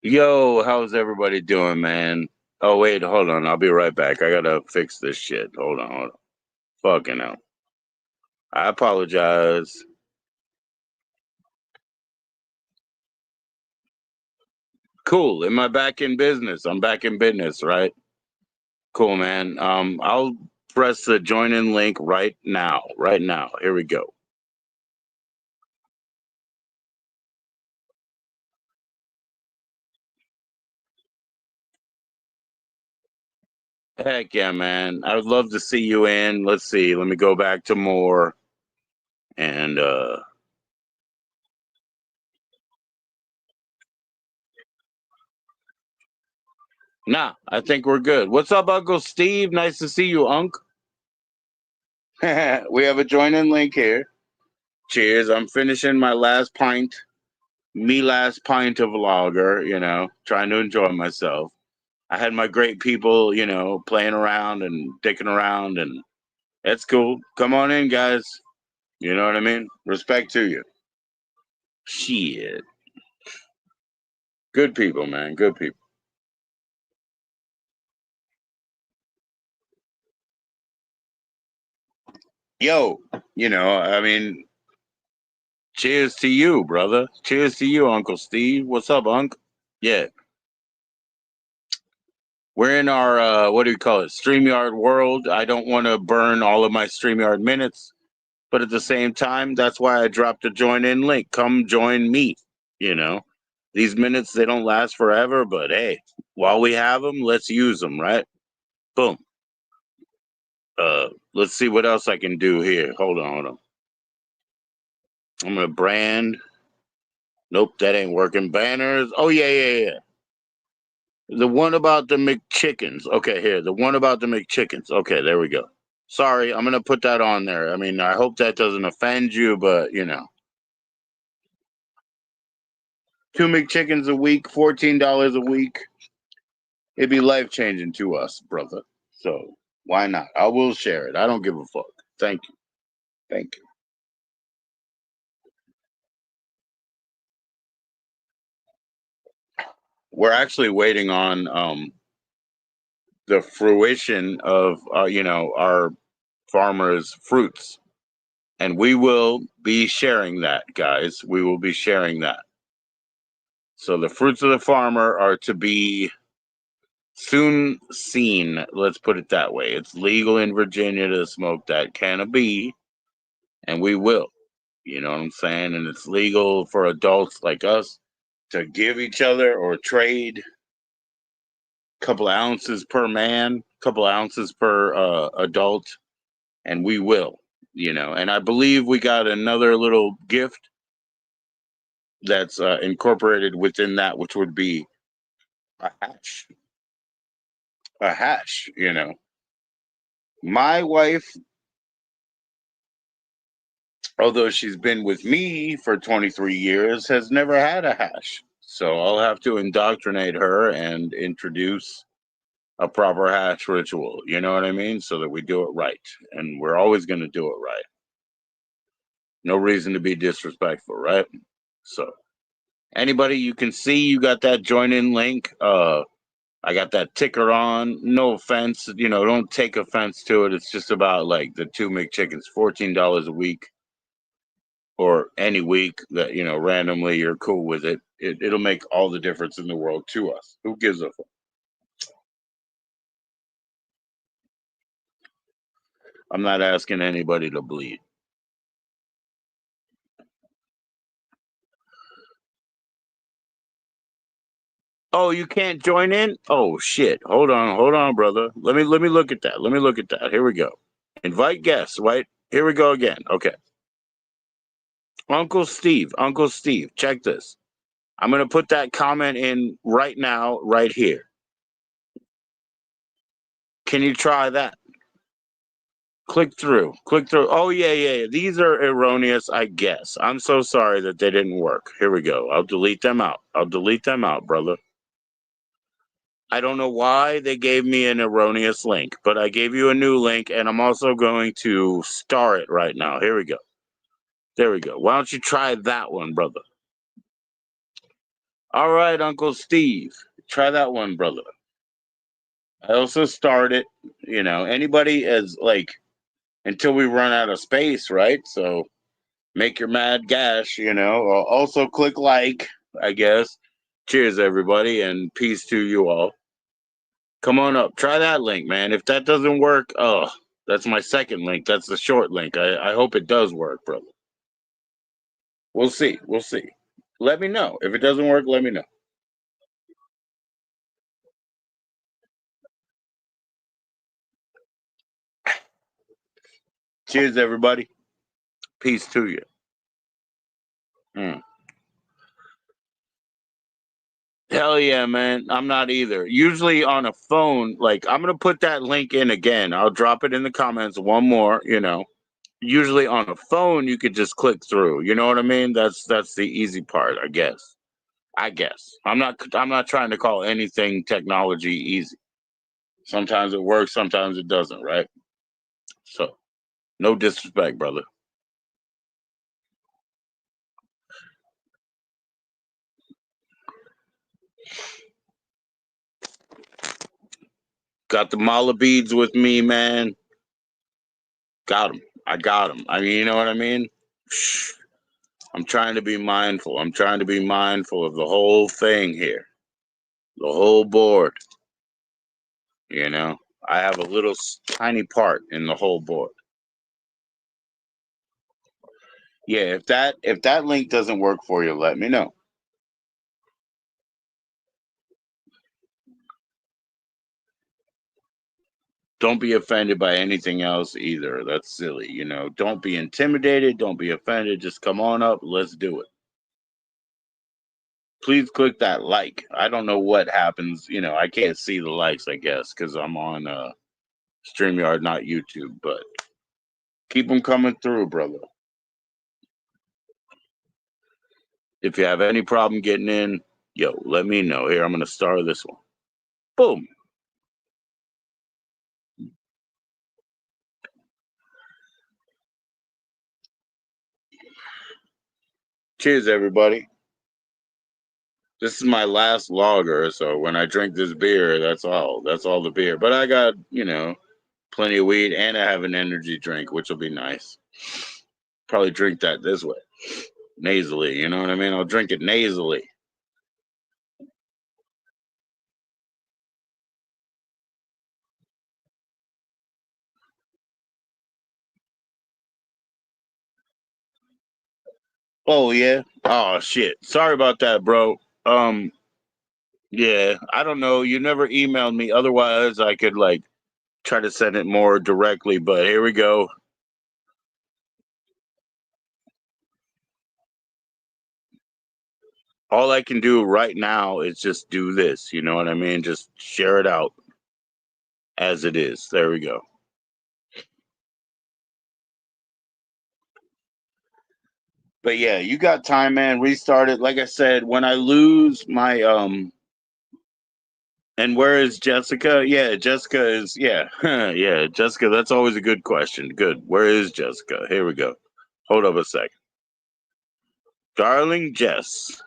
Yo, how's everybody doing, man? Oh, wait, hold on. I'll be right back. I gotta fix this shit. Hold on. Fucking hell. I apologize. Cool. Am I back in business? I'm back in business, right? Cool, man. I'll press the join in link right now. Right now. Here we go. Heck yeah, man. I would love to see you in. Let's see. Let me go back to more. And nah, I think we're good. What's up, Uncle Steve? Nice to see you, Unc. We have a join in link here. Cheers. I'm finishing my last pint, me last pint of lager, trying to enjoy myself. I had my great people, playing around and dicking around, and that's cool. Come on in, guys. You know what I mean? Respect to you. Shit. Good people, man. Good people. Yo, I mean, cheers to you, brother. Cheers to you, Uncle Steve. What's up, Unc? Yeah. We're in our what do you call it? StreamYard world. I don't want to burn all of my StreamYard minutes, but at the same time, that's why I dropped a join in link. Come join me. You know, these minutes they don't last forever, but hey, while we have them, let's use them, right? Boom. Let's see what else I can do here. Hold on. I'm gonna brand. Nope, that ain't working. Banners. Oh yeah. The one about the McChickens. Okay, here. The one about the McChickens. Okay, there we go. Sorry, I'm gonna put that on there. I mean, I hope that doesn't offend you, but two McChickens a week, $14 a week. It'd be life changing to us, brother. So why not? I will share it. I don't give a fuck. Thank you. Thank you. We're actually waiting on the fruition of our farmers' fruits, and we will be sharing that, guys. We will be sharing that. So the fruits of the farmer are to be soon seen. Let's put it that way. It's legal in Virginia to smoke that cannabis, and we will. You know what I'm saying? And it's legal for adults like us to give each other or trade a couple of ounces per man, couple of ounces per adult, and we will. And I believe we got another little gift that's incorporated within that, which would be a hash. A hash. My wife, although she's been with me for 23 years, has never had a hash. So I'll have to indoctrinate her and introduce a proper hash ritual. You know what I mean? So that we do it right. And we're always going to do it right. No reason to be disrespectful, right? So anybody you can see, you got that join in link. I got that ticker on. No offense, don't take offense to it. It's just about like the two McChickens, $14 a week, or any week that randomly you're cool with it. It'll make all the difference in the world to us. Who gives a fuck? I'm not asking anybody to bleed. Oh, you can't join in? Oh shit. Hold on, brother. Let me look at that. Let me look at that. Here we go. Invite guests, right? Here we go again. Okay. Uncle Steve, check this. I'm gonna put that comment in right now, right here. Can you try that? Click through. Click through. Oh yeah. These are erroneous, I guess. I'm so sorry that they didn't work. Here we go. I'll delete them out. I'll delete them out, brother. I don't know why they gave me an erroneous link, but I gave you a new link, and I'm also going to star it right now. Here we go. There we go. Why don't you try that one, brother? All right, Uncle Steve. Try that one, brother. I also started, anybody as like until we run out of space, right? So make your mad gash, Also click like, I guess. Cheers, everybody, and peace to you all. Come on up. Try that link, man. If that doesn't work, oh, that's my second link. That's the short link. I hope it does work, brother. We'll see. We'll see. Let me know. If it doesn't work, let me know. Cheers, everybody. Peace to you. Mm. Hell yeah, man. I'm not either. Usually on a phone, like I'm gonna put that link in again. I'll drop it in the comments one more. Usually on a phone you could just click through. You know what I mean? That's the easy part, I guess. I guess. I'm not trying to call anything technology easy. Sometimes it works, sometimes it doesn't, right? So no disrespect, brother. Got the mala beads with me, man. Got them. I got them. I mean, you know what I mean? I'm trying to be mindful. I'm trying to be mindful of the whole thing here, the whole board. You know, I have a little tiny part in the whole board. Yeah, if that link doesn't work for you, let me know. Don't be offended by anything else either. That's silly. Don't be intimidated. Don't be offended. Just come on up. Let's do it. Please click that like. I don't know what happens. I can't see the likes, I guess, because I'm on StreamYard, not YouTube. But keep them coming through, brother. If you have any problem getting in, yo, let me know. Here, I'm going to star this one. Boom. Cheers, everybody. This is my last lager, so when I drink this beer, that's all. That's all the beer. But I got, plenty of weed, and I have an energy drink, which will be nice. Probably drink that this way, nasally. You know what I mean? I'll drink it nasally. Oh yeah. Oh shit. Sorry about that, bro. Um. Yeah. I don't know. You never emailed me. Otherwise, I could like try to send it more directly. But here we go. All I can do right now is just do this. You know what I mean? Just share it out as it is. There we go. But yeah, you got time, man. Restart it. Like I said, when I lose my and where is Jessica? Yeah, Jessica is yeah. Yeah, Jessica, that's always a good question. Good. Where is Jessica? Here we go. Hold up a second. Darling Jess.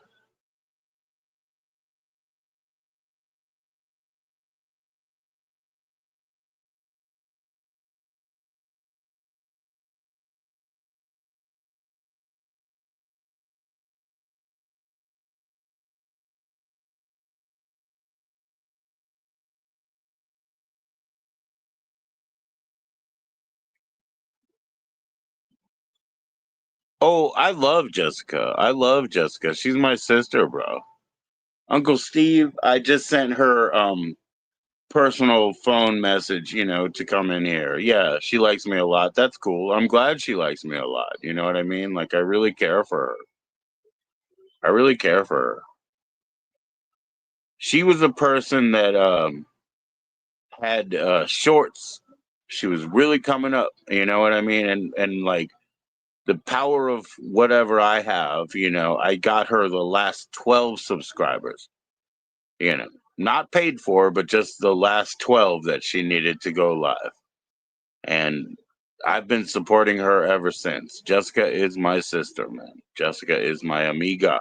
Oh, I love Jessica. I love Jessica. She's my sister, bro. Uncle Steve, I just sent her personal phone message, to come in here. Yeah, she likes me a lot. That's cool. I'm glad she likes me a lot. You know what I mean? Like I really care for her. I really care for her. She was a person that had shorts. She was really coming up, you know what I mean? And like the power of whatever I have, I got her the last 12 subscribers, you know. Not paid for, but just the last 12 that she needed to go live. And I've been supporting her ever since. Jessica is my sister, man. Jessica is my amiga.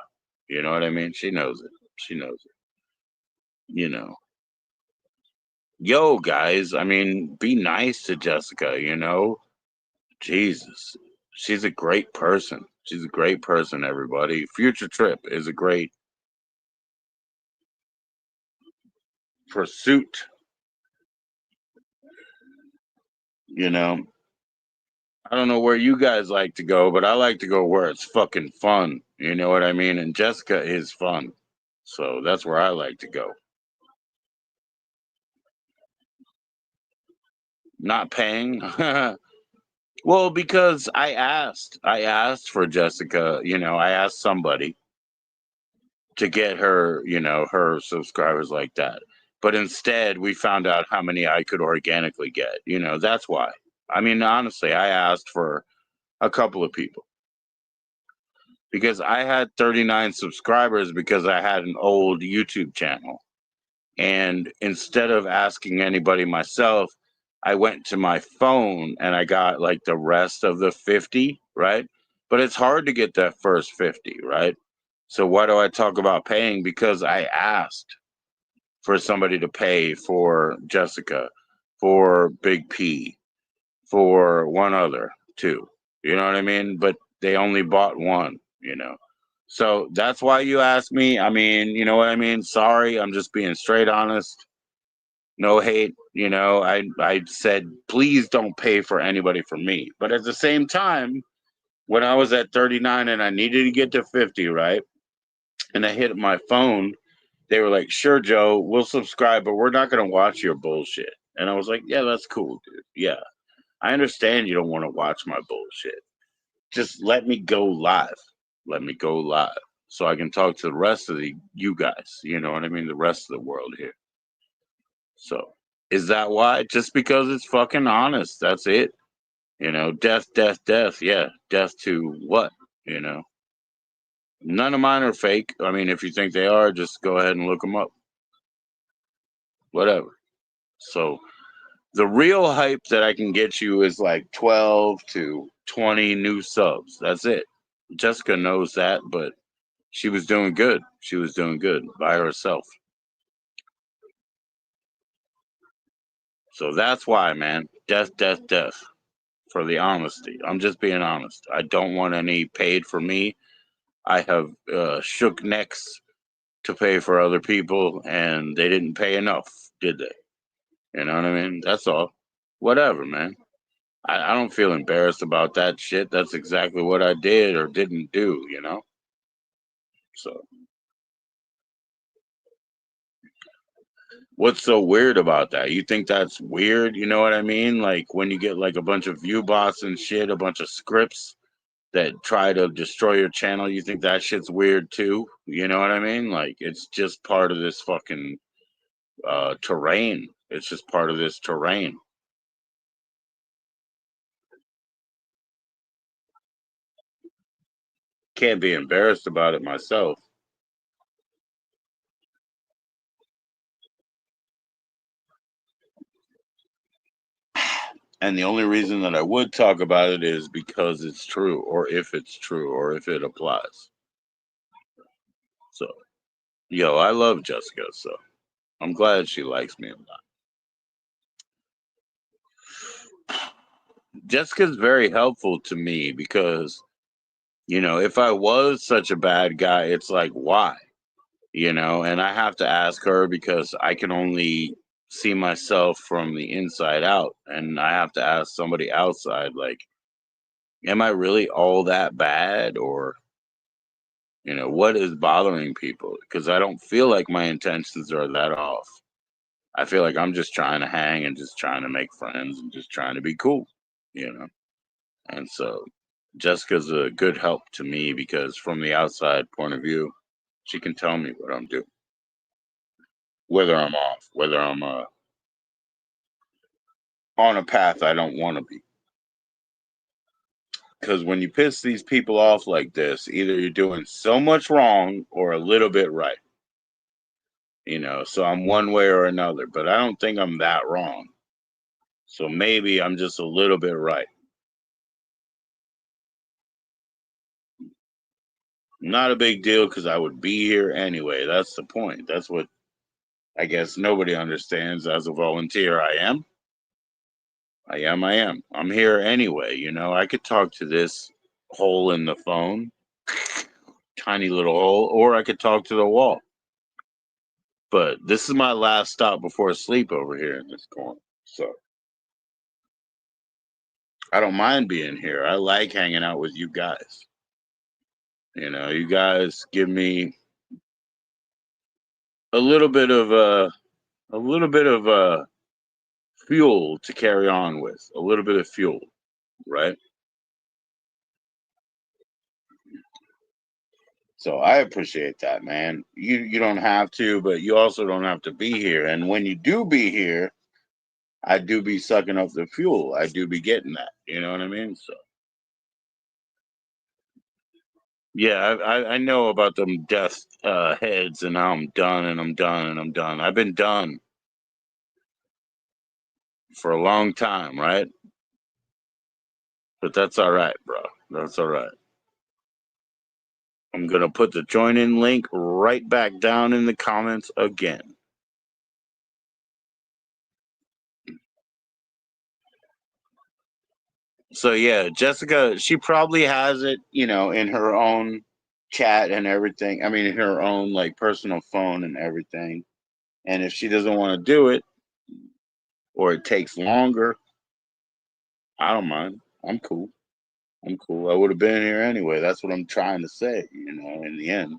You know what I mean? She knows it. She knows it. You know. Yo, guys, I mean, be nice to Jessica, you know? Jesus. She's a great person. She's a great person, everybody. Future Trip is a great pursuit, you know? I don't know where you guys like to go, but I like to go where it's fucking fun. You know what I mean? And Jessica is fun. So that's where I like to go. Not paying. Well, because I asked for Jessica, I asked somebody to get her, her subscribers like that. But instead, we found out how many I could organically get. That's why. I mean, honestly, I asked for a couple of people because I had 39 subscribers because I had an old YouTube channel. And instead of asking anybody myself, I went to my phone and I got like the rest of the 50, right? But it's hard to get that first 50, right? So why do I talk about paying? Because I asked for somebody to pay for Jessica, for Big P, for one other too. You know what I mean? But they only bought one. So that's why you asked me. I mean, you know what I mean? Sorry, I'm just being straight honest. No hate. I said please don't pay for anybody for me. But at the same time, when I was at 39 and I needed to get to 50, right? And I hit my phone, they were like, "Sure, Joe, we'll subscribe, but we're not going to watch your bullshit." And I was like, "Yeah, that's cool, dude. Yeah, I understand you don't want to watch my bullshit. Just let me go live. Let me go live so I can talk to the rest of you guys. You know what I mean? The rest of the world here." So, is that why? Just because it's fucking honest. That's it. Death, death, death. Yeah, death to what? You know, None of mine are fake. I mean, if you think they are, just go ahead and look them up. Whatever. So, the real hype that I can get you is like 12 to 20 new subs. That's it. Jessica knows that, but she was doing good. She was doing good by herself. So that's why, man. Death, death, death. For the honesty. I'm just being honest. I don't want any paid for me. I have shook necks to pay for other people, and they didn't pay enough, did they? You know what I mean? That's all. Whatever, man. I don't feel embarrassed about that shit. That's exactly what I did or didn't do. So, what's so weird about that? You think that's weird? You know what I mean? Like when you get like a bunch of view bots and shit, a bunch of scripts that try to destroy your channel, you think that shit's weird too? You know what I mean? Like it's just part of this fucking terrain. It's just part of this terrain. Can't be embarrassed about it myself. And the only reason that I would talk about it is because it's true, or if it's true, or if it applies. So, yo, I love Jessica, so I'm glad she likes me a lot. Jessica's very helpful to me because, if I was such a bad guy, it's like, why? And I have to ask her because I can only see myself from the inside out. And I have to ask somebody outside, like, am I really all that bad? Or, what is bothering people? Because I don't feel like my intentions are that off. I feel like I'm just trying to hang and just trying to make friends and just trying to be cool, you know? And so Jessica's a good help to me because from the outside point of view, she can tell me what I'm doing, whether I'm off, whether I'm on a path I don't want to be. Because when you piss these people off like this, either you're doing so much wrong or a little bit right. So I'm one way or another, but I don't think I'm that wrong. So maybe I'm just a little bit right. Not a big deal because I would be here anyway. That's the point. That's what I guess nobody understands. As a volunteer, I am. I am. I am. I'm here anyway. You know, I could talk to this hole in the phone, tiny little hole, or I could talk to the wall. But this is my last stop before sleep over here in this corner. So I don't mind being here. I like hanging out with you guys. You know, you guys give me a little bit of a little bit of fuel to carry on with. A little bit of fuel, right? So I appreciate that, man. You don't have to, but you also don't have to be here. And when you do be here, I do be sucking up the fuel. I do be getting that. You know what I mean? So yeah, I know about them death heads, and now I'm done, and I'm done, and I'm done. I've been done for a long time, right? But that's all right, bro. That's all right. I'm gonna put the join in link right back down in the comments again. So yeah, Jessica, she probably has it, you know, in her own chat and everything. I mean, in her own like personal phone and everything. And if she doesn't want to do it, or it takes longer, I don't mind. I'm cool. I'm cool. I would have been here anyway. That's what I'm trying to say, you know, in the end.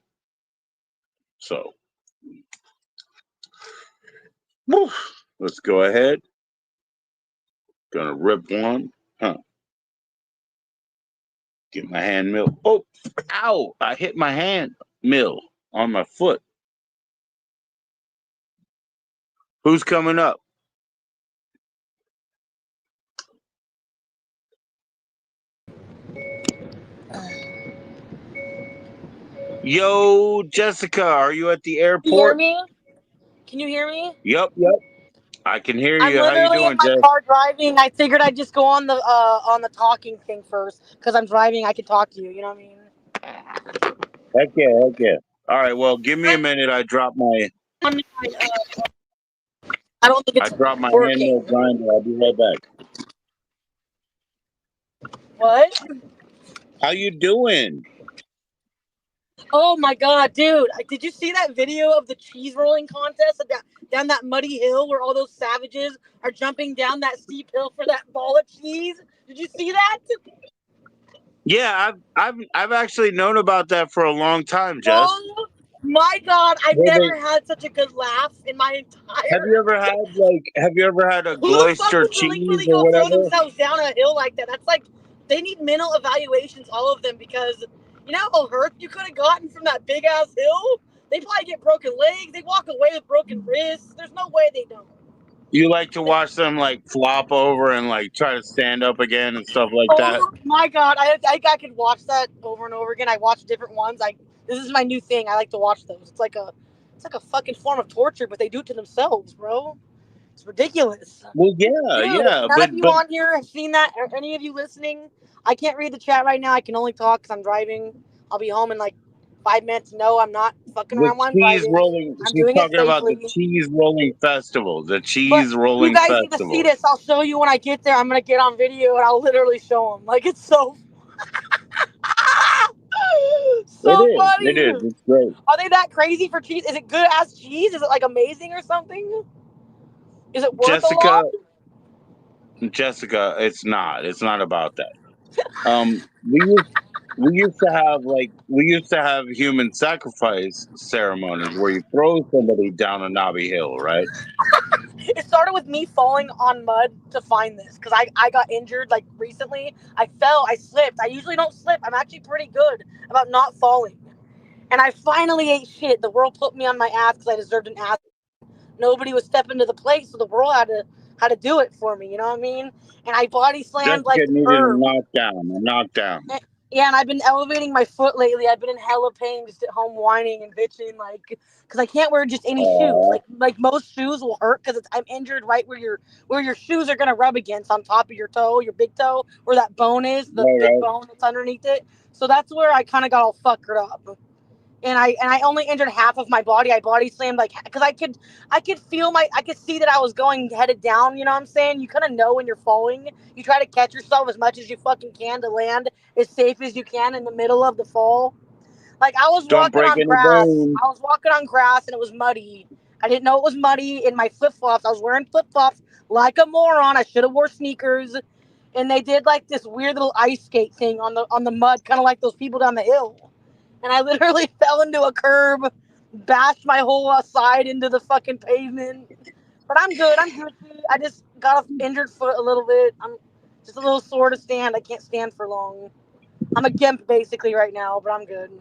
So, whew, let's go ahead. Gonna rip one. Huh. Get my hand mill. Oh, ow. I hit my hand mill on my foot. Who's coming up? Yo, Jessica, are you at the You hear airport? me? Can you hear me? Yep, yep. I can hear I'm you. How you literally in doing, my Jess? car driving. I figured I'd just go on the talking thing first because I'm driving. I could talk to you. You know what I mean? Heck yeah, heck yeah. All right, well, give me a minute. On my, I don't think I it's dropped my handmill working. grinder. I'll be right back. What? How you doing? Oh my god, dude! Did you see that video of the cheese rolling contest down that muddy hill where all those savages are jumping down that steep hill for that ball of cheese? Did you see that? Yeah, I've actually known about that for a long time, Jess. Oh my god! I've Were never they, had such a good laugh in my have entire. you ever had have you ever had a Who the fuck Gloucester would cheese willingly or go throw whatever? themselves down a hill like that? That's like they need mental evaluations, all of them, because you know how hurt you could have gotten from that big ass hill. They probably get broken legs. They walk away with broken wrists. There's no way they don't. You like to watch them like flop over and like try to stand up again and stuff like that? Oh my god, I could watch that over and over again. I watch different ones. This is my new thing. I like to watch those. It's like a fucking form of torture, but they do it to themselves, bro. It's ridiculous. Well, yeah, Dude, if yeah, none of you but on here have seen that, or any of you listening, I can't read the chat right now. I can only talk because I'm driving. I'll be home in like 5 minutes. No, I'm not fucking the around while I'm cheese driving. rolling. I'm She's doing it talking about the safely. cheese rolling festival. The But cheese you rolling guys need to see festival. this. I'll show you when I get there. I'm gonna get on video and I'll literally show them. Like it's so It so is. It funny. is. It's great. Are they that crazy for cheese? Is it good as cheese? Is it like amazing or something? Is it worth a Jessica, lot? Jessica, it's not. It's not about that. We used to have human sacrifice ceremonies where you throw somebody down a knobby hill, right? It started with me falling on mud to find this because I got injured like recently. I fell, I slipped. I usually don't slip. I'm actually pretty good about not falling. And I finally ate shit. The world put me on my ass because I deserved an ass. Nobody was stepping to the plate, so the world had to do it for me. You know what I mean? And I body slammed Jessica like the needed a herb. knockdown, a knockdown. Yeah, and I've been elevating my foot lately. I've been in hella pain, just at home whining and bitching, like, because I can't wear just any shoes. Oh, Like most shoes will hurt because I'm injured right where your shoes are gonna rub against on top of your toe, your big toe, where that bone is, the right, big right. bone that's underneath it. So that's where I kind of got all fucked up. And I only injured half of my body. I body slammed like because I could see that I was going headed down. You know what I'm saying? You kind of know when you're falling. You try to catch yourself as much as you fucking can to land as safe as you can in the middle of the fall. Like I was Don't walking break on any grass. bones. I was walking on grass and it was muddy. I didn't know it was muddy in my flip flops. I was wearing flip flops like a moron. I should have wore sneakers. And they did like this weird little ice skate thing on the mud, kind of like those people down the hill. And I literally fell into a curb, bashed my whole side into the fucking pavement. But I'm good. I'm good. I just got an injured foot a little bit. I'm just a little sore to stand. I can't stand for long. I'm a gimp basically right now, but I'm good.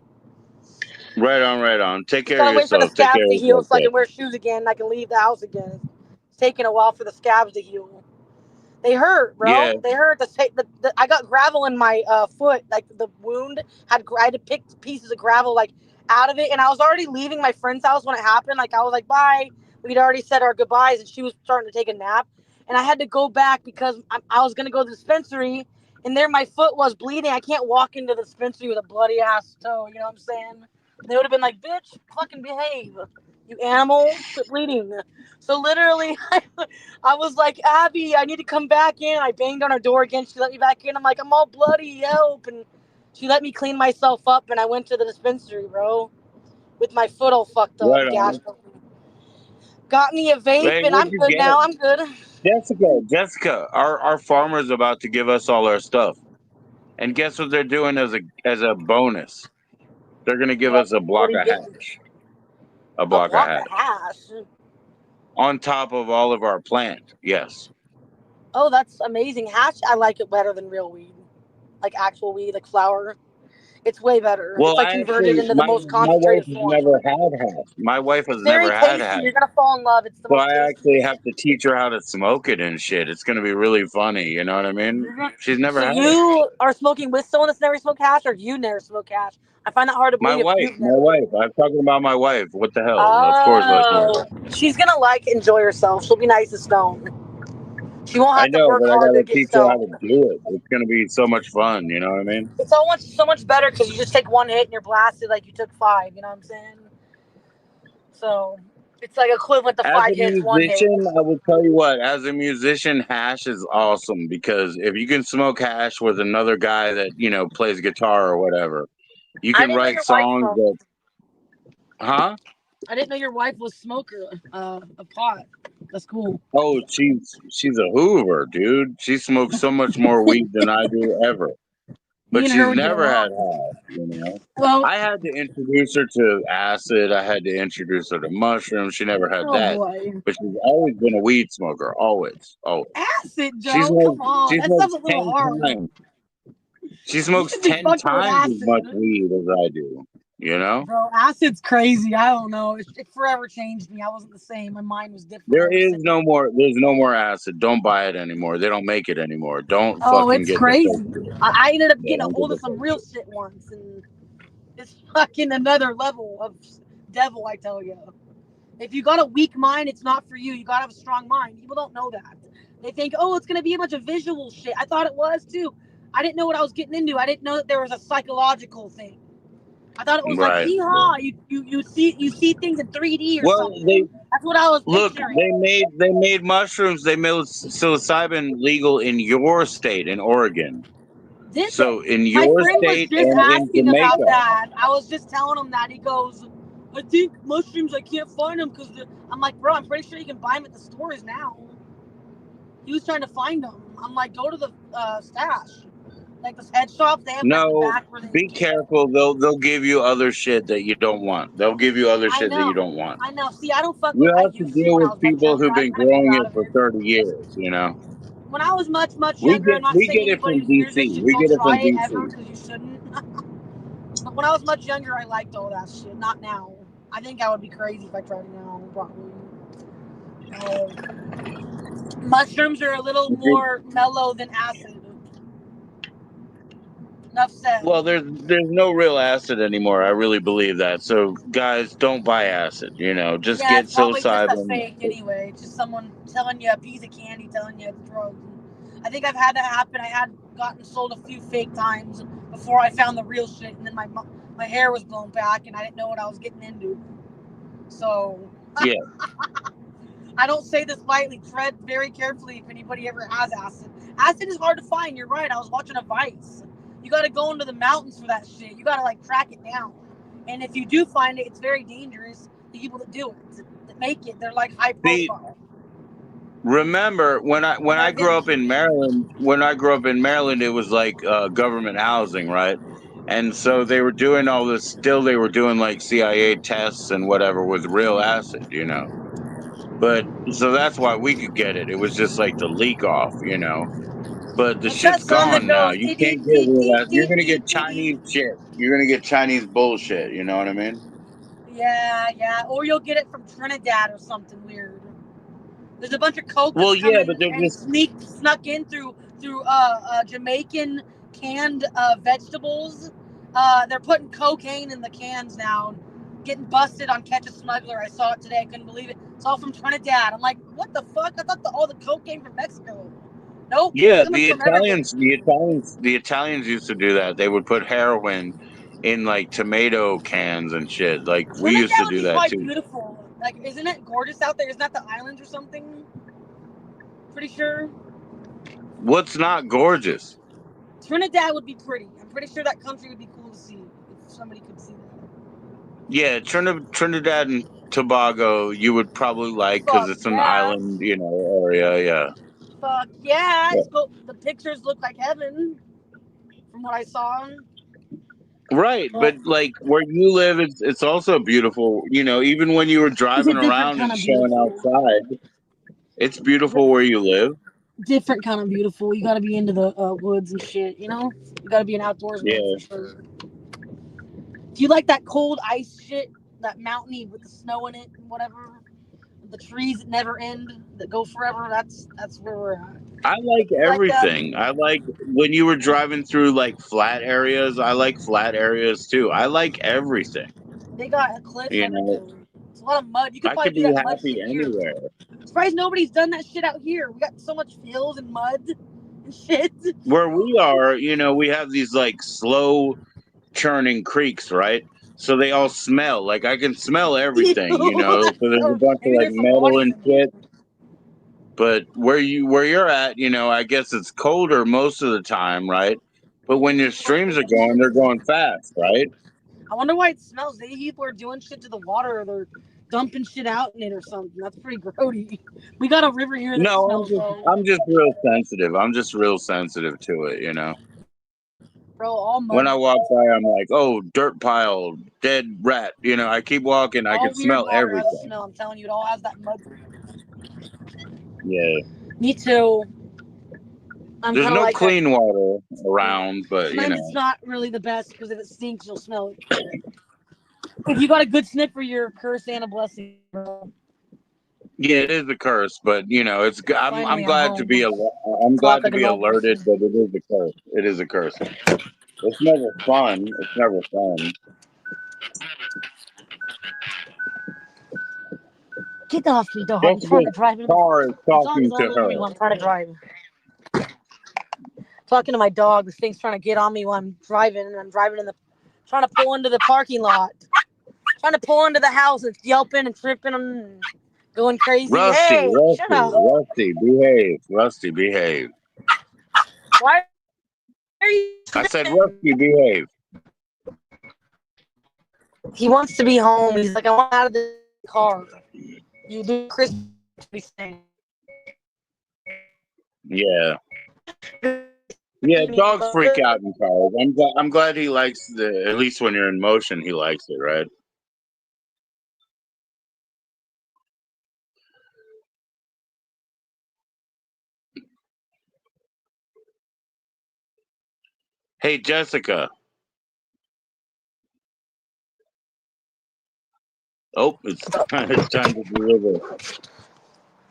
Right on, right on. Take Just care of gotta wait for the yourself. Take care scabs of to heal yourself, so I kid. can wear shoes again and I can leave the house again. It's taking a while for the scabs to heal. They hurt, Yeah, bro. They hurt. I got gravel in my foot. Like the wound I had to pick pieces of gravel like out of it, and I was already leaving my friend's house when it happened. Like I was like, bye. We'd already said our goodbyes, and she was starting to take a nap, and I had to go back because I was gonna go to the dispensary, and there my foot was bleeding. I can't walk into the dispensary with a bloody ass toe. You know what I'm saying? They would have been like, bitch, fucking behave, you animal, quit bleeding. So literally, I was like, Abby, I need to come back in. I banged on her door again. She let me back in. I'm like, I'm all bloody, help. And she let me clean myself up, and I went to the dispensary, bro, with my foot all fucked up, right on. gashed open. Got me a vape, Hey, and what'd I'm you good get? now. I'm good. Jessica, our farmer's about to give us all our stuff. And guess what they're doing as a bonus? They're gonna give us a What block are you of getting? hash. A A block of block of hash. hash. On top of all of our plant. Yes. Oh, that's amazing. Hash, I like it better than real weed. Like actual weed, like flower. It's way better. It's Well, like I converted actually into the most my wife concentrated has form. never had hash. My wife has It's very never had tasty. hash. You're gonna fall in love. It's the So most I tasty actually shit. have to teach her how to smoke it and shit. It's gonna be really funny, you know what I mean? She's never So had it. you are smoking with someone that's never smoked hash, or you never smoke hash? I find that hard to believe if you've My never. wife. I'm talking about my wife. What the hell? Of course I smoke. Oh, she's gonna like enjoy herself. She'll be nice and stoned. She won't I have to know, work but I hard to gotta get teach her how to stoned. do it. It's gonna be so much fun, you know what I mean? It's so much better because you just take one hit and you're blasted like you took five. You know what I'm saying? So it's like equivalent to As five a hits, one hit. musician, I will tell you what, as a musician, hash is awesome because if you can smoke hash with another guy that, plays guitar or whatever, you I can didn't know write your wife songs smoked. that, huh? I didn't know your wife was smoker. A pot. That's cool. Oh, she's a Hoover, dude. She smokes so much more weed than I do ever. Me But and her she's would get never had along. hash. Well, I had to introduce her to acid. I had to introduce her to mushrooms. She never had oh that. boy. But she's always been a weed smoker. Always. Always. Acid, She Joe. Come smokes on. she That stuff's smokes a little 10 hard. times. She You smokes should be 10 fucking with times as much acid. weed as I do. You know? Bro, acid's crazy. I don't know. It forever changed me. I wasn't the same. My mind was different There ever is since. there's no more acid. Don't buy it anymore. They don't make it anymore. Don't Oh, fucking it's get the fake crazy. shit. I ended up Yeah, getting a don't get hold the of some fake real shit. shit once, and it's fucking another level of devil, I tell you. If you got a weak mind, it's not for you. You gotta have a strong mind. People don't know that. They think, oh, it's gonna be a bunch of visual shit. I thought it was too. I didn't know what I was getting into. I didn't know that there was a psychological thing. I thought it was like Right. hee haw. You see things in 3D or Well, something. they That's what I was look. picturing. They made mushrooms. They made psilocybin legal in your state, in Oregon. Did So they? in My your friend was state just and in asking about Jamaica. that. I was just telling him that. He goes, I think mushrooms, I can't find them because I'm like, bro, I'm pretty sure you can buy them at the stores now. He was trying to find them. I'm like, go to the stash. Like the head shops, they have like the No, back where they be keep it. careful. They'll give you other shit that you don't want. They'll give you other I shit that you know. don't want. I know. See, I don't fuck with. You I have to used to deal when I with was much people younger. who've I been kind of grew growing out it of for it. 30 years. When I was much We younger, get I'm not we saying get it anybody from who hears this DC. should We go get it try from it ever DC. because you shouldn't. But when I was much younger, I liked all that shit. Not now. I think I would be crazy if I tried it now. Probably. Mushrooms are a little If you- more mellow than acid. Enough said. Well, there's no real acid anymore. I really believe that. So guys, don't buy acid. Just Yeah, get it's probably just a psilocybin. fake anyway. Just someone telling you a piece of candy, telling you it's drugs. I think I've had that happen. I had gotten sold a few fake times before I found the real shit, and then my hair was blown back, and I didn't know what I was getting into. So Yeah. I don't say this lightly. Tread very carefully if anybody ever has acid. Acid is hard to find. You're right. I was watching a Vice. You got to go into the mountains for that shit. You got to like track it down. And if you do find it, it's very dangerous. The people that do it, that make it, they're like high See, profile. remember when I grew up in Maryland? When I grew up in Maryland, it was like government housing, right? And so they were doing all this. Still, they were doing like CIA tests and whatever with real acid. But so that's why we could get it. It was just like the leak off. But the It's that shit's song that gone now. goes You dee dee can't get dee real dee acid. You're dee gonna dee get dee dee. Chinese shit. You're gonna get Chinese bullshit. You know what I mean? Yeah. Or you'll get it from Trinidad or something weird. There's a bunch of coke Well, that's yeah, but coming they're and just snuck in through Jamaican canned vegetables. They're putting cocaine in the cans now. Getting busted on Catch a Smuggler. I saw it today. I couldn't believe it. It's all from Trinidad. I'm like, what the fuck? I thought all the coke came from Mexico. Nope, it's yeah. coming The from everywhere. Italians, the Italians used to do that. They would put heroin in like tomato cans and shit. Like we used Trinidad to would do be that quite too. beautiful. Like, isn't it gorgeous out there? Isn't that the islands or something? Pretty sure. What's not gorgeous? Trinidad would be pretty. I'm pretty sure that country would be cool to see if somebody could see that. Yeah, Trinidad and Tobago, you would probably like because Fuck it's an yeah. island, area. Yeah. Fuck yeah. Yeah. The pictures look like heaven from what I saw. Right, but But like where you live, it's also beautiful. Even when you were it's a driving different around kind and of showing beautiful. outside, it's beautiful where you live. Different kind of beautiful. You got to be into the woods and shit, you know? You got to be an outdoorsman Yeah. for sure. Do you like that cold ice shit? That mountainy with the snow in it and whatever? The trees that never end, that go forever? That's where we're at. I like You like that? everything. I like when you were driving through like flat areas. I like flat areas too. I like everything. They got cliffs You know, everywhere. It's a lot of mud. You could I probably could do be that mud happy shit here. anywhere. Surprised nobody's done that shit out here. We got so much hills and mud and shit. Where we are, we have these like slow churning creeks, right? So they all smell. Like I can smell Ew, everything. So there's a so bunch of maybe like there's some metal bodies and in shit. there. But where you're at, I guess it's colder most of the time, right? But when your streams are going, they're going fast, right? I wonder why it smells. Maybe people are doing shit to the water or they're dumping shit out in it or something. That's pretty grody. We got a river here that No, smells though. I'm just real sensitive. I'm just real sensitive to it. Bro, all When mud, I walk by, I'm like, oh, dirt pile, dead rat. I keep walking, I can all weird smell water has a everything. smell. I'm telling you, it all has that mud. Yeah. Me too. I'm There's kind of no like that. clean water around, but Sometimes it's not really the best because if it stinks, you'll smell it. If you got a good sniffer, you're a curse and a blessing, bro. yeah, it is a curse. But it's. I'm Finally, I'm glad to home. be. I'm Talk glad to like a be normal alerted, person. but it is a curse. It is a curse. It's never fun. It's never fun. Get off me, dog. I'm trying to Jessica's drive in the. car is My dog talking is to all over me her. while I'm trying to drive. Talking to my dog. This thing's trying to get on me while I'm driving, and I'm driving in the. Trying to pull into the parking lot. Trying to pull into the house. It's yelping and tripping and going crazy. Rusty, Hey, shut Rusty, up. Rusty, behave. Rusty, behave. Why are you I said, tripping? Rusty, behave. He wants to be home. He's like, I want out of the car. You do Christmas thing. Yeah. Yeah, dogs freak out in cars. I'm glad he likes at least when you're in motion, he likes it, right? Hey, Jessica. Oh, it's time to deliver.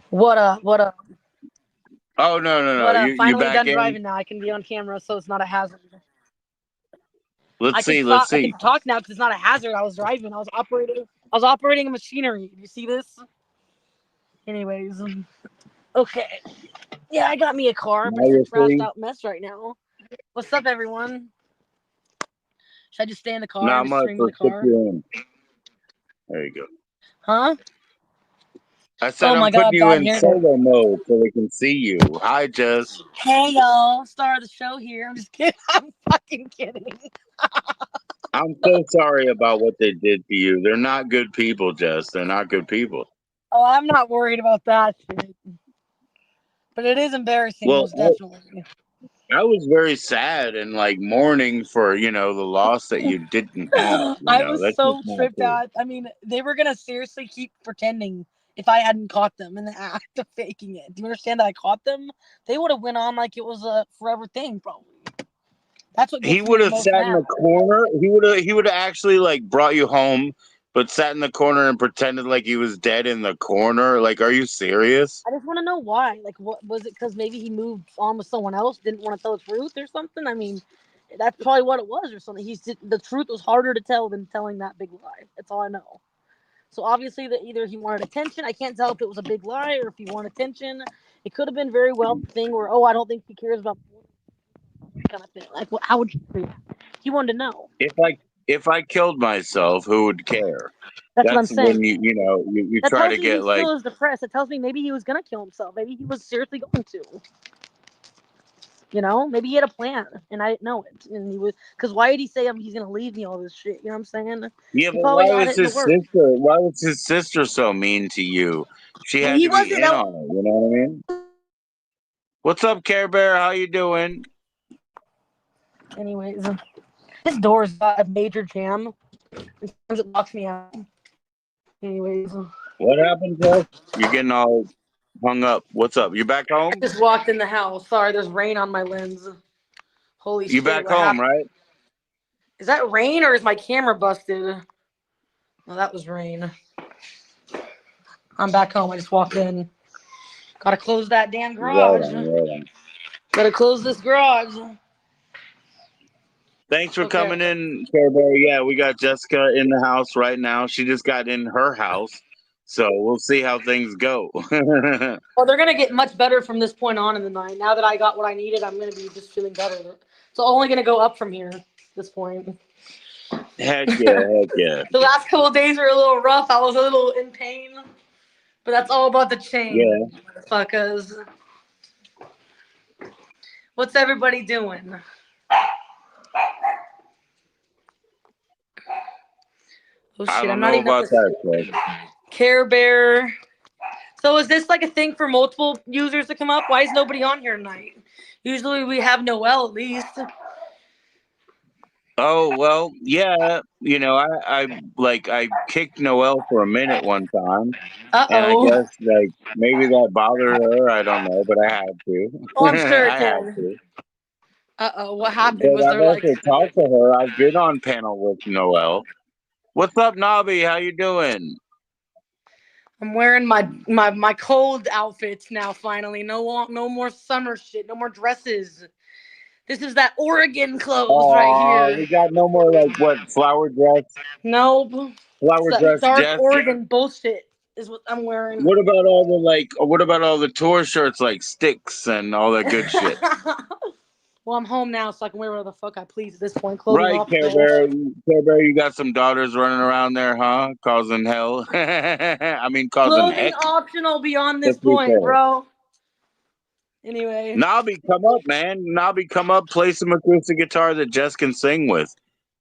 What up? Oh, no, no, no. What up? You Finally back done in? driving now. I can be on camera, so it's not a hazard. Let's I can see. stop. Let's I can see. talk now because it's not a hazard. I was driving. I was operating. I was operating a machinery. You see this? Anyways, okay. Yeah, I got me a car, but Now it's a you're trashed free. out mess right now. What's up, everyone? Should I just stay in the car and Not just much. stream in the Let's put car? you in. There you go. Huh? I said Oh I'm my putting god, you bad in hair day. solo mode so they can see you. Hi, Jess. Hey y'all, star of the show here. I'm just kidding. I'm fucking kidding. I'm so sorry about what they did to you. They're not good people, Jess. They're not good people. Oh, I'm not worried about that shit. But it is embarrassing, Well, most definitely. I was very sad and like mourning for, the loss that you didn't have. I was That's just so not tripped cool. out. I mean, they were gonna seriously keep pretending if I hadn't caught them in the act of faking it. Do you understand that I caught them? They would have went on like it was a forever thing, probably. That's what He gets me would the have most sat in mad. the corner. He would have actually like brought you home, but sat in the corner and pretended like he was dead in the corner. Like, are you serious? I just want to know why. Like, what was it? Because maybe he moved on with someone else, didn't want to tell the truth or something. I mean, that's probably what it was or something. The truth was harder to tell than telling that big lie. That's all I know. So obviously, that either he wanted attention. I can't tell if it was a big lie or if he wanted attention. It could have been very well the thing where, oh, I don't think he cares about kind of thing. Like, how would you react? He wanted to know. If I killed myself, who would care? That's what I'm That's when saying. you That try tells to me he get like. still is depressed. It tells me maybe he was gonna kill himself. Maybe he was seriously going to. Maybe he had a plan and I didn't know it. And he was, because why did he say he's gonna leave me all this shit? You know what I'm saying? Yeah, He but probably had it in the works. why was his sister so mean to you? She Well, had he to be wasn't. in on it, you know what I mean? What's up, Care Bear? How you doing? Anyways, this door's got a major jam. And sometimes it locks me out. Anyways, What happened, Jeff? You're getting all hung up. What's up? You back I home? just walked in the house. Sorry, there's rain on my lens. Holy You shit, back what home, happened? right? Is that rain or is my camera busted? No, that was rain. I'm back home. I just walked in. Gotta close that damn Right garage. on, right on. Gotta close this garage. Thanks for Okay. coming in, Care Bear. Yeah, we got Jessica in the house right now. She just got in her house. So we'll see how things go. Well, they're gonna get much better from this point on in the night. Now that I got what I needed, I'm gonna be just feeling better. It's only gonna go up from here at this point. Heck yeah, heck yeah. The last couple of days were a little rough. I was a little in pain, but that's all about the Yeah. change, motherfuckers. What's everybody doing? Oh I shit, I'm don't not know even at about the that, Chris. Care Bear. So is this like a thing for multiple users to come up? Why is nobody on here tonight? Usually we have Noel at least. Oh well, yeah. I kicked Noelle for a minute one time, Uh and I oh. guess like maybe that bothered her. I don't know, but I had Oh, I'm to. sure it I had did. to. Uh oh. What happened? But Was I've there like? also talked to her. I've been on panel with Noelle. What's up, Nobby? How you doing? I'm wearing my cold outfits now. Finally, no more summer shit. No more dresses. This is that Oregon clothes right Oh, here. we got no more like what Nope. It's flower that dress, dark Jess. Oregon bullshit is what I'm wearing. What about all the tour shirts like Sticks and all that good shit? Well, I'm home now, so I can wear whatever the fuck I please at this point. Clothing Right, Care optional. Bear. Care Bear, you got some daughters running around there, huh? Causing hell. I mean, causing Clothing heck. optional beyond this Let's be point, fair. bro. Anyway, Nobby, come up, man. Nobby, come up. Play some acoustic guitar that Jess can sing with.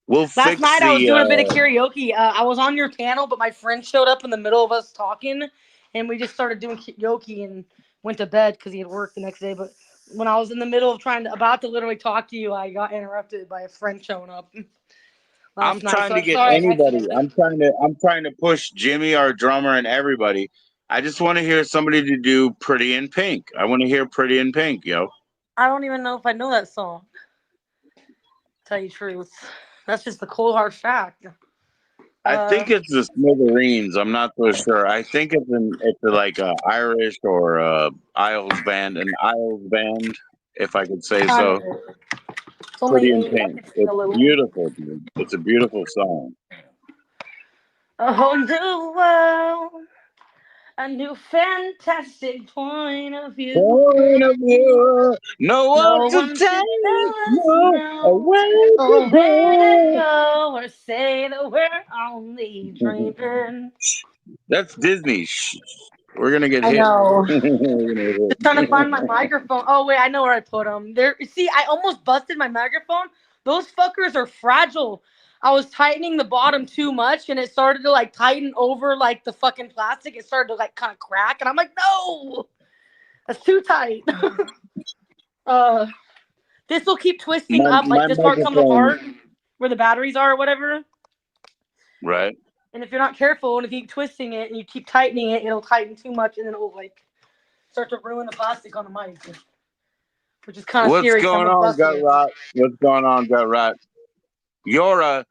We'll last fix night I was the. doing a bit of karaoke. I was on your panel, but my friend showed up in the middle of us talking, and we just started doing karaoke and went to bed because he had work the next day. But when I was in the middle of about to literally talk to you, I got interrupted by a friend showing up I'm last night. trying So to I'm get sorry I anybody. exited. I'm trying to push Jimmy, our drummer, and everybody. I just want to hear somebody to do "Pretty in Pink." I want to hear "Pretty in Pink," yo. I don't even know if I know that song. Tell you the truth, that's just the cold hard fact. I Uh, think it's the Smithereens. I'm not so sure. I think it's like a Irish or Isles band, if I could say kind of. so. It's only Pretty 8. I intense. can see a It's little. beautiful, dude. It's a beautiful song. A whole new world, a new fantastic point of view. Point of view, know what No to one take, can tell us no, now away to where to go. go or say that we're only dreaming. That's Disney. We're gonna get I hit. know. We're gonna Just trying to find my microphone. Oh wait, I know where I put them. There. See, I almost busted my microphone. Those fuckers are fragile. I was tightening the bottom too much, and it started to like tighten over like the fucking plastic. It started to like kind of crack, and I'm like, no, that's too tight. uh, this will keep twisting up. Like my this part comes apart microphone, where the batteries are or whatever. right? And if you're not careful, and if you keep twisting it and you keep tightening it, it'll tighten too much, and then it'll like start to ruin the plastic on the mic, which is kind of What's scary because I going almost on, busted Gut it. Rot? What's going on, Gut Rot? Yora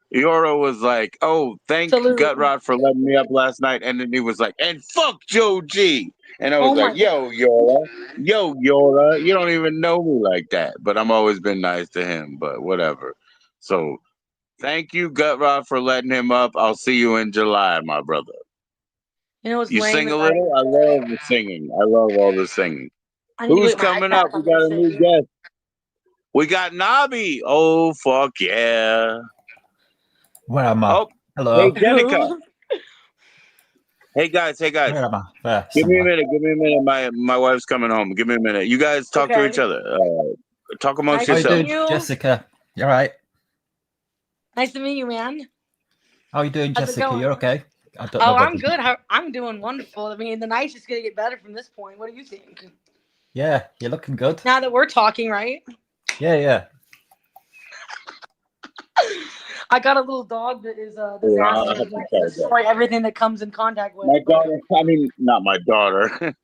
was like, "Oh, thank Salute. Gut Rot for letting me up last night," and then he was like, "And fuck Joe G," and I was Oh like, my god. Yo Yora, you don't even know me like that, but I'm always been nice to him, but whatever." So thank you, Gut Rot, for letting him up. I'll see you in July, my brother. You know what's You lame sing is a little? I love the singing. I love all the singing. I need to go Who's get my coming iPad up? if We I'm gonna got a new sing. guest. We got Nobby. Oh, fuck yeah. Where am I? Oh, Hello. hey, Jenica. Hey, guys. Where am I? There, Give me a somewhere. minute. Give me a minute. My wife's coming home. Give me a minute. You guys talk to each Okay. other. Talk amongst Nice How you to meet doing, yourselves. you. Jessica? You all right? Nice to meet you, man. How you doing, How's it Jessica? going? You're okay? I don't know Oh, whether. I'm good. I'm doing wonderful. I mean, the night's just gonna get better from this point. What do you think? Yeah, you're looking good. Now that we're talking, right? Yeah. I got a little dog that is Yeah, disaster. It likes to destroy everything that comes in contact with. my But daughter. I mean, not my daughter.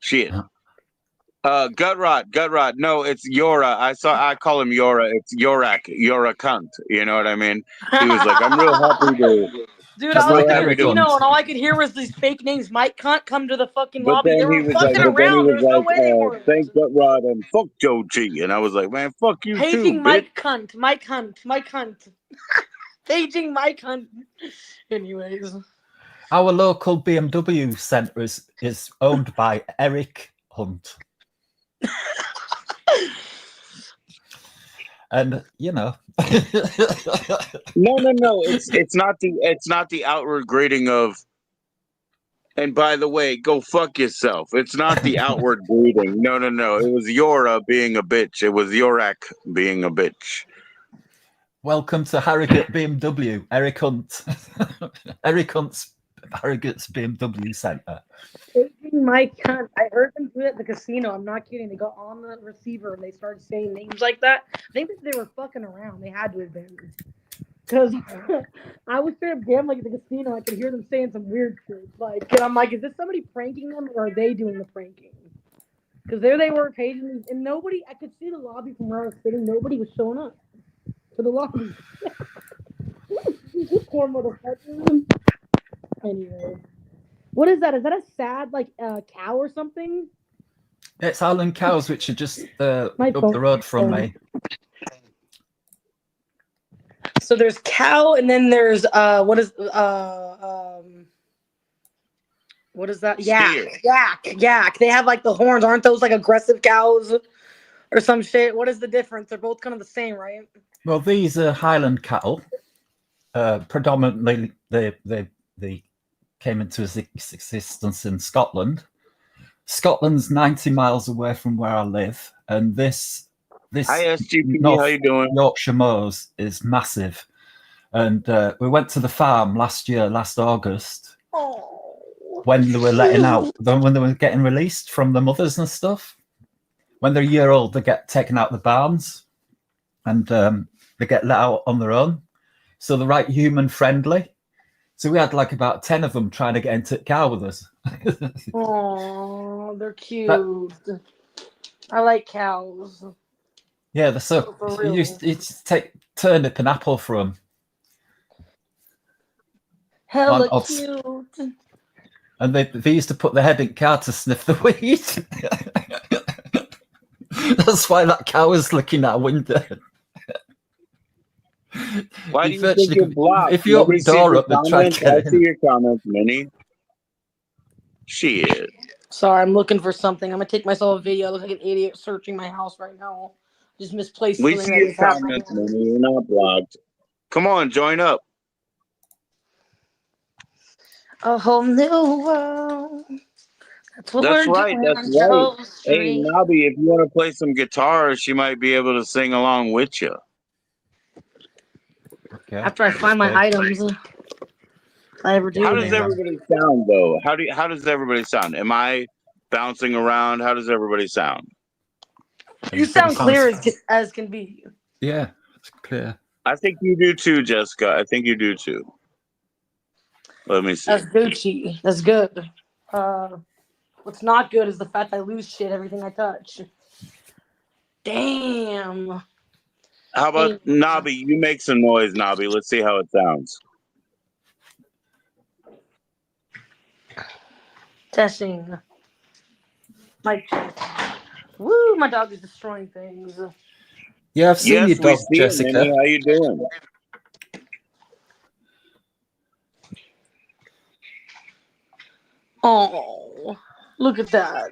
Shit. Gut Rot. No, it's Yora. I call him Yora. It's Yorak. Yora cunt. You know what I mean? He was like, I'm real happy to. dude, Just I was like at the Eric casino Hunt. and all I could hear was these fake names. Mike Cunt come to the fucking But lobby. They then he were was like, fucking but then he around. was There's no like, way they weren't. thank Gut Rod and fuck Joe G. And I was like, man, fuck you too, Paging bitch. Mike Cunt. Mike Cunt. Mike Cunt. Paging Mike Cunt. Anyways. Our local BMW centre is owned by Eric Hunt. And you know. No. It's not the outward greeting of. And by the way, go fuck yourself. It's not the outward greeting. No. It was Yora being a bitch. It was Yorak being a bitch. Welcome to Harrogate BMW, Eric Hunt. Eric Hunt's Harrogate's BMW centre. Paging Mike Cunt. I heard them do it at the casino. I'm not kidding. They got on the receiver and they started saying names like that. I think that they were fucking around. They had to have been. Because I was straight up gambling at the casino. I could hear them saying some weird shit. Like, and I'm like, is this somebody pranking them or are they doing the pranking? Because there they were paging me, and nobody, I could see the lobby from where I was sitting. Nobody was showing up to the lobby. Poor motherfucker. Anyway. What is that? Is that a sad, like, cow or something? It's Island Cows, which are just up My the phone- road from me. So there's cow, and then there's what is that? Steer. Yak. They have like the horns. Aren't those like aggressive cows or some shit? What is the difference? They're both kind of the same, right? Well, these are Highland cattle. Predominantly, they came into existence in Scotland. Scotland's 90 miles away from where I live, and this Hi, SGP. North How you doing? Yorkshire Moors is massive. And we went to the farm last August, when they were letting out, when they were getting released from the mothers and stuff. When they're a year old, they get taken out the barns, and they get let out on their own. So they're right human friendly. So we had like about 10 of them trying to get into the car with us. Oh, they're cute. I like cows. Yeah, they're so you just take turnip and apple for them. Hella cute. And they used to put their head in the car to sniff the weed. That's why that cow was looking out a window. Why do You you think virtually you're could- blocked? if you open Nobody the sees door your up and try comments. to get I see in. your comments, Minnie. Shit. Sorry, I'm looking for something. I'm gonna take myself a video. I look like an idiot searching my house right now. Just misplaced We something see that your just happened. comments, Minnie. You're not blocked. Come on, join up. A whole new world. That's what That's we're right. doing That's on right. JoE Hey, Street. Nobby, if you want to play some guitar, she might be able to sing along with you. Okay. After I find my items, if I ever do. How does then. everybody sound though? How does everybody sound? Am I bouncing around? How does everybody sound? You sound clear as can be. Yeah, it's clear. I think you do too, Jessica. I think you do too. Let me see. That's Gucci. That's good. What's not good is the fact I lose shit everything I touch. Damn. How about Nobby? You make some noise, Nobby. Let's see how it sounds. Testing. Mic check. Woo, my dog is destroying things. Yeah, I've seen Yes, your we dog, see it, Jessica. Minnie. How you doing? Oh, look at that.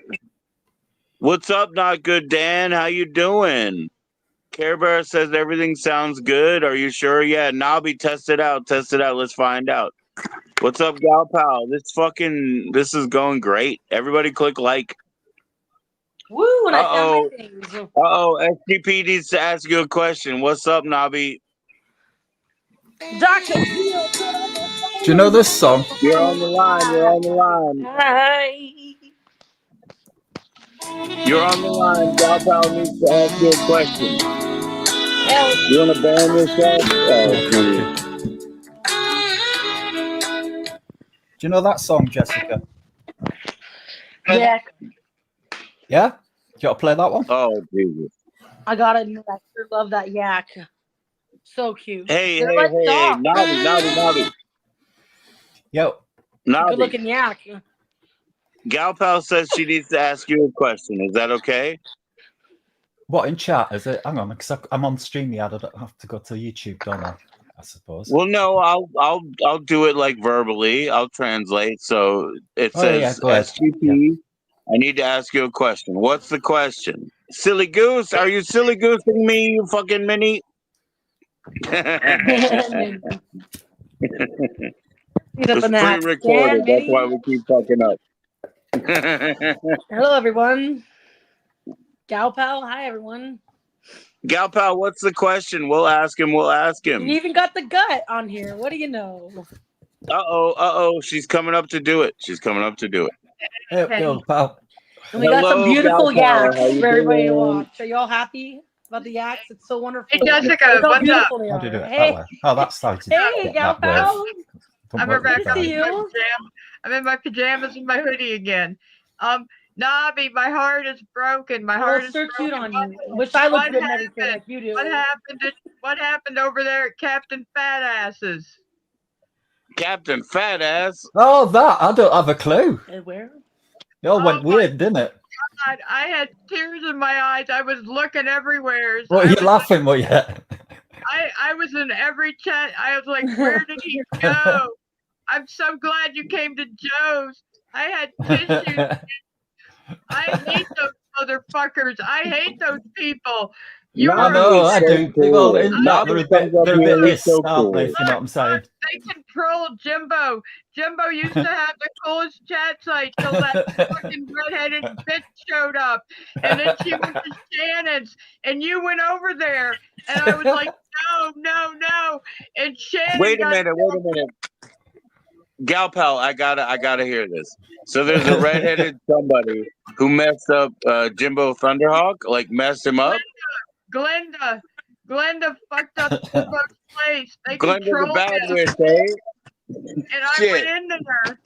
What's up, Not Good Dan? How you doing? Care Bear says everything sounds good. Are you sure? Yeah, Nobby, test it out. Test it out. Let's find out. What's up, Gal Pal? This is going great. Everybody click like. Woo, and I found my things. SGP needs to ask you a question. What's up, Nobby? Doctor. Do you know this song? You're on the line. You're on the line. Hi. You're on the line. Gal Pal needs to ask you a question. Hell. You want to ban yourself? Do you know that song, Jessica? Yeah. Yeah? You got to play that one? Oh, Jesus. I gotta admit, I sure love that yak. So cute. Hey, They're hey, like hey, dogs. Nobby. Yo. Good looking yak. Gal Pal says she needs to ask you a question. Is that okay? What, in chat? Is it? Hang on, because I'm on StreamYard. I don't have to go to YouTube, don't I suppose. Well, no, I'll do it like verbally. I'll translate. So it says, SGP, yeah. I need to ask you a question. What's the question? Silly goose, are you silly goosing me, you fucking Minnie? It's pre-recorded. That's why we keep fucking up. Hello, everyone. Gal Pal, hi, everyone. Gal Pal, what's the question? We'll ask him. You even got the gut on here. What do you know? Uh-oh. She's coming up to do it. Hey, Gal Pal. And we got some beautiful yaks for everybody to watch. Are y'all happy about the yaks? It's so wonderful. Hey, Jessica, what's up? How do you do it? Hey. That way. Oh, that's started. Hey, Gal Pal. I'm in my pajamas and my hoodie again. Nobby, my heart is broken. My heart is so broken. Cute on you. Wish I looked good and everything like you do. What happened over there at Captain Fat Ass's? Captain Fat Ass? Oh, that. I don't have a clue. Where? It all went weird, didn't it? God, I had tears in my eyes. I was looking everywhere. What, you laughing, were you? I was in every chat. I was like, where did he go? I'm so glad you came to Joe's. I had tissues. I hate those motherfuckers. I hate those people. I know, I do. Well, in that, they're a bit this, aren't they? If you know what I'm saying? They control Jimbo. Jimbo used to have the coolest chat site till that fucking redheaded bitch showed up. And then she went to Shannon's, and you went over there. And I was like, no. And Shannon Wait a minute. Gal Pal, I gotta hear this. So there's a redheaded somebody who messed up Jimbo Thunderhawk, like messed him up. Glenda fucked up Jimbo's place. They Glenda's controlled a bad him. witch, eh? And I went in there.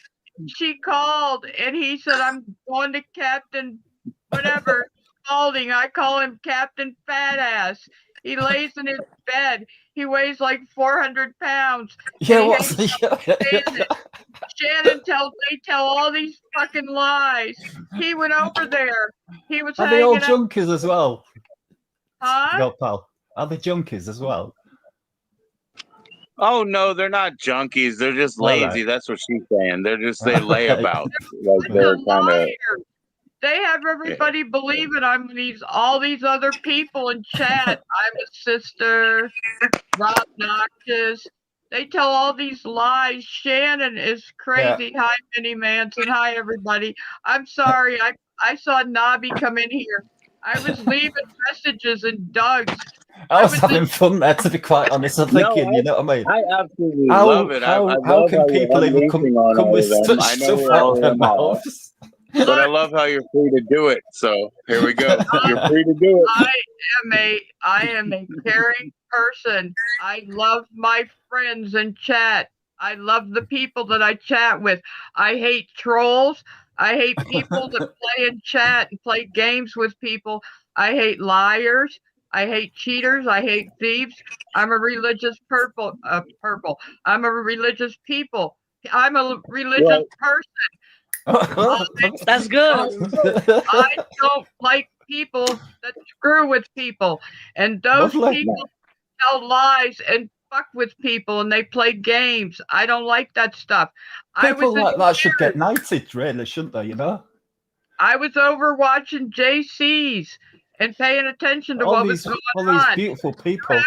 She called, and he said, "I'm going to Captain whatever Spalding. I call him Captain Fat Ass. He lays in his bed. He weighs like 400 pounds. Yeah, what's Shannon they tell all these fucking lies. He went over there. He was Are they all junkies as well? Huh? Gal Pal. Are they junkies as well? Oh no, they're not junkies. They're just All right. lazy. That's what she's saying. They lay Okay. about. Bunch Like they're of kind of. liars. They have everybody believing I'm all these other people in chat. I'm a sister, Rob Noxious. They tell all these lies. Shannon is crazy. Hi, Minnie Manson. Hi, everybody. I'm sorry. I saw Nobby come in here. I was leaving messages in Doug's. I was having fun there, to be quite honest. I'm thinking, you know what I mean? I absolutely love it. I love how can how people you're even come unleashing on all with of them. such I know stuff where all out of their them are, mouths? but I love how you're free to do it. So here we go. You're free to do it. I am a caring person. I love my friends in chat. I love the people that I chat with. I hate trolls. I hate people that play in chat and play games with people. I hate liars. I hate cheaters. I hate thieves. I'm a religious purple. I'm a religious people. I'm a religious person. That's good. I don't like people that screw with people, and those Lovely. people tell lies and fuck with people, and they play games. I don't like that stuff. People like that should get knighted, really, shouldn't they? You know. I was over watching JC's and paying attention to what was going on. All these beautiful people.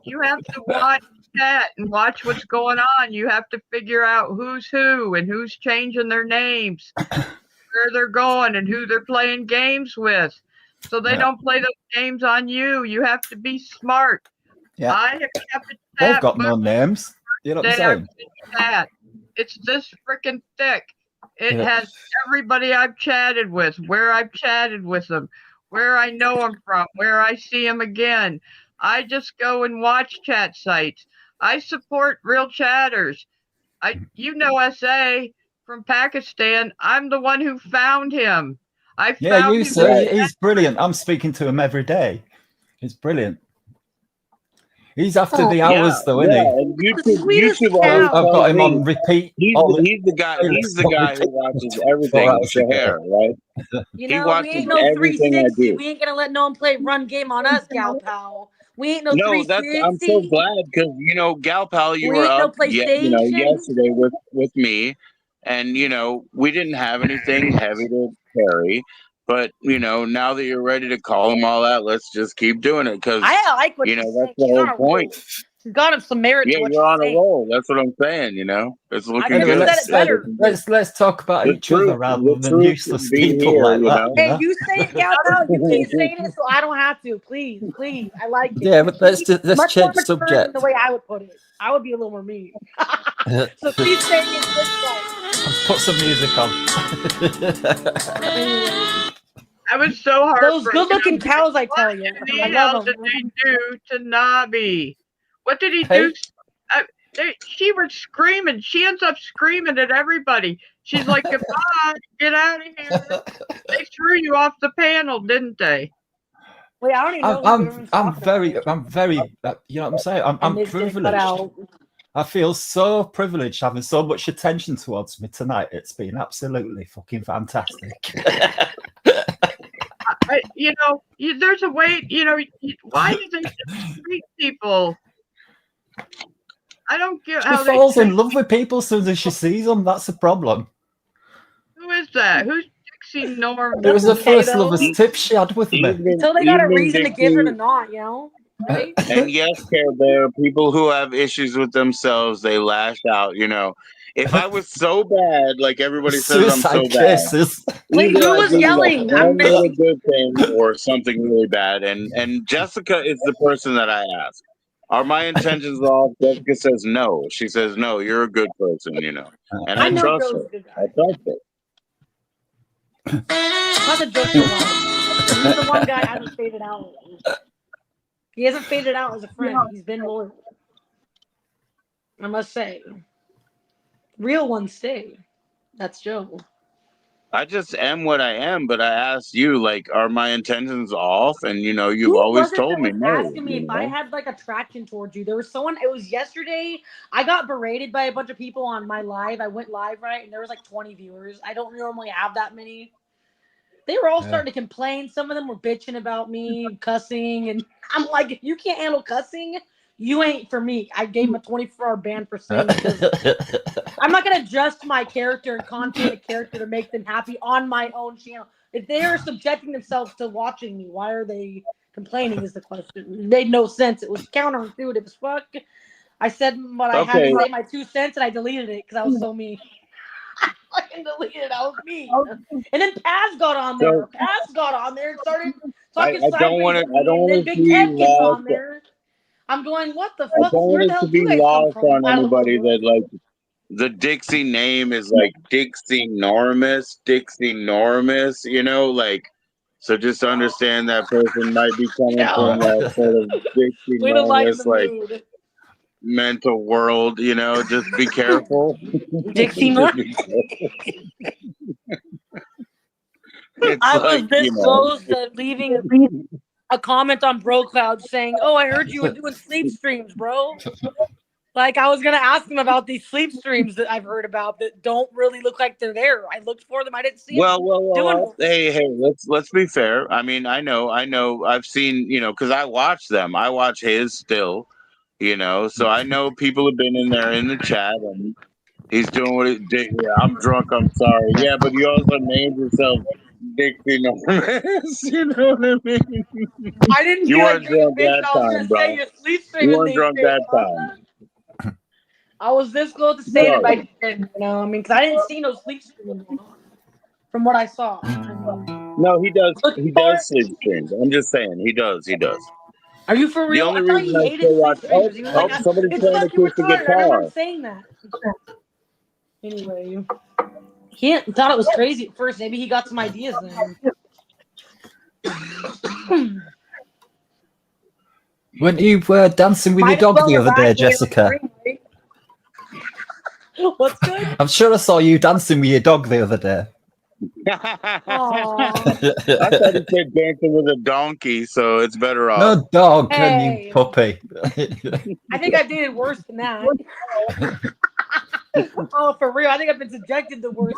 You have to watch chat and watch what's going on. You have to figure out who's who and who's changing their names, where they're going, and who they're playing games with. So they don't play those games on you. You have to be smart. Yeah. I have kept a They've got no names. You know what I'm saying? It's this freaking thick. It has everybody I've chatted with, where I've chatted with them, where I know them from, where I see them again. I just go and watch chat sites. I support real chatters. You know SA from Pakistan. I'm the one who found him. He's brilliant. I'm speaking to him every day. He's brilliant. He's after the hours, though, isn't he? And YouTube I've got him on repeat. He's the guy. He's the guy who watches everything. Shahar, right? You know, we ain't no 360. We ain't gonna let no one play run game on us, Gal Pal. We ain't no 360. I'm so glad because Gal Pal, you were up, yesterday with me, and we didn't have anything heavy to carry. But now that you're ready to call them all out, let's just keep doing it because I like what that's the whole point. She's got some merit. Yeah, you're on a roll. That's what I'm saying. It's looking good. Let's talk about each other rather than useless people like that. Hey, you say it, Gal Pal. You keep saying it, so I don't have to. Please. I like it. Yeah, but let's change subject. The way I would put it, I would be a little more mean. So please say it this way. Put some music on. I was so hard. Those good-looking cows, I tell you. What the hell did they do to Nobby? What did he do? She was screaming. She ends up screaming at everybody. She's like, "Goodbye, get out of here." They threw you off the panel, didn't they? Wait, I don't even know. I'm very. You know what I'm saying? I'm privileged. I feel so privileged having so much attention towards me tonight. It's been absolutely fucking fantastic. There's a way. Why do they treat people? I don't get how she falls in love with people as soon as she sees them. That's the problem. Who is that? Who's Dixie Norm? It was the first lovers tip she had with me. Until they got a reason to give her to not, Right? And yes, there are people who have issues with themselves. They lash out. If I was so bad, like everybody says, I'm so bad. Wait, who was yelling? One really good thing or something really bad. And Jessica is the person that I ask. Are my intentions off? Jessica says no. She says no. You're a good person, and I trust her. I trust her. Not the joke. He's the one guy I haven't faded out. He hasn't faded out as a friend. He's been loyal. I must say. Real ones stay. That's Joe. I just am what I am, but I asked you, are my intentions off? And you've always told me no. Asking me if I had attraction towards you. There was someone. It was yesterday. I got berated by a bunch of people on my live. I went live, right, and there was 20 viewers. I don't normally have that many. They were all starting to complain. Some of them were bitching about me, cussing, and I'm like, if you can't handle cussing, You ain't for me. I gave him a 24-hour ban for saying because I'm not gonna adjust my character and content a character to make them happy on my own channel. If they are subjecting themselves to watching me, why are they complaining? Is the question. It made no sense. It was counterintuitive as fuck. I said what I had to say, my 2 cents, and I deleted it because I was so mean. I fucking deleted it. I was mean. And then Paz got on there. Paz got on there and started talking I don't sideways want at it. I me. don't And then want it to Big be Ted gets lost. on there. I'm going, what the I fuck? don't Where want the it hell to do you be guys come lost from? on Out of the anybody woodwork. that like the Dixie name is like Dixie Normus, Dixie Normus. You know, like. So just understand that person might be coming from that sort of Dixie Way to lighten the Normus like mood. mental world. You know, just be careful. Dixie Just North. be careful. It's I was like, this you know. close to leaving a comment on Bro Cloud saying, "Oh, I heard you were doing sleep streams, bro." Like I was gonna ask him about these sleep streams that I've heard about that don't really look like they're there. I looked for them, I didn't see them doing one. Hey, let's be fair. I mean, I know. I've seen, you know, because I watch them. I watch his still, you know. So I know people have been in there in the chat, and he's doing what he did. Yeah, I'm drunk. I'm sorry. Yeah, but you also named yourself Dixie Normus. You know what I mean? I didn't You feel like weren't drinking drunk bitch. that I was time, gonna say bro. your sleep You streaming weren't these drunk days, that huh? time. I was this close to saying it, but I didn't. You know, I mean, because I didn't see no sleep streaming going on from what I saw. No, he does. Looking He for does sleep streams. I'm just saying, he does. He does. Are you for The real? only I thought reason he I hated still sleep watch. Oh, streamers. He was like, somebody's it's playing fucking acoustic retarded. I remember him guitar. saying that. Anyway, he thought it was crazy at first. Maybe he got some ideas then. Weren't you dancing with your Might as dog well the have other day, asked me on Jessica? screen, right? What's good? I'm sure I saw you dancing with your dog the other day. Aww. I thought he said dancing with a donkey, so it's better off. No dog, Hey. you puppy. I think I dated worse than that. Oh, for real. I think I've been subjected to worse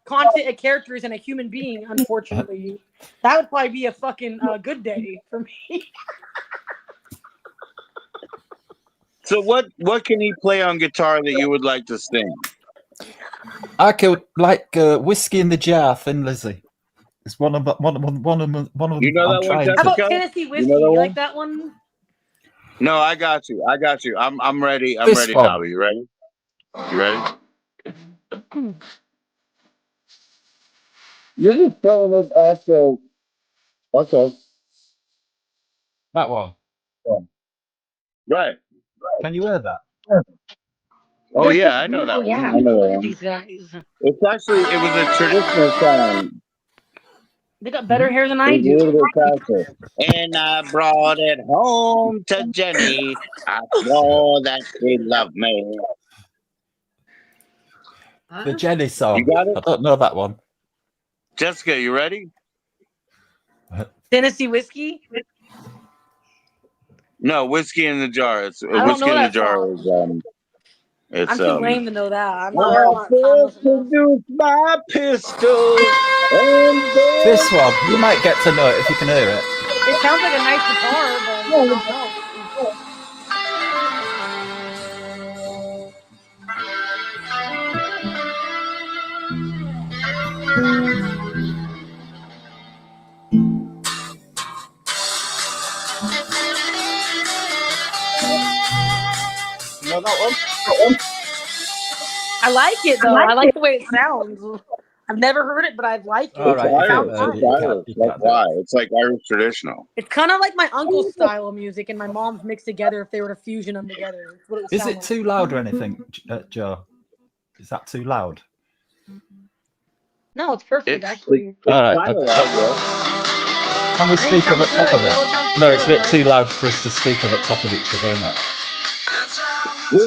content and characters and a human being, unfortunately. That would probably be a fucking good day for me. So what can he play on guitar that you would like to sing? I could like Whiskey in the Jar, Thin Lizzy. It's one of them. You know I'm that one, trying How about Jessica? Tennessee Whiskey? You know that You one? like that one? No, I got you. I'm ready. I'm This ready, one. Dobby. You ready? You ready? You're just telling us also. Okay. That one. Right. Can you hear that? Oh yeah, I know that. Oh, One. yeah. I know that one. These guys. It was a traditional song. They got better hair than It I was a little do. bit faster. And I brought it home to Jenny. I swore that she loved me. The Jenny song. You got it? I don't know that one. Jessica, you ready? Tennessee Whiskey? No, Whiskey in the Jar. It's I don't Whiskey know in the that Jar song. is I'm too lame to know that. I'm I not first timeless enough. produced my pistol. And This one. You might get to know it if you can hear it. It sounds like a nice guitar, but I don't know. you know that one? I like it though. I like the way it sounds. I've never heard it, but I like it. All right, It if sounds you fun. you can't Irish. do Like why? it. It's like Irish traditional. It's kind of like my uncle's style of music and my mom's mixed together if they were to fusion them together. That's what it would Is sound it like. too loud or anything, Joe? Is that too loud? No, it's perfect actually. All right. Kind of Okay. loud, yeah. Can we speak up at top of it? No, it's a bit too loud for us to speak up at top of each other, isn't it? Is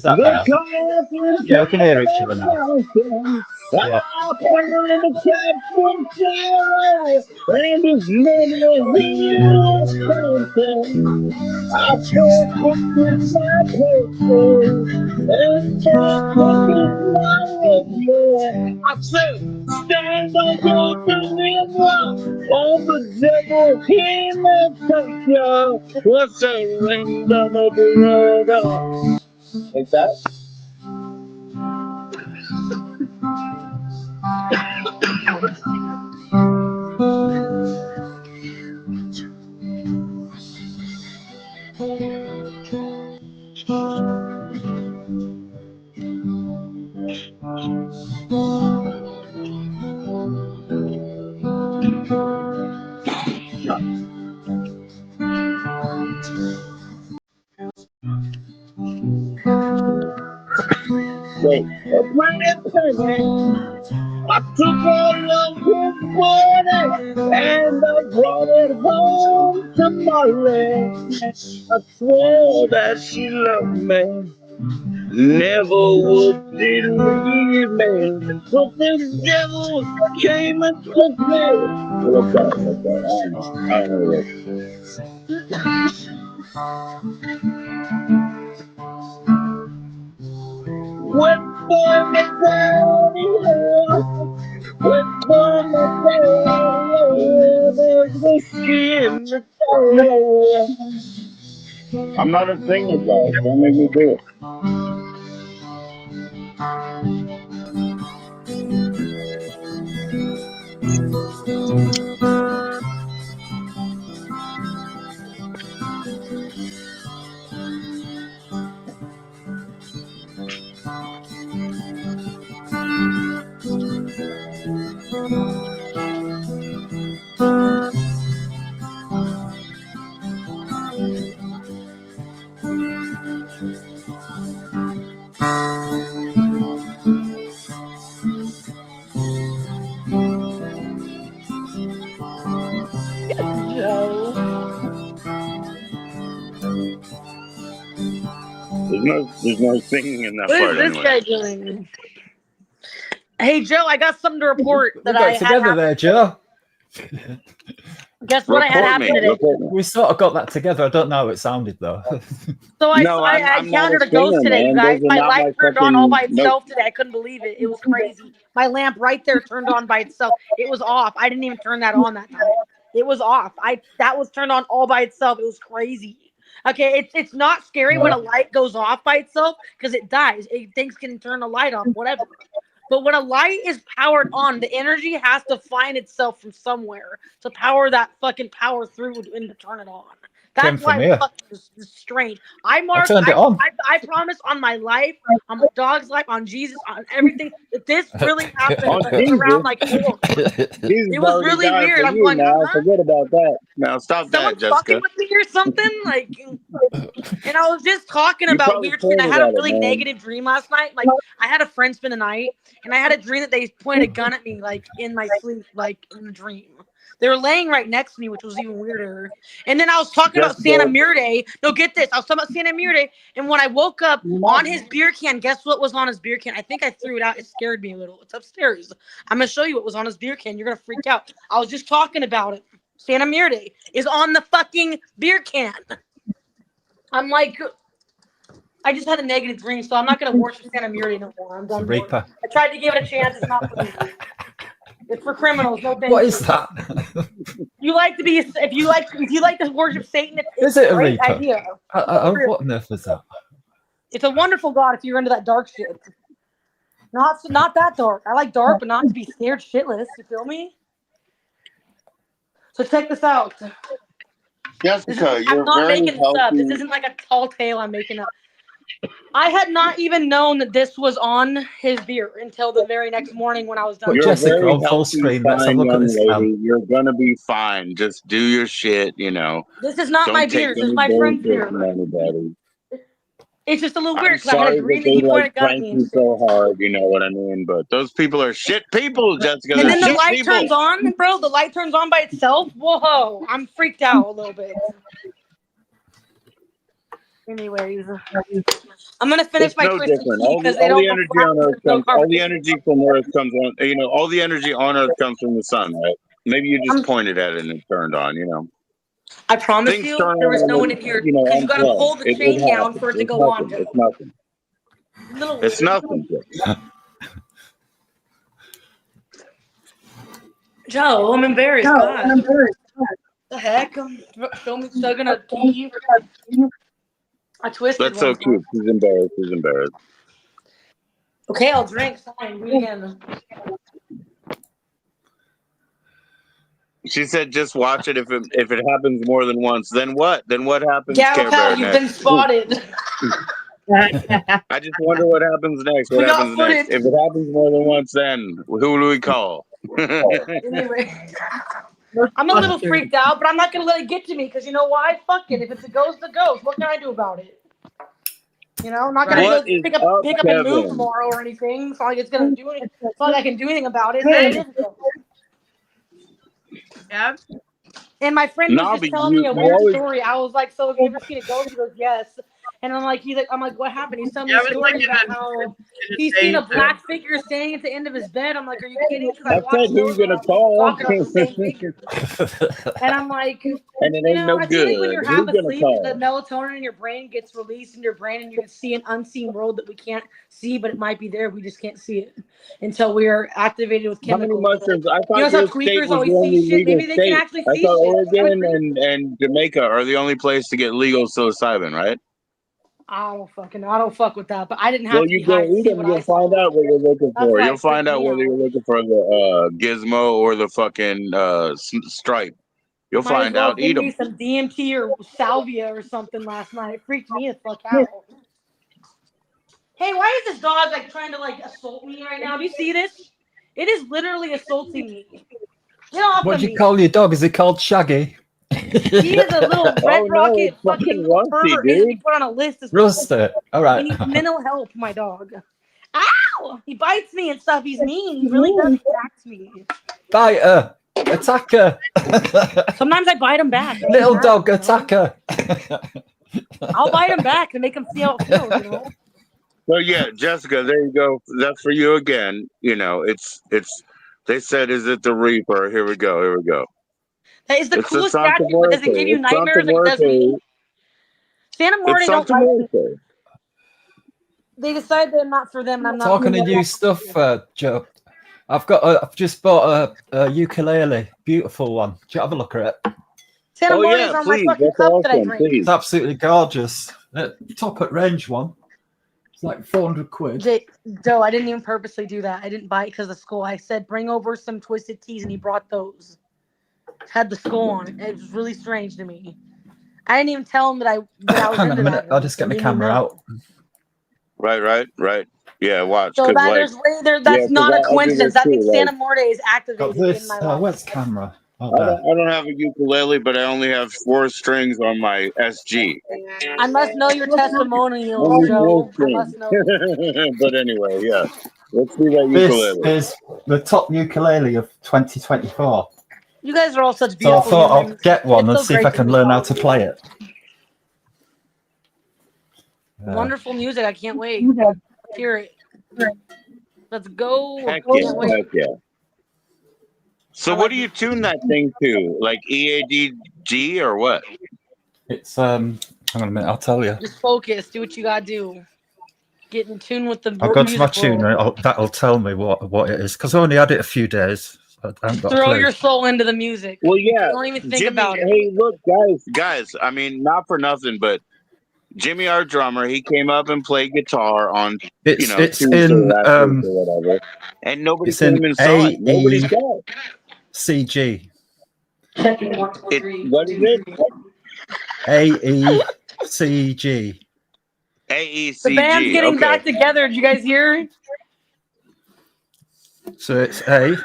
that better? Yeah, we can hear each other now. Yeah. yeah. I said, stand up and deliver. All the devil came and took you. What's the ring down the road? Like that? Wait, when it's I took all of his money and I brought it home to Molly. I swore that she loved me, never would leave me. But this devil came and took me. What's that? What's that? I don't know this. Went for the down, went for the down, there's whiskey in the town. I'm not a singer, guys. Don't make me do it. Joe. There's no singing in that What part is this anyway. guy doing? Hey Joe, I got something to report We that got I it had together happen. there, Joe. Guess what I had Report happen me. today? Report me. We sort of got that together. I don't know how it sounded though. So I No, I'm not encountered a a ghost singer, today, you man. guys. Those are My not light my turned on all by fucking notes. itself today. I couldn't believe it. It was crazy. My lamp right there turned on by itself. It was off. I didn't even turn that on that time. It was off. That was turned on all by itself. It was crazy. Okay, it's not scary when a light goes off by itself because it dies. Things can turn the light off, whatever. But when a light is powered on, the energy has to find itself from somewhere to power that fucking power through and to turn it on. Came That's from why here. it's strange. I turned it on. I promise on my life, on my dog's life, on Jesus, on everything, that this really happened On around Jesus. like 4. Jesus It was already really died weird. for I'm you going, now. huh? Forget about that. Now stop Someone that, fucking Jessica. with me or something? Like, and I was just talking You about probably weird shit. I prayed had a about it, really man. negative dream last night. Like, I had a friend spend the night, and I had a dream that they pointed a gun at me, like, in my sleep, like, in the dream. They were laying right next to me, which was even weirder. And then I was talking about Jessica. Santa Muir Day. No, get this. I was talking about Santa Muir Day, and when I woke up on his beer can, guess what was on his beer can? I think I threw it out. It scared me a little. It's upstairs. I'm going to show you what was on his beer can. You're going to freak out. I was just talking about it. Santa Muir Day is on the fucking beer can. I'm like, I just had a negative dream, so I'm not going to worship Santa Muir Day no more. I'm It's a done. reaper. I tried to give it a chance. It's not for me. It's for criminals. No thank What you. is that? You like to be if you like to worship Satan, it's Is it a a great reaper? idea. What on earth is that? It's a wonderful god if you're into that dark shit. Not that dark. I like dark, but not to be scared shitless. You feel me? So check this out. Jessica, I'm you're not very making this up. This healthy. isn't like a tall tale I'm making up. I had not even known that this was on his beer until the very next morning when I was done. But You're a Jessica, very on full healthy, screen, let's have a fine look at young this can. lady. You're gonna be fine. Just do your shit, you know. This is not Don't my take beer. This any is my friend's bullshit from beer. anybody. It's just a little I'm weird because I had a sorry dream that that they he like pointed a gun at prank me and you shit. so hard, you know what I mean? But those people are shit people, Jessica. And They're then the shit light people. turns on, bro. The light turns on by itself. Whoa, I'm freaked out a little bit. Anyways, I'm gonna finish It's my no twisted different. tea All because they the don't go energy flat. on There's Earth no comes. All the conversation. energy from Earth comes on. You know, all the energy on Earth comes from the sun, right? Maybe you just pointed at it and it turned on. You know, I promise things you, turn there was on no one when in here you know because you gotta unplugged. pull the It chain down happens. for it to It's go on, nothing. Joe. It's nothing. A little It's weird. nothing. Joe, I'm embarrassed. God. The heck? Show me chugging a tea. I twisted That's so one time. cute. She's embarrassed. She's embarrassed. Okay, I'll drink. Fine. Do it again. She said, "Just watch it. If it happens more than once, then what? Then what happens, Gal Care pal, Bear? you've Next? been spotted. I just wonder what happens next. What We got happens next? footage. If it happens more than once, then who do we call?" Anyway, I'm a little freaked out, but I'm not gonna let it get to me because you know why? Fuck it. If it's a ghost, a ghost. What can I do about it? You know, I'm not gonna What go is pick up up, and move Kevin? tomorrow or anything. It's not like it's gonna do anything. It's not like I can do anything about it. It is a ghost. Yeah. And my friend was No, just but telling me a you weird always story. I was like, "So have you ever seen a ghost?" He goes, "Yes." And I'm like, "What happened?" He's telling me Yeah, a it was like story about how he's seen a black figure standing at the end of his bed. I'm like, "Are you kidding?" Because I I said watched who you those gonna and call, talking about the same figure. And I'm like, and it ain't no I feel like when good. you're Who half you gonna asleep, the call? melatonin in your brain gets released in your brain, and you can see an unseen world that we can't see, but it might be there. We just can't see it until we are activated with How many chemicals. mushrooms? I You know thought how your state tweakers was the always see only shit? legal Maybe they can state. actually I see thought shit. Oregon and Jamaica are the only place to get legal psilocybin, right? I don't fuck with that. But I didn't Well, have to be you high go to eat see them. what I You'll saw. find out what you're looking That's for. why You'll it freaked find out me whether out. you're looking for the gizmo or the fucking stripe. You'll Might as find well out. give Eat me them. some DMT or salvia or something last night. It freaked me the fuck out. Hey, why is this dog like trying to like assault me right now? Do you see this? It is literally assaulting me. Get off What of do you me. call your dog? Is it called Shaggy? He is a little red Oh no, rocket it's fucking fucking little Rusty, pervert. Needs to be dude. put on a list as Rusty. All he right. needs mental help, my dog. Ow! He bites me and stuff. He's mean. He really does. He attacks me. Bite her. Attack her. Sometimes I bite him back. Little dog, attack her. I'll bite him back and make him see how it feels, you know? So yeah, Jessica, there you go. That's for you again. You know, it's. They said, "Is it the Reaper?" Here we go. Here we go. That is the It's a coolest Santa statue, but does it Muerte. give you It's Santa nightmares like it does me? Muerte. Santa It's Muerte don't Santa like me. Muerte. They decide they're not for them, and I'm not. Talking of new stuff, Joe. I've just bought a ukulele, beautiful one. Do you have a look at it? Santa Oh Muertes yeah, are my please. fucking That's cup that I awesome. drink. Please. It's absolutely gorgeous. Top at range one. It's like 400 quid. Joe, I didn't even purposely do that. I didn't buy it because of school. I said bring over some twisted teas, and he brought those. Had the skull on it. It was really strange to me. I didn't even tell him that I was Hang on into a minute. that. I'll just get my camera out. Right. Yeah, watch. So Cause that like, that's not a I do coincidence. this That too. means Like, Santa Muerte is Got activated in this. my life. Where's the camera? Oh, I there. don't have a ukulele, but I only have 4 strings on my SG. I must know your testimonials, Only 4 Joe. I strings. must know them. But anyway, yeah. Let's see that This ukulele. is the top ukulele of 2024. You guys are all such So I beautiful thought I'll humans. get one It's and so see if great I can meet learn how all to of you. play it. Wonderful music. I can't wait. Hear it. Let's go. Heck Can't wait. yeah. So what do you tune that thing to? Like EADG or what? It's hang on a minute, I'll tell you. Just focus. Do what you gotta do. Get in tune with the I'll go to my music tuner. world. That'll tell me what it is because I only had it a few days. So I haven't got a Throw clue. your soul into the music. Well, yeah. Don't even think Jimmy, about it. hey, look, guys. I mean, not for nothing, but Jimmy, our drummer, he came up and played guitar on It's Tuesday in last week or whatever, and nobody it's in came and saw it. Nobody AECG. saw it. Checking 1, 2, 3. What is it? AECG. AECG. The band's getting back together. Did you guys hear? So it's A.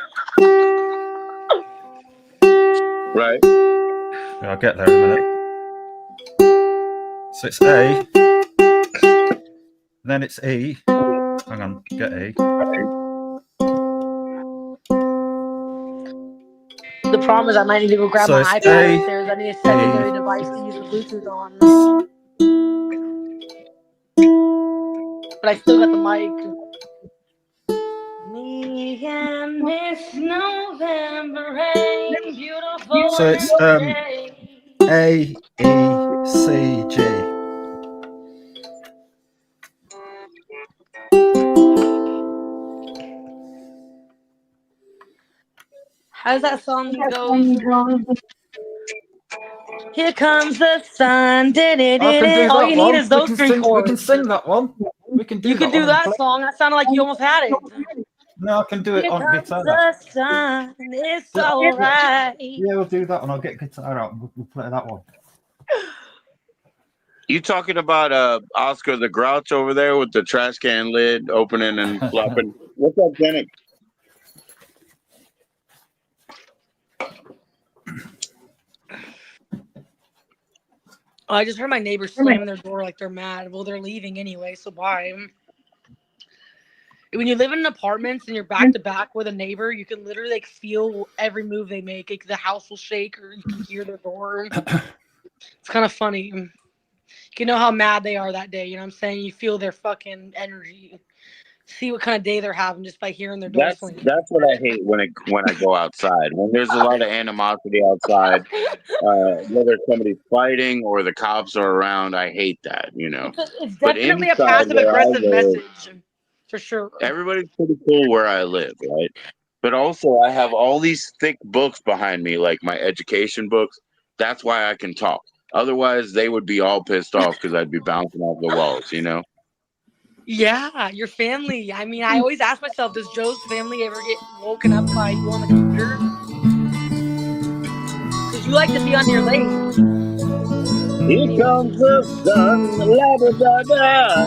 Right. I'll get there in a minute. So it's A. Then it's E. Hang on, get E. The problem is I might need to go grab So my it's iPad A, upstairs. I need a secondary E. device to use the Bluetooth on. But I still got the mic. Me and this November rain, beautiful. So it's AECG. How does that song go? Here comes the sun. I can do All that you one. need is those three chords. We can sing that one. We can do You that could do one. that song. That sounded like you almost had it. No, I can do it Here on comes guitar. the sun. It's all right. Yeah, we'll do that one. I'll get guitar out. We'll play that one. You talking about Oscar the Grouch over there with the trash can lid opening and flopping? What's up, Janet? Oh, I just heard my neighbors slam their door like they're mad. Well, they're leaving anyway, so bye. When you live in apartments and you're back to back with a neighbor, you can literally like feel every move they make. Like, the house will shake, or you can hear their door. It's kind of funny. You can know how mad they are that day. You know what I'm saying? You feel their fucking energy. See what kind of day they're having just by hearing their door slam. That's what I hate when I go outside. When there's a lot of animosity outside, whether somebody's fighting or the cops are around, I hate that. You know. It's But definitely a inside passive where I aggressive live, message, for sure. everybody's pretty cool where I live, right? But also, I have all these thick books behind me, like my education books. That's why I can talk. Otherwise, they would be all pissed off because I'd be bouncing off the walls, you know? Yeah, your family. I mean, I always ask myself, does Joe's family ever get woken up by you on the computer? Because you like to be on your late. Here comes the sun, la da da da.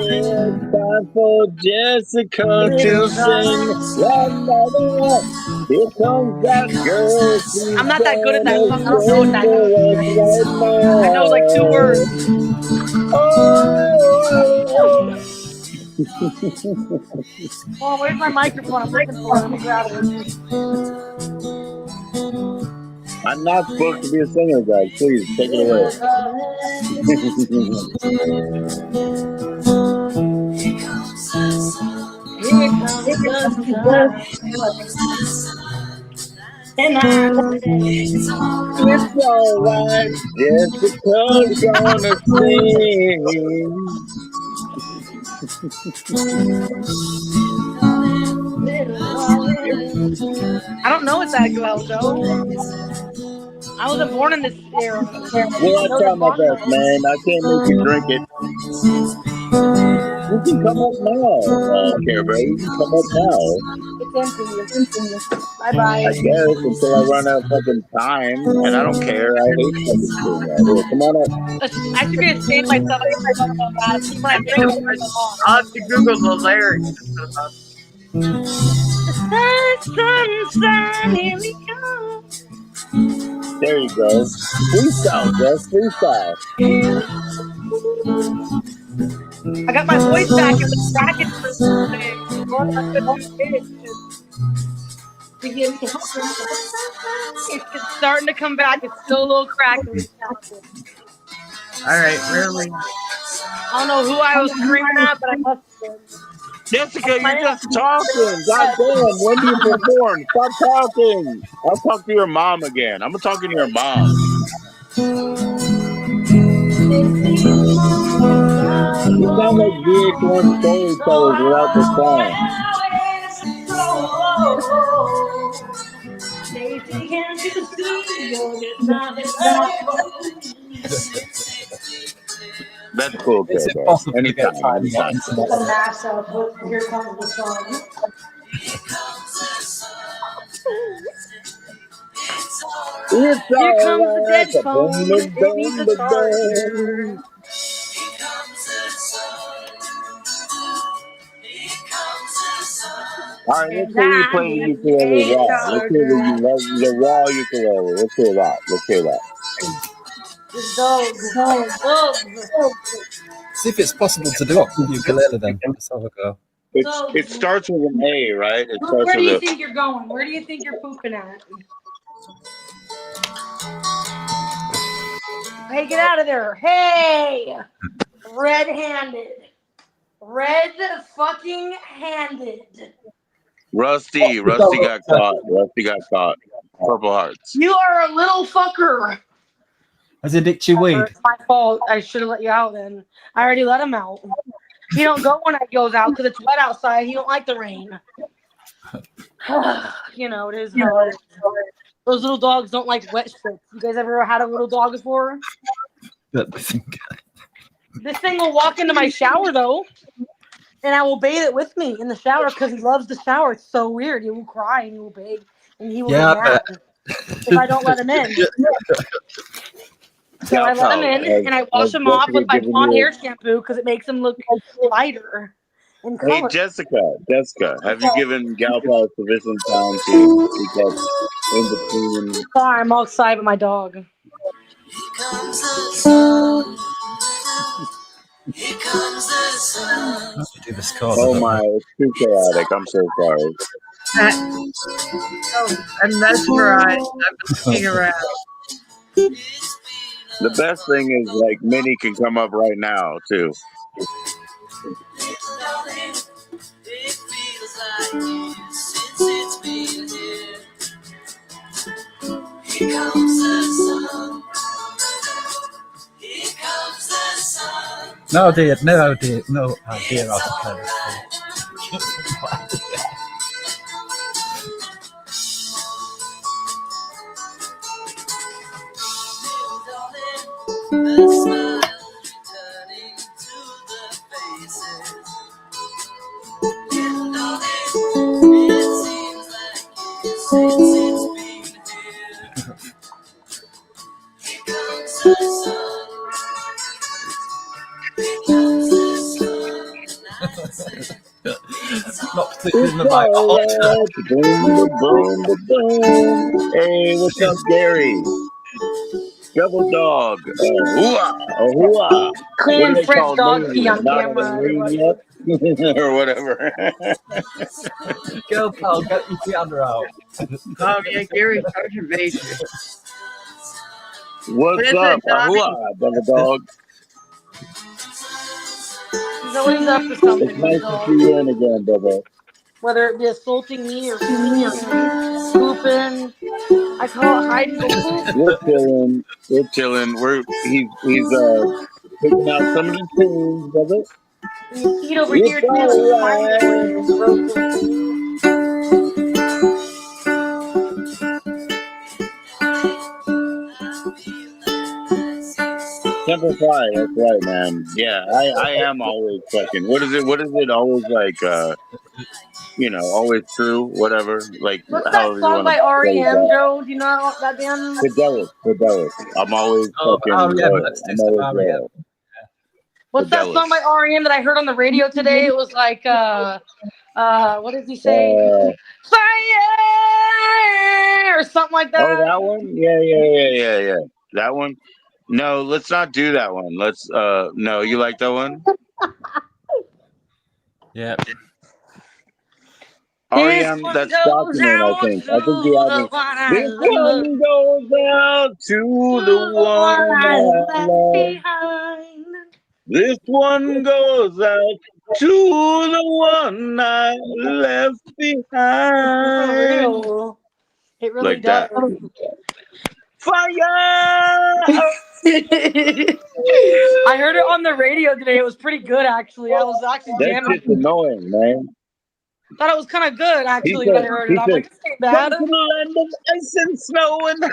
It's time for Jessica to sing, la da da. Here comes that girl, she's I'm not that good at that gonna song. I don't know it sing that for good. us right I know like 2 words. now. Oh, Oh, where's my microphone? I'm looking for it. Let me grab it. I'm not supposed to be a singer, guys. Please take it away. Here comes the sun. And I say, it's alright, Jessica's gonna sing. I don't know it that well, Joe. I wasn't born in this era. Well, I try my best, man. I can't make you drink it. You can come up now, Care Bear. You can come up now. It's empty. Bye I bye. guess until I run out of fucking time, and I don't care. I hate fucking doing that. Here, come on up. I should be ashamed of myself. I get so bad. People I think I'm I'll have to Google the lyrics. Sun, here we go. There you go. Freestyle, Jess. Freestyle. I got my voice back. It was cracking for today. Lord, I couldn't do it. It's starting to come back. It's still a little crackly. All right, really. I don't know who I was screaming at, but I must have been. Jessica, you're just talking. God damn, when do you perform? Stop talking. I'll talk to your mom again. I'm talking to your mom. You sound like VH1 storytellers without the song. That's cool, It's Care Bear. impossible to Anytime, get time anytime. It's a mashup with Here Comes the Sun. It's Here comes the dead alright. phone. It needs a charger. All right, let's hear you play the ukulele raw. Let's hear the raw ukulele. Let's hear that. Let's hear that. See if it's possible to do it with ukulele then. Let's have a go. It starts with an A, right? It starts Where do you with think you're going? Where do you think you're pooping at? Hey, get out of there. Hey! Red-handed. Red fucking handed. Rusty. Rusty got caught. Rusty got caught. Purple hearts. You are a little fucker. Has he dicked your weed? It's my fault. I should have let you out then. I already let him out. He don't go when I goes out because it's wet outside. He don't like the rain. You know, it is how it is. Those little dogs don't like wet strips. You guys ever had a little dog before? This thing will walk into my shower though, and I will bathe it with me in the shower because he loves the shower. It's so weird. He will cry and he will beg and he will get mad if I don't let him in. So I let him in and I wash him off with my blonde hair shampoo because it makes him look lighter in color. Hey, Jessica, have you given Gal Pal sufficient time to speak up in between? Sorry, I'm all excited with my dog. Here comes the sun. Here comes the sun. Oh my, it's too chaotic. I'm so sorry. I'm mesmerized. I'm looking around. The best thing is like Minnie can come up right now too. It feels like years since it's been here. Here comes the sun. Here comes the sun. No idea how to play this. The smile returning to the faces. Little darling, it seems like years since it's been here. Here comes the sun. Here comes the sun. Not particularly in the mic. Boom. Hey, what's up, Gary? Double dog. Hoo-ah. Clean French dog Maybe? pee on Not camera. everybody yet? Or whatever. Girl pal, get your piano out. Oh yeah, Gary's conservation. What's What is up? it, Tommy? Hoo-ah, double dog. He's always up to something. It's nice to see you in again, Bubba. Whether it be assaulting me or pooping. I call it hide and go poop. We're chilling. He's picking out some of the tunes, Bubba. And you see it over It's here too. Simplify, that's right, man. Yeah, I am always fucking. What is it? Always like, always true, whatever. Like, What's however that you song want by to say REM, that. Joe? Do you know that band? Fidelis. I'm always fucking loyal. I'm always loyal. What's that song by REM that I heard on the radio today? It was like, what did he say? Fire! Or something like that. Oh, that one? Yeah. That one? No, let's not do that one. Let's, no, you like that one? Yeah. REM, that's document, I think. I think the album. This one goes out to the one I love behind. This one goes out to the one I left behind. It really Like does. that. Fire! I heard it on the radio today. It was pretty good, actually. I was actually jamming. That shit's annoying, man. Thought it was kind of good, actually, when I heard it. I'm like, this ain't bad. Come to the land of ice and snow and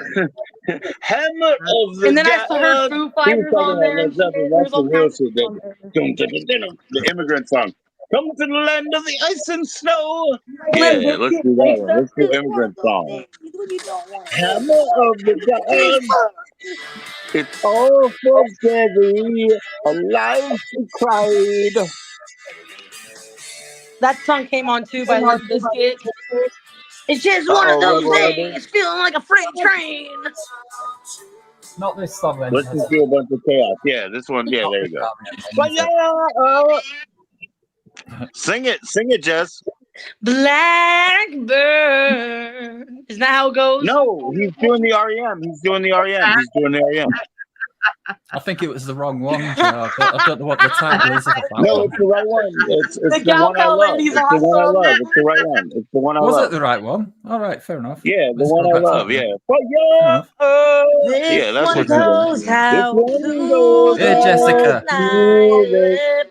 hammer of the And then I God. saw her Foo Fighters on there. And That's the real shit. The immigrant song. Come to the land of the ice and snow. Yeah, let's do that one. Let's do immigrant song. Hammer of the God. It's all for Debbie, alive she cried. That song came on too by Limp Bizkit. It's just one of those days, feeling like a freight train. Not this song, then. Let's just do a bunch of chaos. Yeah, this one. Yeah, there you go. Sing it, Jess. Blackbird. Isn't that how it goes? No, he's doing the REM. I think it was the wrong one, Joe. I don't know what the title is of the band. No, it's the right one. It's the one I love. It's the one I love. It's the right one. It's the one I love. Was it the right one? All right, fair enough. Yeah, the one I love. Yeah. Yeah, that's what goes out to Hey, Jessica. There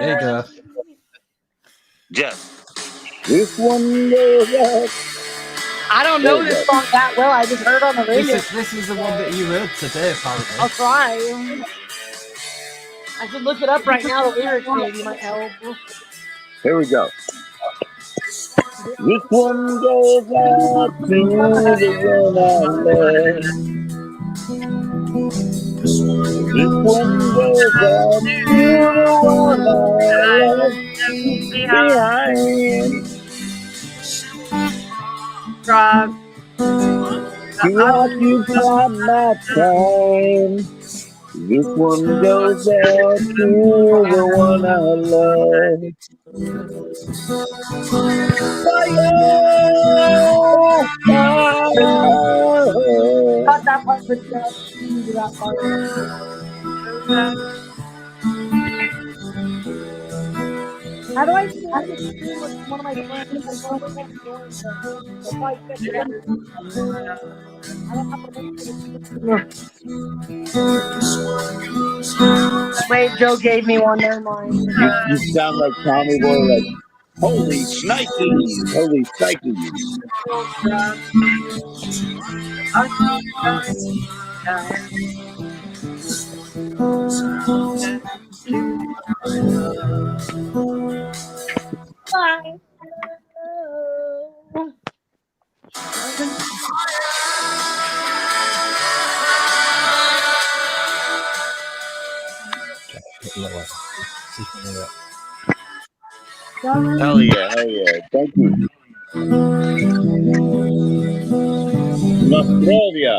you go. Jess. This one goes up. I don't know this song that well. I just heard it on the radio. This is the one that you heard today, apparently. I'll try. I should look it up right now. The lyrics maybe might help. Here we go. This one goes out to the one I love. This one goes out to the one I love behind. To occupy my time. This one goes out to the one I love. Got that part pretty good. Do that part. How do I join the stream with one of my friends? I don't know how to join them. That's why I get together. I don't have to wait, Joe gave me one. Never mind. You sound like Tommy Boy, like, holy shnikes, holy shnikes. Bye. Lower. Hell yeah, hell yeah. Thank you. Australia.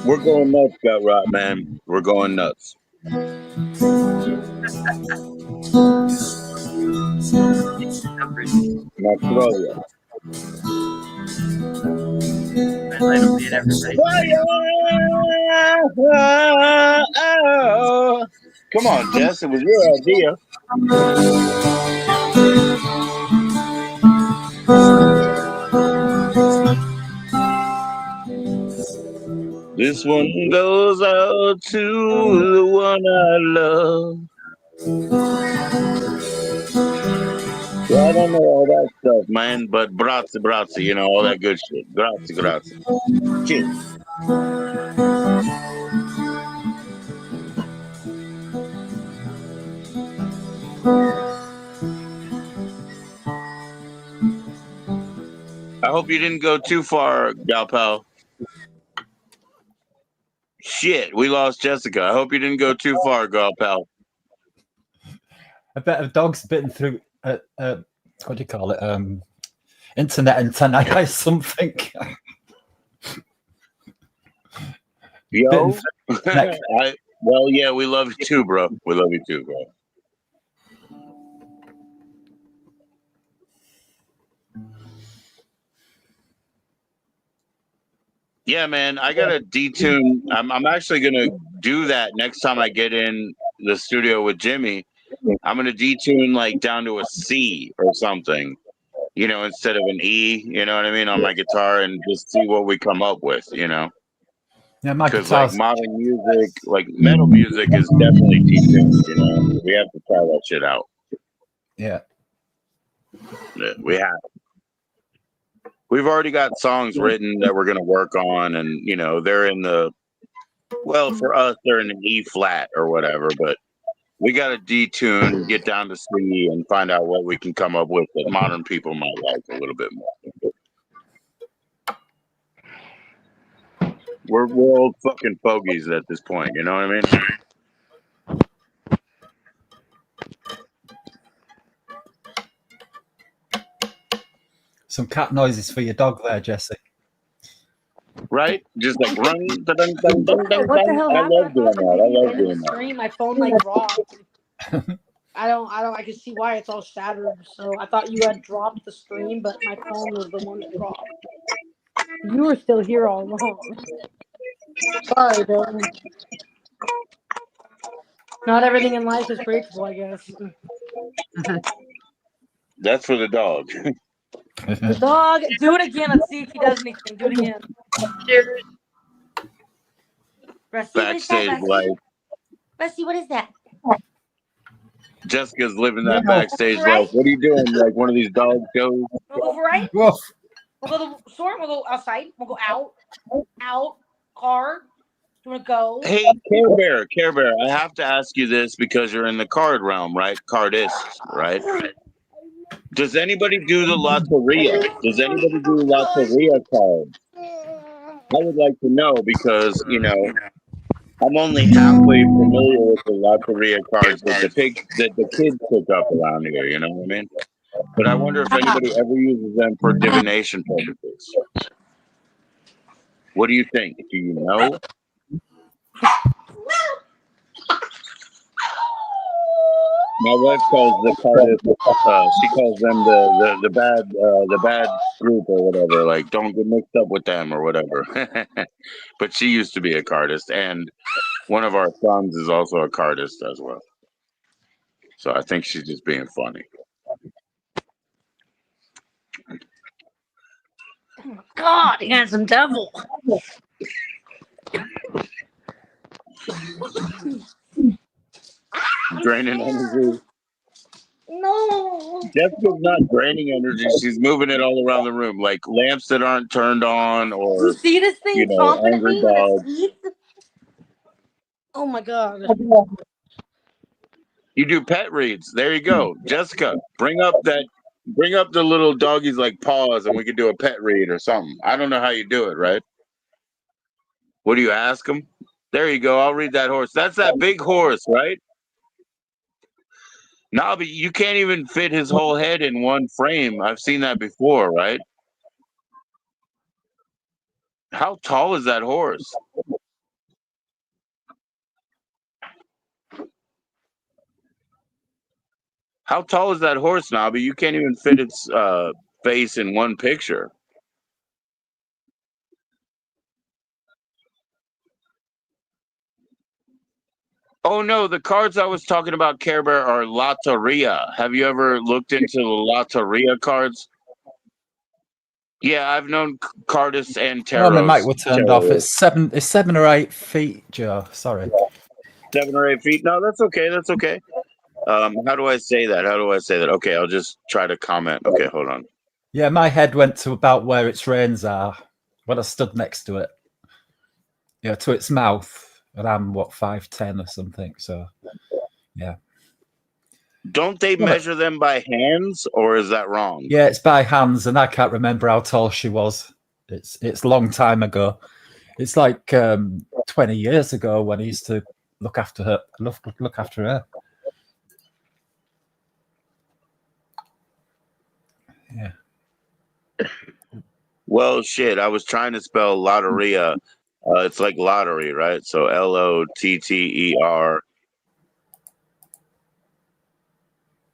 We're going nuts, Gut Rot, man. We're going nuts. Australia. Come on, Jess. It was your idea. This one goes out to the one I love. Yeah, I don't know all that stuff, man, but grazie, you know, all that good shit. Grazie. Cheers. I hope you didn't go too far, gal pal. Shit, we lost Jessica. I hope you didn't go too far, gal pal. I bet a dog's bitten through what do you call it? Internet antennae or something. Yo, well, yeah, we love you too, bro. We love you too, bro. Yeah, man, I gotta detune. I'm actually gonna do that next time I get in the studio with Jimmy. I'm gonna detune like down to a C or something, you know, instead of an E. You know what I mean, on my guitar, and just see what we come up with. You know, Yeah, my because like guitar's modern music, like metal music, is definitely detuned. You know, we have to try that shit out. yeah. We have. We've already got songs written that we're gonna work on, and you know, they're in the well for us, they're in an E flat or whatever, but we got to detune, get down to C, and find out what we can come up with that modern people might like a little bit more. We're old fucking fogies at this point, you know what I mean? some cat noises for your dog there, Jesse. Right? Just like run, dun, dun, dun, dun, dun, What the dun. hell I happened? love doing that. I love doing that. Stream, my phone like dropped. I can see why it's all shattered. So I thought you had dropped the stream, but my phone was the one that dropped. You were still here all along. Sorry, Dylan. Not everything in life is predictable, I guess. That's for the dog. The dog, do it again. Let's see if he does anything. Do it again. Cheers. Rusty, what is that, backstage Rusty? life. Rusty, what is that? Jessica's living that Yeah. backstage Right? life. What are you doing? Like one of these dog shows? We'll go for right. Woof. We'll go to the store. We'll go outside. We'll go out, car. You wanna go? Hey, Care Bear, I have to ask you this because you're in the card realm, right? Cardists, right? Does anybody do the Lotteria? Does anybody do Lotteria cards? I would like to know because, I'm only halfway familiar with the Lotteria cards that the kids pick up around here, you know what I mean? But I wonder if anybody ever uses them for divination purposes. What do you think? Do you know? My wife calls the cardists. She calls them the bad group or whatever. Like, don't get mixed up with them or whatever. But she used to be a cardist, and one of our sons is also a cardist as well. So I think she's just being funny. God, handsome devil. Draining energy. No. Jessica's not draining energy. She's moving it all around the room, like lamps that aren't turned on, You or see this thing chomping at angry me with its dogs. teeth? Oh my God. You do pet reads. There you go, Jessica. Bring up the little doggies like paws, and we could do a pet read or something. I don't know how you do it, right? What do you ask them? There you go. I'll read that horse. That's that big horse, right? No, but you can't even fit his whole head in one frame. I've seen that before, right? How tall is that horse? How tall is that horse, Nobby? You can't even fit its face in one picture. Oh no, the cards I was talking about, Care Bear, are Lotteria. Have you ever looked into the Lotteria cards? Yeah, I've known cardists and Oh, my mic tarots. was turned off. It's 7 or 8 feet, Joe. Sorry. 7 or 8 feet. No, that's okay. That's okay. How do I say that? Okay, I'll just try to comment. Okay, hold on. Yeah, my head went to about where its reins are when I stood next to it. Yeah, to its mouth. And I'm 5'10" or something. So, yeah. Don't they measure them by hands, or is that wrong? Yeah, it's by hands, and I can't remember how tall she was. It's a long time ago. It's like 20 years ago when I used to look after her. Look after her. Yeah. Well, shit, I was trying to spell Lotteria. It's like lottery, right? So Lotter.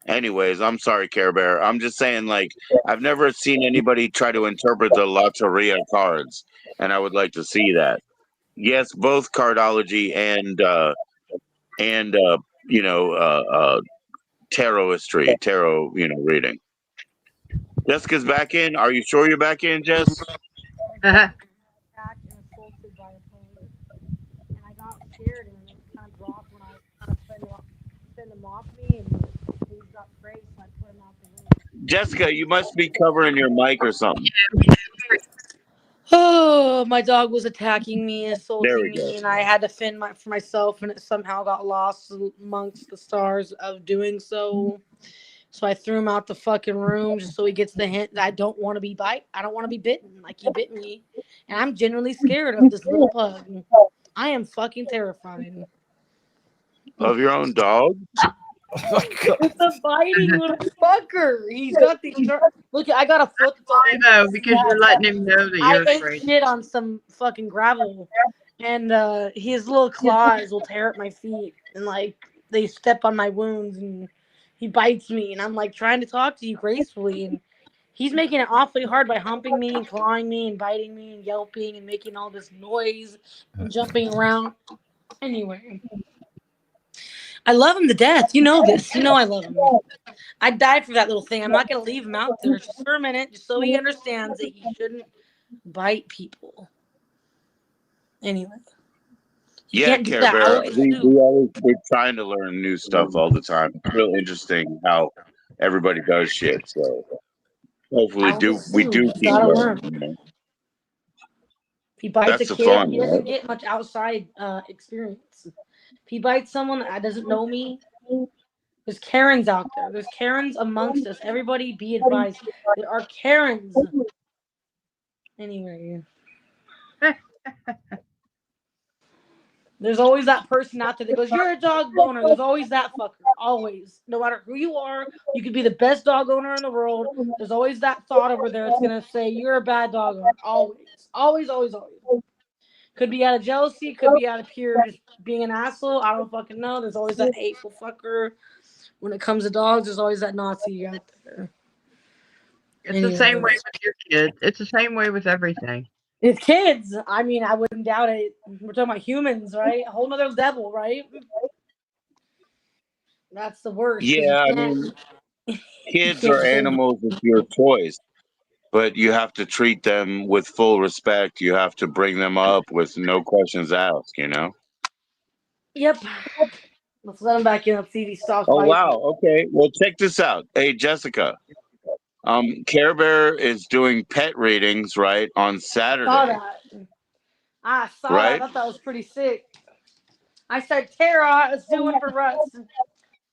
Anyways, I'm sorry, Care Bear. I'm just saying, like, I've never seen anybody try to interpret the Lotteria cards, and I would like to see that. Yes, both cardology and tarot reading. Jessica's back in. Are you sure you're back in, Jess? Uh-huh. Attacked and assaulted by a police, and I got scared and it kind of dropped when I sent him off me, and he got afraid, so I put him out the room. Jessica, you must be covering your mic or something. Oh, my dog was attacking me, There assaulting we go. me, and I had to fend for myself, and it somehow got lost amongst the stars of doing so. So I threw him out the fucking room just so he gets the hint that I don't want to be I don't want to be bitten like he bit me, and I'm genuinely scared of this little pug. I am fucking terrified. Of your own dog? Oh my God. It's a biting little fucker. He's got the look. I got a foot. Why though? Because you're letting him know that I you're ate afraid. shit on some fucking gravel, and his little claws will tear at my feet, and like they step on my wounds, and he bites me, and I'm like trying to talk to you gracefully, and he's making it awfully hard by humping me and clawing me and biting me and yelping and making all this noise and jumping around. Anyway, I love him to death. You know this. You know I love him. I'd die for that little thing. I'm not going to leave him out there just for a minute, just so he understands that he shouldn't bite people. Anyway, You Yeah, can't do Care that. I Bear. always do. We're trying to learn new stuff all the time. It's real interesting how everybody does shit. So hopefully, I always we do. do You keep gotta learning. learn. You know? If he bites a That's the kid, fun, he right? doesn't get much outside experience. If he bites someone that doesn't know me, there's Karens out there. There's Karens amongst us. Everybody be advised. There are Karens. Anyway. There's always that person out there that goes, "You're a dog owner." There's always that fucker. Always. No matter who you are, you could be the best dog owner in the world. There's always that thought over there that's going to say, "You're a bad dog owner." Always. Always, always, always. Could be out of jealousy. Could be out of pure just being an asshole. I don't fucking know. There's always that hateful fucker. When it comes to dogs, there's always that Nazi out there. It's the same way with your kids. It's the same way with everything. With kids, I mean, I wouldn't doubt it. We're talking about humans, right? A whole nother level, right? That's the worst. Yeah, I mean, kids are animals of your choice, but you have to treat them with full respect. You have to bring them up with no questions asked. You know. Yep. Let's let him back in. Let's see if he stops Oh biting. wow. Okay. Well, check this out. Hey, Jessica. Care Bear is doing pet readings right on Saturday. I saw Right? that. I thought that was pretty sick. I said, Tara, let's do one for Russ.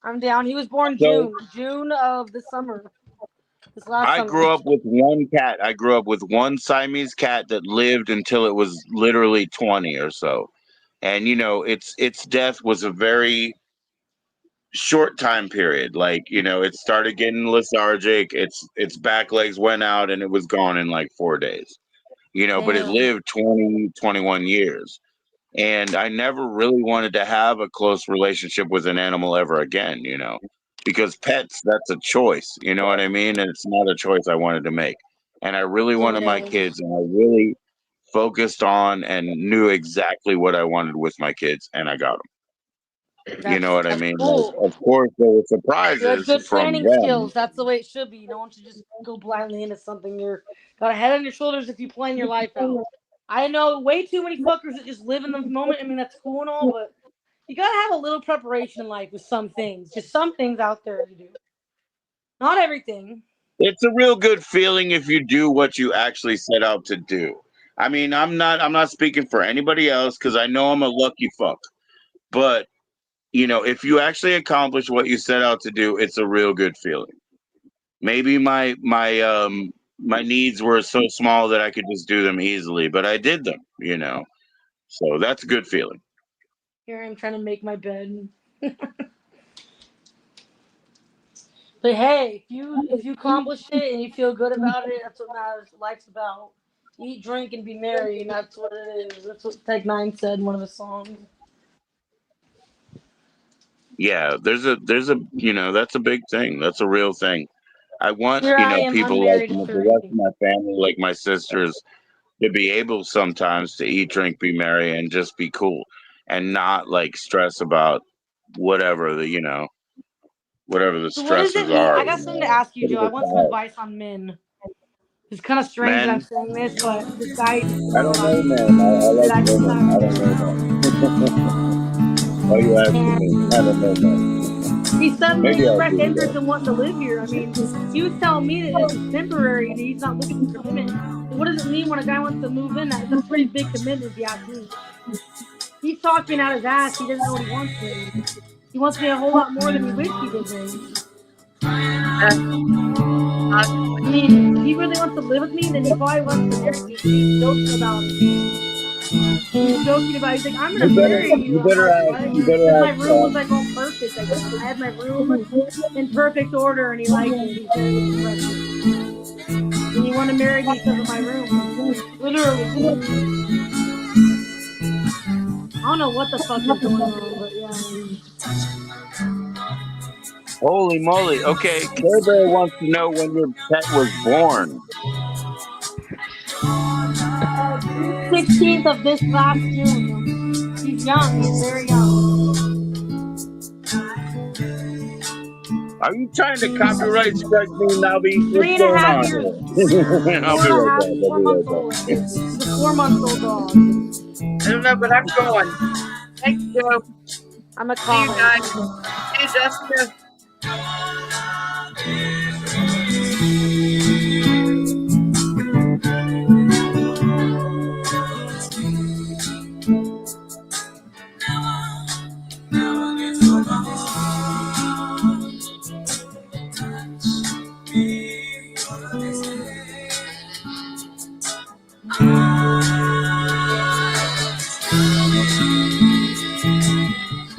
I'm down. He was born June of the summer. This last I summer. grew up with one cat. I grew up with one Siamese cat that lived until it was literally 20 or so. And you know, its death was a very short time period. Like, you know, it started getting lethargic, its back legs went out and it was gone in like 4 days. You know, but it Damn. lived 20, 21 years. And I never really wanted to have a close relationship with an animal ever again, you know, because pets, that's a choice, you know what I mean? And it's not a choice I wanted to make. And I really wanted my kids, and I really focused on and knew exactly what I wanted with my kids, and I got them. You know what I mean? Cool. Like, of course, there were You have surprises good from planning them. skills. That's the way it should be. No one should just go blindly into something. You're got a head on your shoulders if you plan your life out. I know way too many fuckers that just live in the moment. I mean, that's cool and all, but you gotta have a little preparation in life with some things. Just some things out there to do. Not everything. It's a real good feeling if you do what you actually set out to do. I mean, I'm not speaking for anybody else because I know I'm a lucky fuck. But you know, if you actually accomplish what you set out to do, it's a real good feeling. Maybe my needs were so small that I could just do them easily, but I did them, you know. So that's a good feeling. Here I'm trying to make my bed. But hey, if you accomplish it and you feel good about it, that's what matters. Life's about. Eat, drink, and be merry, and that's what it is. That's what Tech Nine said in one of his songs. Yeah, there's a you know, that's a big thing. That's a real thing. I want, Here you I know, am, people like unmarried at the rest 30. of my family, like my sisters, to be able sometimes to eat, drink, be merry, and just be cool, and not like stress about whatever the, you know, whatever the So what does stresses it mean? are. I got You something to know, ask you, put Joe. it I want some aside. advice on men. It's kind of strange that I'm Men, saying this, but this guy just I don't know, man. I that like I just women. I don't know, man. Why are you asking me? I don't know, man. he suddenly Maybe I'll expressed give you interest that. in wanting to live here. I mean, he was telling me that this is temporary and he's not looking for commitment. So what does it mean when a guy wants to move in? That's a pretty big commitment, if you ask me. He's talking out his ass. He doesn't know what he wants me. He wants me a whole lot more than he wished he did, maybe. I mean, if he really wants to live with me, then he probably wants to marry me. He's joking about it. He's joking about it. He's like, I'm gonna marry you. I'm like, what? Because my room was like all perfect. I guess I had my room in perfect order, and he liked it. He said it was impressive. And he wanted to marry me because of my room. Literally. I don't know what the fuck is going on, but yeah. Holy moly. Okay, Care Bear wants to know when your pet was born. June 16th of this last June. He's young. He's very young. Are you trying to copyright strike me, Navi? What's 3.5 going on years. here? I'll be right back. 4 months old. He's a 4-month-old dog. I don't know, but I'm going. Thanks, Joe. I'm a See you comment. guys. See you, Jessica.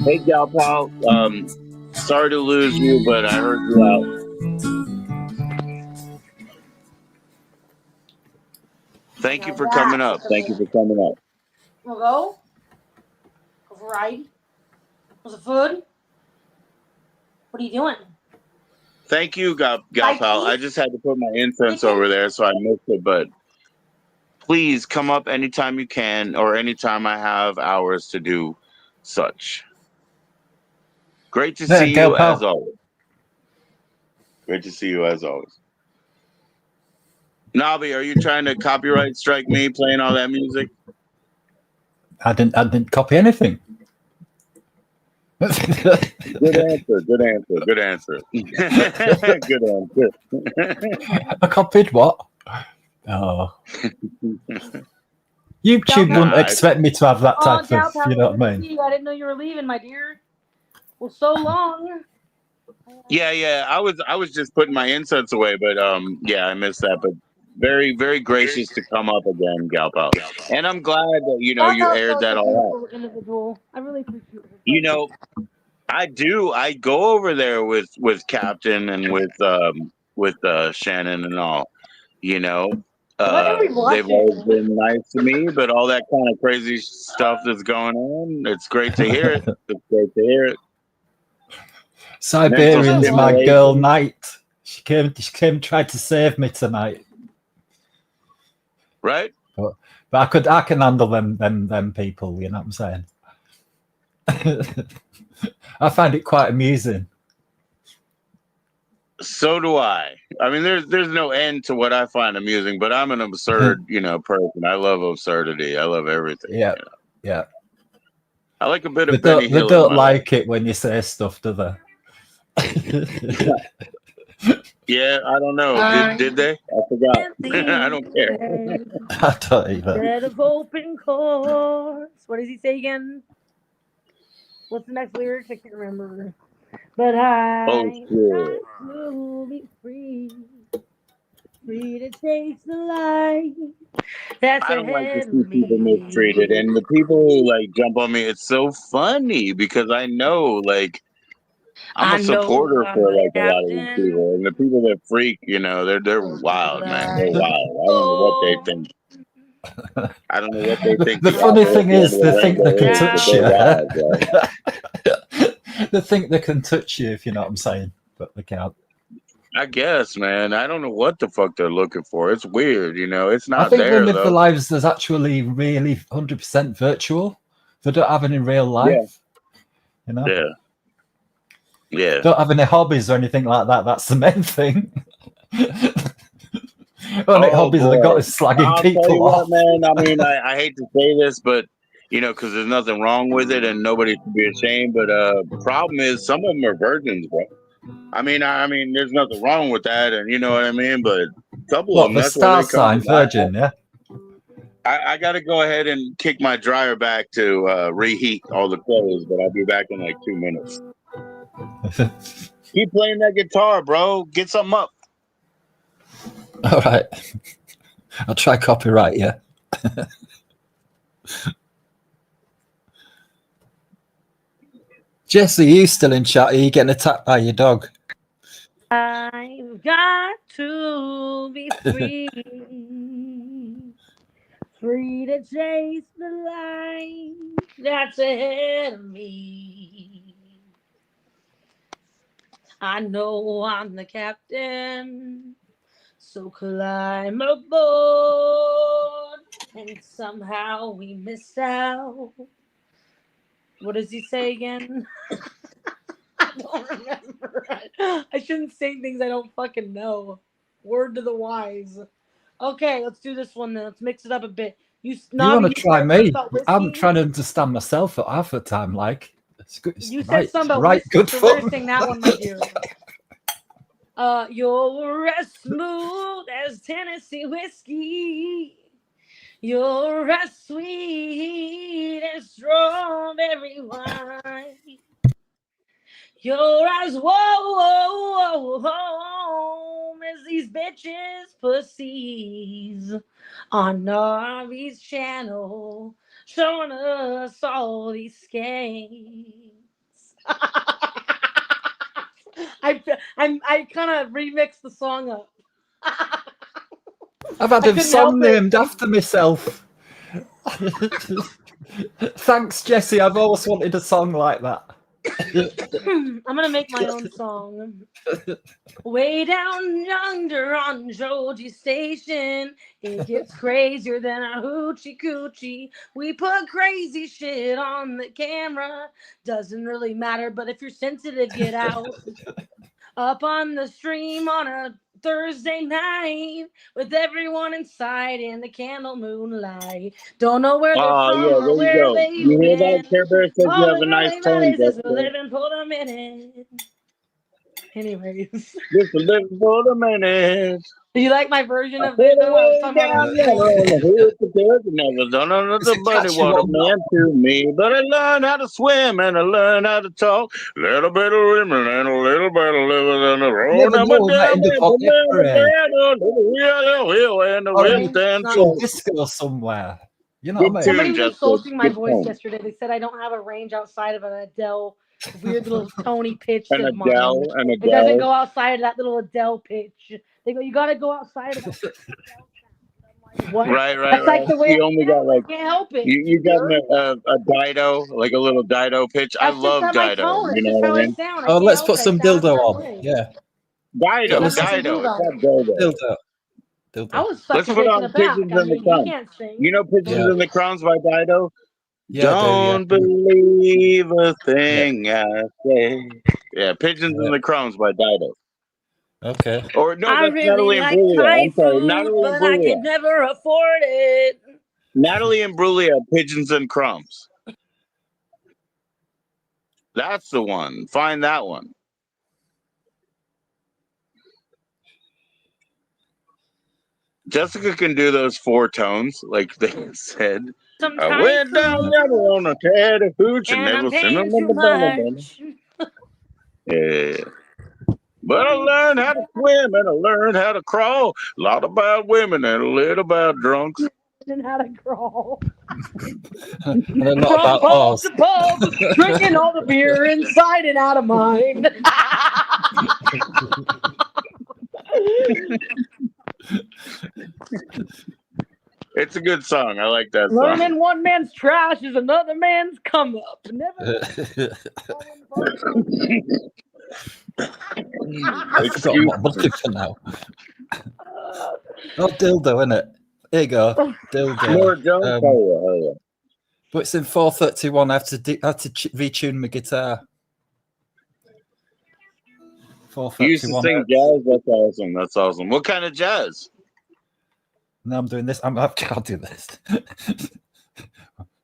Hey, Gal Pal. Sorry to lose you, but I heard you out. Thank you for coming up. Thank you for coming up. Wanna go? Go for a ride? Was it food? What are you doing? Thank you, Gal Pal. I just had to put my incense over there, so I missed it. But please come up anytime you can, or anytime I have hours to do such. Great to see Gal you Pal. as always. Great to see you as always. Nabi, are you trying to copyright strike me playing all that music? I didn't copy anything. Good answer. Good answer. Good answer. Good answer. I copied what? Oh. YouTube wouldn't expect me to have that type of, you know what I mean? I didn't know you were leaving, my dear. Well, so long. Yeah. I was just putting my incense away, but yeah, I missed that. But very, very gracious to come up again, Gal Pal. And I'm glad that you aired that all out. Individual. I really appreciate it. You know, I do. I go over there with Captain and with Shannon and all. You know, they've always been nice to me, but all that kind of crazy stuff that's going on, it's great to hear it. It's great to hear it. Siberian's my girl knight. She came tried to save me tonight. Right? But I can handle them people, you know what I'm saying? I find it quite amusing. So do I. I mean, there's no end to what I find amusing, but I'm an absurd, person. I love absurdity. I love everything. Yeah, yeah. I like a bit of They Benny Hill. don't like it when you say stuff, do they? Yeah, I don't know. Did they? I forgot. I don't care. I don't either. Bed of open course. What does he say again? What's the next lyrics? I can't remember. But I will be free to chase the light. That's I don't like to ahead see of me. people mistreated, and the people who jump on me, it's so funny because I know I'm a supporter for a lot of these people, and the people that freak, they're wild, man. They're wild. I don't know what they think. I don't know what they think. The funny thing is, they think they can touch you. They think they can touch you, if you know what I'm saying, but they can't. I guess, man. I don't know what the fuck they're looking for. It's weird, It's not I think there, they live though. their lives as actually really 100% virtual. They don't have any real life. Yeah. Yeah. Don't have any hobbies or anything like that. That's the main thing. Only hobbies they got is slagging people tell you off. what, man. I mean, I hate to say this, but because there's nothing wrong with it, and nobody should be ashamed. But problem is, some of them are virgins, bro. I mean, there's nothing wrong with that, and you know what I mean. But a couple of them, The that's star where they come sign virgin, yeah. I got to go ahead and kick my dryer back to reheat all the clothes, but I'll be back in 2 minutes. Keep playing that guitar, bro. Get something up. All right. I'll try copyright, yeah. Jesse, are you still in chat? Are you getting attacked by your dog? I've got to be free. Free to chase the light that's ahead of me. I know I'm the captain, so climb aboard. And somehow we missed out. What does he say again? I don't remember. I shouldn't say things I don't fucking know. Word to the wise. Okay, let's do this one then. Let's mix it up a bit. You want to try said me? about I'm whiskey. trying to understand myself at half the time. Like, it's good. It's You said right, something about right, whiskey, good so we're fun. gonna sing that one, my dear. You're as smooth as Tennessee whiskey. You're as sweet as strawberry wine. You're as warm as these bitches' pussies on Narvi's channel, showing us all these skanks. I kind of remixed the song up. I've had I a couldn't song help it. named after myself. Thanks, Jesse. I've always wanted a song like that. I'm gonna make my own song. Way down yonder on JoE Station, it gets crazier than a hoochie coochie. We put crazy shit on the camera. Doesn't really matter, but if you're sensitive, get out. Up on the stream on a Thursday night with everyone inside in the candle moonlight. Don't know where they're Oh, from yeah, or there you where go. they've You hear that? been. Care Bear says you All have the a nice really tone, matters is we're Jessica. living for the minute. Anyways, Just a little for the minute. do you like my version I of put it? No, I was away talking about down other there songs. on the hood because I never done another It's a buddy catchy what a one, man to me. But I learned how to swim and I learned how to talk. Little bit of women and a little bit of living on the road. Never I'm a know that down in the with the pocket parade wheel and the or wheel in stands Not some tall. disco somewhere. You know Good what I mean? Somebody tune, was Jessica. insulting my Good voice tone. yesterday. They said I don't have a range outside of an Adele weird little Tony pitch And of mine. Adele and It doesn't Adele. go outside of that little Adele pitch. They go, you got to go outside of that Adele sound. I'm like, what? Right. That's like the way You I only got sound. I like, can't help it. you got Jerk. a Dido, like a little Dido pitch. I That's just love not my Dido. tone. You It's know just what how I I mean? sound. I Oh, can't let's help put it. I some sound a dildo certain on. way. Yeah, Dido, Let's put some Dido. It's dildo not on. Dido. dildo. I was Let's sucking put dick in on the back. Pigeons I in the mean, he Crumbs. can't sing. You know Pigeons Yeah. in the Crumbs by Dido? Yeah, I do. Yeah. Don't believe a thing I say. Yeah, Pigeons in the Crumbs by Dido. Okay. Or no, I that's really Natalie like Imbruglia. Thai I'm sorry, food, Natalie but I Imbruglia. can never afford it. Natalie Imbruglia, Pigeons and Crumbs. That's the one. Find that one. Jessica can do those 4 tones, like they said. Some I Thai went down food, there on a tatty hooch and and I'm never seen paying them in too the belly. much. Yeah. But I learned how to swim and I learned how to crawl. A lot about women and a little about drunks. And how to crawl. And a lot From about pub ours. to pub, drinking all the beer inside and out of mine. It's a good song. I like that song. Learning one man's trash is another man's come up. Never. I forgot what I'm looking for now. Oh, dildo, innit? Here you go. Dildo. Nora Jones? Oh, yeah. But it's in 431. I have to retune my guitar. You used to 431. sing jazz? That's awesome. That's awesome. What kind of jazz? Now I'm doing this. I can't do this.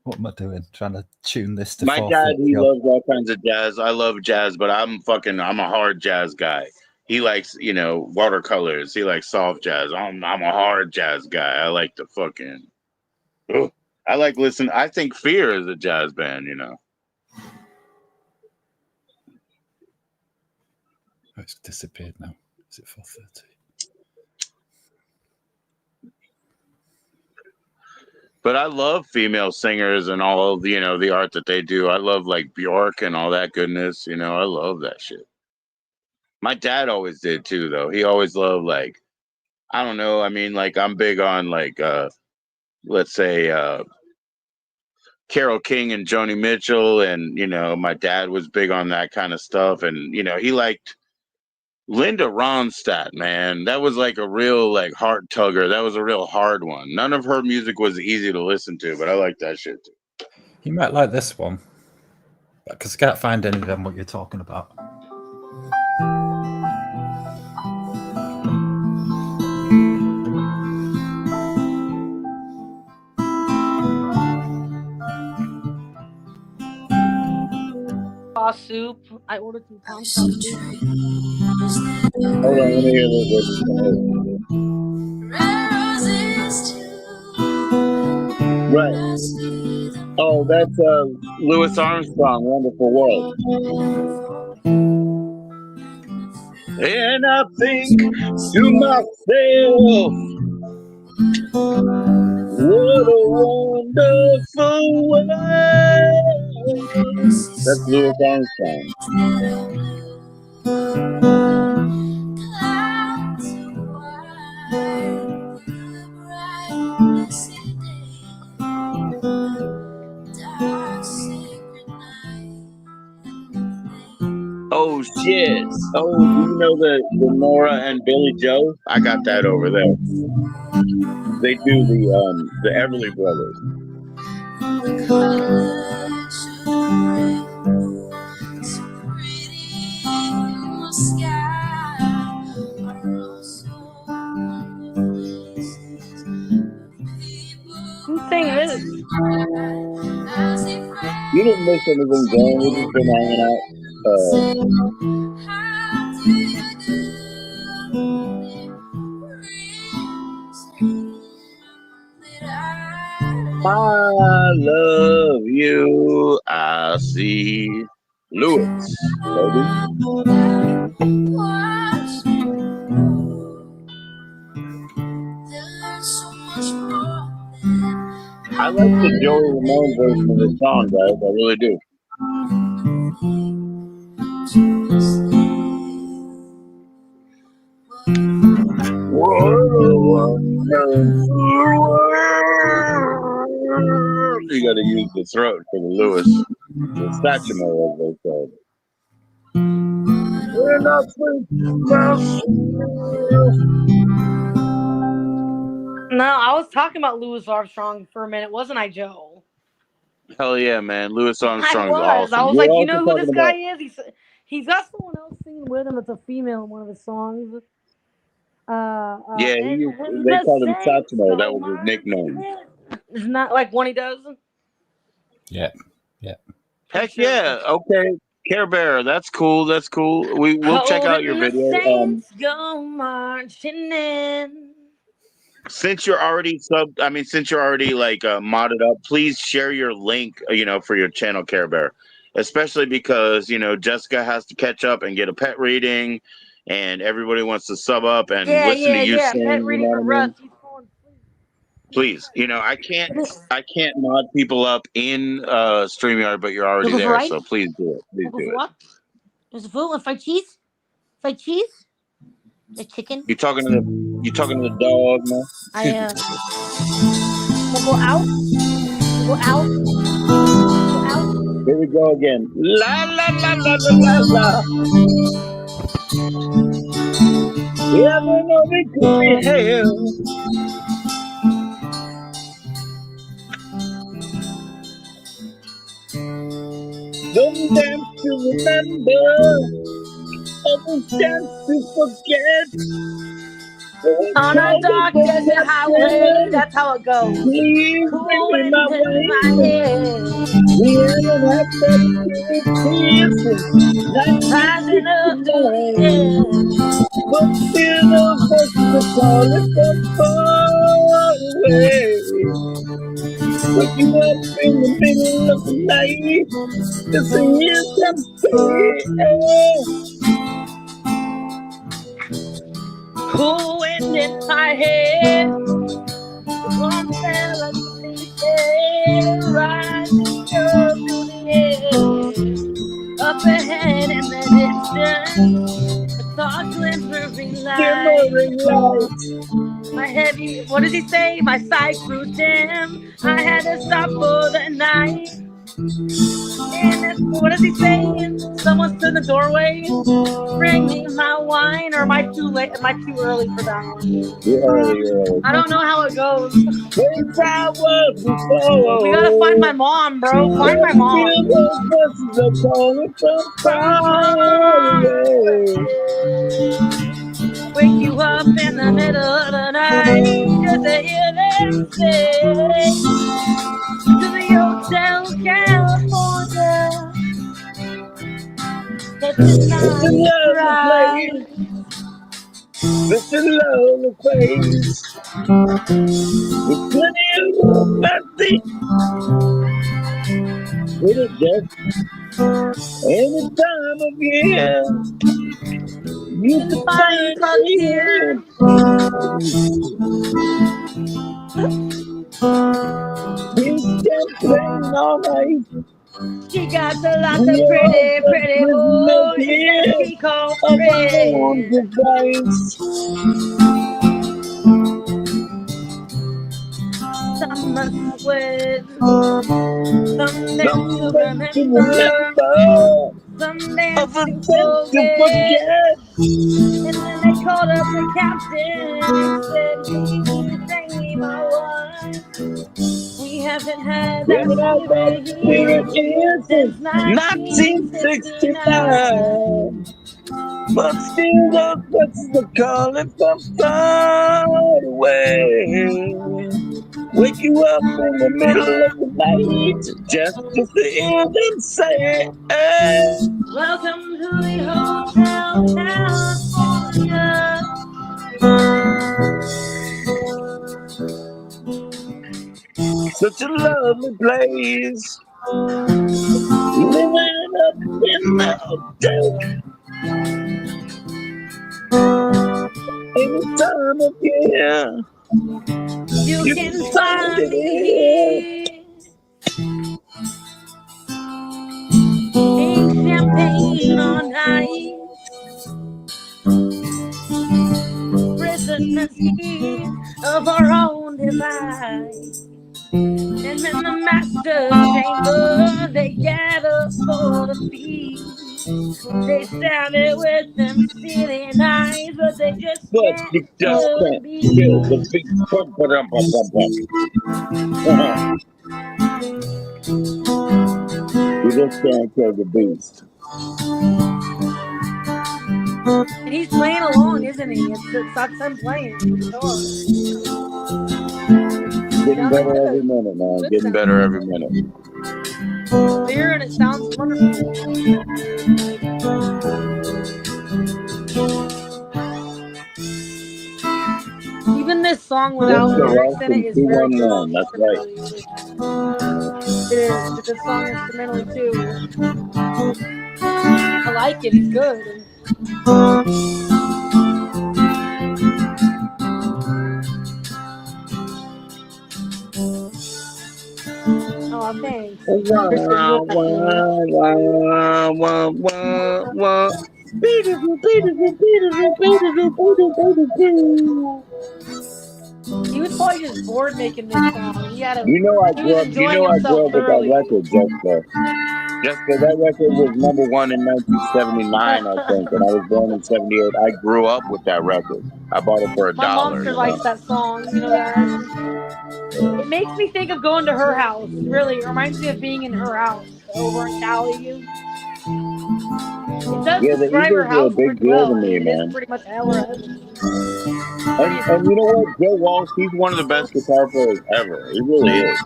What am I doing? Trying to tune this to My dad, he 430. loves all kinds of jazz. I love jazz, but I'm a hard jazz guy. He likes, watercolors. He likes soft jazz. I'm a hard jazz guy. I like the fucking. Ugh. I like listen. I think Fear is a jazz band. Oh, it's disappeared now. Is it 430? But I love female singers and all of the art that they do. I love like Bjork and all that goodness. I love that shit. My dad always did too, though. He always loved like, I don't know. I mean, like I'm big on like, let's say, Carole King and Joni Mitchell, and my dad was big on that kind of stuff, and he liked Linda Ronstadt, man. That was like a real like heart tugger. That was a real hard one. None of her music was easy to listen to, but I like that shit too. You might like this one, because I can't find any of them what you're talking about. sauce soup. I ordered some tom sauce soup. Hold on, let me hear what you say. Right. Oh, that's Louis Armstrong, Wonderful World. And I think to myself, what a wonderful world. That's Louis Armstrong. Oh shit! Oh, do you know the Nora and Billy Joe? I got that over there. They do the Everly Brothers. Who's saying this? You didn't miss anything, Dan. We've just been hanging out. I love you. I see Louis, baby. I like the JoE Ramone version of the song, guys. I really do. What a wonderful world. You got to use the throat for the Louis, the Satchmo, as they say. When I think myself. No, I was talking about Louis Armstrong for a minute, wasn't I, Joe? Hell yeah, man. Louis I Armstrong's was. awesome. I was You're like, you also know who talking this guy about- is? He's got someone else singing with him. It's a female in one of his songs. Yeah, they called him Satchmo. That was his nickname. Isn't that like one he does? Yeah. Heck yeah. Okay. Care Bear. That's cool. That's cool. We'll check out your video. Go marching in. Since you're already like modded up, please share your link, for your channel, Care Bear. Especially because, Jessica has to catch up and get a pet reading, and everybody wants to sub up and listen to you sing. Pet reading for Russ. Please, I can't mod people up in StreamYard, but you're already there, so please do it. Please do it. What? There's a food and fried cheese? Fried cheese? The chicken? You talking to the dog, man? We'll go out. We'll go out. Go out. Here we go again. La la la la la la la. Heaven only could be hell. Some dance to remember, others dance to forget. On a dark desert highway, that's how it goes. Please bring me my way. We haven't had that experience since Rising up to the end. But still the voices are calling from far away. Waking up in the middle of the night to hear them say, cool wind in my head, one fella rising up to the edge, up ahead in the distance, a dark glimmering light. My heavy, what does he say? My sight grew dim. I had to stop for the night. And what does he say? Someone stood in the doorway. Bring me my wine. Or am I too late? Am I too early for that one? You're early. I don't know how it goes. Since I was before, We gotta find my mom, bro. Find my mom. Those voices are calling from far away. Wake you up in the middle of the night just to hear them say to the Hotel California. It's a It's a nice lovely ride. place. It's a lovely place. With plenty of room, I think. It is just any time of year. You You can can find find Puck it here. here. Drink champagne all night. She got a lot of We all pretty, just pretty listening boys that here she calls of our own friends. device. Some must sweat, some dance Some to things to remember, remember, some dance other to things to forget. forget. And then they called up the captain and said, "Please bring me my wife. We haven't had We that haven't had that spirit spirit here here since since 1969." 1969. But still those voices are calling from far away. Wake you up in the middle of the night just to hear them say, hey. Welcome to the Hotel California. Such a lovely place. Living up in the hotel any time of year. You You can can find find it me here. here. Pink champagne on ice. Prisoners here of our own device. And in the master chamber, they gather for the feast. They sounded with them silly knives, but they just But can't you just kill the can't beast. feel the beat. Bum, ba-dum, bum, bum, bum. You just can't kill the beast. And he's playing along, isn't he? That's him playing the guitar. Getting Sounding better every good. minute, man. Good Getting sound. better every minute. Clear and it sounds wonderful. Even this song Just without the lyrics rest in it in is very good 211. That's right. instrumentally. Like, it is. It's a good song instrumentally too. I like it. He's good. Oh, thanks. Christian, you're Wah, welcome. wah, wah, wah, wah, wah. Beautiful, beautiful, beautiful, beautiful, beautiful, beautiful. He was probably just bored making this song. He had a. He was You enjoying know I himself grew up with that thoroughly. record, Jessica. Jessica, that record was number one in 1979, I think, and I was born in 78. I grew up with that record. I bought it for My mom $1, sure you know. likes that song. You know that. It makes me think of going to her house. Really, it reminds me of being in her house over in Cali. It does Yeah, the describe her Eagles were a house big pretty deal well. to I me, mean, it is man. pretty much hell or heaven. And you know what? Joe Walsh, he's one of the best guitar players ever. He really is.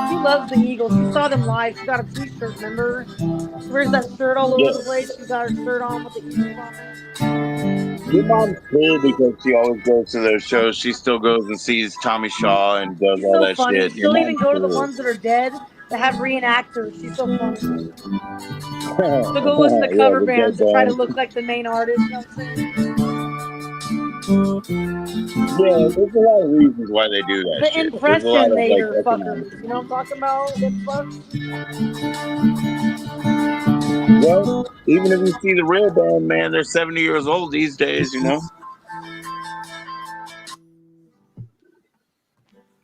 She loves the Eagles. She saw them live. She got a T-shirt. Remember? She wears that shirt all over Yeah. the place. She's got her shirt on with the Eagles on it. Your mom's cool because she always goes to their shows. She still goes and sees Tommy Shaw and does She's all so that funny. shit. Your She'll even mom's go to the cool. ones that are dead that have reenactors. She's so funny. She'll go listen to Yeah, cover the dead bands that try to band. look like the main artist. You know what I'm saying? Yeah, there's a lot of reasons why they do that The shit. There's a lot of like impressionator economic fuckers. You know what I'm reasons. talking about? Them fucks. Well, even if you see the real band, man, they're 70 years old these days, you know?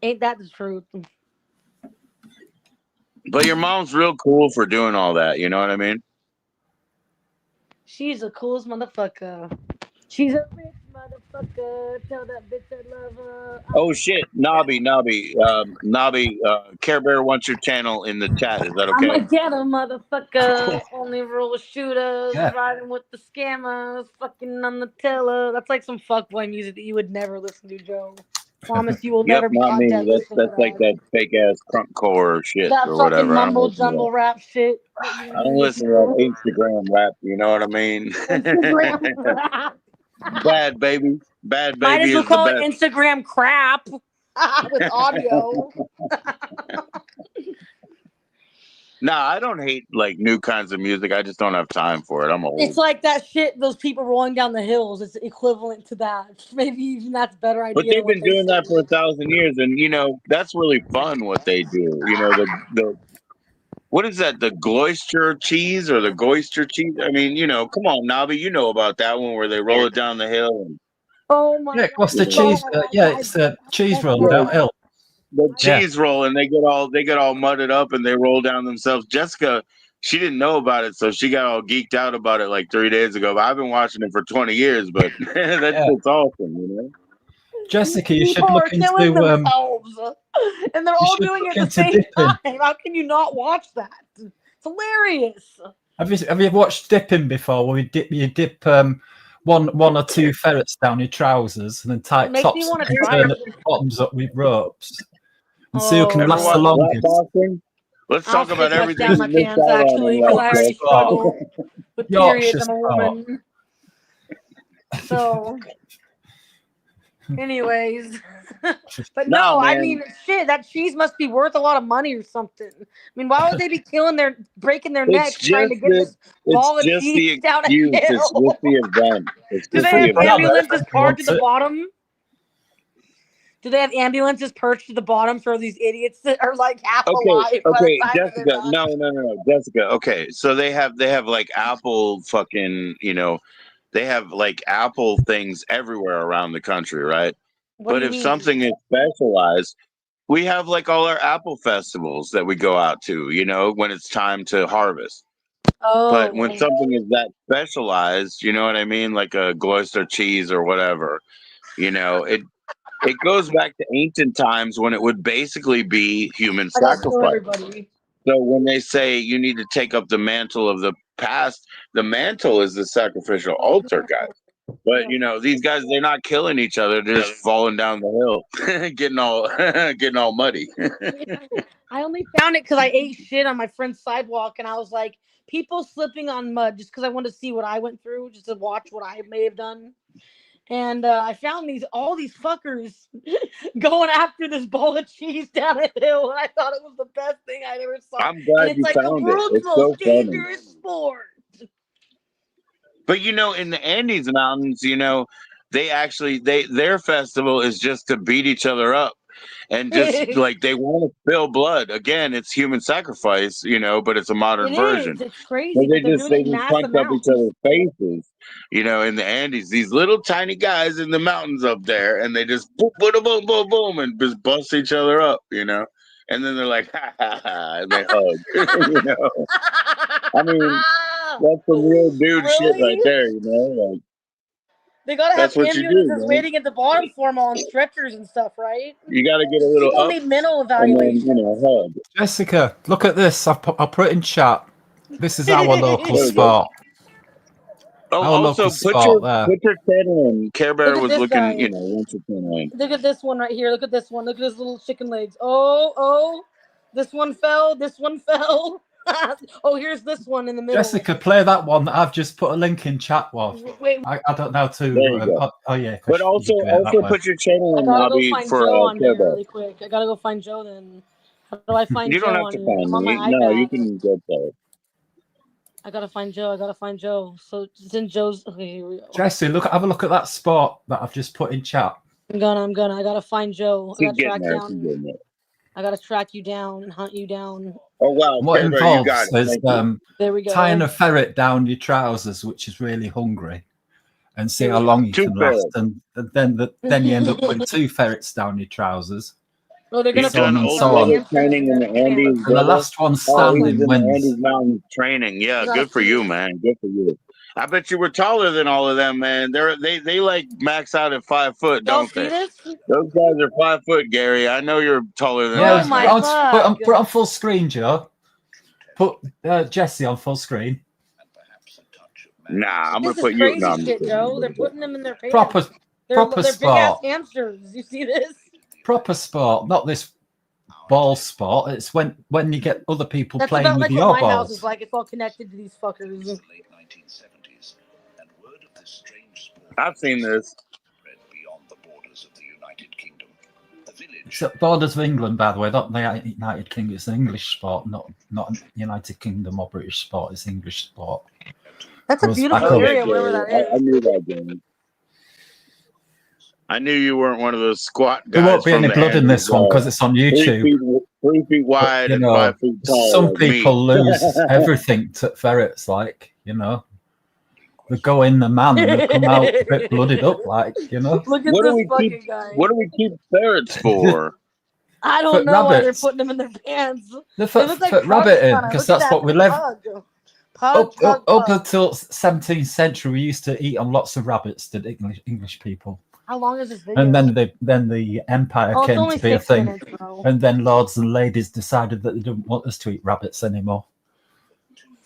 Ain't that the truth? But your mom's real cool for doing all that. You know what I mean? She's the coolest motherfucker. She's a rich motherfucker. Tell that bitch I love her. Oh shit, Nobby, Care Bear wants your channel in the chat. Is that I'm okay? a ghetto motherfucker. Only rule with shooters. Yeah. Riding with the scammers. Fucking on the teller. That's like some fuckboy music that you would never listen to, Joe. Promise you will Yep, never be not on me. dead That's listening to that's like that fake ass crunk core shit that or fucking whatever. I don't mumble listen to jumble rap shit. That you that. I don't listen to that Instagram rap. You know what I mean? Instagram rap. Bad baby, bad Might as baby well is the call it best. Instagram crap with audio. Nah, I don't hate like new kinds of music. I just don't have time for it. I'm old. It's like that shit. Those people rolling down the hills. It's equivalent to that. Maybe even that's a better idea. But they've than what been they doing that say. for 1,000 years, and you know that's really fun what they do. You know the what is that? The Gloucester cheese or the Goister cheese? I mean, you know, come on, Navi, you know about that one where they roll it down the hill. And, Oh my Yeah, what's the you cheese? know, Yeah, it's a cheese roll downhill. the Yeah. cheese roll, and they get all mudded up and they roll down themselves. Jessica, she didn't know about it, so she got all geeked out about it like 3 days ago. But I've been watching it for 20 years, but that Yeah. shit's awesome, you know. Jessica, you should People are look killing into themselves, and they're all should doing it look at the into same dipping. time. How can you not watch that? It's hilarious. Have you watched dipping before? Where you dip one or two ferrets down your trousers and then tie It makes me tops wanna and try turn it. the bottoms up with ropes and see who Oh, can Ever last the watch rap longest. boxing? Let's I'll talk about stick my everything down you my missed pants out on actually in because life, I already Jess. struggle with Yorkshire periods. I'm a sport. woman. So, anyways, but Nah, no, I man. mean, shit, that cheese must be worth a lot of money or something. I mean, why would they be breaking their It's necks trying to just get this ball of the cheese down a excuse. It's hill? just the event. It's Do just they the have free event. brother if ambulances anyone parked at wants the it. bottom? Do they have ambulances perched at the bottom for these idiots that are like half alive by the time that they're Jessica. done? No, Jessica. Okay, so they have like Apple fucking, you know, they have like Apple things everywhere around the country, right? What do But you if mean? something is specialized, we have like all our Apple festivals that we go out to, you know, when it's time to harvest. But when Oh, something is that specialized, you know what I mean, like a Gloucester cheese or whatever, you know, it goes back to ancient times when it would basically be human I gotta kill sacrifice. everybody. So when they say you need to take up the mantle of the past, the mantle is the sacrificial altar, guys. But you know, these guys, they're not killing each other, they're just falling down the hill, getting all muddy. I only found it because I ate shit on my friend's sidewalk, and I was like, people slipping on mud just because I wanted to see what I went through, just to watch what I may have done. And I found all these fuckers going after this bowl of cheese down a hill, and I thought it was the best thing I'd ever saw. I'm And glad it's you like the found it. world's It's so most funny. dangerous sport. But you know, in the Andes Mountains, you know, they actually their festival is just to beat each other up. And just like they want to spill blood. Again, it's human sacrifice, you know, but it's a modern It version. is. It's crazy, but they're doing They it in just mass punch up each amounts. other's faces, you know, in the Andes. These little tiny guys in the mountains up there, and they just boom, boom, boom, boom, boom, and just bust each other up, you know. And then they're like, ha ha ha, and they hug, you know. I mean, that's some real dude shit right Really? there, you know. Like They gotta have that's what you do, ambulances man. waiting at the bottom for them on stretchers and stuff, right? You got to get a little People up, need mental and then evaluation. you know, hug. Jessica, look at this. I'll put it in chat. This is our local There we go. sport. Oh, Our also local sport there. put your channel in. Care Bear Look at was this looking, guy. you know, once your channel in. Look at this one right here. Look at this one. Look at his little chicken legs. Oh, this one fell. This one fell. Oh, here's this one in the middle. Jessica, play that one that I've just put a link in chat with. Wait, I don't know There you to. go. Oh yeah, But also put your channel I in, gotta go Lobby, find for Joe on Care here Bear. really quick. I gotta go find Joe then. How do I find You don't Joe have on to here? find I'm on me. my No, you iPad. can go play. I gotta find Joe. So it's in Joe's. Okay, here we go. Jesse, have a look at that spot that I've just put in chat. I'm gonna. I gotta find Joe. Keep getting there. Keep getting there. I gotta track you down and hunt you down. Oh wow, What Care Bear, you got involves it. is There we go. tying a ferret down your trousers, which is really hungry, and see how Yeah. long you Two can last. ferrets. And then you end up putting two ferrets down your trousers. Oh, they're gonna You've done and put so on. ultimate training in the Andes, And the brother. last one Oh, he's standing in the wins. Andes Mountains training. Yeah, good for you, man. Good for you. I bet you were taller than all of them, man. They like max out at 5 foot, Y'all don't see they? this? Those guys are 5 foot, Gary. I know you're taller than Yeah, that, Oh my man. God. put on full screen, Joe. Put Jesse on full screen. Nah, I'm This gonna is put you. crazy No, I'm just shit, kidding. Joe. They're putting them in their pants. Proper They're big ass sport. hamsters. You see this? proper sport, not this ball sport. It's when you get other people That's playing about with like your what my house balls. is like. It's all connected to these fuckers. The late 1970s, and word of this strange sport I've seen this. spread beyond the borders of the United Kingdom. The village It's at borders of England, by the way, not the United Kingdom. It's an English sport, not United Kingdom or British sport. It's English sport. That's a Goes beautiful back up. area, wherever that is. I knew that, Jimmy. I knew you weren't one of those squat guys. There won't be from any the blood in end this of, one because it's on YouTube. 3 feet wide But, you and know, 5 feet tall. some like people me. lose everything to ferrets, like, you know. They go in the man and they come out a bit blooded up, like, you know. Look at What do this we fucking keep? guy. What do we keep ferrets for? I don't For know why they're rabbits. putting them in their pants. They They look like put pugs, rabbit in kinda. because Look at that's that what we live. pug. Up until 17th century, we used to eat on lots of rabbits. Did English people? How long is this video? And then the empire Oh, it's came only to be a 6 thing, minutes, bro. and then lords and ladies decided that they didn't want us to eat rabbits anymore.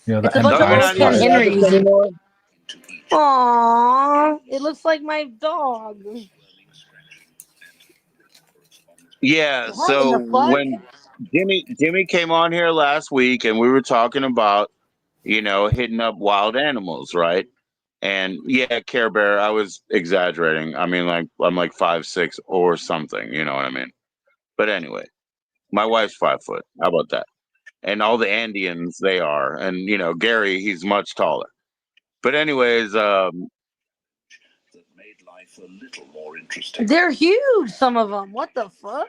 You know, It's the a bunch of empire old Ken started- Henrys. anymore? Aww, it looks like my dog. Yeah. What So in the fuck? when Jimmy came on here last week, and we were talking about, hitting up wild animals, right? And yeah, Care Bear, I was exaggerating. I mean, like I'm like 5'6" or something. You know what I mean? But anyway, my wife's 5 foot. How about that? And all the Andeans, they are, and Gary, he's much taller. But anyways, that made life a little more interesting. They're huge, some of them. What the fuck?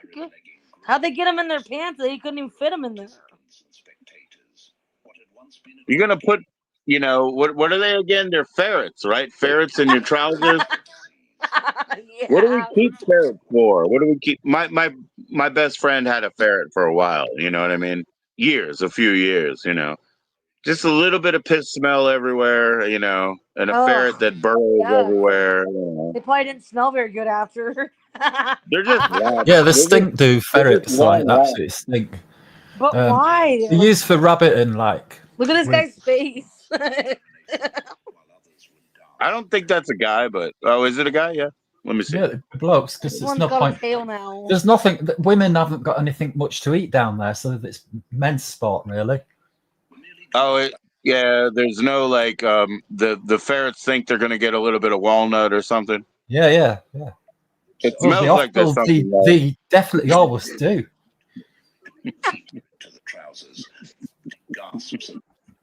How'd they get them in their pants? They couldn't even fit them in there. you're gonna put, what are they again? They're ferrets, right? Ferrets in your trousers. Yeah. What do we keep ferrets for? What do we keep? My best friend had a ferret for a while. You know what I mean? A few years. Just a little bit of piss smell everywhere. And a ferret that burrows yeah. everywhere. They probably didn't smell very good after. They're just rats. Yeah, they stink, do ferrets, like, one rat. absolutely stink. But why? They're used for rabbiting, like. Look at this guy's face. I don't think that's a guy, but is it a guy? Yeah. Let me see. Yeah, blokes, because This there's one's no got point. a tail now. There's nothing. Women haven't got anything much to eat down there, so it's men's sport, really. Yeah. There's no like the ferrets think they're gonna get a little bit of walnut or something. Yeah. It smells like there's something. They definitely always do. To the trousers, gasps,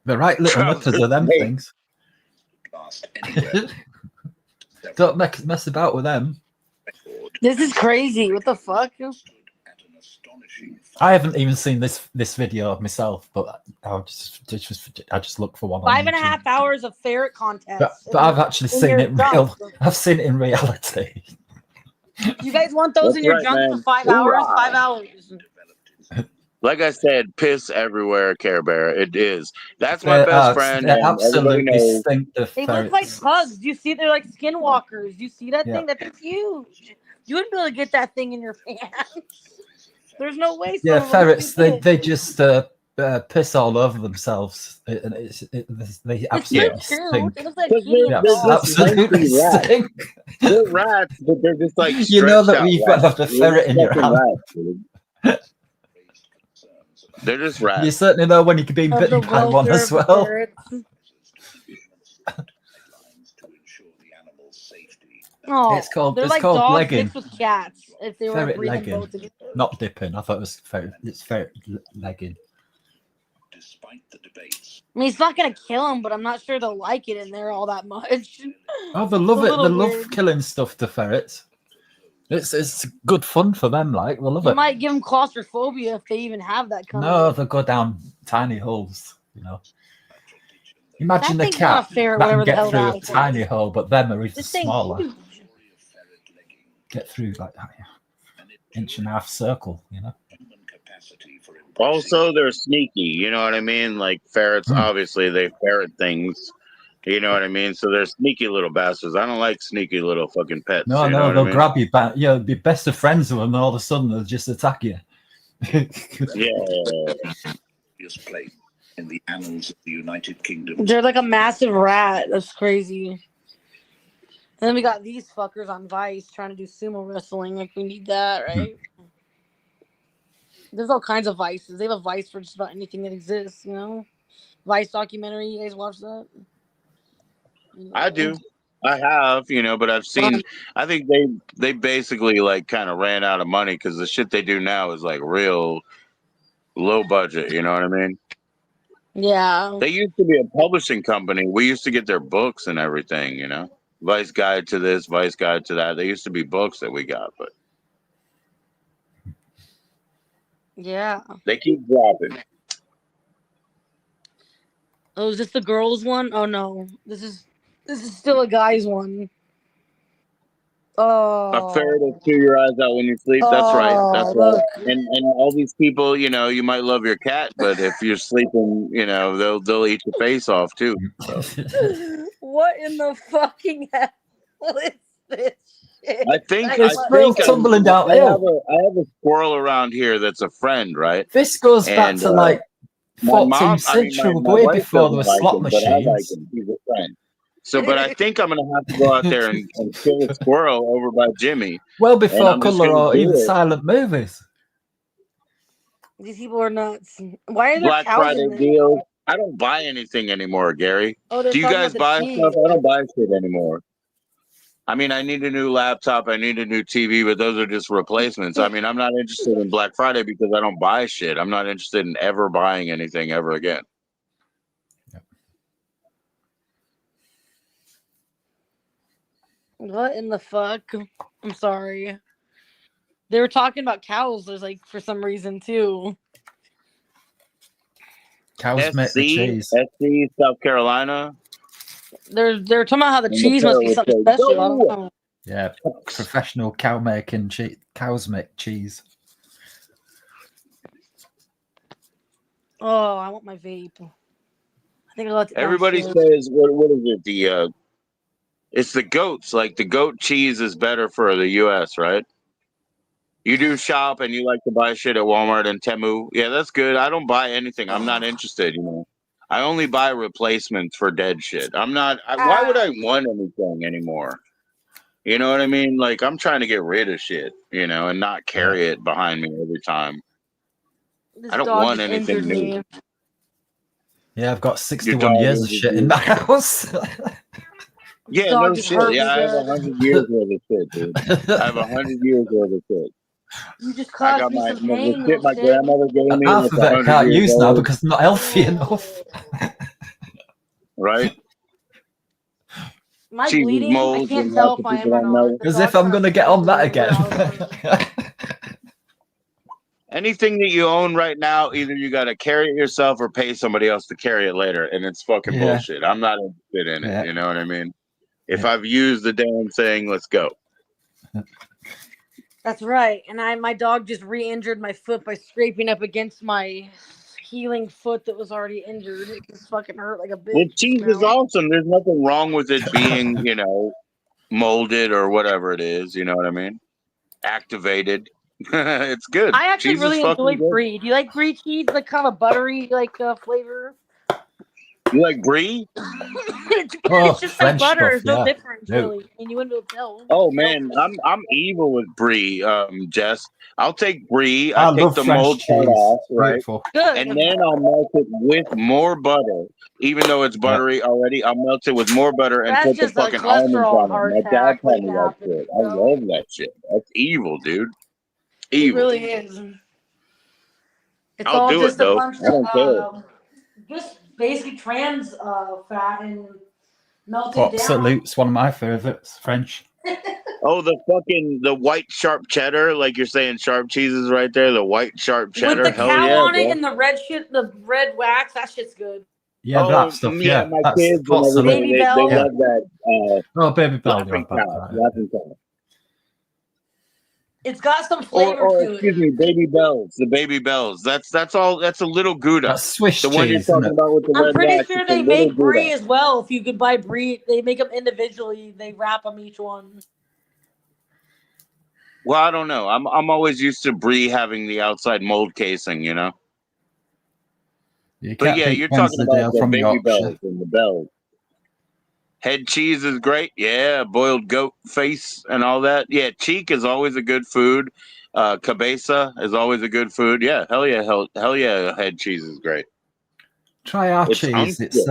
The right little nutters are them Hey. things. last anywhere. Don't mess about with them. This is crazy. What the fuck? At an astonishing I haven't even seen this video of myself, but I just look for one. on 5.5 YouTube. hours of ferret contest. But I've actually in seen your it real. junk. I've seen it in reality. You guys want those That's in your right, junk man. for 5 hours? Hoorah. 5 hours. Like I said, piss everywhere, Care Bear. It is. That's my best friend. They And everybody absolutely knows. stink the They ferrets. look like pugs. You see, they're like skinwalkers. You see that Yeah. thing? That thing's huge. You wouldn't be able to get that thing in your pants. There's no way. Yeah, some of them ferrets. can fit. They just piss all over themselves, and they It's absolutely so cute. stink. It looks like But cute they're dogs. just Absolutely nasty rats. stink. They're rats, but they're just like You know that stretched out we've got rats. a ferret in your Fucking hand. rats, dude. They're just rats. You certainly know when you could be Of bitten the by one welfare as of well. ferrets. Oh, It's called they're like dogs legging. legging, Mixed with cats. If they were ferret breeding legging, both together. not dipping. I thought it was ferret. It's ferret legging. Despite the debates, I mean, it's not gonna kill them, but I'm not sure they'll like it in there all that much. Oh, they love It's a it. They little love weird. killing stuff to ferrets. It's good fun for them. Like they love You it. might give them claustrophobia if they even have that kind No, of. they go down tiny holes. You know. Imagine That the thing's not a cat ferret, that whatever can the get hell through that a is. tiny hole, but them are even This thing's smaller. huge. Get through like that, inch and a half circle. You know. human capacity for embracing Also, they're sneaky. You know what I mean? Like ferrets, obviously, they ferret things. You know what I mean? So they're sneaky little bastards. I don't like sneaky little fucking pets. No, you know no, what they'll I mean? grab you back. You'll be best of friends with them, and all of a sudden they'll just attack you. Yeah. serious place in the annals of the United Kingdom. They're like a massive rat. That's crazy. And then we got these fuckers on Vice trying to do sumo wrestling. Like, we need that, right? There's all kinds of Vices. They have a Vice for just about anything that exists, you know? Vice documentary. You guys watch that? I do. I have, but I've seen. I think they basically like kind of ran out of money because the shit they do now is like real low budget. You know what I mean? Yeah. They used to be a publishing company. We used to get their books and everything. Vice Guide to this, Vice Guide to that. They used to be books that we got, but Yeah. they keep dropping. Oh, is this the girls one? Oh no, this is still a guy's one. Oh. A ferret will chew your eyes out when you sleep. That's right. That's right. And all these people, you might love your cat, but if you're sleeping, they'll eat your face off too. So. What in the fucking hell is this shit? I think tumbling down. I have a squirrel around here that's a friend, right? This goes back to like 14th century, way before there were slot machines. But I like him. He's a friend. So, but I think I'm gonna have to go out there and kill a squirrel over by Jimmy. Well before color or even silent movies. These people are nuts. Why are there Black cows Friday in there? deals? I don't buy anything anymore, Gary. Oh, do you guys buy stuff? I don't buy shit anymore. I mean, I need a new laptop. I need a new TV, but those are just replacements. I mean, I'm not interested in Black Friday because I don't buy shit. I'm not interested in ever buying anything ever again. What in the fuck? I'm sorry. They were talking about cows. There's like for some reason too. Cows make the cheese. SC, South Carolina. They're talking about how the cheese must be something special. I don't know. Yeah, professional cow making cows make cheese. Oh, I want my vape. I think I left it Everybody downstairs. says what is it? It's the goats. Like the goat cheese is better for the U.S., right? You do shop and you like to buy shit at Walmart and Temu. Yeah, that's good. I don't buy anything. I'm not interested. I only buy replacements for dead shit. I'm not. Why would I want anything anymore? You know what I mean? Like I'm trying to get rid of shit, and not carry it behind me every time. This I don't dog want just anything injured new. me. Yeah, I've got 61 years of shit in my house. Yeah, no shit. Yeah, I have 100 years worth of shit, dude. I have 100 years worth of shit. You just caused me some pain, shit my grandmother gave me. Half of it I can't use now because I'm not healthy enough. Right? Am I bleeding? I can't tell if I am or not. As if I'm going to get on that again. Anything that you own right now, either you got to carry it yourself or pay somebody else to carry it later, and it's fucking bullshit. I'm not interested in it. You know what I mean? If I've used the damn thing, let's go. That's right. And my dog just re-injured my foot by scraping up against my healing foot that was already injured. It just fucking hurt like a bitch. Well, cheese is awesome. There's nothing wrong with it being, molded or whatever it is. You know what I mean? Activated. It's good. I actually cheese really enjoy brie. Do you like brie cheese? Like kind of a buttery flavor? You like brie? It's just like butter. There's no difference, really. I mean, you wouldn't be able to tell. Oh man, I'm evil with brie, Jess. I'll take brie. I take the mold part off, right? Good. And then I'll melt it with more butter, even though it's buttery already. I'll melt it with more butter and put the fucking almonds on it. My dad told me that shit. I love that shit. That's evil, dude. Evil. It really is. It's I'll all do just it, though. a bunch I don't care. of just basically trans fat and melted down. Absolute's one of my favorites. French. Oh, the white sharp cheddar, like you're saying, sharp cheeses right there. The white sharp cheddar. With the cow on it and the red shit, the red wax. That shit's good. Yeah, that stuff. Yeah, my kids, Baby they Bell. love that. Baby Bell. Laughing cow. It's got some flavor to it. Excuse me, Baby Bells. The Baby Bells. That's all. That's a little Gouda. That's Swiss the one cheese, you're talking about with the I'm red pretty wax, sure they make brie as well. If you could buy brie, they make them individually. They wrap them each one. Well, I don't know. I'm always used to brie having the outside mold casing, But yeah, you're talking about the Baby Bells and the bells. Head cheese is great. Yeah, boiled goat face and all that. Yeah, cheek is always a good food. Cabeza is always a good food. Yeah, hell yeah, head cheese is great. Try our It's cheese. It's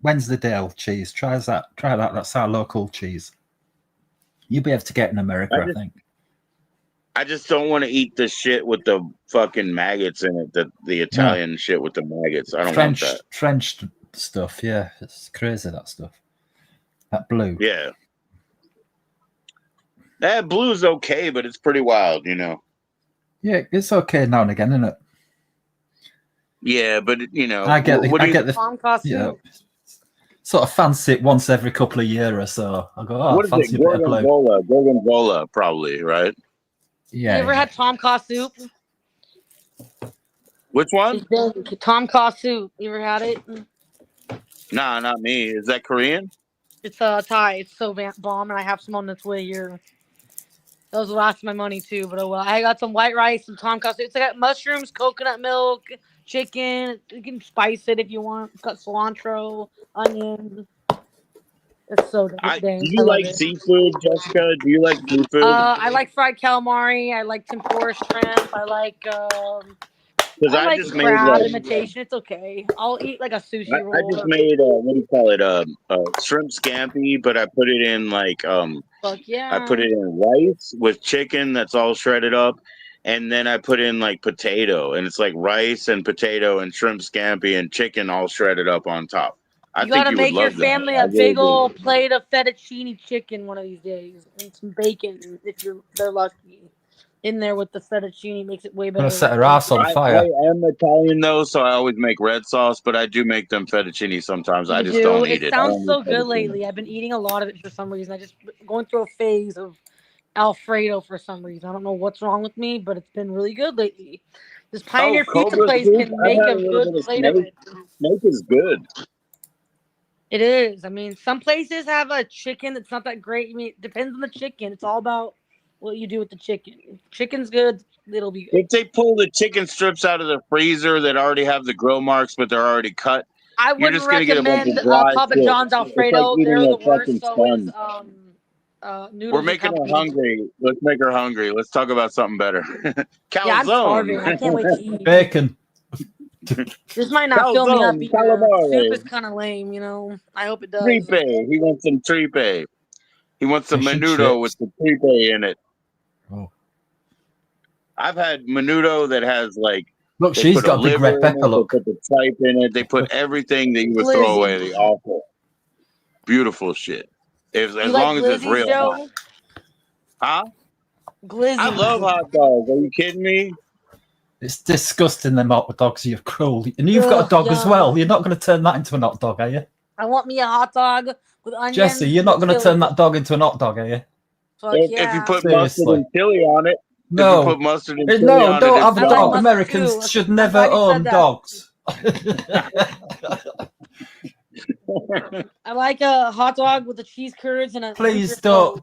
Wensleydale cheese. Try that. That's our local cheese. You'll be able to get in America, I think. I just don't want to eat the shit with the fucking maggots in it. The Italian shit with the maggots. I don't want that. French stuff. Yeah, it's crazy, that stuff. That blue. Yeah. That blue's okay, but it's pretty wild, you know. Yeah, it's okay now and again, isn't it? Yeah, but you know, I get the Tom costume. you know, sort of fancy it once every couple of years or so. I go, what is fancy it? a bit of blue. Gorgonzola, probably, right? Yeah. You ever had Tom Kha soup? Which one? Tom Kha soup. You ever had it? Nah, not me. Is that Korean? It's Thai. It's so bomb, and I have some on its way here. That was the last of my money too, but oh well. I got some white rice, some Tom Kha soup. It's got mushrooms, coconut milk, chicken. You can spice it if you want. It's got cilantro, onions. It's so dang. Do you like seafood, Jessica? Do you like seafood? I like fried calamari. I like tempura shrimp. I like just made crab imitation. It's okay. I'll eat like a sushi roll. I just made what do you call it? Shrimp scampi, but I put it in like Fuck yeah. I put it in rice with chicken that's all shredded up, and then I put in like potato, and it's like rice and potato and shrimp scampi and chicken all shredded up on top. You gotta make your family a big old plate of fettuccine chicken one of these days, and some bacon if they're lucky. In there with the fettuccine makes it way better. Gonna set her ass on fire. I am Italian though, so I always make red sauce, but I do make them fettuccine sometimes. I just don't eat it. It sounds so good lately. I've been eating a lot of it for some reason. I just going through a phase of Alfredo for some reason. I don't know what's wrong with me, but it's been really good lately. This Pioneer Pizza place can make a good plate of it. Snake is good. It is. I mean, some places have a chicken that's not that great. I mean, it depends on the chicken. It's all about what you do with the chicken. If chicken's good, it'll be good. If they pull the chicken strips out of the freezer that already have the grill marks, but they're already cut, I wouldn't recommend Papa John's Alfredo. They're the worst. So is noodles. We're making her hungry. Let's make her hungry. Let's talk about something better. Calzone. Yeah, I'm starving. I can't wait to eat. Bacon. This might not fill me up either. Soup is kind of lame, you know. I hope it does. Tripe. He wants some tripe. He wants some menudo with the tripe in it. Oh. I've had menudo that has like. Look, she's got a big red pepper. Look, they put the tripe in it. They put everything that you would throw away. The awful, beautiful shit. As long as it's real. Joe? Huh? Glizzy. I love hot dogs. Are you kidding me? It's disgusting, them hot dogs. You're cruel. And you've got a dog as well. You're not going to turn that into a hot dog, are you? I want me a hot dog with onions. Jesse, you're not going to turn that dog into a hot dog, are you? If you put mustard and chili on it. No. If you put mustard and chili on don't have a dog. Americans should never own dogs. I like a hot dog with the cheese curds and a. Please don't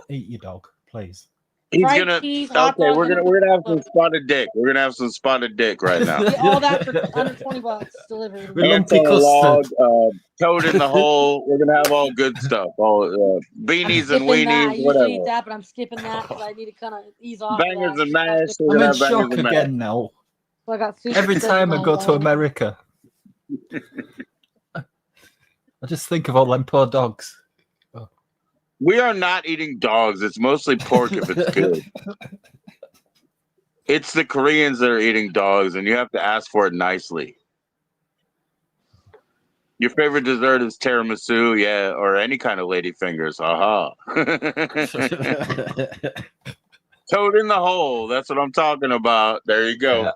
eat your dog, please. He's gonna. Okay, we're gonna have some spotted dick. We're gonna have some spotted dick right now. All that for under $20 delivered. Lumpy custard. Toad in the hole. We're gonna have all good stuff. All beanies and weenies, whatever. I eat that, but I'm skipping that because I need to kind of ease off. Bangers and mash. I'm in shock again now. So I got every time I go to America, I just think of all them poor dogs. We are not eating dogs. It's mostly pork if it's good. It's the Koreans that are eating dogs, and you have to ask for it nicely. Your favorite dessert is tiramisu, yeah, or any kind of lady fingers. Aha. Toad in the hole. That's what I'm talking about. There you go. Yeah.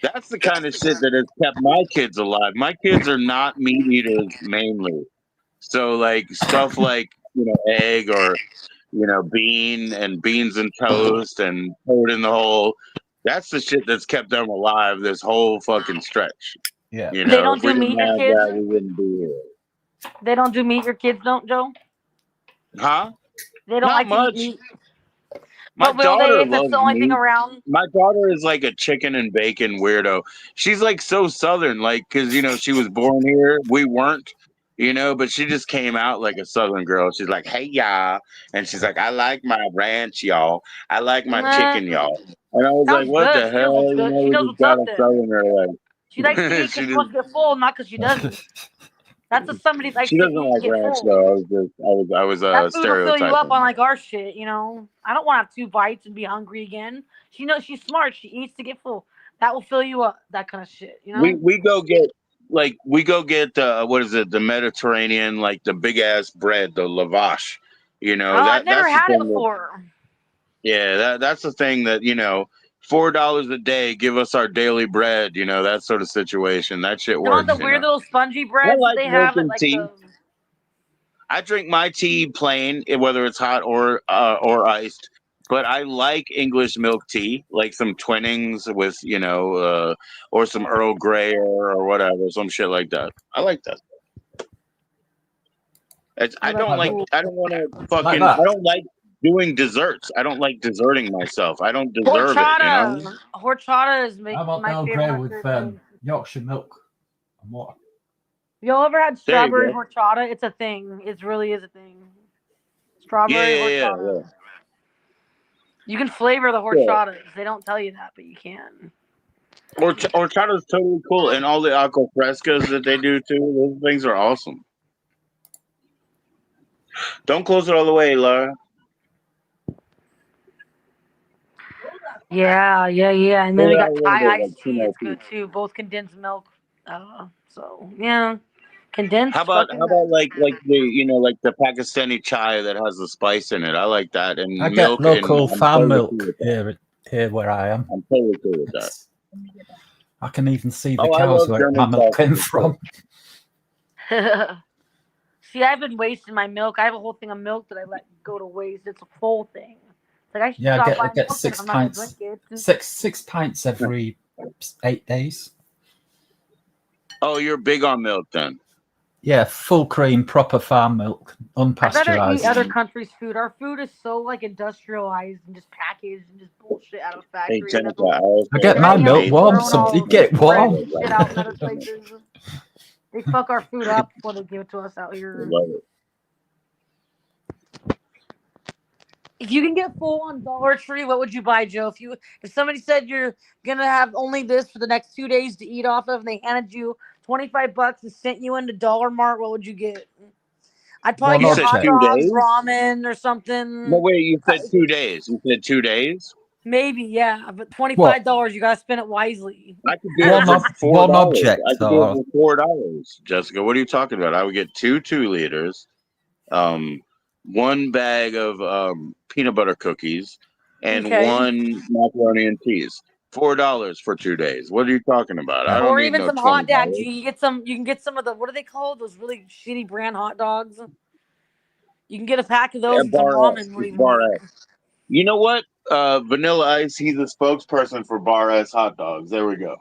That's the kind of shit that has kept my kids alive. My kids are not meat eaters mainly. So like stuff like, egg or, beans and toast and toad in the hole. That's the shit that's kept them alive this whole fucking stretch. Yeah. They don't do meat, your kids? We wouldn't be here. They don't do meat, your kids don't, Joe? Huh? They don't not like much. to eat meat. My But will they daughter if it's loves the only thing meat. around? My daughter is like a chicken and bacon weirdo. She's like so southern, like because she was born here. We weren't, but she just came out like a southern girl. She's like, "Hey y'all," and she's like, "I like my ranch, y'all. I like my Nah, chicken, y'all." And I was like, sounds "What good. the She knows what's hell?" good. She We knows just what's got up a there. southerner She likes to eat she because she just wants to get full, not because she doesn't. That's what somebody likes she to doesn't eat and like get ranch full. though. I was That food will fill you up stereotyping. on like our shit, I don't want to have 2 bites and be hungry again. She knows she's smart. She eats to get full. That will fill you up. That kind of shit. We go get what is it, the Mediterranean, like the big ass bread, the lavash. Oh, I've never That's the had it thing that before. that's the thing that $4 a day, give us our daily bread, that sort of situation. That shit They want the works. weird little spongy I breads that like they milk have at and like tea. the. I drink my tea plain, whether it's hot or iced. But I like English milk tea, like some Twinings with or some Earl Grey or whatever, some shit like that. I like that. I Oh, that's don't like. cool. I don't want to Like fucking. I that. don't like doing desserts. I don't like deserting myself. I don't deserve it. Horchata is How about my Earl favorite. Grey My with favorite drink. Yorkshire milk and water? Y'all ever had There you strawberry go. horchata? It's a thing. It really is a thing. Yeah, Strawberry yeah, yeah, horchata. yeah. You can flavor the Yeah. horchatas. They don't tell you that, but you can. Horchata's totally cool, and all the aqua frescas that they do too. Those things are awesome. Don't close it all the way, Laura. Yeah. And then Pull we it out got a little Thai bit, iced like two tea. more It's feet. good too. Both condensed milk. So yeah, condensed How fucking. about like the Pakistani chai that has the spice in it? I like that, and I get milk, and local I'm farm totally cool milk with that. here where I am. I'm totally cool with that. I can even see the Oh, I cows love where my German milk came sausages too. from. See, I've been wasting my milk. I have a whole thing of milk that I let go to waste. It's a full thing. It's like I should Yeah, stop I buying get milk then if 6 I'm not gonna pints. drink it. Six pints every 8 days. Oh, you're big on milk then. Yeah, full cream, proper farm milk, I'd rather eat unpasteurized. other countries' food. Our food is so like industrialized and just packaged and just bullshit out of a Hey, factory. Jennifer, I I get my Everything else milk is warm. grown Somebody all get it bred warm. and shit out in other places. They fuck our food up before they give it to us out I here. love it. If you can get full on Dollar Tree, what would you buy, Joe? If somebody said you're gonna have only this for the next 2 days to eat off of, and they handed you $25 and sent you into Dollar Mart, what would you get? I'd probably One You get said hot object. 2 dogs, days? ramen, or No, something. wait. You said 2 days. You said 2 days. Maybe, yeah, but What? $25, you gotta spend it wisely. I could do it for $4. One object. I could do it for $4, Jessica. What are you talking about? I would get 2 2-liters, 1 bag of peanut butter cookies, and Okay. 1 macaroni and cheese. $4 for 2 days. What are you talking about? I don't Or need even no some hot $20. dogs. You can get some of the, what are they called? Those really shitty brand hot dogs. You can get a pack of Yeah, those and some Bar S. ramen would It's even Bar work. S. You know what? Vanilla Ice. He's a spokesperson for Bar S hot dogs. There we go.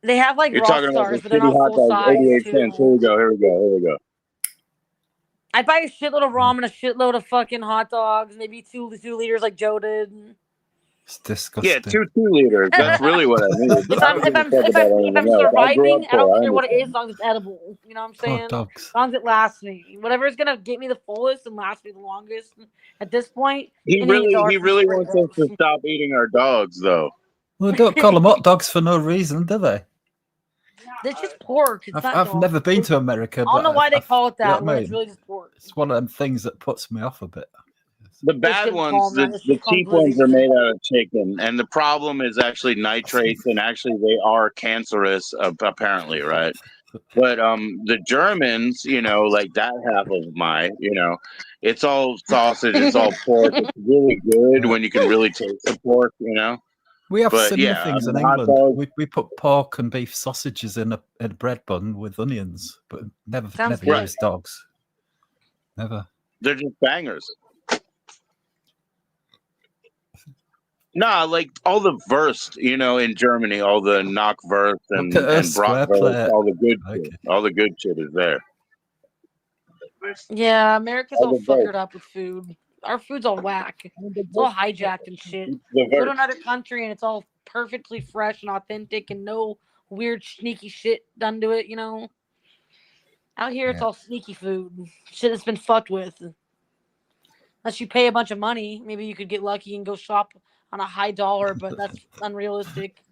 They have like You're rock talking about the stars, but they're shitty not hot full dogs, size 88 too. cents. Here we go. Here we go. Here we go. I'd buy a shitload of ramen, a shitload of fucking hot dogs, maybe 2 liters like Joe did. It's Yeah, disgusting. 2 2-liters. That's really what I need. If I I'm don't give a fuck about anything else. I grew up surviving, I poor. don't I care what it is, understand. as long as it's edible. You know what I'm saying? Hot dogs. As long as it lasts me. Whatever is gonna get me the fullest and last me the longest. At this point, He anything at Dollar really Tree is pretty wants us to gross. stop eating our dogs, though. Well, they don't call them hot dogs for no reason, do they? It's just pork. It's not I've dog. never been to America, I but don't know why they call it you know that what I when it's mean? really just pork. It's one of them things that puts me off a bit. The They bad shouldn't call ones, them that. the It's just cheap completely ones are different. made out of chicken, and the problem is actually nitrates, and actually they are cancerous, apparently, right? But the Germans, like that half of my, it's all sausage, it's all pork. It's really good when you can really taste the pork, We have But similar yeah, things in hot England. dogs. We put pork and beef sausages in a bread bun with onions, but never Sounds never good. used dogs. Never. They're just bangers. Nah, like all the Wurst, in Germany, all the Knockwurst Look and at us, square Bratwurst, plate. all the good shit. Okay. All the good shit is there. Yeah, America's All all the best. fuckered up with food. our food's all whack. It's all hijacked and shit. The Go to verse. another country and it's all perfectly fresh and authentic and no weird sneaky shit done to it. You know, out here it's Yeah. all sneaky food, shit that's been fucked with. Unless you pay a bunch of money, maybe you could get lucky and go shop on a high dollar, but that's unrealistic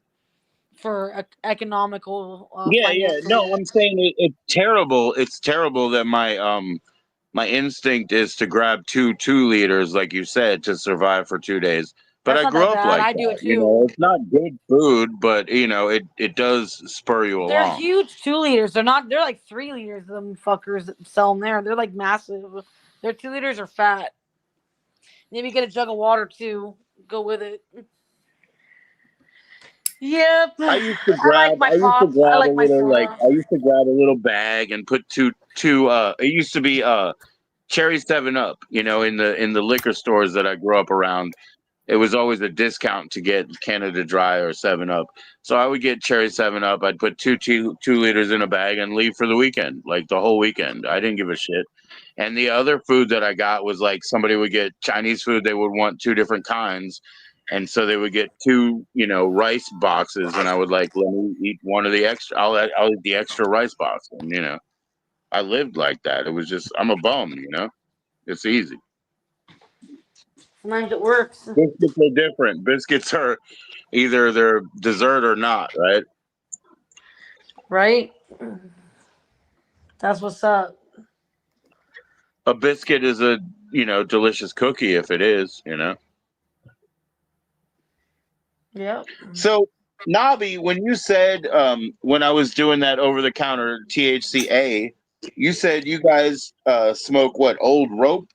for economical Yeah. No, financial. I'm saying it's terrible. It's terrible that my instinct is to grab 2 2 liters, like you said, to survive for 2 days. But That's I not grew that up bad. like I do that. it You know, too. it's not good food, but you know, it does spur you They're along. huge 2 liters. They're not. They're like 3 liters. Them fuckers that sell them there. They're like massive. Their 2 liters are fat. Maybe get a jug of water too. Go with it. Yep. I used to I like grab my I used to pops. I grab a like my little soda. I used to grab a little bag and put two it used to be cherry 7 Up, you know, in the liquor stores that I grew up around. It was always a discount to get Canada Dry or 7 Up. So I would get cherry 7 Up. I'd put 2 liters in a bag and leave for the weekend, like the whole weekend. I didn't give a shit. And the other food that I got was like somebody would get Chinese food. They would want 2 different kinds. And so they would get 2, you know, rice boxes. And I would like, let me eat one of the extra. I'll eat the extra rice box. And, you know, I lived like that. It was just, I'm a bum, you know, it's easy. Sometimes it works, Biscuits are different. Biscuits are either they're dessert or not, right? right? That's what's up. A biscuit is a, you know, delicious cookie if it is, you know. Yep. So, Nabi, when you said when I was doing that over the counter THCA, you said you guys smoke what, old rope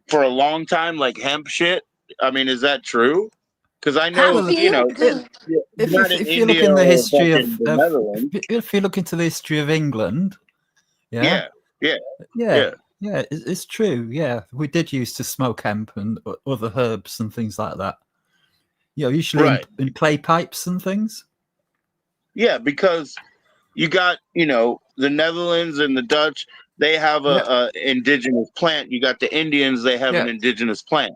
for a long time, like hemp shit. I mean, is that true? Because I know, Well, you know, Happy. you're if not in if you look India in the or history fucking the of Netherlands. if you look into the history of England, yeah, Yeah, yeah, yeah. it's true. Yeah, we did used to smoke hemp and other herbs and things like that. You know, usually Right. in clay pipes and things. Yeah, because you got, you know, the Netherlands and the Dutch, they have a indigenous plant. You got the Indians, they have an Yeah, indigenous plant.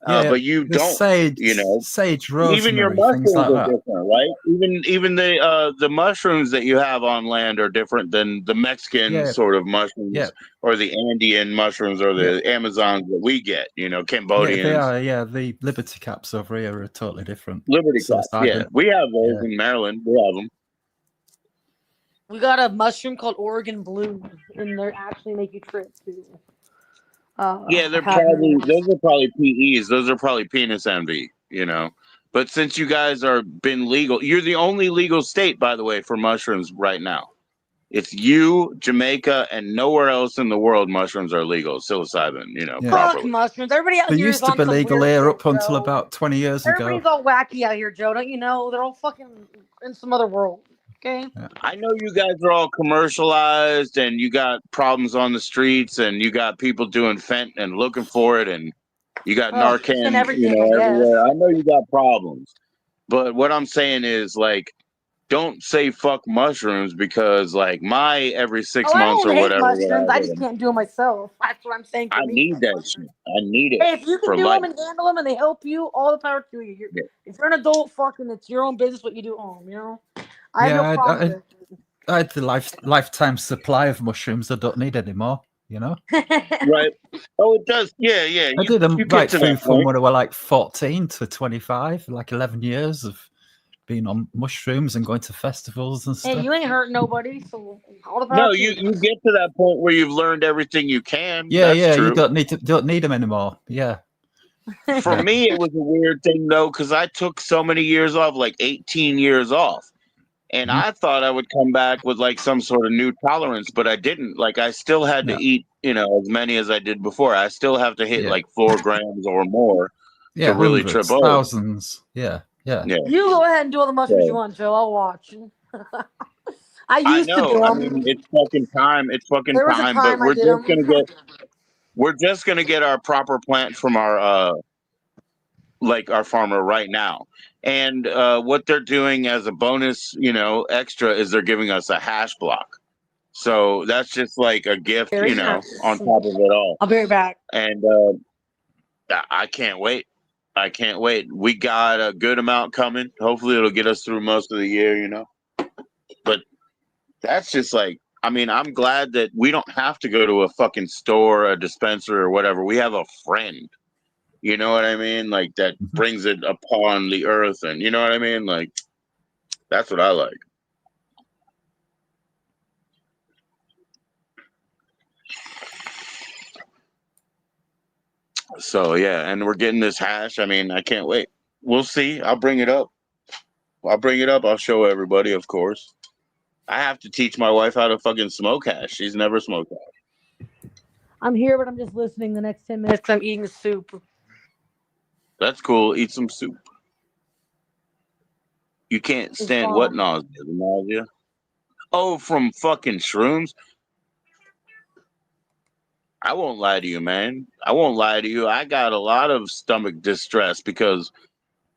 yeah. But you The don't, you know. sage, Even your rosemary, things mushrooms like are that. different, right? Even the mushrooms that you have on land are different than the Mexican Yeah, sort of yeah, mushrooms or the Andean mushrooms or yeah, the Amazons that we get, you know, yeah. They Cambodians. are. Yeah, the Liberty caps over here are totally different. Liberty caps, yeah. Psilocybin. We have those Yeah. in Maryland. We have them. We got a mushroom called Oregon Blue, and they actually make you trip too. Yeah, I have those. those are probably PEs. Those are probably penis envy, you know. But since you guys are been legal, you're the only legal state, by the way, for mushrooms right now. It's you, Jamaica, and nowhere else in the world mushrooms are legal, psilocybin, you know, Yeah. Fuck properly. mushrooms. Everybody out They here is used to on be some legal weird here shit, up until Joe. about 20 years ago. Everybody's all wacky out here, Joe. Don't you know? They're all fucking in some other world. Okay. I know you guys are all commercialized and you got problems on the streets and you got people doing fent and looking for it and you got It's in Narcan, you everything, I know, guess. everywhere. I know you got problems. But what I'm saying is like don't say fuck mushrooms because like my every 6 Oh, I months don't or hate whatever when mushrooms. I I hit just 'em, can't do them myself. That's what I'm saying I for me. need that shit. I need it Hey, if you can for do life. them and handle them and they help you, all the power to you. Yeah. If you're an adult, fucking, it's your own business what you do at home. You know. I have Yeah, no problem with I had the lifetime supply of mushrooms I don't need anymore, you know? it. Right. Oh, it does. Yeah, yeah. I did them You get right to through that from point. when I was like 14 to 25, like 11 years of being on mushrooms and going to festivals and Hey, stuff. you ain't hurt nobody, so all the power No, to you you. get to that point where you've learned everything you can. Yeah, That's yeah, you true. don't need them anymore. Yeah. For Yeah. me, it was a weird thing though, because I took so many years off, like 18 years off. And Mhm. I thought I would come back with like some sort of new tolerance, but I didn't. Like I still had to Yeah. eat, you know, as many as I did before. I still have to hit Yeah. like 4 grams or more Yeah, to really trip hundreds, over. thousands. Yeah, yeah. Yeah. You go ahead and do all the mushrooms you So, want, Joe. I'll watch. I I used to do know. I them. mean, it's fucking time. It's fucking There was a time. But time I did them. we're just gonna get our proper plant from our like our farmer right now. And what they're doing as a bonus, you know, extra is they're giving us a hash block. So that's just like a gift, Very you know, on nice. top of it all. I'll be right back. And I can't wait. I can't wait. We got a good amount coming. Hopefully, it'll get us through most of the year, you know. But that's just like, I mean, I'm glad that we don't have to go to a fucking store, a dispenser, or whatever. We have a friend. You know what I mean? Like that brings it upon the earth, and you know what I mean? Like that's what I like. So yeah, and we're getting this hash. I mean, I can't wait. We'll see. I'll bring it up. I'll show everybody, of course. I have to teach my wife how to fucking smoke hash. She's never smoked hash. I'm here, but I'm just listening the next 10 minutes 'cause I'm eating soup. That's cool. Eat some soup. You can't stand what nausea? The nausea? Oh, from fucking shrooms? I won't lie to you, man. I won't lie to you. I got a lot of stomach distress because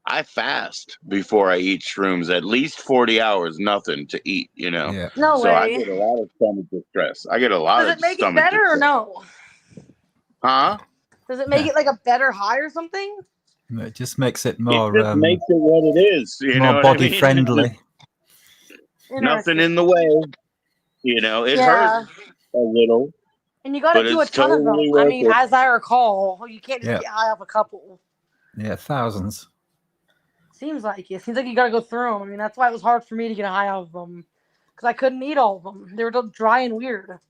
I fast before I eat shrooms. At least 40 hours, nothing to eat, you know? Yeah. No So I way. get a lot of stomach distress. I get a lot Does of it make it stomach better or distress. no? Huh? Does it make it like a better high or something? It just makes it It more just makes it what it is. You know more what I body mean? friendly. Nothing in the way. You know, it Yeah. hurts a little, And you got but to do a it's ton of them. totally I worth mean, it. as I recall, you can't just Yeah. get high off a couple. Yeah, thousands. Seems like it. Seems like you got to go through them. I mean, that's why it was hard for me to get high off of them because I couldn't eat all of them. They were dry and weird.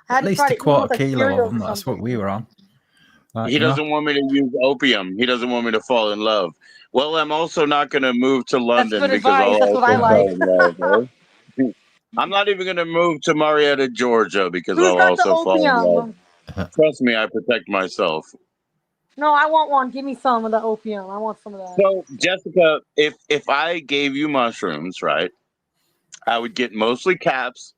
I had At to least try a to eat them quarter with like kilo cereal of them. or That's what something. we were on. Like, He you know? doesn't want me to use opium. He doesn't want me to fall in love. Well, I'm also not going to move to London good because advice. I'll That's what I also like. fall in love. Eh? I'm not even going to move to Marietta, Georgia because Who's I'll got the also fall in love. opium? Trust me, I protect myself. No, I want one. Give me some of the opium. I want some of that. So, Jessica, if I gave you mushrooms, right, I would get mostly caps.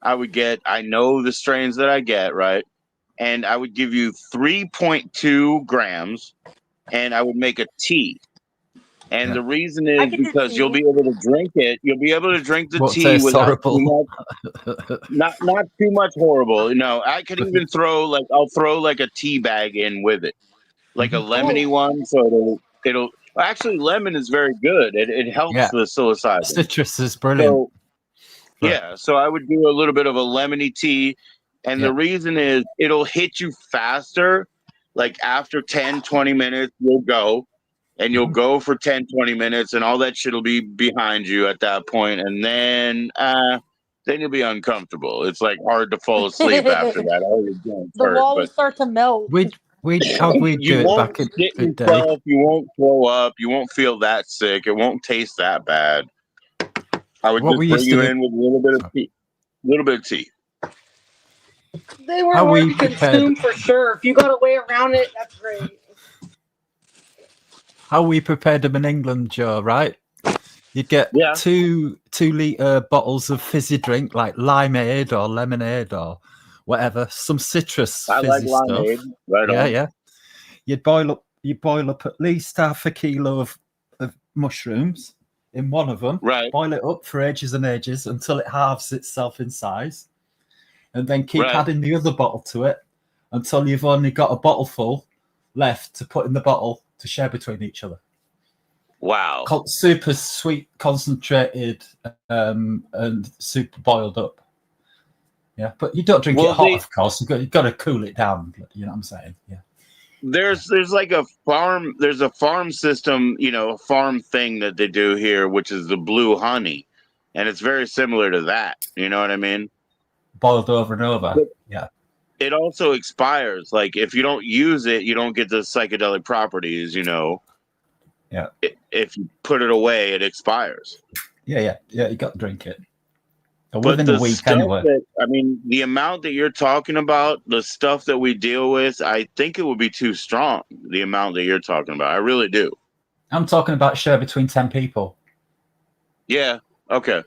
I know the strains that I get, right? And I would give you 3.2 grams and I would make a tea. And Yeah. the reason is could do because you'll tea. be able to drink it. You'll be able to drink the Won't tea taste without horrible. too much, not too much horrible. You know, I could even I'll throw like a tea bag in with it, like a lemony one. So it'll actually, lemon is very good. It helps Yeah. with psilocybin. Citrus is brilliant. So yeah, so I would do a little bit of a lemony tea. And Yeah. the reason is it'll hit you faster. Like after 10, 20 minutes, you'll go and you'll go for 10, 20 minutes and all that shit will be behind you at that point. And then you'll be uncomfortable. It's like hard to fall asleep after that. All your joints The hurt. wall will But start to melt. How we do you it won't back in shit the day. yourself. You won't throw up. You won't feel that sick. It won't taste that bad. I would What we just bring used to you do- in with a little bit of tea. Little bit of tea. They were How hard we to consume for sure. If you got a way around it, that's great. How we prepared them in England, Joe, right? You'd get 2 2-litre bottles of fizzy drink like limeade or lemonade or whatever, some citrus I like fizzy stuff. limeade. Right Yeah, on. yeah. You'd boil up at least half a kilo of mushrooms in one of them. Right. Boil it up for ages and ages until it halves itself in size. And then keep adding the other bottle to it until you've only got a bottle full left to put in the bottle to share between each other. Wow. Super sweet, concentrated, and super boiled up. Yeah, but you don't drink it hot, of course. You've got to cool it down. You know what I'm saying? Yeah. There's like a farm. There's a farm system, a farm thing that they do here, which is the blue honey, and it's very similar to that. You know what I mean? Boiled over and over. Yeah. It also expires. Like if you don't use it, you don't get the psychedelic properties. Yeah. If you put it away, it expires. Yeah. You got to drink it. But within the a week stuff anyway. the amount that you're talking about, the stuff that we deal with, I think it would be too strong. The amount that you're talking about, I really do. I'm talking about share between 10 people. Yeah. Okay.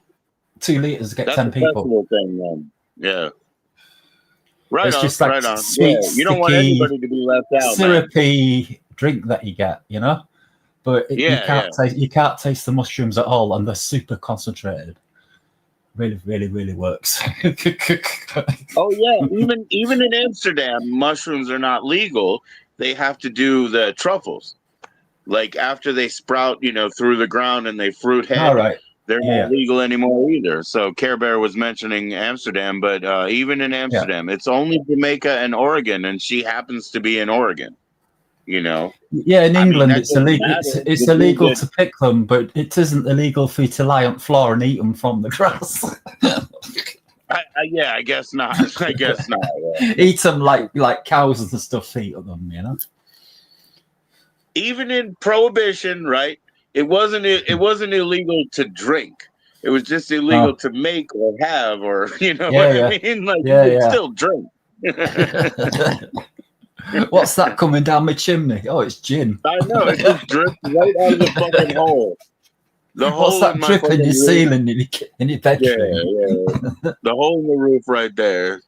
2 liters get That's 10 a people. festival thing, then. Yeah. Right It's on. just like right on. sweet, You don't want sticky, anybody to be left out, syrupy drink that you get, But you can't taste the mushrooms at all, and they're super concentrated. Really, really, really works. Oh yeah, even in Amsterdam, mushrooms are not legal, they have to do the truffles. Like after they sprout, through the ground and they fruit head, All right. they're Yeah. not legal anymore either. So Care Bear was mentioning Amsterdam, but even in Amsterdam, it's only Jamaica and Oregon, and she happens to be in Oregon. Yeah, in England it's illegal. It's illegal to pick them, but it isn't illegal for you to lie on the floor and eat them from the grass. I guess not. I guess not. Eat them like cows and stuff eat them, Even in Prohibition, right? It wasn't illegal to drink. It was just illegal to make or have, or I mean? Like you could still drink. What's that coming down my chimney? Oh, it's gin. I know, it just drips right out of the fucking hole. What's that drip in your ceiling in your bedroom? Yeah. The hole in the roof right there.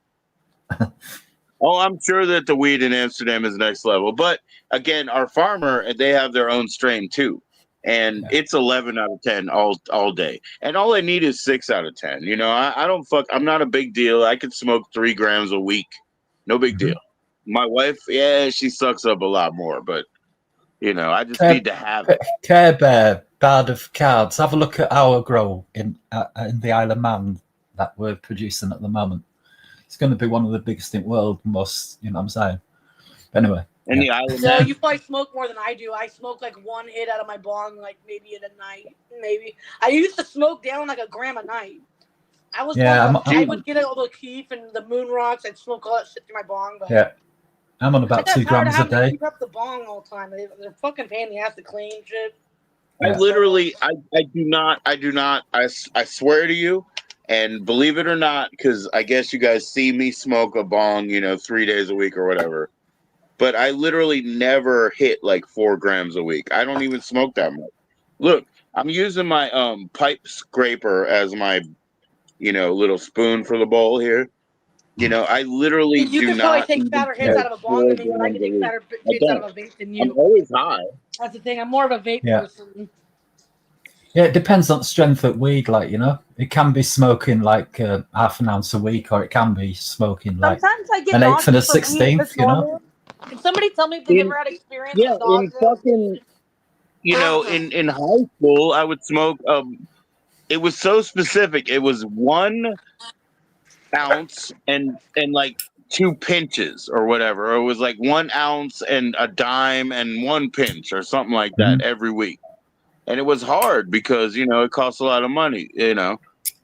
Oh, I'm sure that the weed in Amsterdam is next level. But again, our farmer, they have their own strain too. And it's 11 out of 10 all day. And all I need is 6 out of 10. I'm not a big deal. I could smoke 3 grams a week. No big deal. My wife, she sucks up a lot more, but I just need to have it. Care Bear, Bard of Cards. Have a look at our grow in the Isle of Man that we're producing at the moment. It's going to be one of the biggest in the world, most, what I'm saying. But anyway. In the Isle of No, Man? you probably smoke more than I do. I smoke like 1 hit out of my bong, like maybe in a night. Maybe. I used to smoke down like a gram a night. I would get all the keef and the moon rocks and smoke all that shit through my bong. But I'm on about 2 grams a day. Keep up the bong all the time. They're fucking pain in the ass to clean shit. I literally, I do not, I swear to you, and believe it or not, because I guess you guys see me smoke a bong, 3 days a week or whatever, but I literally never hit like 4 grams a week. I don't even smoke that much. Look, I'm using my pipe scraper as my, little spoon for the bowl here. I literally you do can not. probably take fatter hits out of a bong than me, but I can take fatter hits out of a vape than you. I'm always high. That's the thing. I'm more of a vape person. Yeah, it depends on the strength of weed, It can be smoking like half an ounce a week, or it can be smoking like sometimes I get an 1/8 and a 16th, Can somebody tell me if they've ever had experience with in fucking, in high school, I would smoke. It was so specific. It was 1 ounce and like 2 pinches or whatever. Or it was like 1 ounce and a dime and 1 pinch or something like that every week. And it was hard because, it costs a lot of money,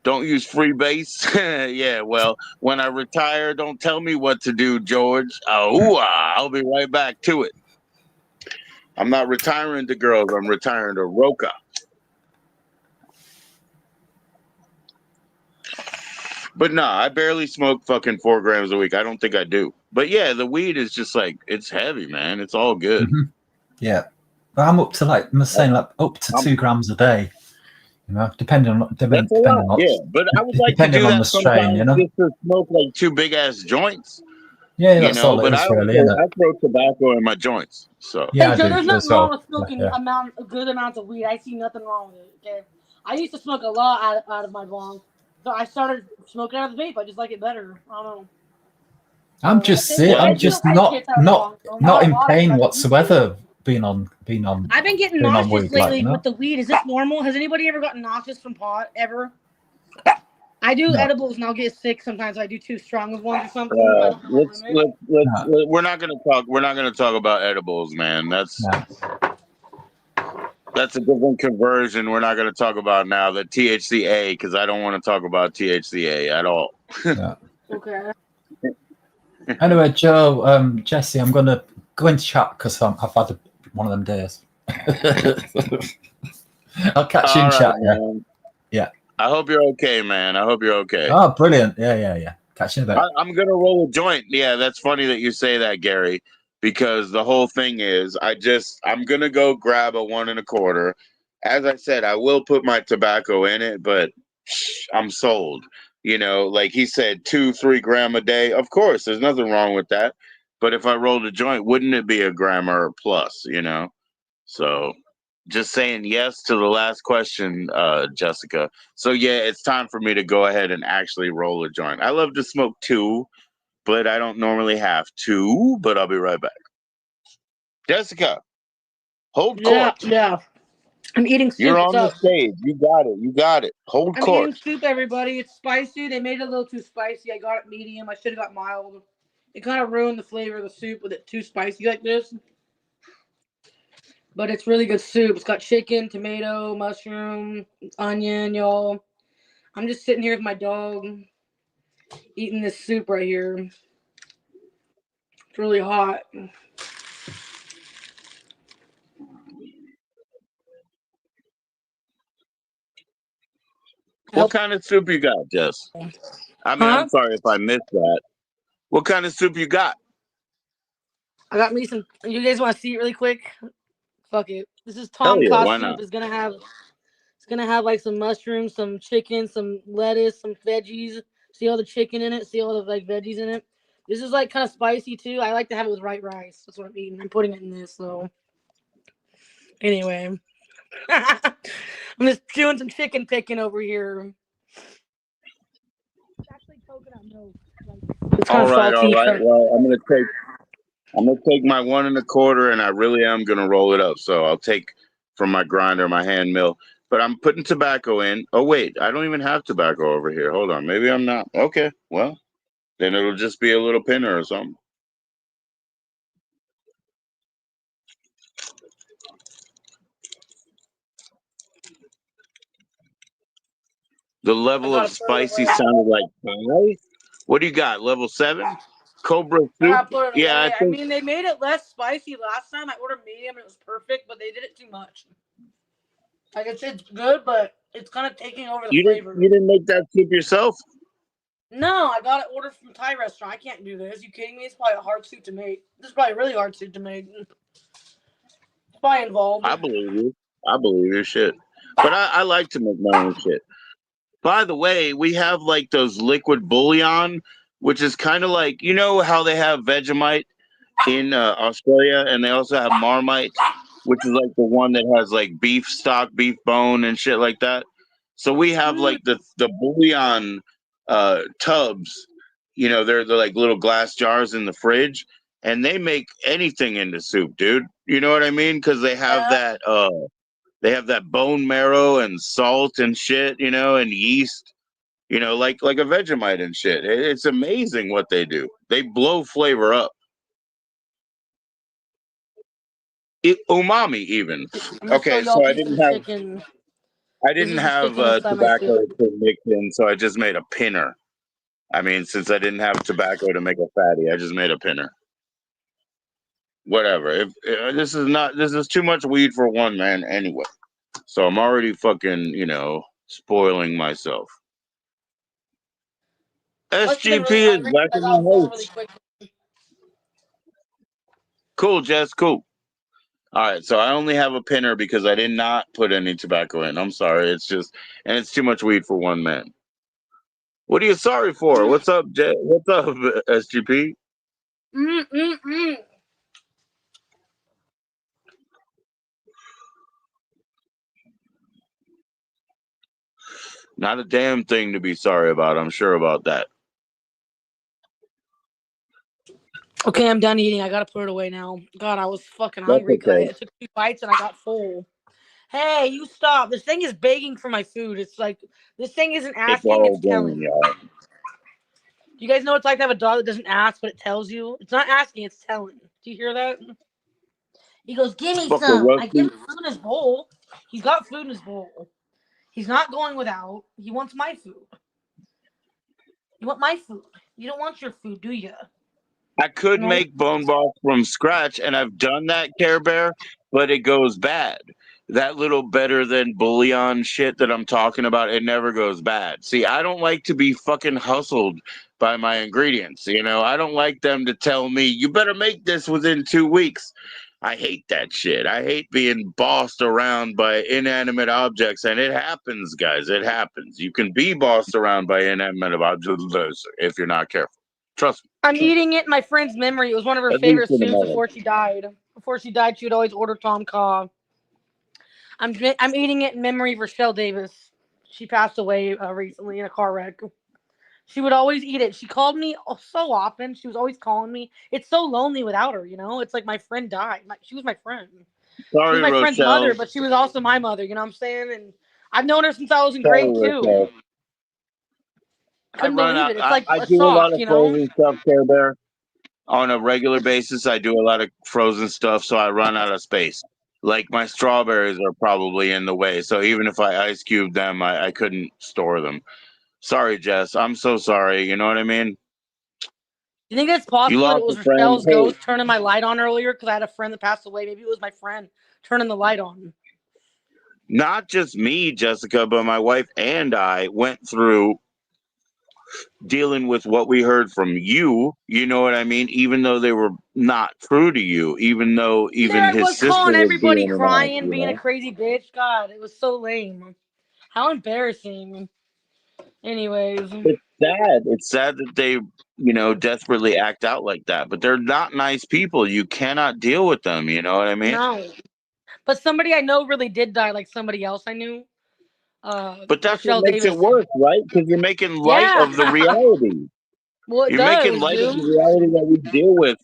Don't use free base. Yeah, well, when I retire, don't tell me what to do, George. I'll be right back to it. I'm not retiring to girls. I'm retiring to Roca. But nah, I barely smoke fucking 4 grams a week. I don't think I do. But yeah, the weed is just like, it's heavy, man. It's all good. Yeah. But I'm up to up to 2 grams a day. Depending on but I would like to do that sometimes just to smoke like 2 big ass joints. Yeah, that's all it is, really, isn't it? I throw tobacco in my joints. So hey, Joe, there's nothing wrong with smoking good amounts of weed. I see nothing wrong with it. Okay, I used to smoke a lot out of my bong, so I started smoking out of the vape. I just like it better. I don't know. I'm just not in pain whatsoever. Being on. I've been getting nauseous lately with the weed. Is this normal? Has anybody ever gotten nauseous from pot ever? I do edibles and I'll get sick sometimes. I do too strong of ones or something. We're not gonna talk about edibles, man. That's a different conversion. We're not gonna talk about now the THCA because I don't want to talk about THCA at all. Okay. Anyway, Joe, Jesse, I'm gonna go into chat because I've had one of them days. I'll catch you in chat. Yeah. I hope you're okay, man. I hope you're okay. Oh, brilliant. Yeah. Catch you in a bit. I'm going to roll a joint. Yeah, that's funny that you say that, Gary, because the whole thing is I'm going to go grab a 1 1/4. As I said, I will put my tobacco in it, but I'm sold. Like he said, 2-3 gram a day. Of course, there's nothing wrong with that. But if I rolled a joint, wouldn't it be a gram or plus, So just saying yes to the last question, Jessica. So yeah, it's time for me to go ahead and actually roll a joint. I love to smoke 2, but I don't normally have 2, but I'll be right back. Jessica, hold Yeah, court. yeah. I'm eating soup. You're What's on the up? stage. You got it. You got it. Hold I'm court. eating soup, everybody. It's spicy. They made it a little too spicy. I got it medium. I should have got mild. It kind of ruined the flavor of the soup with it too spicy like this. But it's really good soup. It's got chicken, tomato, mushroom, onion, y'all. I'm just sitting here with my dog eating this soup right here. It's really hot. What kind of soup you got, Jess? I mean, Huh? I'm sorry if I missed that. What kind of soup you got? I got me some. You guys want to see it really quick? Fuck it. This is Hell Tom yeah, Kha why soup. not? It's gonna have like some mushrooms, some chicken, some lettuce, some veggies. See all the chicken in it. See all the like veggies in it. This is like kind of spicy too. I like to have it with white rice. That's what I'm eating. I'm putting it in this. So anyway, I'm just doing some chicken picking over here. It's actually coconut milk. Like, it's kind All of right, all salty. right. Well, I'm gonna take my 1 1/4, and I really am gonna roll it up. So I'll take from my grinder, my hand mill. But I'm putting tobacco in. Oh wait, I don't even have tobacco over here. Hold on, maybe I'm not. Okay, well then it'll just be a little pinner or something. The I level of gotta put it spicy away. sounded like 5. What do you got? Level 7? Cobra I soup? gotta put it Yeah, I away. I think mean, they made it less spicy last time. I ordered medium and it was perfect, but they did it too much. Like it's good, but it's kind of taking over the flavor. you didn't make that soup yourself. No, I got it ordered from a Thai restaurant. I can't do this. You kidding me? It's probably a hard soup to make. This is probably a really hard soup to make. It's probably involved. I believe you. I believe your shit. But I like to make my own shit. By the way, we have like those liquid bouillon, which is kind of like, you know how they have Vegemite in Australia, and they also have Marmite, which is like the one that has like beef stock, beef bone, and shit like that. So we have Mm, like the bouillon tubs. You know, they're like little glass jars in the fridge, and they make anything into soup, dude. You know what I mean? Because yeah. they have that bone marrow and salt and shit, you know, and yeast, you know, like a Vegemite and shit. It's amazing what they do. They blow flavor up. Umami even. I'm gonna show Okay, y'all a so piece of the chicken. I This didn't is the have chicken inside my tobacco soup. to mix in, so I just made a pinner. I mean, since I didn't have tobacco to make a fatty, I just made a pinner. Whatever. If this is too much weed for one man anyway. So I'm already fucking, spoiling myself. Must have been SGP really is hungry back because I in the got full really house. quick. Cool, Jess. Cool. All right, so I only have a pinner because I did not put any tobacco in. I'm sorry. And it's too much weed for one man. What are you sorry for? What's up, What's up, SGP? Mm, mm, mm. Not a damn thing to be sorry about. I'm sure about that. Okay, I'm done eating. I gotta put it away now. God, I was fucking That's hungry because okay. I took 2 bites and I got full. Hey, you stop. This thing is begging for my food. It's like, this thing isn't It's asking, all it's game, telling. y'all. You guys know it's like to have a dog that doesn't ask, but it tells you? It's not asking, it's telling. Do you hear that? He goes, give me Fuck a some. I give rusty. him food in his bowl. He's got food in his bowl. He's not going without. He wants my food. You want my food. You don't want your food, do you? I could No? make bone broth from scratch, and I've done that, Care Bear, but it goes bad. That little better than bouillon shit that I'm talking about, it never goes bad. See, I don't like to be fucking hustled by my ingredients. I don't like them to tell me, you better make this within 2 weeks. I hate that shit. I hate being bossed around by inanimate objects, and it happens, guys. It happens. You can be bossed around by inanimate objects if you're not careful. Trust me. I'm eating it in my friend's memory. It was one of her At least favorite for the soups moment. before she died. Before she died, she would always order Tom Kha. I'm eating it in memory of Rochelle Davis. She passed away recently in a car wreck. She would always eat it. She called me so often. She was always calling me. It's so lonely without her, you know? It's like my friend died. She was my friend. She was Sorry, my friend's Rochelle. mother, but she was also my mother, you know what I'm saying? And I've known her since I was in Sorry, grade 2. Rochelle. I couldn't run believe out. it. It's like I a do a lot shock, of you know? frozen stuff, Care Bear. On a regular basis, I do a lot of frozen stuff, so I run out of space. Like my strawberries are probably in the way, so even if I ice cube them, I couldn't store them. Sorry, Jess. I'm so sorry. You know what I mean? You think it's You possible that lost it was a friend. Rochelle's Hey, ghost turning my light on earlier? Because I had a friend that passed away. Maybe it was my friend turning the light on. not just me, Jessica, but my wife and I went through dealing with what we heard from you. You know what I mean? Even though they were not true to you, even though There even I his was sister calling was everybody being an ass, crying, you being a know? crazy bitch. God, it was so lame. How embarrassing. Anyways. It's sad. It's sad that they, desperately act out like that. But they're not nice people. You cannot deal with them. You know what I mean? No. But somebody I know really did die, like somebody else I knew. But that's what Rochelle makes it Davis. worse, right? Because you're making light Yeah. of the reality. Well, it You're making does, light of the dude. reality that we deal with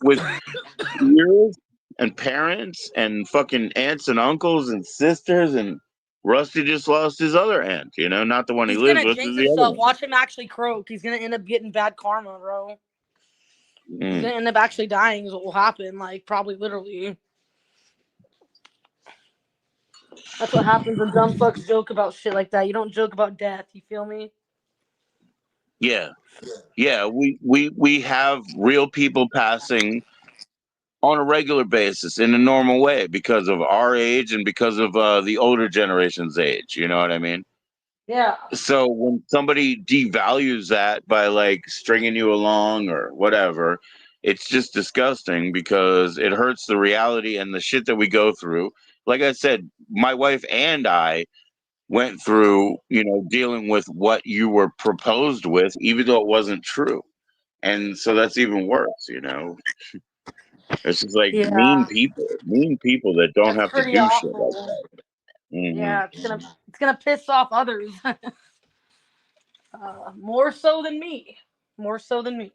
peers and parents and fucking aunts and uncles and sisters. And Rusty just lost his other aunt, not the one he He's lives gonna with, is jinx the other himself. one. Watch him actually croak. He's gonna end up getting bad karma, bro. He's Mm. gonna end up actually dying is what will happen. Like, probably literally. That's what happens when dumb fucks joke about shit like that. You don't joke about death, you feel me? Yeah. Yeah. We have real people passing on a regular basis in a normal way because of our age and because of the older generation's age. You know what I mean? Yeah. So when somebody devalues that by like stringing you along or whatever, it's just disgusting because it hurts the reality and the shit that we go through. Like I said, my wife and I went through, dealing with what you were proposed with, even though it wasn't true. And so that's even worse. It's just like Yeah. mean people that don't That's have to pretty do shit like awful. that. Hmm. Yeah, it's gonna piss off others. More so than me. More so than me.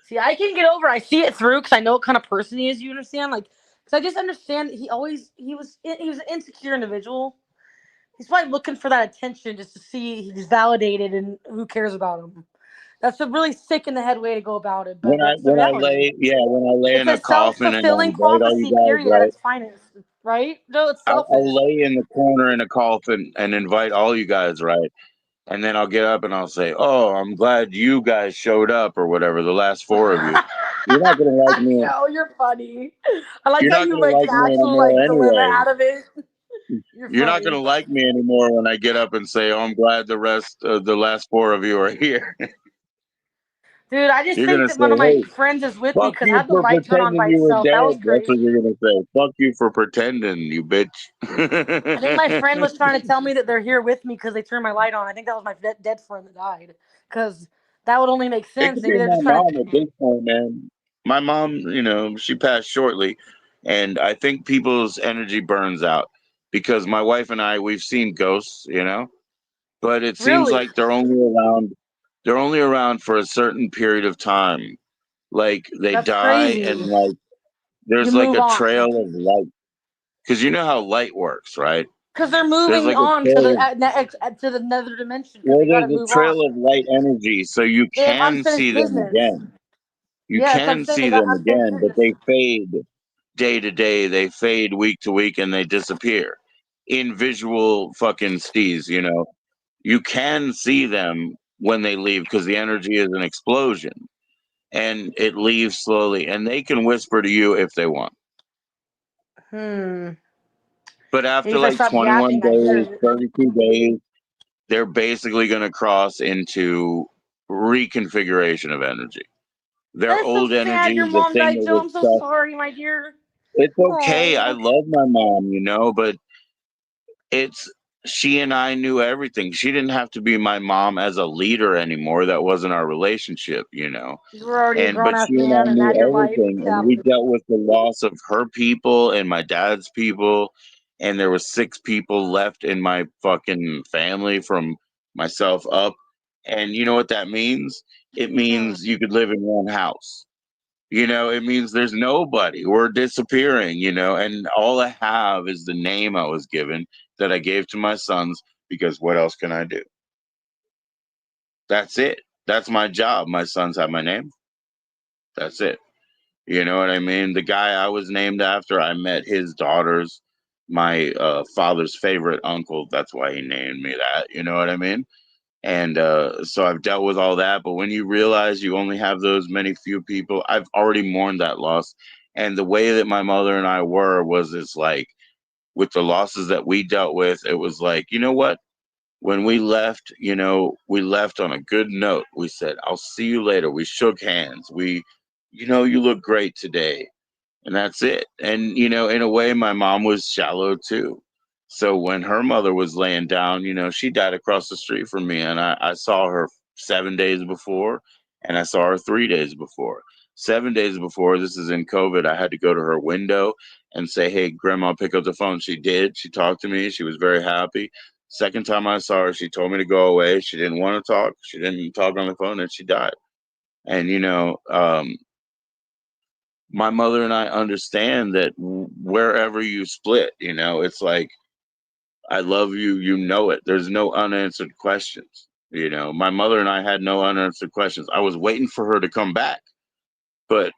See, I can get over. I see it through because I know what kind of person he is. You understand? Like, because I just understand that he was an insecure individual. He's probably looking for that attention just to see he's validated and who cares about him. That's a really sick in the head way to go about it, but When I that's the when I reality. lay yeah when I lay It's in a a self coffin and I fulfilling invite all you prophecy guys, theory at right? its finest, right? No, it's I'll selfish. lay in the corner in a coffin and invite all you guys, right? And then I'll get up and I'll say, "Oh, I'm glad you guys showed up," or whatever. The last four of you. You're not gonna like me. Yo, you're funny. I like You're how not you gonna make like the me actual anymore like dilemma anyway. out of it. You're You're not funny. gonna like me anymore when I get up and say, "Oh, I'm glad the last four of you are here." Dude, I just You're think gonna that say, one of my "Hey, friends is with me fuck because you had the for light turn on pretending by you were itself. That was dead." That's what crazy. you're gonna say. Fuck you for pretending, you bitch. I think my friend was trying to tell me that they're here with me because they turned my light on. I think that was my dead friend that died. Because that would only make It sense. could Maybe be they're my just trying mom to. at this point, man. My mom, she passed shortly, and I think people's energy burns out because my wife and I, we've seen ghosts, but it seems Really? like they're only around. They're only around for a certain period of time. Like they That's die, crazy. and like You there's like move a on. trail of light because you know how light works, right? Because they're There's moving like a on to trail of the nether dimension because well, they got to there's a move on. trail of light energy, so you They have can see unfinished them business. again. You Yeah, that's what I'm can saying. They see got them unfinished again, but business. they fade day to day, they fade week to week, and they disappear in visual fucking stees. You can see them when they leave because the energy is an explosion and it leaves slowly, and they can whisper to you if they want. Hmm. But Maybe after if I like stop 21 yapping, I hear days, it. 32 days, they're basically going to cross into reconfiguration of energy. Their That's so old sad. energy, Your the mom thing died, that Joe. was I'm so stuck, sorry, my dear. it's okay. I Oh. love my mom, but it's she and I knew everything. She didn't have to be my mom as a leader anymore. That wasn't our relationship. You were already a And grown but ass she and I man, and knew now your life is everything, and we captive. dealt with the loss of her people and my dad's people, and there was 6 people left in my fucking family from myself up. And you know what that means? It means you could live in one house. It means there's nobody. We're disappearing, and all I have is the name I was given that I gave to my sons because what else can I do? That's it. That's my job. My sons have my name. That's it. You know what I mean? The guy I was named after, I met his daughters, my father's favorite uncle. That's why he named me that. You know what I mean? And so I've dealt with all that. But when you realize you only have those many few people, I've already mourned that loss. And the way that my mother and I was it's like with the losses that we dealt with, it was like, you know what? When we left, we left on a good note. We said, I'll see you later. We shook hands. You look great today. And that's it. And, in a way, my mom was shallow too. So when her mother was laying down, she died across the street from me. And I saw her 7 days before, and I saw her 3 days before. 7 days before, this is in COVID, I had to go to her window and say, hey, Grandma, pick up the phone. She did. She talked to me. She was very happy. Second time I saw her, she told me to go away. She didn't want to talk. She didn't talk on the phone, and she died. And, my mother and I understand that wherever you split, it's like, I love you, it. There's no unanswered questions. My mother and I had no unanswered questions. I was waiting for her to come back, but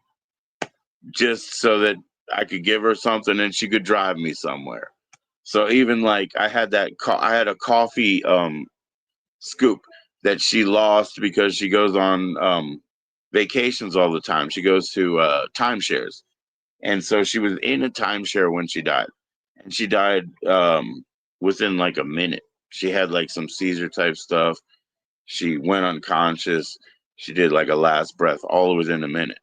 just so that I could give her something and she could drive me somewhere. So even like I had a coffee scoop that she lost because she goes on vacations all the time. She goes to timeshares. And so she was in a timeshare when she died. And she died within like a minute. She had like some seizure type stuff. She went unconscious. She did like a last breath all within a minute.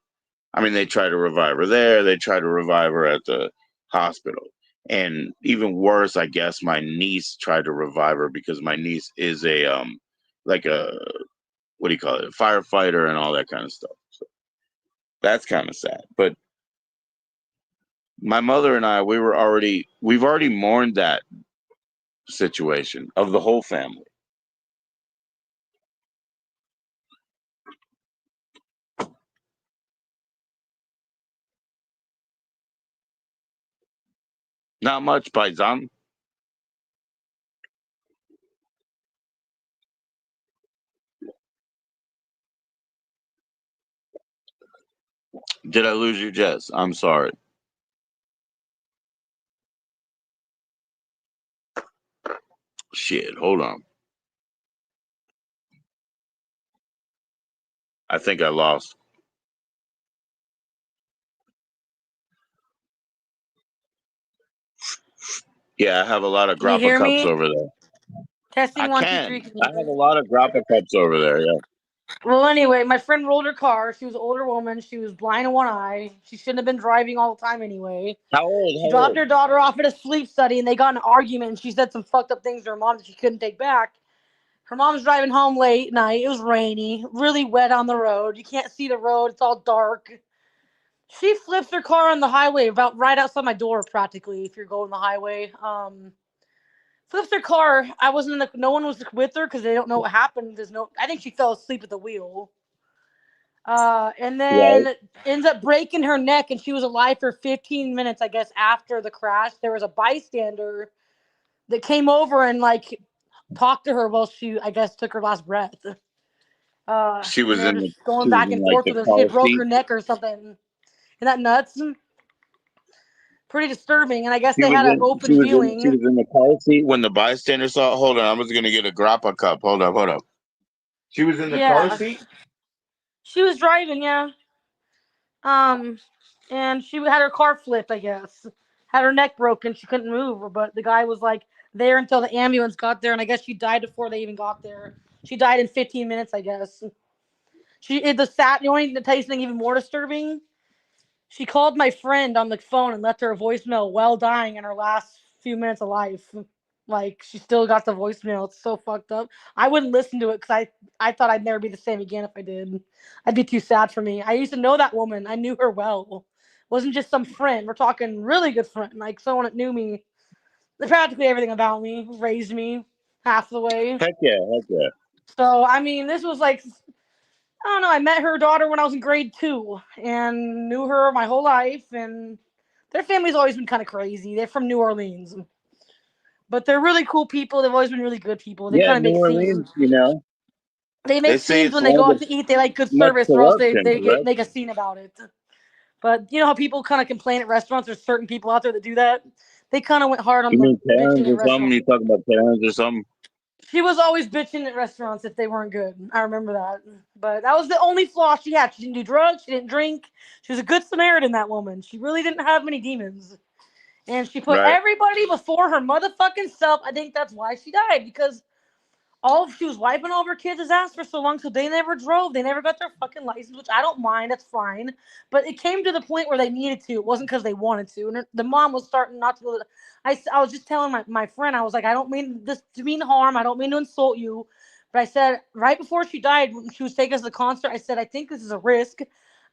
I mean, they tried to revive her there. They tried to revive her at the hospital. And even worse, I guess my niece tried to revive her because my niece is a like a what do you call it, a firefighter and all that kind of stuff. So that's kind of sad. But my mother and I, we've already mourned that situation of the whole family. Not much, Paisan. Did I lose you, Jess? I'm sorry. Shit, hold on. I think I lost. Yeah, I have a lot of Can you grappa hear cups me? over there. I Testing one, two, three. can. I have a lot of grappa cups over there. Yeah. Well, anyway, my friend rolled her car. She was an older woman. She was blind in one eye. She shouldn't have been driving all the time anyway. How old? She How dropped old? her daughter off at a sleep study, and they got in an argument. And she said some fucked up things to her mom that she couldn't take back. Her mom's driving home late night. It was rainy, really wet on the road. You can't see the road. It's all dark. She flips her car on the highway about right outside my door, practically. If you're going the highway, flips her car. I wasn't in the. No one was with her because they don't know what happened. There's no. I think she fell asleep at the wheel. And Right. then ends up breaking her neck, and she was alive for 15 minutes, I guess, after the crash. There was a bystander that came over and like talked to her while she, I guess, took her last breath. She And was they were in the. just going She was back in and like forth the with her. She car had broke seat. her neck or something. Isn't that nuts? Pretty disturbing. And I guess She they was had an in. She open was in. She viewing. was in the car seat when the bystander saw. Hold on, I was gonna get a grappa cup. Hold up. Hold up. She was in the car Yeah, seat. she was driving. Yeah. Um, and she had her car flipped, I guess. Had her neck broken. She couldn't move, but the guy was like there until the ambulance got there, and I guess she died before they even got there. She died in 15 minutes, I guess. She the sat. You want to tell you something even more disturbing? She called my friend on the phone and left her a voicemail while dying in her last few minutes of life. Like she still got the voicemail. It's so fucked up. I wouldn't listen to it because I thought I'd never be the same again if I did. I'd be too sad for me. I used to know that woman. I knew her well. It wasn't just some friend. We're talking really good friend, like someone that knew me, practically everything about me, raised me half the way. Heck yeah. Heck yeah. So I mean, this was like I don't know. I met her daughter when I was in grade 2 and knew her my whole life. And their family's always been kind of crazy. They're from New Orleans, but they're really cool people. They've always been really good people. They Yeah, kind of New make Orleans, scenes. you know, They They make say scenes it's when they land go out of to eat. They like good much service, or else corruption, correct? make a scene about it. But you know how people kind of complain at restaurants. There's certain people out there that do that. They kind of went hard on You the mean Karens bitching at or something? restaurants. You talking about Karens or something? She was always bitching at restaurants if they weren't good. I remember that. But that was the only flaw she had. She didn't do drugs. She didn't drink. She was a good Samaritan, that woman. She really didn't have many demons. And she put right. everybody before her motherfucking self. I think that's why she died. Because she was wiping all of her kids' ass for so long, so they never drove. They never got their fucking license, which I don't mind. That's fine. But it came to the point where they needed to. It wasn't because they wanted to. And the mom was starting not to go. I was just telling my friend, I was like, I don't mean this to mean harm. I don't mean to insult you. But I said, right before she died, when she was taking us to the concert, I said, I think this is a risk.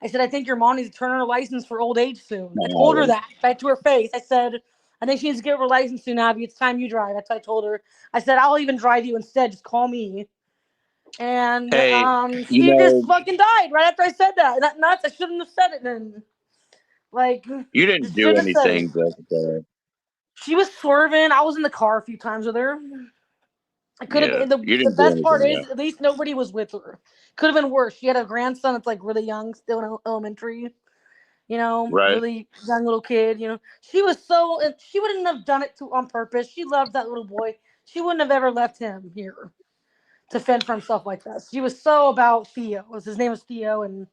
I said, I think your mom needs to turn her license for old age soon. I told her No. that right to her face. I said, I think she needs to get her license soon, Abby. It's time you drive. That's what I told her. I said, I'll even drive you instead. Just call me. And Hey, You she just know, fucking died right after I said that. That nuts. I shouldn't have said it then. Like, you didn't just do shouldn't have said it. anything, Jessica. She was swerving. I was in the car a few times with her. I could have Yeah, been. you The didn't do best part anything. is, Yeah, at least nobody was with her. Could have been worse. She had a grandson that's like really young, still in elementary. You know, right. really young little kid. You know, she was so. She wouldn't have done it on purpose. She loved that little boy. She wouldn't have ever left him here to fend for himself like that. She was so about Theo. His name was Theo, and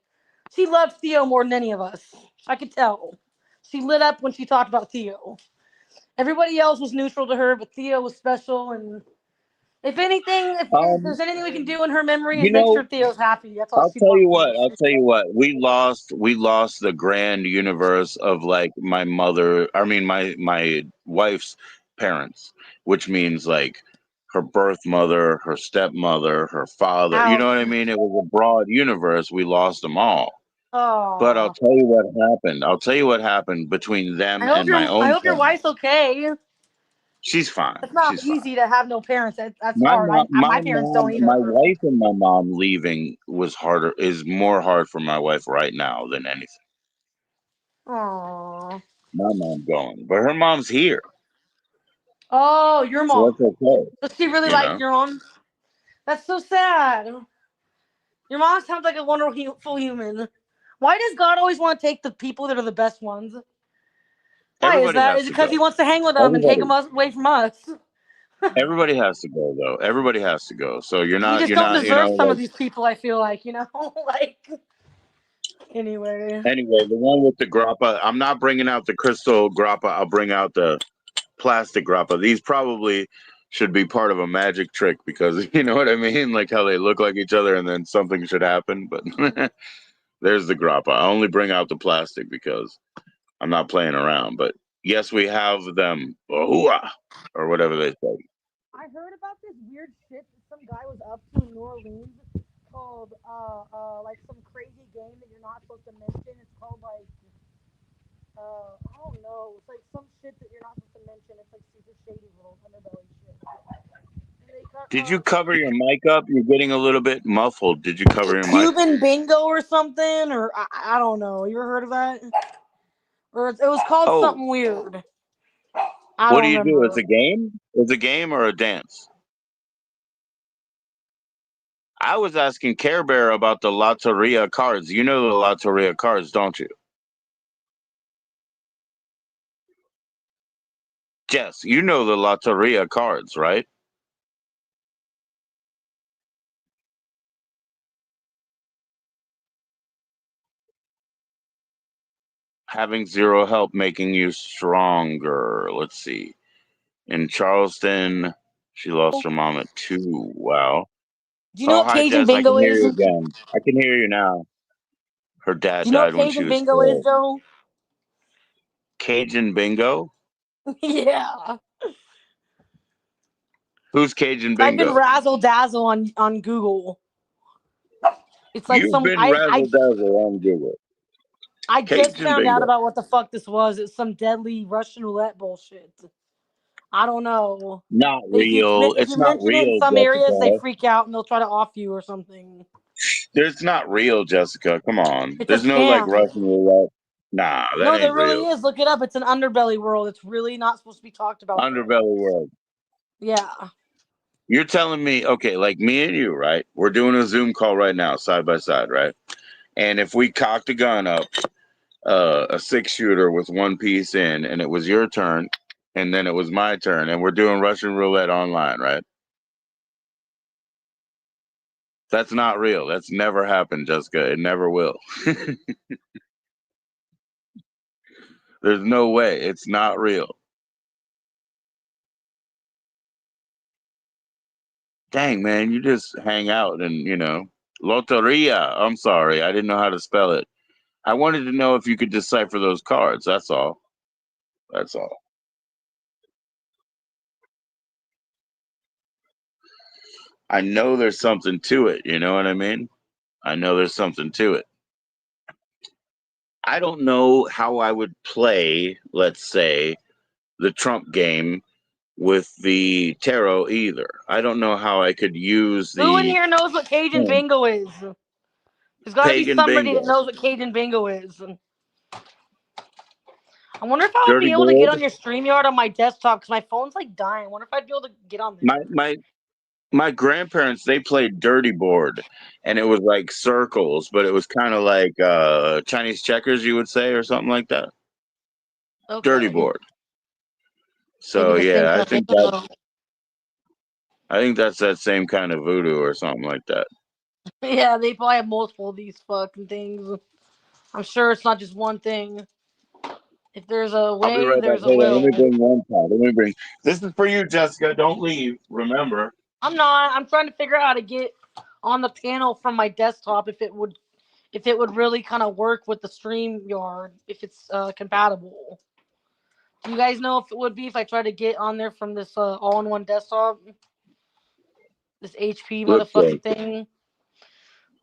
she loved Theo more than any of us. I could tell. She lit up when she talked about Theo. Everybody else was neutral to her, but Theo was special. And if anything, if um, there's anything we can do in her memory, is you make know, sure Theo's happy. That's all I'll she'd tell want you from what. us. I'll tell you what. We lost the grand universe of like my mother. I mean, my wife's parents, which means like her birth mother, her stepmother, her father. You know what Ouch. I mean? It was a broad universe. We lost them all. But I'll Oh, tell you what happened. I'll tell you what happened between them and my I own hope your parents. wife's okay. She's fine. It's not She's fine. easy to have no parents. That's My hard. mom, My parents don't my either. wife and my mom leaving was harder. Is more hard for my wife right now than anything. Oh. My mom going, but her mom's here, Oh, your so mom. that's okay. Does she really You like know, your mom? That's so sad. Your mom sounds like a wonderful human. Why does God always want to take the people that are the best ones? Why is everybody that? has Is it to because he go. wants to hang with them and take them Everybody, away from us? everybody has to go though. Everybody has to go. So We just you're don't not, deserve some of like these people. I feel like like anyway. anyway. The one with the grappa, I'm not bringing out the crystal grappa. I'll bring out the plastic grappa. These probably should be part of a magic trick because you know what I mean, like how they look like each other, and then something should happen. But there's the grappa. I only bring out the plastic because I'm not playing around. But yes, we have them, or whatever they say. I heard about this weird shit that some guy was up to in New Orleans called like some crazy game that you're not supposed to mention. It's called like I don't know. It's like some shit that you're not supposed to mention. It's like super shady little underbelly shit. And they cut Did you cover your mic up? You're getting a little bit muffled. Did you cover your mic? Cuban bingo or something, or I don't know. You ever heard of that? Or it was called Oh, something weird. I what do don't you do? It's remember. a game? It's a game or a dance? I was asking Care Bear about the Lotteria cards. You know the Lotteria cards, don't you? Jess, you know the Lotteria cards, right? Having zero help making you stronger. Let's see. In Charleston, she lost her mom at 2. Wow. Do you know Oh, what hi, Cajun Jess. I can bingo hear is? you Do again. I can hear you now. Her dad you know what died when she Cajun was bingo is, 12. Joe? Cajun Bingo? Yeah. Who's Cajun Type in Bingo? razzle dazzle on Google. It's like You've some been razzle dazzle on Google. I just Cajun found out Bingo. about what the fuck this was. It's some deadly Russian roulette bullshit. I don't know. Not If you real. if It's you not mention it in real, some areas, they Jessica. freak out and they'll try to off you or something. There's not real, Jessica. Come on. It's a There's no like scam. Russian roulette. Nah, that No, there ain't really real. is. Look it up. It's an underbelly world. It's really not supposed to be talked about there. Underbelly world. Yeah. You're telling me, okay, like me and you, right? We're doing a Zoom call right now, side by side, right? And if we cocked a gun up, a 6-shooter with one piece in, and it was your turn, and then it was my turn, and we're doing Russian roulette online, right? That's not real. That's never happened, Jessica. It never will. There's no way. It's not real. Dang, man, you just hang out and, Loteria. I'm sorry. I didn't know how to spell it. I wanted to know if you could decipher those cards. That's all. That's all. I know there's something to it. You know what I mean? I know there's something to it. I don't know how I would play, let's say, the Trump game with the tarot either. I don't know how I could use Who in the here knows what Cajun bingo is? There's got to be pagan somebody that bingo. knows what Cajun bingo is. I wonder if I would Dirty be able to get board. on your StreamYard on my desktop because my phone's like dying. I wonder if I'd be able to get on My there. my my grandparents, they played dirty board, and it was like circles, but it was kind of like Chinese checkers, you would say, or something like that. Dirty Okay. board. Maybe So the same yeah, I thing. I think don't that know. I think that's that same kind of voodoo or something like that. Yeah, they probably have multiple of these fucking things. I'm sure it's not just one thing. If there's a I'll be way, right back. there's a Hold on, let me will. bring one card. Let me bring. This is for you, Jessica. Don't leave. Remember. I'm not. I'm trying to figure out how to get on the panel from my desktop if it would really kind of work with the StreamYard if it's compatible. Do you guys know if it would be if I try to get on there from this all-in-one desktop? This HP Look, motherfucking thing.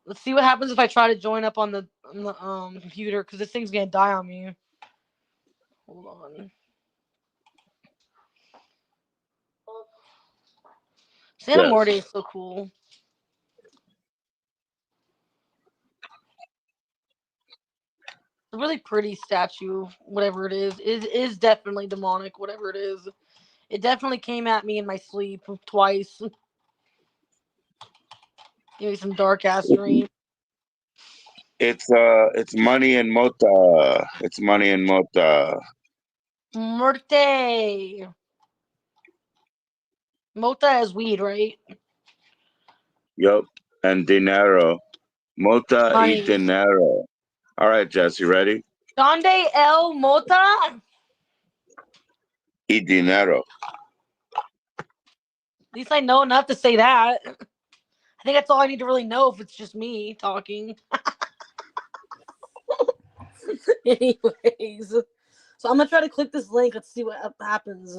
Let's see what happens if I try to join up on the computer because this thing's gonna die on me. Hold on. Santa yes. Morte is so cool. A really pretty statue, whatever it is definitely demonic, whatever it is. It definitely came at me in my sleep twice. Give me some dark ass dream. It's money and mota. It's money and mota. Muerte. Mota is weed, right? Yup. And dinero. Mota y Money. dinero. All right, Jess, you ready? Donde el Mota? Y dinero. At least I know enough to say that. I think that's all I need to really know if it's just me talking. Anyways. So I'm gonna try to click this link. Let's see what happens.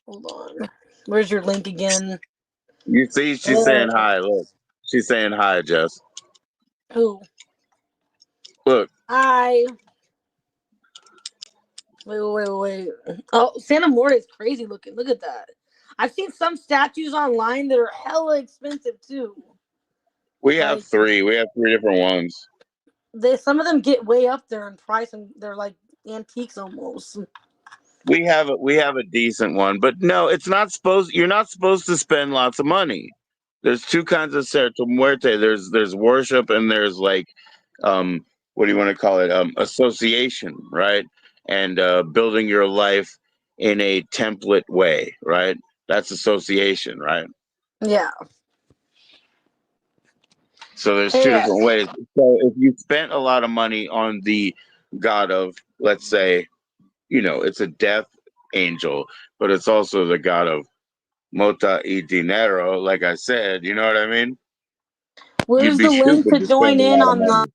Hold on. Where's your link again? You see, she's saying hi. Look, she's saying hi, Jess. Who? Look. Hi. Wait. Oh, Santa Morta is crazy looking. Look at that. I've seen some statues online that are hella expensive too. We have three. We have three different ones. Some of them get way up there in price, and they're like antiques almost. We have a decent one, but no, it's not supposed. You're not supposed to spend lots of money. There's two kinds of Certo Muerte. There's worship and there's like, what do you want to call it? Association, right? And building your life in a template way, right? That's association, right? Yeah. So there's two different ways. So if you spent a lot of money on the god of, let's say, it's a death angel, but it's also the god of Mota y Dinero, like I said, you know what I mean? You'd Where's be the link stupid to to spend join a in lot of on the? money.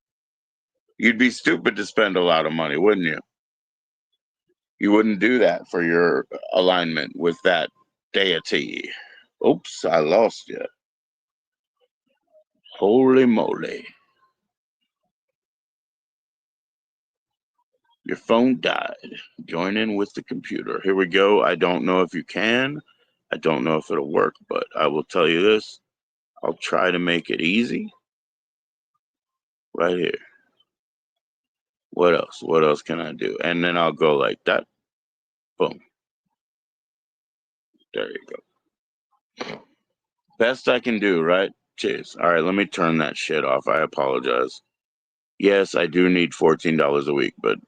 You'd be stupid to spend a lot of money, wouldn't you? You wouldn't do that for your alignment with that deity. Oops, I lost you. Holy moly. Your phone died. Join in with the computer. Here we go. I don't know if you can. I don't know if it'll work, but I will tell you this. I'll try to make it easy. Right here. What else? What else can I do? And then I'll go like that. Boom. There you go. Best I can do, right? Cheers. All right, let me turn that shit off. I apologize. Yes, I do need $14 a week, but,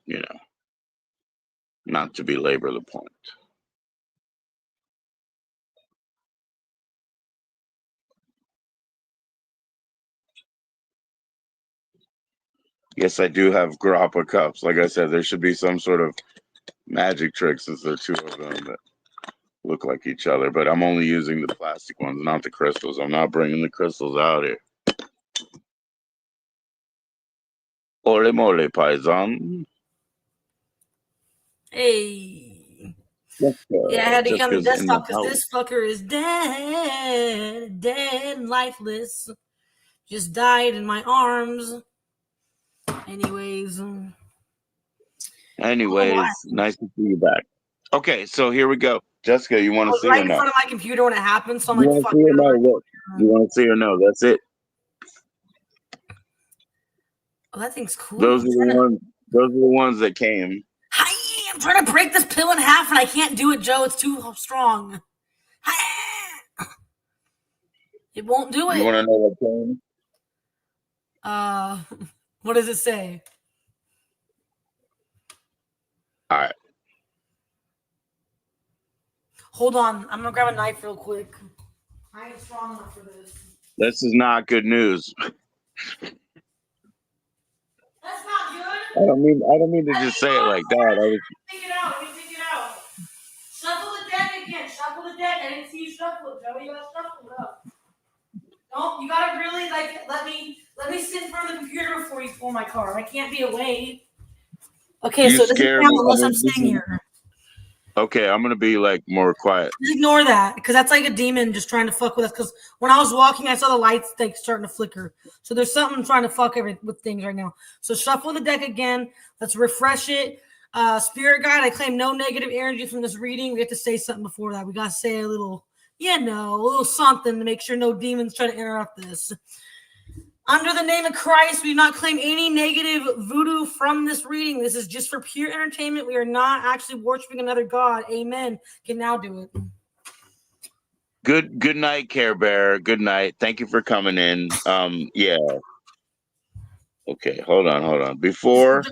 not to belabor the point. Yes, I do have grappa cups. Like I said, there should be some sort of magic trick since there are two of them that look like each other, but I'm only using the plastic ones, not the crystals. I'm not bringing the crystals out here. Ole mole, paisan. Hey. Yeah, I had to come to Jessica's in the desktop because this fucker is dead and lifeless. Just died in my arms. Anyways, nice to see you back. Okay, so here we go. Jessica, you want I to was see right or in no? front of my computer when it happened, so I'm You like, want to fuck see or it. no? Look. You want to see or no? That's it. Oh, that thing's cool. Those are the ones that came. Hi, I'm trying to break this pill in half and I can't do it, Joe. It's too strong. Hi. It won't do You it. want to know what came? What does it say? All right. Hold on. I'm gonna grab a knife real quick. I ain't strong enough for this. This is not good news. That's not good. I don't mean to just say it like that. Let me take it out. Shuffle the deck again. Shuffle the deck. I didn't see you shuffle it, Joe. You gotta shuffle it up. No, you gotta really let me sit in front of the computer before you pull my card. I can't be away. Okay, so it doesn't count unless I'm sitting here. Okay, I'm gonna be more quiet. Just ignore that, because that's like a demon just trying to fuck with us. Because when I was walking, I saw the lights starting to flicker. So there's something trying to fuck with things right now. So shuffle the deck again. Let's refresh it. Spirit guide, I claim no negative energy from this reading. We have to say something before that. We gotta say a little something to make sure no demons try to interrupt this. Under the name of Christ, we do not claim any negative voodoo from this reading. This is just for pure entertainment. We are not actually worshiping another god. Amen. Can now do it. Good night, Care Bear. Good night. Thank you for coming in. Yeah. Okay, hold on. Before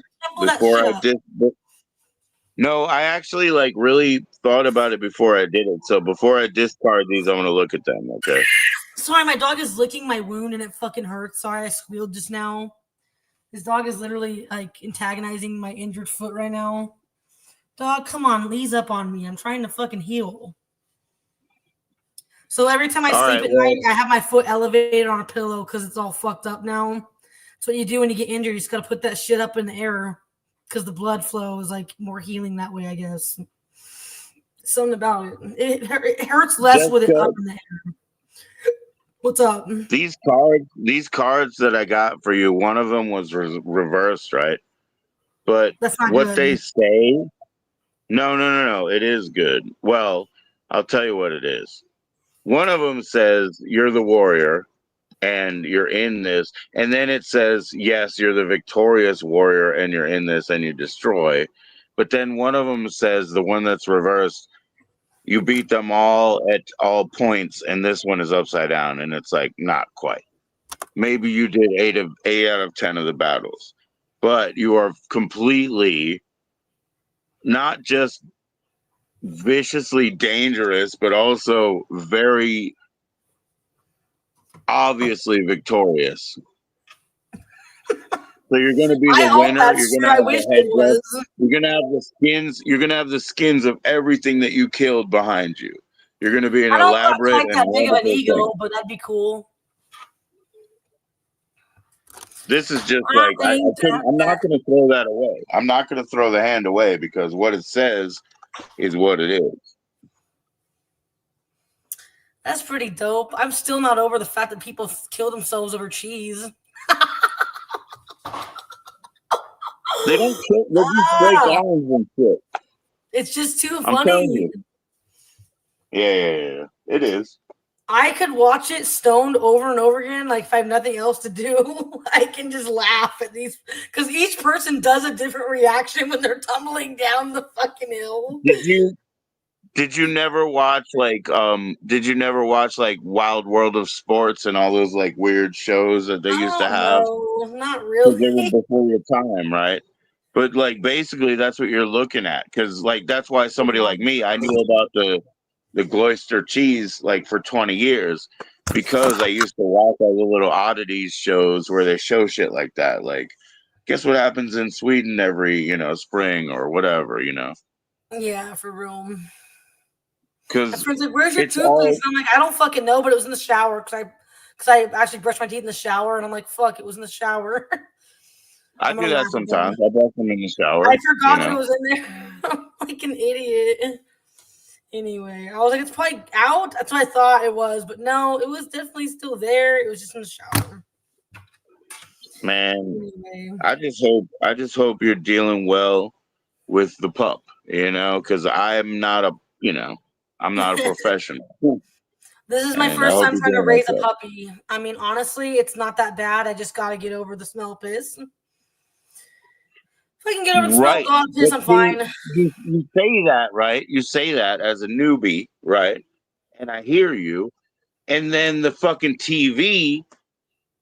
no, I actually really thought about it before I did it. So before I discard these, I'm gonna look at them. Okay. Sorry, my dog is licking my wound and it fucking hurts. Sorry, I squealed just now. This dog is literally antagonizing my injured foot right now. Dog, come on, ease up on me. I'm trying to fucking heal. So every time I sleep at night, I have my foot elevated on a pillow because it's all fucked up now. That's what you do when you get injured. You just gotta put that shit up in the air because the blood flow is more healing that way, I guess. Something about it. It hurts less with it up in the air. What's up? These cards that I got for you, one of them was reversed, right? But that's not what good. They say, no, it is good. Well, I'll tell you what it is. One of them says you're the warrior and you're in this, and then it says, yes, you're the victorious warrior and you're in this and you destroy. But then one of them says, the one that's reversed, you beat them all at all points, and this one is upside down, and it's not quite. Maybe you did 8 out of 10 of the battles, but you are completely not just viciously dangerous, but also very obviously victorious. So you're going to be the winner. You're going to have the headdress. You're going to have the skins. You're going to have the skins of everything that you killed behind you. You're going to be an elaborate and that big of an ego, thing. but that'd be cool. This is just I'm not going to throw that away. I'm not going to throw the hand away because what it says is what it is. That's pretty dope. I'm still not over the fact that people kill themselves over cheese. They don't kill. They just break arms and shit. It's just too I'm telling funny. you. Yeah. It is. I could watch it stoned over and over again. Like if I have nothing else to do, I can just laugh at these because each person does a different reaction when they're tumbling down the fucking hill. Did you never watch like Wild World of Sports and all those like weird shows that they used to have? No, not 'Cause really. they were before your time, right? But like basically that's what you're looking at. Because like that's why somebody like me, I knew about the Gloucester cheese like for 20 years because I used to watch all the little oddities shows where they show shit like that. Like, guess what happens in Sweden every, spring or whatever, Yeah, for real. My because friend's like, "Where's your it's toothpaste?" all. And I'm like, "I don't fucking know, but it was in the shower because I actually brushed my teeth in the shower." And I'm like, "Fuck, it was in the shower." I I'm do gonna that laugh at them. sometimes. I brush them in the shower. I forgot that it was in there. I'm like an idiot. Anyway, I was like, it's probably out. That's what I thought it was, but no, it was definitely still there. It was just in the shower. Man, Anyway. I just hope you're dealing well with the pup, because I'm not a professional. This is my And I first hope time you're trying to doing raise a okay. puppy. I mean, honestly, it's not that bad. I just got to get over the smell piss. If I can get over the smell Right. dog piss, But I'm fine. you say that, right? You say that as a newbie, right? And I hear you. And then the fucking TV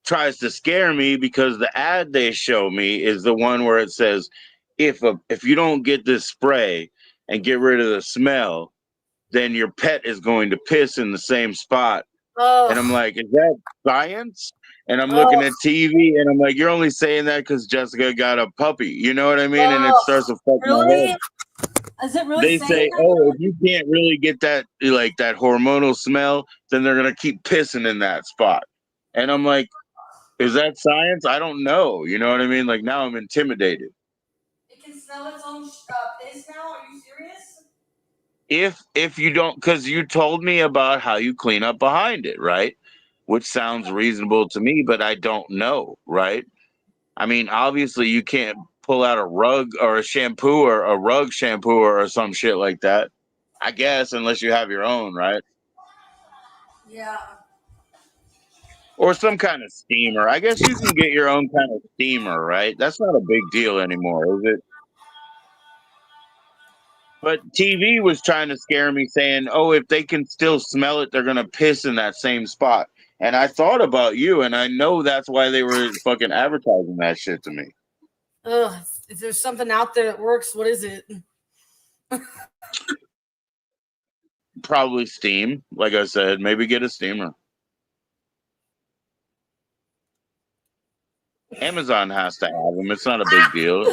tries to scare me because the ad they show me is the one where it says, if you don't get this spray and get rid of the smell, then your pet is going to piss in the same spot. And I'm Oh, like, is that science? And I'm looking oh, at TV and I'm like, you're only saying that because Jessica got a puppy. You know what I mean? And it starts to fuck my really? head. Is it really They saying say, that? oh, if you can't really get that, like that hormonal smell, then they're going to keep pissing in that spot. And I'm like, is that science? I don't know. You know what I mean? Like now I'm intimidated. It can smell its own piss now? Are you serious? If you don't, because you told me about how you clean up behind it, right? Which sounds reasonable to me, but I don't know, right? I mean, obviously you can't pull out a rug or a shampoo or a rug shampoo or some shit like that. I guess unless you have your own, right? Yeah. Or some kind of steamer. I guess you can get your own kind of steamer, right? That's not a big deal anymore, is it? But TV was trying to scare me saying, oh, if they can still smell it, they're going to piss in that same spot. And I thought about you, and I know that's why they were fucking advertising that shit to me. Ugh, if there's something out there that works, what is it? Probably steam. Like I said, maybe get a steamer. Amazon has to have them. It's not a big deal.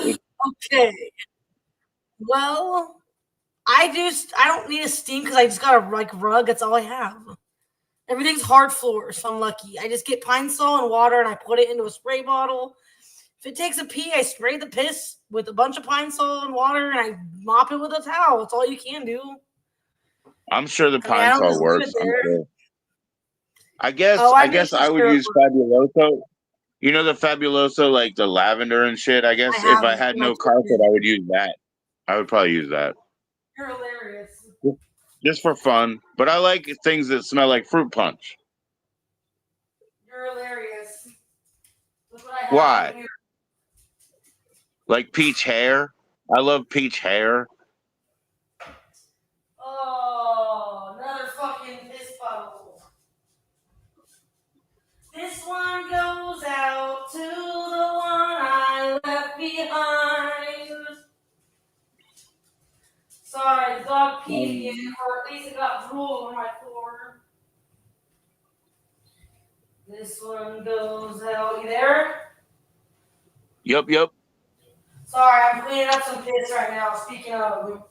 Okay. Well, I don't need a steam because I just got a rug. That's all I have. Everything's hard floor, so I'm lucky. I just get Pine Sol and water and I put it into a spray bottle. If it takes a pee, I spray the piss with a bunch of Pine Sol and water and I mop it with a towel. That's all you can do. I'm sure the I Pine don't Sol just leave it works. I'm there. sure. I guess Oh, I I'm guess making I would sure. use Fabuloso. You know the Fabuloso, like the lavender and shit. I guess I if have I it had in my no carpet, toilet. I would use that. I would probably use that. You're hilarious. Just for fun. But I like things that smell like fruit punch. You're hilarious. Look what I have Why? right here. Like peach hair. I love peach hair. Oh, another fucking piss bottle. This one goes out to the one I left behind. Sorry, the dog peed in it, or at least it got drool on my floor. This one goes out. You there? Yup. Sorry, I'm cleaning up some piss right now. Speaking of,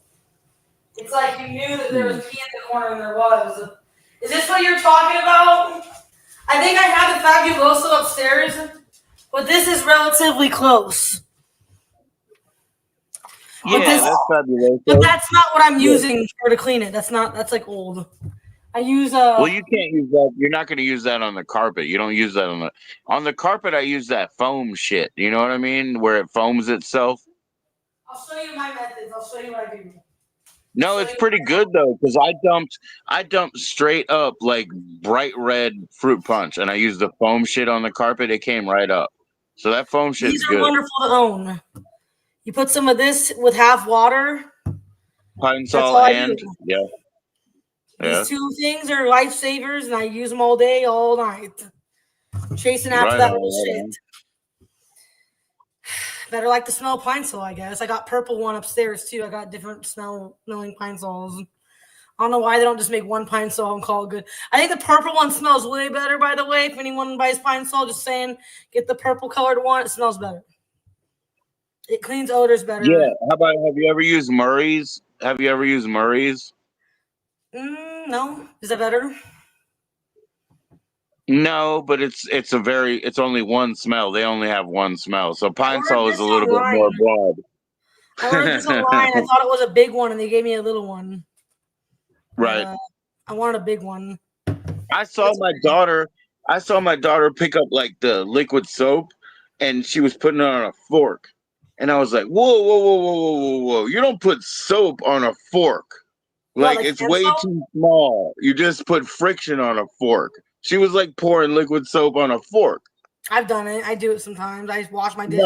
it's like you knew that there was pee in the corner and there was. Is this what you're talking about? I think I have the Fabuloso upstairs, but this is relatively close. Yeah, that's But Fabuloso. that's not what I'm using to clean it. That's like old. I use Well, you can't use that. You're not going to use that on the carpet. You don't use that on the carpet. I use that foam shit. You know what I mean? Where it foams itself. I'll show you my methods. I'll show you what I do. No, it's pretty good though, because I dumped straight up like bright red fruit punch, and I used the foam shit on the carpet. It came right up. So that foam shit's These are good. wonderful to own. You put some of this with half water. Pine That's all sol I and do. yeah. These two things are lifesavers, and I use them all day, all night. Chasing after that little shit. Better like the smell of pine sol, I guess. I got purple one upstairs too. I got different smelling pine sols. I don't know why they don't just make one pine sol and call it good. I think the purple one smells way better, by the way. If anyone buys pine sol, just saying, get the purple colored one. It smells better. It cleans odors better. Yeah. How about, have you ever used Murray's? Have you ever used Murray's? No. Is that better? No, but it's only one smell. They only have one smell. So pine sol is a little bit more broad. I ordered this online. I thought it was a big one, and they gave me a little one. Right. I wanted a big one. I saw my daughter pick up like the liquid soap, and she was putting it on a fork. And I was like, whoa, whoa, whoa, whoa, whoa, whoa, whoa. You don't put soap on a fork. Like, it's way too small. You just put friction on a fork. She was like pouring liquid soap on a fork. I've done it. I do it sometimes. I wash my dishes.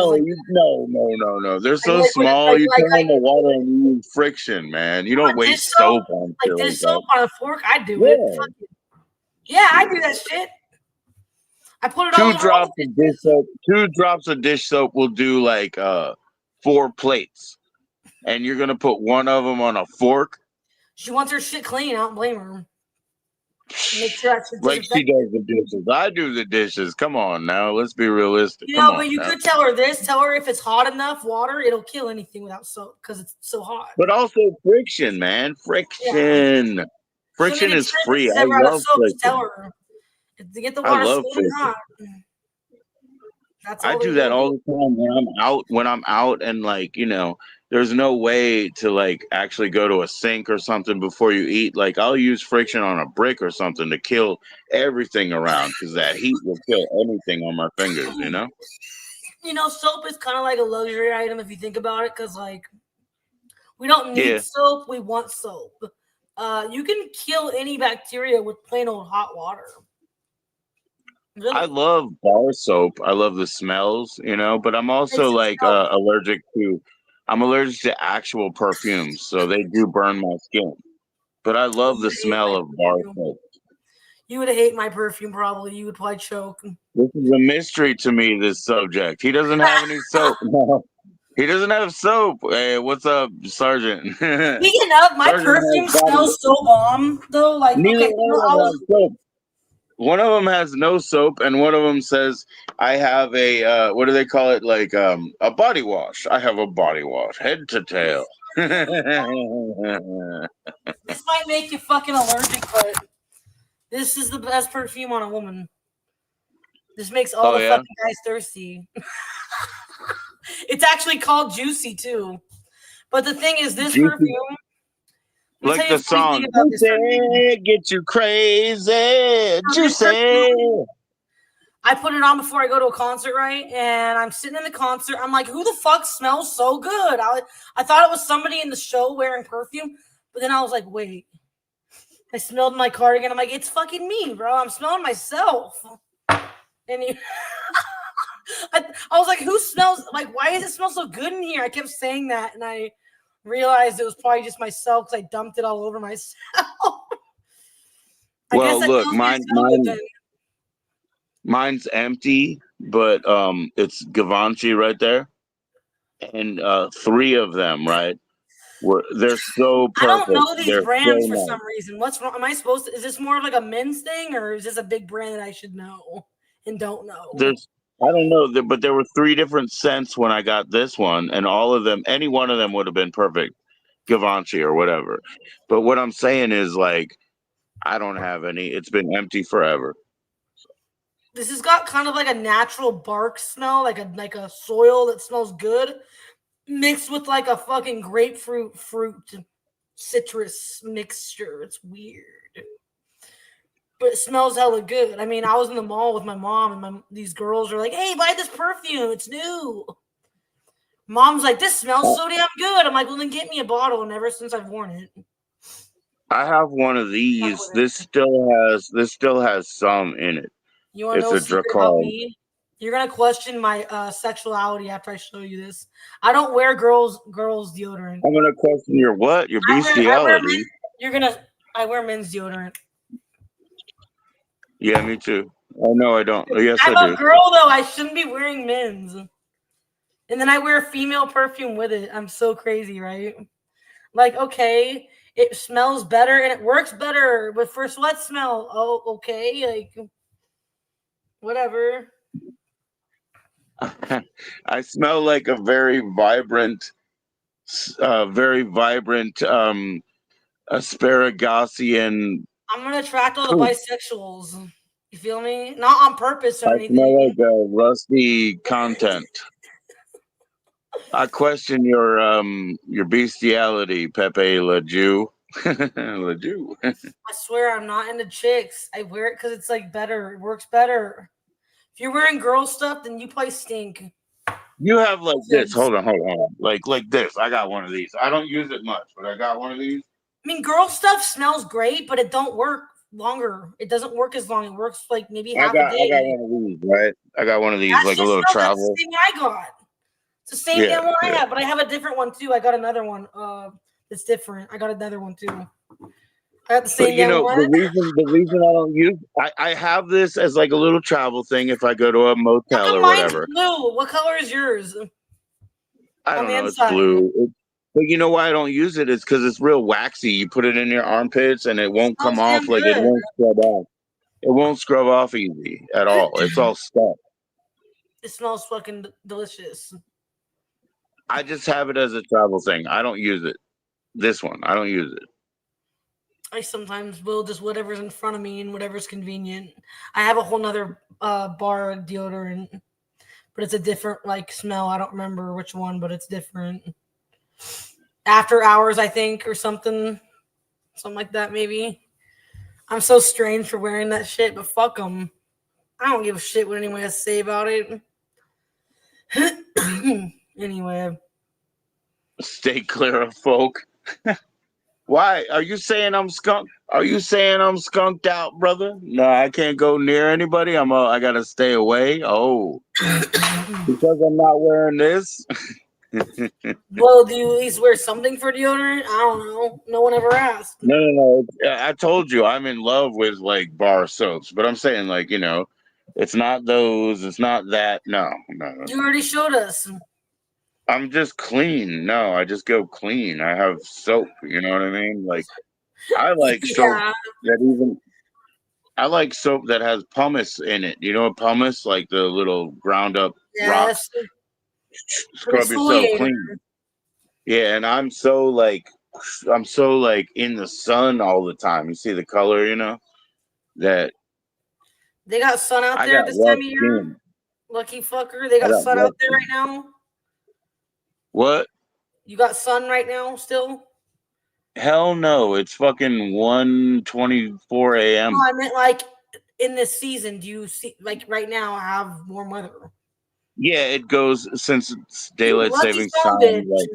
No. They're so small. You turn on the water and you use friction, man. You don't waste soap on like dish soap on a fork. I do it. Yeah, I do that shit. I put it all over. 2 drops of dish soap will do like 4 plates, and you're gonna put one of them on a fork. She wants her shit clean. I don't blame her. Make sure like she does the dishes. I do the dishes. Come on now, let's be realistic. You know, but you could tell her this. Tell her if it's hot enough water, it'll kill anything without soap because it's so hot. But also friction, man. Friction. Yeah. Friction is free. I love friction. Tell her to get the water so hot. I do that all the time when I'm out and like, you know, there's no way to like actually go to a sink or something before you eat. Like I'll use friction on a brick or something to kill everything around because that heat will kill anything on my fingers, you know? You know, soap is kind of like a luxury item if you think about it, because like we don't need soap, we want soap. You can kill any bacteria with plain old hot water. Really? I love bar soap. I love the smells, you know, but I'm also like allergic to actual perfumes, so they do burn my skin. But I love the smell of bar soap. You would hate my perfume, probably. You would probably choke. This is a mystery to me, this subject. He doesn't have any soap. He doesn't have soap. Hey, what's up, Sergeant? Speaking of, my perfume smells so bomb, though. Like, one of them has no soap, and one of them says, I have a, what do they call it? Like a body wash. I have a body wash, head to tail. This might make you fucking allergic, but this is the best perfume on a woman. This makes all the fucking guys thirsty. It's actually called Juicy, too. But the thing is, this perfume... Like the song, Juicy, get you crazy, Juicy. I put it on before I go to a concert, right? And I'm sitting in the concert. I'm like, who the fuck smells so good? I thought it was somebody in the show wearing perfume. But then I was like, wait. I smelled my cardigan. I'm like, it's fucking me, bro. I'm smelling myself. And I was like, who smells? Like, why does it smell so good in here? I kept saying that. And I realized it was probably just myself because I dumped it all over myself. Well, look, mine's empty, but it's Givenchy right there, and 3 of them, right? They're so perfect. I don't know these brands for some reason. What's wrong? Am I supposed to? Is this more of like a men's thing, or is this a big brand that I should know and don't know? I don't know, but there were 3 different scents when I got this one, and all of them, any one of them would have been perfect, Givenchy or whatever. But what I'm saying is, like, I don't have any. It's been empty forever. This has got kind of like a natural bark smell, like a soil that smells good, mixed with like a fucking grapefruit fruit citrus mixture. It's weird. But it smells hella good. I mean, I was in the mall with my mom, and these girls are like, hey, buy this perfume. It's new. Mom's like, this smells so damn good. I'm like, well, then get me a bottle. And ever since I've worn it, I have one of these. This still has some in it. You want to It's know a a secret about Dracal. me? You're gonna question my sexuality after I show you this. I don't wear girls deodorant. I'm gonna question your what? Your bestiality. I wear men's deodorant. Yeah, me too. Oh no, I don't. Yes, I'm I a do. girl though. I shouldn't be wearing men's. And then I wear female perfume with it. I'm so crazy, right? Like, okay, it smells better and it works better, but for sweat smell, oh, okay, like whatever. I smell like a very vibrant asparagusian. I'm gonna attract all the poop. bisexuals. You feel me? Not on purpose or I smell anything. like rusty content. I question your bestiality, Pepe Le Jew. Le Jew. I swear I'm not into chicks. I wear it because it's like better. It works better. If you're wearing girl stuff, then you probably stink. You have like this. Hold on. Like this. I got one of these. I don't use it much, but I got one of these. I mean, girl stuff smells great, but it don't work longer. It doesn't work as long. It works like maybe half a day. I got one of these, right? I got one of these, That's like a little travel. That's the same one I got. It's the same damn one I have, but I have a different one too. I got another one. It's different. I got another one too. I got the same damn one. The reason I don't use I have this as like a little travel thing if I go to a motel or whatever. Blue. What color is yours? I don't know. It's blue. But you know why I don't use it? It's because it's real waxy. You put it in your armpits and it won't come off. Like it won't scrub off. It won't scrub off easy at all. It's all stuck. It smells fucking delicious. I just have it as a travel thing. I don't use it. This one, I don't use it. I sometimes will, just whatever's in front of me and whatever's convenient. I have a whole nother bar deodorant, but it's a different like smell. I don't remember which one, but it's different. After Hours, I think, or something like that, maybe. I'm so strange for wearing that shit, but fuck them. I don't give a shit what anyone has to say about it. Anyway. Stay clear of folk. Why? Are you saying I'm skunked? Are you saying I'm skunked out, brother? No, I can't go near anybody. I gotta stay away. Oh. Because I'm not wearing this. Well, do you at least wear something for deodorant? I don't know. No one ever asked. No. I told you I'm in love with like bar soaps, but I'm saying like, it's not those, it's not that. No. You already showed us. I'm just clean. No, I just go clean. I have soap. You know what I mean? Like, I like soap I like soap that has pumice in it. You know what pumice? Like the little ground up rocks. Scrub yourself clean. Yeah, and I'm so like in the sun all the time. You see the color, that they got sun out there this time of year. Lucky fucker. They got sun out there right now. What? You got sun right now still? Hell no. It's fucking 1:24 a.m. No, I meant like in this season. Do you see like right now have warm weather? Yeah, it goes since it's daylight savings time. Like,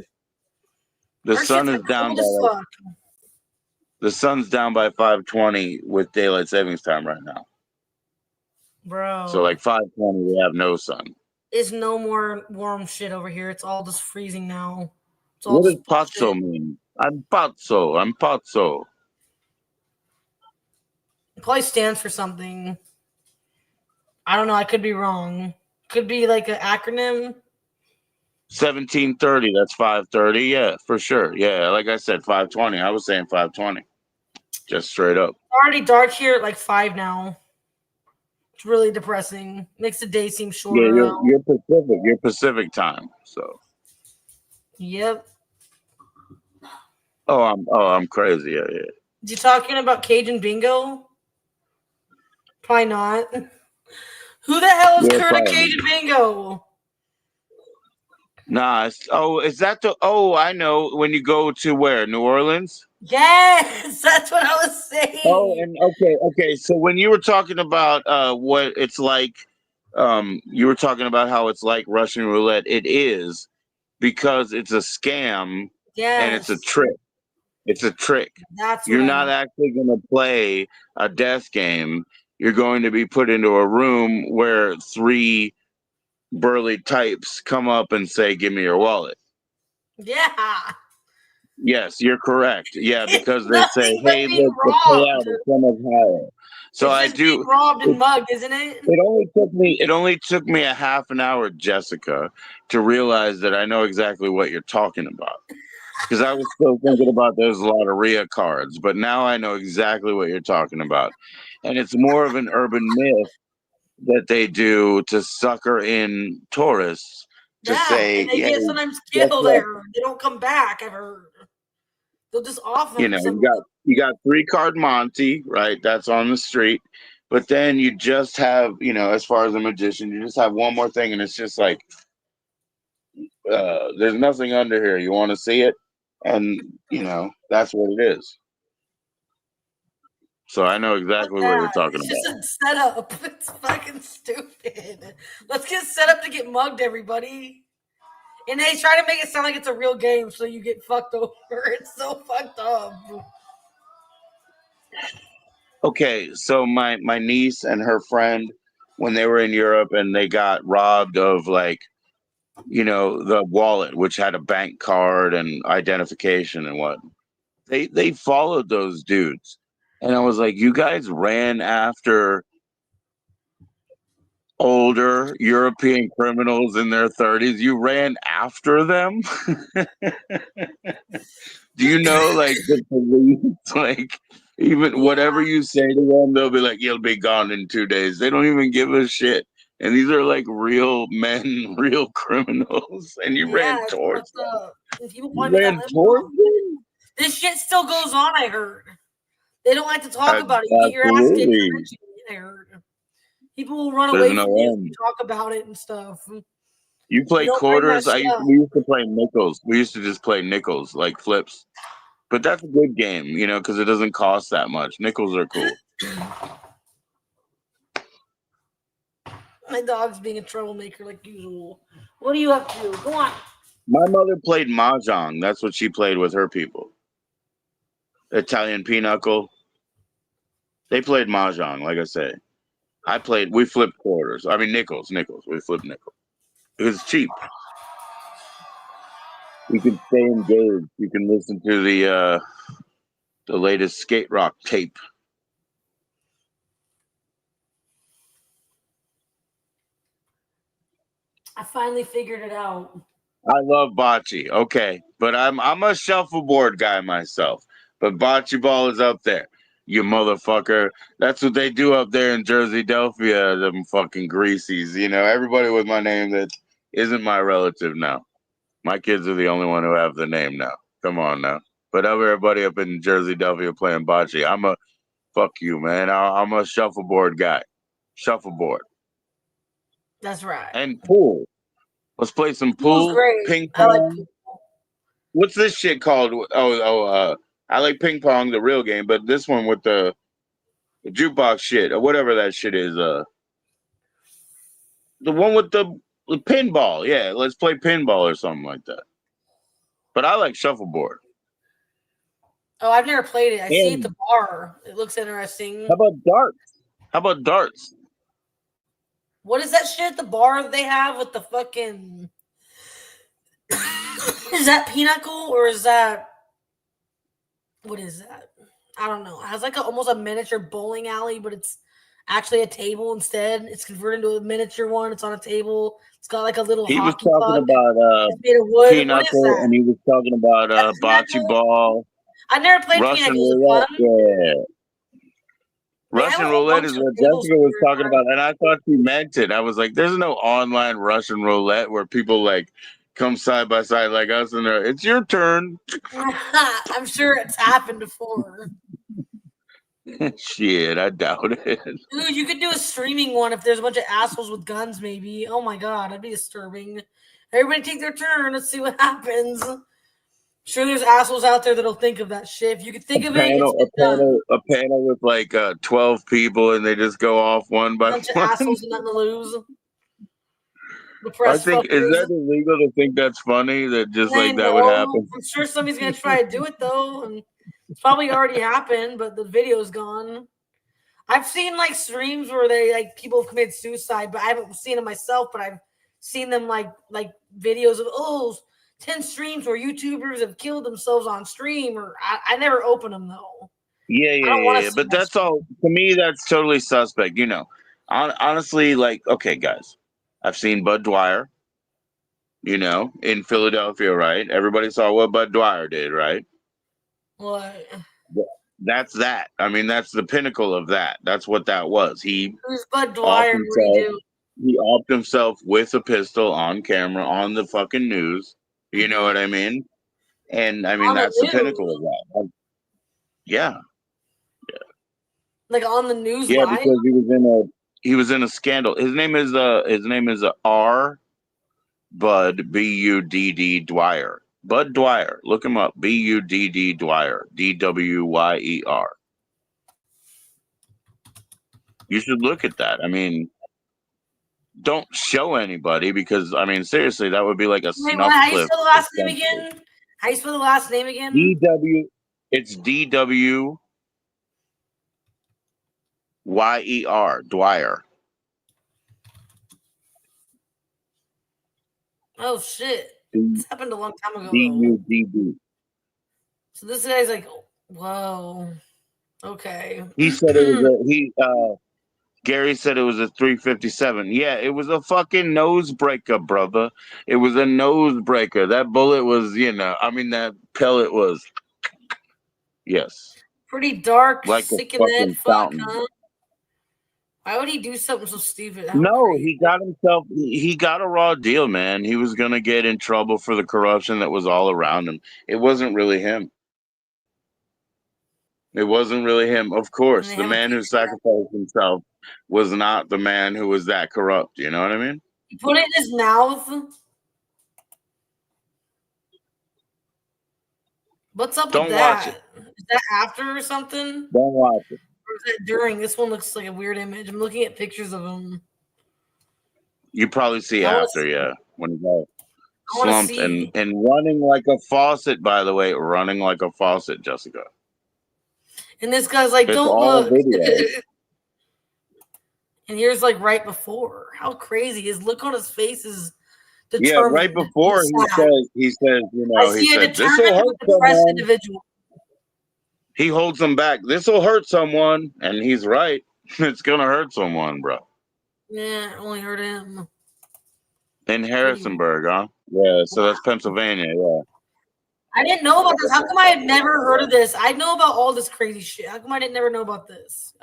the sun is down by the sun's down by 5:20 with daylight savings time right now. Bro. So like 5:20 we have no sun. It's no more warm shit over here. It's all just freezing now. What does pazzo mean? I'm pazzo. It probably stands for something. I don't know. I could be wrong. Could be like an acronym. 17:30. That's 5:30. Yeah, for sure. Yeah, like I said, 5:20. I was saying 5:20. Just straight up. It's already dark here at like 5 now. It's really depressing. Makes the day seem shorter. Yeah, you're Pacific. You're Pacific time. So. Yep. Oh, I'm crazy. Yeah. You talking about Cajun Bingo? Probably not. Who the hell is Kurt Cajun Bingo? Nah. Is that the? Oh, I know. When you go to where? New Orleans? Yes, that's what I was saying. Oh, and okay. So when you were talking about what it's like, you were talking about how it's like Russian roulette. It is, because it's a scam and it's a Yes, trick. It's a trick. that's what You're I not mean. actually going to play a death game. You're going to be put into a room where 3 burly types come up and say, "Give me your wallet." Yeah, Yes, you're correct. Yeah, it's because they say, nothing but "Hey, being look, the robbed. payout is so much higher." So It's I just being do. robbed and It, mugged, isn't it? it only took me. It only took me a half an hour, Jessica, to realize that I know exactly what you're talking about. Because I was still thinking about those Lotteria cards, but now I know exactly what you're talking about. And it's more of an urban myth that they do to sucker in tourists to Yeah, say, and they "Hey, get sometimes guess killed. I what? heard they don't come back. I've heard they'll just off You them. know, Some you got 3 card Monty, right? That's on the street." But then you just have, as far as a magician, you just have one more thing, and it's just like, there's nothing under here. You want to see it? And, that's what it is. So I know fuck exactly what you're that. talking It's just about. a setup. It's fucking stupid. Let's get set up to get mugged, everybody. And they try to make it sound like it's a real game, so you get fucked over. It's so fucked up. Okay, so my niece and her friend, when they were in Europe and they got robbed of, like, the wallet, which had a bank card and identification and what, they followed those dudes. And I was like, "You guys ran after older European criminals in their 30s. You ran after them?" Do you know, like, the police, like, even whatever Yeah, you say to them, they'll be like, "You'll be gone in 2 days." They don't even give a shit. And these are like real men, real criminals. And you yeah, ran it's towards fucked them. up. And people You want to make that ran live towards long. them? This shit still goes on, I heard. They don't like to talk about it. You get your ass kicked Absolutely. eventually, I heard. People will run There's away no from you if you end. talk about it and stuff. You You play don't bring that quarters. shit up. We used to play nickels. We used to just play nickels, like flips. But that's a good game, because it doesn't cost that much. Nickels are cool. My dog's being a troublemaker like usual. What are you up to? Go on. My mother played mahjong. That's what she played with her people. Italian pinochle. They played mahjong, like I say. We flipped quarters. I mean, nickels. We flipped nickels. It was cheap. You can stay engaged. You can listen to the latest skate rock tape. I finally figured it out. I love bocce. Okay, but I'm a shuffleboard guy myself. But bocce ball is up there. You motherfucker. That's what they do up there in Jersey Delphia, them fucking greasies. Everybody with my name that isn't my relative now. My kids are the only one who have the name now. Come on now. But everybody up in Jersey Delphia playing bocce. Fuck you, man. I'm a shuffleboard guy. Shuffleboard. That's right. And pool. Let's play some Pool's pool, great. ping I like pong. What's this shit called? I like ping pong, the real game, but this one with the jukebox shit or whatever that shit is. The one with the pinball. Yeah, let's play pinball or something like that. But I like shuffleboard. Oh, I've never played it. I see it at And the bar. It looks interesting. how about darts? How about darts? What is that shit at the bar that they have with the fucking? Is that pinnacle or is that what is that? I don't know. It has like almost a miniature bowling alley, but it's actually a table instead. It's converted into a miniature one. It's on a table. It's got like a little He was hockey talking puck. about It's made of wood. What is pinochle, that? and he was talking about That bocce pinnacle? ball, I never played Russian pinnacle. Is it roulette. fun? Yeah, They have a Russian whole roulette bunch is of what tables Jessica was here. talking about, and I thought she meant it. I was like, "There's no online Russian roulette where people like come side by side like us, and it's your turn." I'm sure it's happened before. Shit, I doubt it. Dude, you could do a streaming one if there's a bunch of assholes with guns, maybe. Oh my god, that'd be disturbing. Everybody take their turn. Let's see what happens. Sure, there's assholes out there that'll think of that shit. If you can think of it, it's been done. A panel with like 12 people, and they just go off one A by bunch of one. assholes with nothing to lose. Depressed is fuckers. that illegal to think that's funny? That just I like that would know. happen? I'm sure somebody's gonna try to do it though, and it's probably already happened, but the video's gone. I've seen like streams where they like people have committed suicide, but I haven't seen it myself. But I've seen them like videos of 10 streams where YouTubers have killed themselves on stream, or I never open them though. Yeah. But that's all. To me, that's totally suspect. You know, honestly, like, okay, guys, I've seen Bud Dwyer. You know, in Philadelphia, right? Everybody saw what Bud Dwyer did, right? What? That's that. I mean, that's the pinnacle of that. That's what that was. He Who's Bud offed Dwyer? What do you himself. do? He offed himself with a pistol on camera on the fucking news. You know what I mean? And I mean, On the that's the news? pinnacle of that. Yeah. Like on the news Yeah, live? because he was in a scandal. His name is R. Bud Budd Dwyer. Bud Dwyer. Look him up. Budd Dwyer. Dwyer. You should look at that. I mean, don't show anybody because I mean, seriously, that would be like a Wait, snuff what? How do you clip. spell the last name again? How do you spell the last name again? It's DWYER. Dwyer. Oh shit! This happened a long time ago. DUDD. So this guy's like, whoa, okay. He said it was Gary said it was a 357. Yeah, it was a fucking nose breaker, brother. It was a nose breaker. That bullet was, that pellet was, yes. Pretty dark, Like sick a in the head fucking fuck, fountain. huh? Why would he do something so stupid? No, he got a raw deal, man. He was going to get in trouble for the corruption that was all around him. It wasn't really him. It wasn't really him. Of course, the man who sacrificed himself was not the man who was that corrupt. You know what I mean? He put it in his mouth. What's up Don't with that? watch it. Is that after or something? Don't watch it. Or is that during? This one looks like a weird image. I'm looking at pictures of him. You probably see after, yeah, when he's all slumped and running like a faucet. By the way, running like a faucet, Jessica. And this guy's like, It's "Don't all look." video. And here's like right before. How crazy! His look on his face is determined. Yeah, right before he says, I see a determined, depressed individual. He holds him back. This will hurt someone, and he's right. It's gonna hurt someone, bro. Yeah, it only hurt him. In Harrisonburg, huh? Yeah, so that's Pennsylvania, yeah. I didn't know about this. How come I had never heard of this? I know about all this crazy shit. How come I didn't never know about this?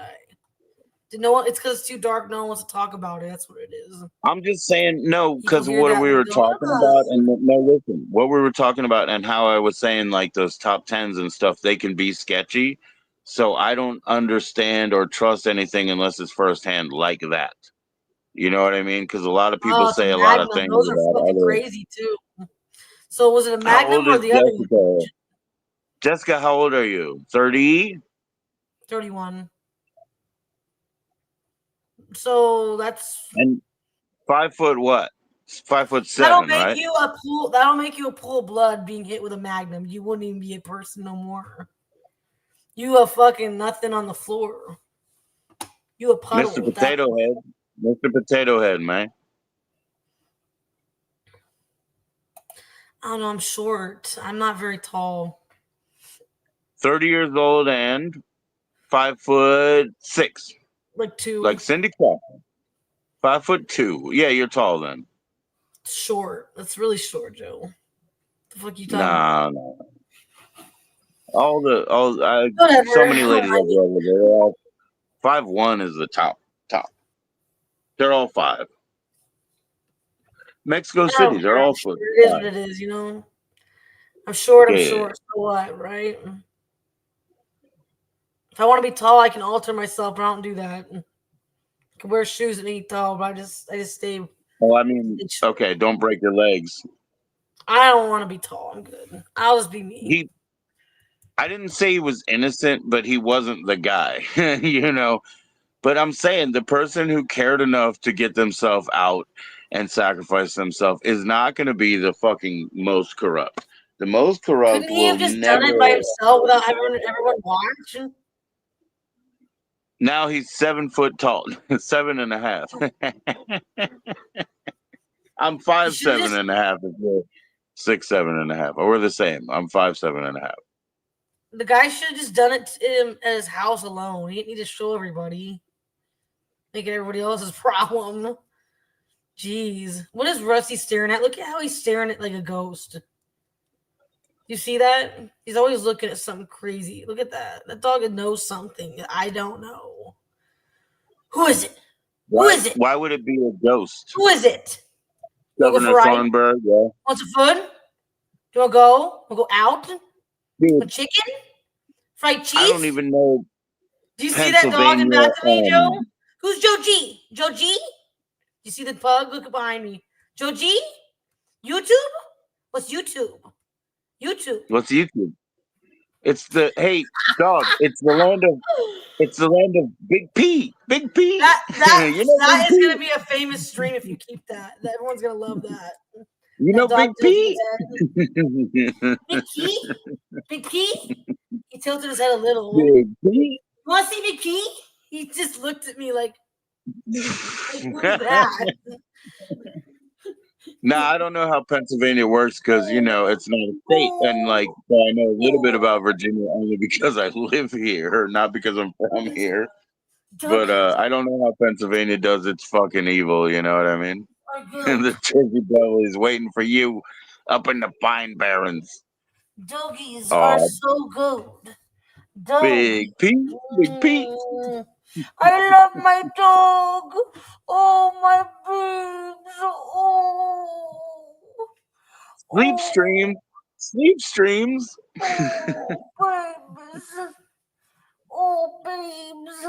Did no one? It's because it's too dark. No one wants to talk about it. That's what it is. I'm just saying no, because what we were talking about, and no, listen, what we were talking about, and how I was saying like those top tens and stuff, they can be sketchy. So I don't understand or trust anything unless it's firsthand like that. You know what I mean? Because a lot of people say a lot of things. Those are fucking crazy too. So was it a Magnum or the other one? Jessica, how old are you? 30? 31. So that's and 5 foot what? 5'7", that'll make right? you a pool. That'll make you a pool of blood being hit with a Magnum. You wouldn't even be a person no more. You have fucking nothing on the floor. You a puddle. Mr. Potato Head. Mr. Potato Head, man. I don't know. I'm short. I'm not very tall. 30 years old and 5'6". Like 2. Like Cindy Crawford. 5'2". Yeah, you're tall then. Short. That's really short, Joe. The fuck you talking about? No. So many ladies I've worked with, they're all 5'1" is the top. They're all 5. Mexico City, they're all 5. It is what it is, you know. I'm short. I'm short. So what, right? If I want to be tall, I can alter myself, but I don't do that. I can wear shoes and be tall, but I just stay. Well, I mean, okay, don't break your legs. I don't want to be tall. I'm good. I'll just be me. I didn't say he was innocent, but he wasn't the guy, you know. But I'm saying the person who cared enough to get themselves out and sacrifice themselves is not going to be the fucking most corrupt. The most corrupt Couldn't he have will just never. done it by himself without everyone watch? Now he's 7 foot tall, 7.5. I'm 5'7" just- and a half. If you're 6'7.5", or we're the same. I'm 5'7.5". The guy should have just done it to him at his house alone. He didn't need to show everybody, making everybody else's problem. Jeez, what is Rusty staring at? Look at how he's staring at like a ghost. You see that? He's always looking at something crazy. Look at that. That dog knows something that I don't know. Who is it? Who is it? Why would it be a ghost? Who is it? Governor Thornburg, yeah. Want some food? Do you want to go? Want to go out? Dude, Want chicken? Fried cheese? I don't even know. Do you see that dog in back of me, Joe? Who's Joe G? Joe G? You see the pug? Look behind me. Joe G? YouTube? What's YouTube? YouTube. What's YouTube? It's the dog. It's the land of Big P. Big P. That is gonna be a famous stream if you keep that. Everyone's gonna love that. You know Big P? Big P? Big P? He tilted his head a little. Big P? You want to see Big P? He just looked at me like, who's that? Nah, I don't know how Pennsylvania works because, it's not a state. And, I know a little bit about Virginia only because I live here, not because I'm from here. But I don't know how Pennsylvania does its fucking evil, you know what I mean? And the Jersey Devil is waiting for you up in the Pine Barrens. Doggies are so good. Big Pete, Big Pete. I love my dog. Oh, my babes. Oh. Sleep streams. Oh, babes. Oh, babes.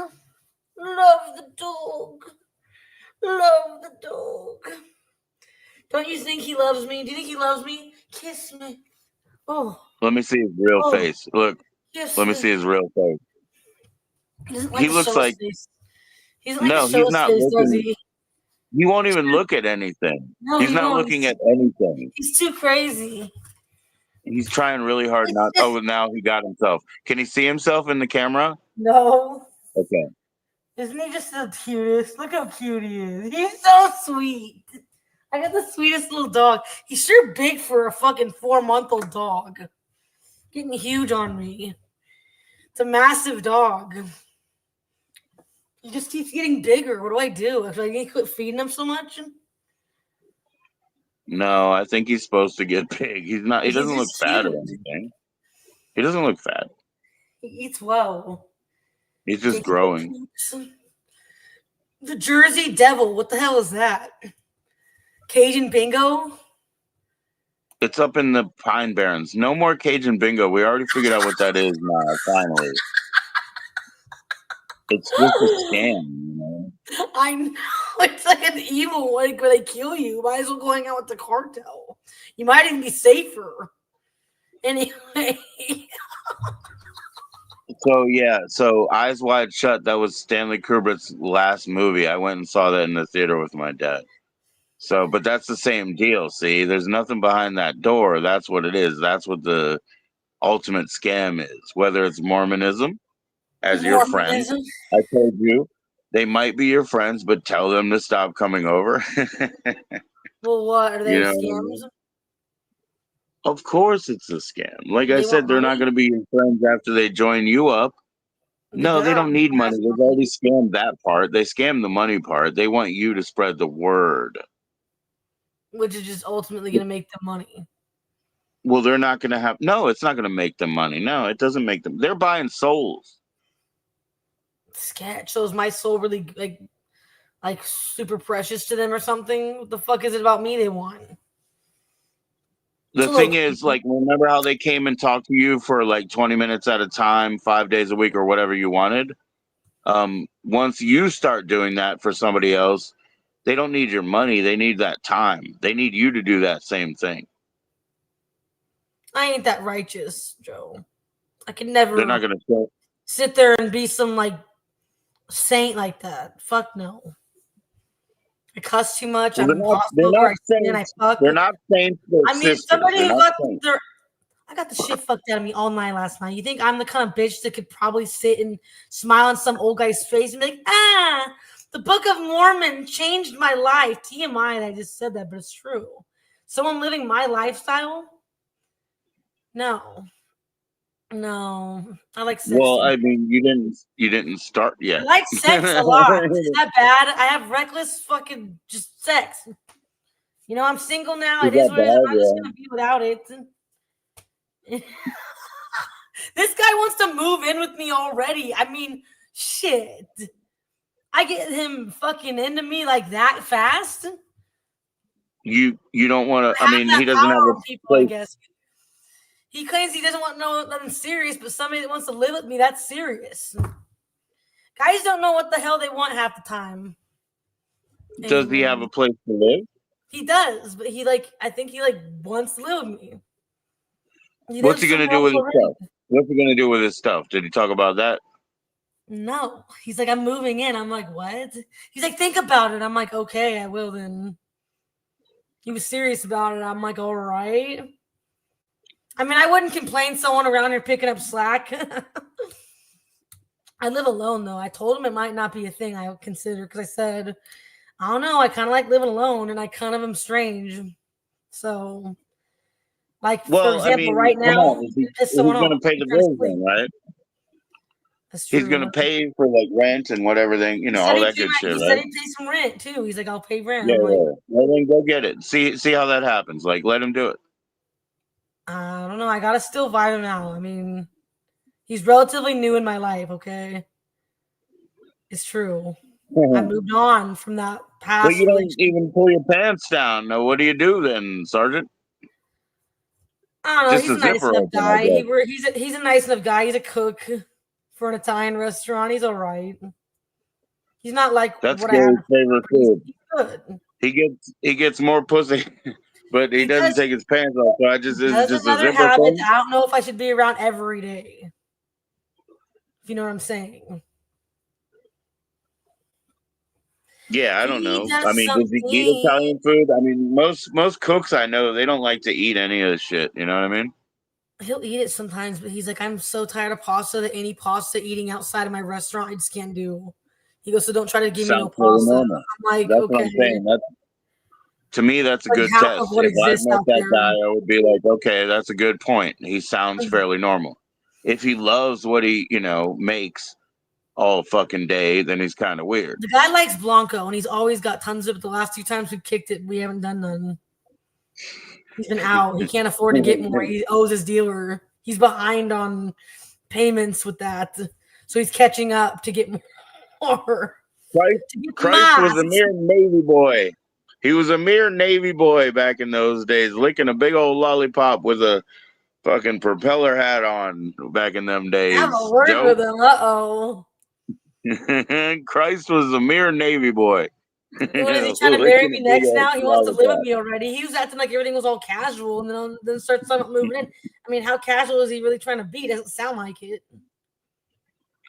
Love the dog. Love the dog. Don't you think he loves me? Do you think he loves me? Kiss me. Oh. Let me see his real face. Look. Let me see his real face. He looks like he's not face, looking. He won't even look at anything. No, he's not looking at anything. He's too crazy. He's trying really hard not. Oh, now he got himself. Can he see himself in the camera? No. Okay. Isn't he just the cutest? Look how cute he is. He's so sweet. I got the sweetest little dog. He's sure big for a fucking 4-month-old dog. Getting huge on me. It's a massive dog. He just keeps getting bigger. What do I do? I need to quit feeding him so much? No, I think he's supposed to get big. He's not. He doesn't look fat or anything. He doesn't look fat. He eats well. He's just growing. The Jersey Devil. What the hell is that? Cajun Bingo? It's up in the Pine Barrens. No more Cajun Bingo. We already figured out what that is now, finally. It's just a scam, you know? I know. It's like an evil one where they kill you. Might as well go hang out with the cartel. You might even be safer. Anyway. So Eyes Wide Shut, that was Stanley Kubrick's last movie. I went and saw that in the theater with my dad. So, but that's the same deal, see? There's nothing behind that door. That's what it is. That's what the ultimate scam is. Whether it's Mormonism, as your friend, I told you, they might be your friends, but tell them to stop coming over. Well, what? Are they scams? Of course it's a scam. Like I said, they're not going to be your friends after they join you up. No, they don't need money. They've already scammed that part. They scammed the money part. They want you to spread the word. Which is just ultimately going to make them money. Well, they're not going to have... No, it's not going to make them money. No, it doesn't make them... They're buying souls. Sketch. So is my soul really like super precious to them or something? What the fuck is it about me they want? The thing is, remember how they came and talked to you for 20 minutes at a time, 5 days a week or whatever you wanted? Once you start doing that for somebody else, they don't need your money. They need that time. They need you to do that same thing. I ain't that righteous, Joe. I can never They're not going to sit there and be some saint like that. Fuck no. I cuss too much. Well, I'm a pot smoker. I sin. I fuck. They're not saints. They're I mean, sisters. somebody They're who not got saints. I got the shit fucked out of me all night last night. You think I'm the kind of bitch that could probably sit and smile on some old guy's face and be like, the Book of Mormon changed my life. TMI, I just said that, but it's true. Someone living my lifestyle? No. I like sex. Well, I mean, you didn't start yet. I like sex a lot. Is that bad? I have reckless fucking just sex. You know, I'm single now. It is what it is. I'm just gonna be without it. This guy wants to move in with me already. I mean, shit. I get him fucking into me like that fast. You don't want to. I mean, he doesn't have a people, I guess. He claims he doesn't want nothing serious, but somebody that wants to live with me, that's serious. Guys don't know what the hell they want half the time. Does he have a place to live? He does, but I think he wants to live with me. What's he gonna do with his stuff? What's he gonna do with his stuff? Did he talk about that? No. He's like, I'm moving in. I'm like, what? He's like, think about it. I'm like, okay, I will then. He was serious about it. I'm like, all right. I mean, I wouldn't complain someone around here picking up slack. I live alone, though. I told him it might not be a thing I would consider because I said, I don't know. I kind of like living alone, and I kind of am strange. So, for example, right now, he's going to pay the bills then, right? That's true. He's going to pay for rent and whatever thing, all that good shit, right? He said he'd pay some rent too. He's like, I'll pay rent. Yeah, well, then go get it. See how that happens. Let him do it. I don't know. I gotta still vibe him out. I mean, he's relatively new in my life. Okay, it's true. I moved on from that past. But you don't even pull your pants down. Now, what do you do then, Sergeant? I don't know. He's a nice enough guy. He's a nice enough guy. He's a cook for an Italian restaurant. He's all right. He's not like that's Gary's favorite food. He's good. He gets more pussy. But he doesn't take his pants off, so it's just a zipper habit. I don't know if I should be around every day. If you know what I'm saying. Yeah, I don't know. I mean, does he eat Italian food? I mean, most cooks I know, they don't like to eat any of this shit. You know what I mean? He'll eat it sometimes, but he's like, I'm so tired of pasta that any pasta eating outside of my restaurant, I just can't do. He goes, so don't try to give me no pasta. I'm like, that's okay. What I'm saying. To me, that's a good test. If I met that guy, I would be like, okay, that's a good point. He sounds fairly normal. If he loves what he, makes all fucking day, then he's kind of weird. The guy likes Blanco, and he's always got tons of it. The last 2 times we kicked it, we haven't done none. He's been out. He can't afford to get more. He owes his dealer. He's behind on payments with that. So he's catching up to get more. Christ was a mere Navy boy. He was a mere Navy boy back in those days, licking a big old lollipop with a fucking propeller hat on back in them days. I have a word with him. Uh-oh. Christ was a mere Navy boy. What is he trying to marry me next now? He wants to live with me already. He was acting like everything was all casual and then starts moving in. I mean, how casual is he really trying to be? Doesn't sound like it.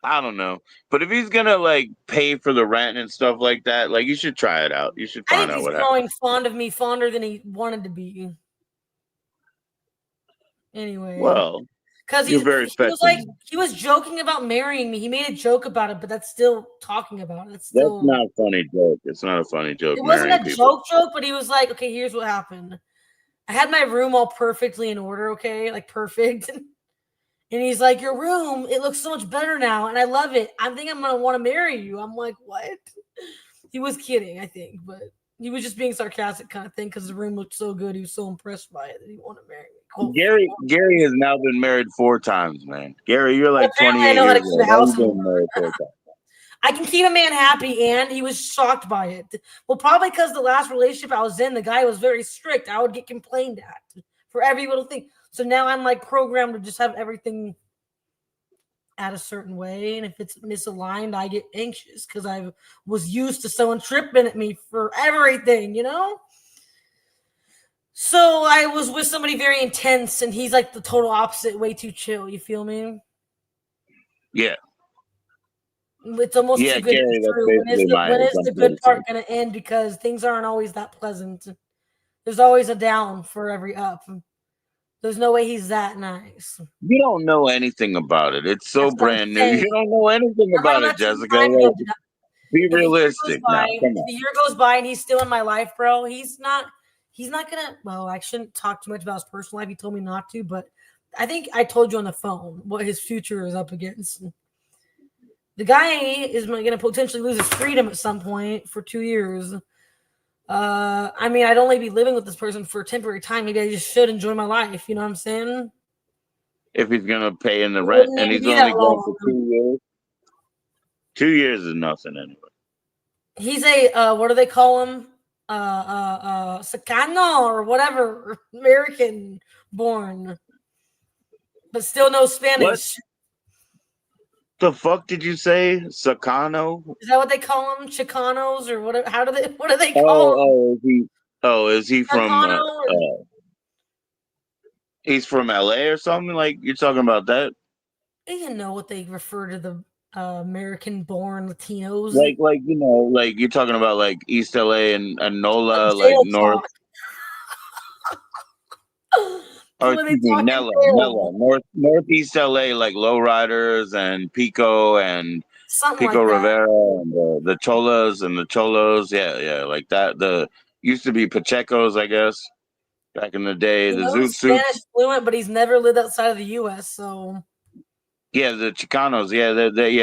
I don't know. But if he's gonna pay for the rent and stuff like that, you should try it out. You should find out what happens. He's growing fond of me, fonder than he wanted to be. Anyway. Well, because he was joking about marrying me. He made a joke about it, but that's still talking about it. That's not a funny joke. It's not a funny joke. It wasn't a joke, but he was like, okay, here's what happened. I had my room all perfectly in order, okay? Perfect. And he's like, your room, it looks so much better now, and I love it. I think I'm going to want to marry you. I'm like, what? He was kidding, I think, but he was just being sarcastic kind of thing because the room looked so good. He was so impressed by it that he wanted to marry me. Cool. Gary has now been married 4 times, man. Gary, you're 28 years old. I can keep a man happy, and he was shocked by it. Well, probably because the last relationship I was in, the guy was very strict. I would get complained at for every little thing. So now I'm programmed to just have everything at a certain way. And if it's misaligned, I get anxious because I was used to someone tripping at me for everything, So I was with somebody very intense, and he's the total opposite, way too chill. You feel me? Yeah. It's almost Yeah, too good to Gary, be that's true. basically my When is the essential good part saying. going to end? Because things aren't always that pleasant. There's always a down for every up. There's no way he's that nice. You don't know anything about it. It's so That's what I'm brand new. saying. You don't know anything I'm about gonna it, let some Jessica. time Like, go. be If a year goes realistic by, now. Come on. and he's still in my life, bro, he's not gonna. Well, I shouldn't talk too much about his personal life. He told me not to, but I think I told you on the phone what his future is up against. The guy is going to potentially lose his freedom at some point for 2 years. I mean, I'd only be living with this person for a temporary time. Maybe I just should enjoy my life. You know what I'm saying? If he's gonna pay in the It rent, wouldn't and even he's be only that going for long. 2 years. 2 years is nothing anyway. He's a what do they call him? Sacano or whatever, American born, but still no What Spanish. the fuck did you say? Sacano? Is that what they call them? Chicanos or what? How do they? What do they Oh, call them? oh, is he? Oh, is he from? Sacano? Or, He's from LA or something. Like you're talking about that? you know what they refer to the American-born Latinos? Like you know, like you're talking about like East LA and NOLA, like Jail North. talk. Or What are they excuse me, talking Nella, Northeast LA, like Lowriders and something Pico like that. Rivera and the Cholas and the Cholos. Yeah, yeah, like that. The used to be Pacheco's, I guess, back in the day. He The knows Zoot Suits. Spanish fluent, but he's never lived outside of the U.S. So Yeah, the Chicanos. Yeah,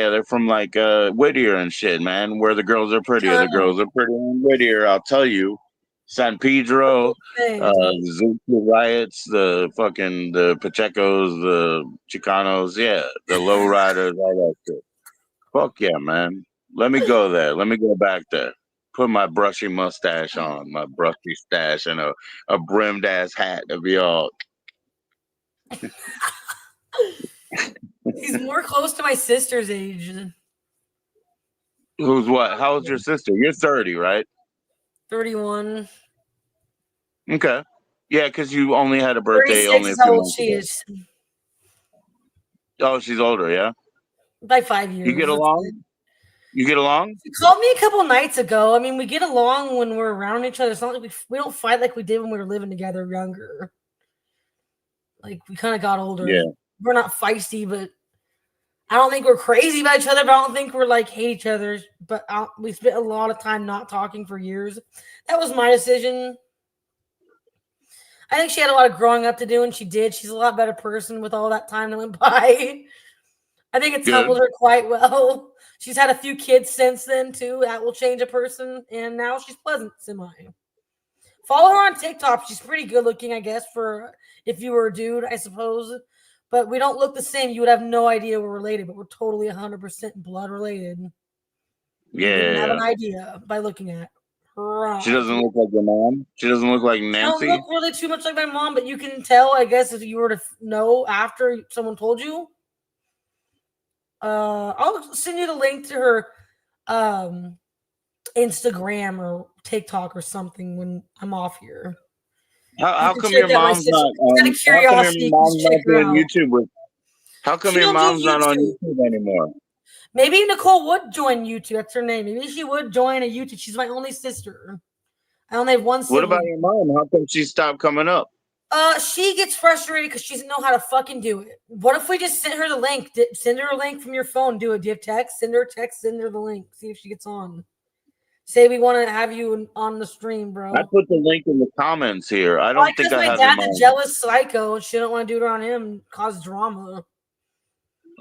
they're from like Whittier and shit, man. Where the girls are prettier. The Chicano. girls are prettier in Whittier. I'll tell you. San Pedro, Thing. the Zoot Riots, the Pachecos, the Chicanos. Yeah, the Lowriders, all that shit. Fuck yeah, man. Let me go there. Let me go back there. Put my brushy mustache on, my brushy stash, and a brimmed ass hat to be all. He's more close to my sister's age. Who's what? How old's your sister? You're 30, right? 31. Okay. Yeah, because you only had a birthday 36 only a is how few old months she ago. is. Oh, she's older, yeah? By 5 You years. get That's along? it. You get along? She called me a couple nights ago. I mean, we get along when we're around each other. It's not like we don't fight like we did when we were living together younger. Like, we kind of got older. Yeah. We're not feisty, but I don't think we're crazy about each other, but I don't think we're like hate each other. But we spent a lot of time not talking for years. That was my decision. I think she had a lot of growing up to do, and she did. She's a lot better person with all that time that went by. I think it's Good. humbled her quite well. She's had a few kids since then, too. That will change a person, and now she's pleasant, semi. Follow her on TikTok. She's pretty good looking, I guess, for if you were a dude, I suppose. But we don't look the same. You would have no idea we're related, but we're totally 100% blood related. You wouldn't have Yeah. an idea by looking at her. She doesn't look like your mom. She doesn't look like She don't Nancy. look really too much like my mom, but you can tell, I guess, if you were to know after someone told you. I'll send you the link to her Instagram or TikTok or something when I'm off here. How can come check your out my mom's sister. not? Out of How come your curiosity, you can mom's check not her doing out. YouTube with? How come She your don't do mom's not on YouTube. YouTube anymore? Maybe Nicole would join YouTube. That's her name. Maybe she would join a YouTube. She's my only sister. I only have one What about sibling. your mom? How come she stopped coming up? She gets frustrated because she doesn't know how to fucking do it. What if we just sent her the link? Send her a link from your phone. Do it. Do you have text? Send her a text. Send her the link. See if she gets on. Say we want to have you on the stream, bro. I put the link in the comments here. I Why? don't think Because I my have your dad's a mom. jealous psycho and she don't want to do it on him, cause drama.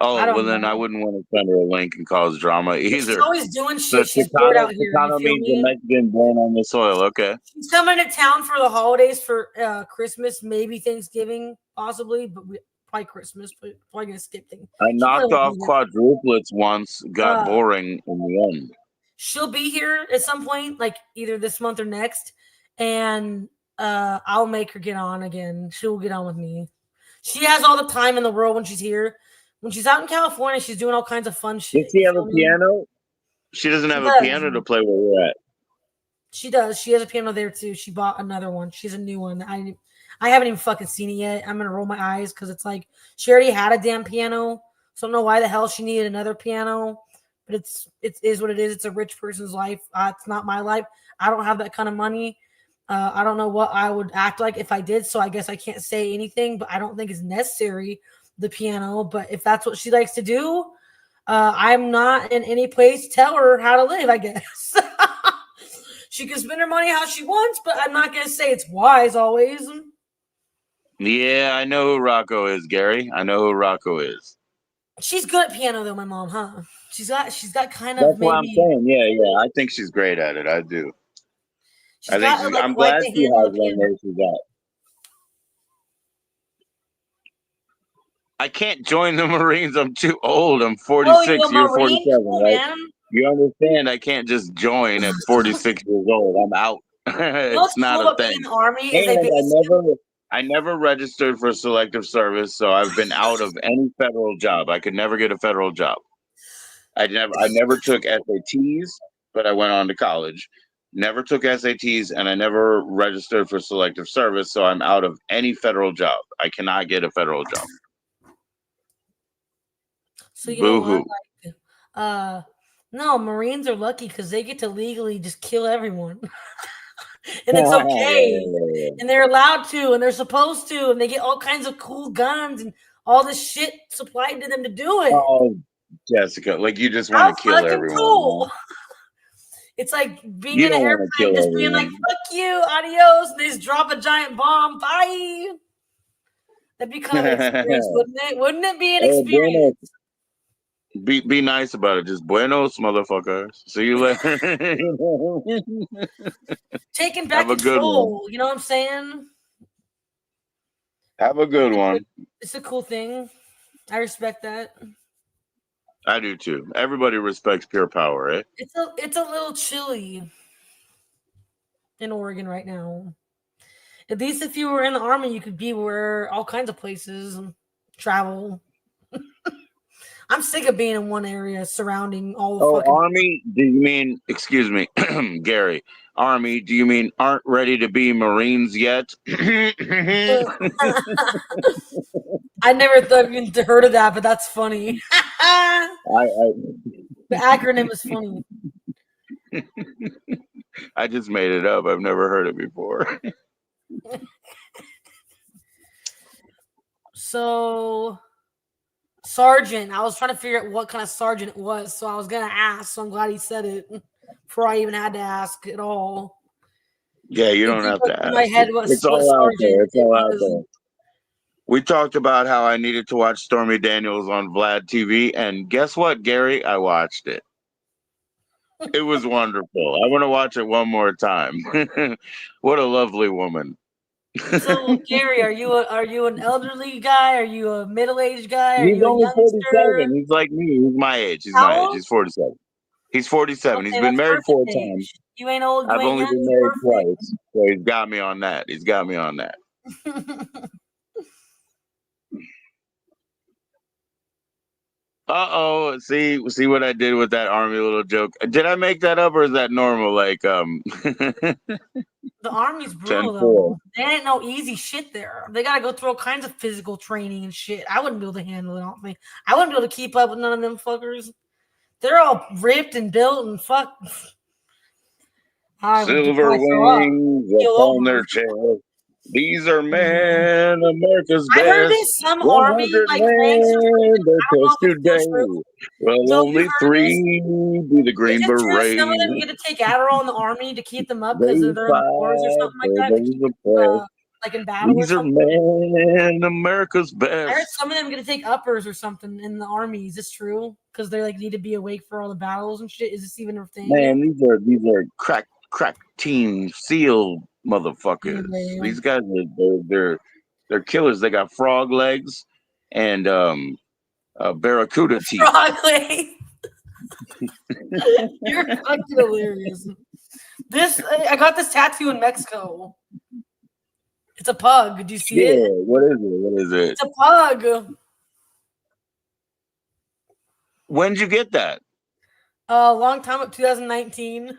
Oh, I well, don't then I know. wouldn't want to send her a link and cause drama She's either. always doing So shit. She's bored out here. You Chicano feel means a me? Mexican born on the soil. Okay. She's coming to town for the holidays for Christmas, maybe Thanksgiving, possibly, but probably Christmas. But probably gonna skip things. I She knocked probably off won't be quadruplets once, there. got boring in the end. She'll be here at some point, like either this month or next, and I'll make her get on again. She'll get on with me. She has all the time in the world when she's here. When she's out in California, she's doing all kinds of fun shit. Does she You have a feel me? piano? She doesn't She have a does. piano to play where we're at. She does. She has a piano there too. She bought another one. She's a new one. I haven't even fucking seen it yet. I'm gonna roll my eyes because it's like she already had a damn piano. So I don't know why the hell she needed another piano. but it is what it is. It's a rich person's life. It's not my life. I don't have that kind of money. I don't know what I would act like if I did, so I guess I can't say anything, but I don't think it's necessary, the piano. But if that's what she likes to do, I'm not in any place to tell her how to live, I guess. She can spend her money how she wants, but I'm not going to say it's wise always. Yeah, I know who Rocco is, Gary. I know who Rocco is. She's good at piano, though, my mom, huh? She's got kind of That's what I'm maybe. saying. Yeah. I think she's great at it. I do. She's got like I'm quite glad the she handle has of one piano. where she's at. I can't join the Marines. I'm too old. I'm 46. Oh, You're Marine? 47, Cool, right? man. You understand? I can't just join at 46 years old. I'm out. What's It's not cool a about being in thing. the Army is And they basically. I never registered for selective service, so I've been out of any federal job. I could never get a federal job. I never took SATs, but I went on to college. Never took SATs, and I never registered for selective service, so I'm out of any federal job. I cannot get a federal job. So you know Boo-hoo. what? Like, no, Marines are lucky because they get to legally just kill everyone. And it's okay. And they're allowed to, and they're supposed to, and they get all kinds of cool guns and all this shit supplied to them to do it. Oh, Jessica, like you just How want to kill fucking everyone. cool. It's like being You in an don't want to airplane, kill just being like, everyone. fuck you, adios, and they just drop a giant bomb. Bye. That'd be kind of an experience, wouldn't it? Wouldn't it be an Hey, experience? Be nice about it. Just buenos, motherfuckers. See you later. Taking back Have a good control. You know what I'm saying? Have a good one. It's a cool thing. I respect that. I do too. Everybody respects pure power, eh? It's a little chilly in Oregon right now. At least if you were in the Army, you could be where all kinds of places and travel. I'm sick of being in one area surrounding all the fucking. Army? Do you mean, excuse me, Gary, Army, do you mean aren't ready to be Marines yet? I never even heard of that, but that's funny. The acronym is funny. I just made it up. I've never heard it before. So, sergeant. I was trying to figure out what kind of sergeant it was, so I was gonna ask. So I'm glad he said it before I even had to ask at all. Yeah, you don't have to ask. My head was it's all out there. It's all out there. We talked about how I needed to watch Stormy Daniels on Vlad TV, and guess what, Gary? I watched it. It was wonderful. I want to watch it one more time. What a lovely woman. So, Gary, are you an elderly guy? Are you a middle-aged guy? Are He's you a only youngster? 47. He's like me. He's my age. He's 47. He's 47. Okay, He's been married 4 age. times. You ain't old. I've You ain't only young. been married twice. So he's got me on that. He's got me on that. Uh-oh. See what I did with that Army little joke. Did I make that up or is that normal? Like The Army's brutal 10-4. though. There ain't no easy shit there. They gotta go through all kinds of physical training and shit. I wouldn't be able to handle it. I don't think I wouldn't be able to keep up with none of them fuckers. They're all ripped and built and fuck. Silver wings upon their chest. These are men, America's best. I heard this some Army 100 like men that I don't know test if it's still today. true. Well, So only 3 be the Green Is it true Beret. some of them get to take Adderall in the Army to keep them up because they're in wars or something like that? To keep, like in battle These or are something? men, America's I heard best. some of them get to take uppers or something in the Army. Is this true? Because they like need to be awake for all the battles and shit. Is this even a thing? Man, these are crack team SEAL motherfuckers. Mm-hmm. These guys they're killers. They got frog legs and barracuda teeth. Frog legs. You're fucking hilarious. I got this tattoo in Mexico. It's a pug. Did you see it? What is it? It's a pug. When did you get that? A long time ago, 2019.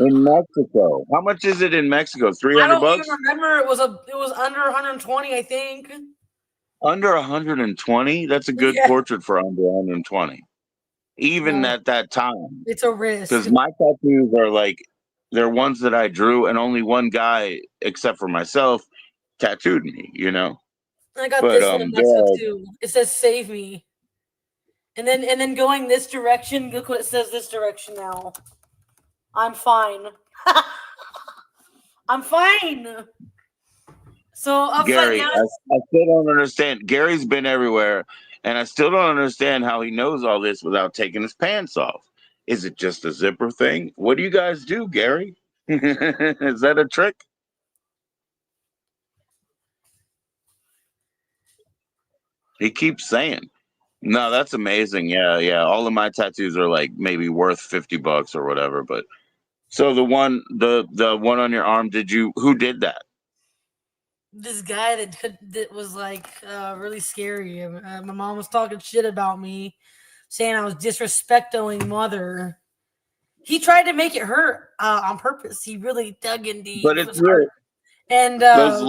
In Mexico. How much is it in Mexico? 300 I don't bucks? even remember. It was under 120, I think. Under 120? That's a good portrait for under 120. even No. at that time. It's a risk. Because my tattoos are like, they're ones that I drew, and only one guy, except for myself, tattooed me, you know? I got But, this one in myself too. It says "Save me," and then going this direction. Look what it says this direction now. I'm fine. I'm fine. So upside Gary, down. I still don't understand. Gary's been everywhere, and I still don't understand how he knows all this without taking his pants off. Is it just a zipper thing? What do you guys do, Gary? Is that a trick? He keeps saying. No, that's amazing. Yeah, yeah. All of my tattoos are like maybe worth $50 or whatever. But so the one on your arm, who did that? This guy that was like really scary. My mom was talking shit about me, saying I was disrespecting mother. He tried to make it hurt on purpose. He really dug in deep. But It it's was hard. weird. And Those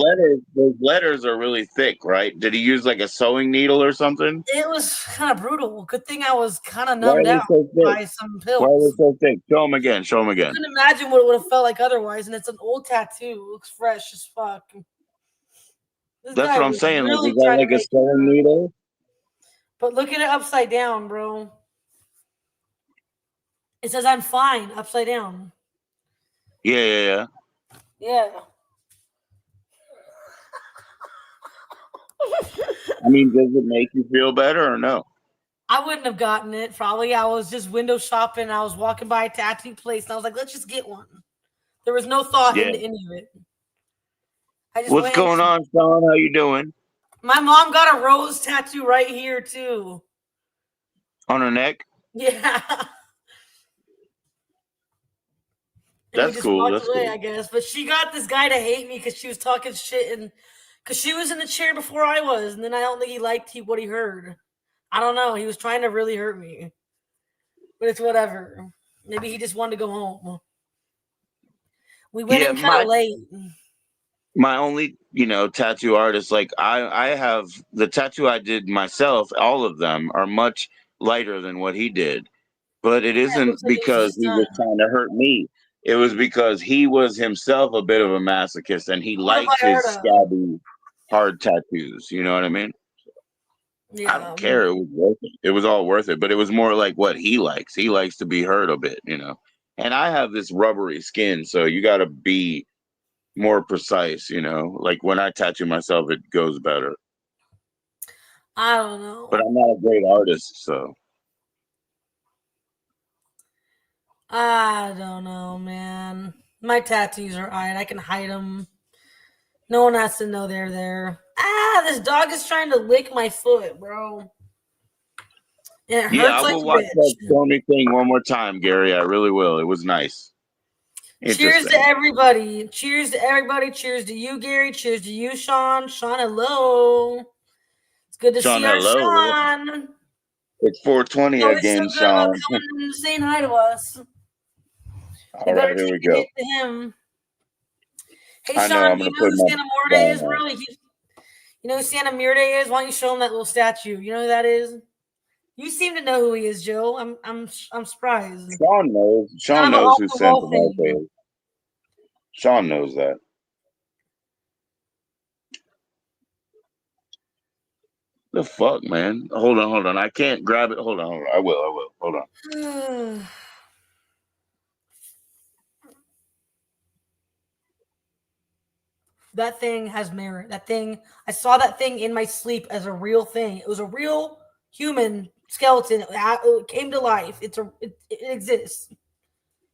letters are really thick, right? Did he use like a sewing needle or something? it was kind of brutal. Good thing I was kind of Why are numbed they out so thick? by some Why are they pills. so thick? Show him again. Show him I again. couldn't imagine what it would have felt like otherwise. And it's an old tattoo. It looks fresh as fuck. This That's guy what I'm was saying. Like, really is that trying to like a make it sewing hurt. needle? But look at it upside down, bro. It says I'm fine upside down. Yeah, yeah, yeah. Yeah. I mean, does it make you feel better or no? I wouldn't have gotten it. Probably I was just window shopping. I was walking by a tattoo place and I was like, let's just get one. There was no thought Yeah. into any of it. I just What's went. going on, Sean? How you doing? My mom got a rose tattoo right here too. On her neck? Yeah. And we That's just cool. walked That's away, cool. I guess. But she got this guy to hate me because she was talking shit and because she was in the chair before I was, and then I don't think he liked what he heard. I don't know. He was trying to really hurt me. But it's whatever. Maybe he just wanted to go home. We went in kind of late. My only, tattoo artist, like I have the tattoo I did myself, all of them are much lighter than what he did. But it Yeah, it isn't looks like it was because just he done. was trying to hurt me. It was because he was himself a bit of a masochist and he What likes his Vallarta? scabby, hard tattoos. You know what I mean? Yeah. I don't care. It was worth it. It was all worth it. But it was more like what he likes. He likes to be hurt a bit, And I have this rubbery skin, so you got to be more precise, Like when I tattoo myself, it goes better. I don't know. But I'm not a great artist, so. I don't know, man. My tattoos are alright. I can hide them. No one has to know they're there. Ah, this dog is trying to lick my foot, bro. And it Yeah, hurts I like will a watch that bitch. Stormy thing one more time, Gary. I really will. It was nice. Cheers to everybody. Cheers to everybody. Cheers to you, Gary. Cheers to you, Sean. Sean, hello. It's good to Sean, see our hello. Sean. It's 420 Always again, so good about Sean. coming and saying hi to us. All right, here we go. It to him. Hey, I know, Sean, I'm do you gonna know put who my Santa Muerte phone is, on. bro? You know who Santa Muerte is? Why don't you show him that little statue? You know who that is? You seem to know who he is, Joe. I'm surprised. Sean knows. Sean Kind of knows who off the Santa wall Muerte thing. is. Sean knows that. The fuck, man? Hold on. I can't grab it. Hold on. I will. Hold on. That thing has merit. That thing, I saw that thing in my sleep as a real thing. It was a real human skeleton. It came to life. It exists.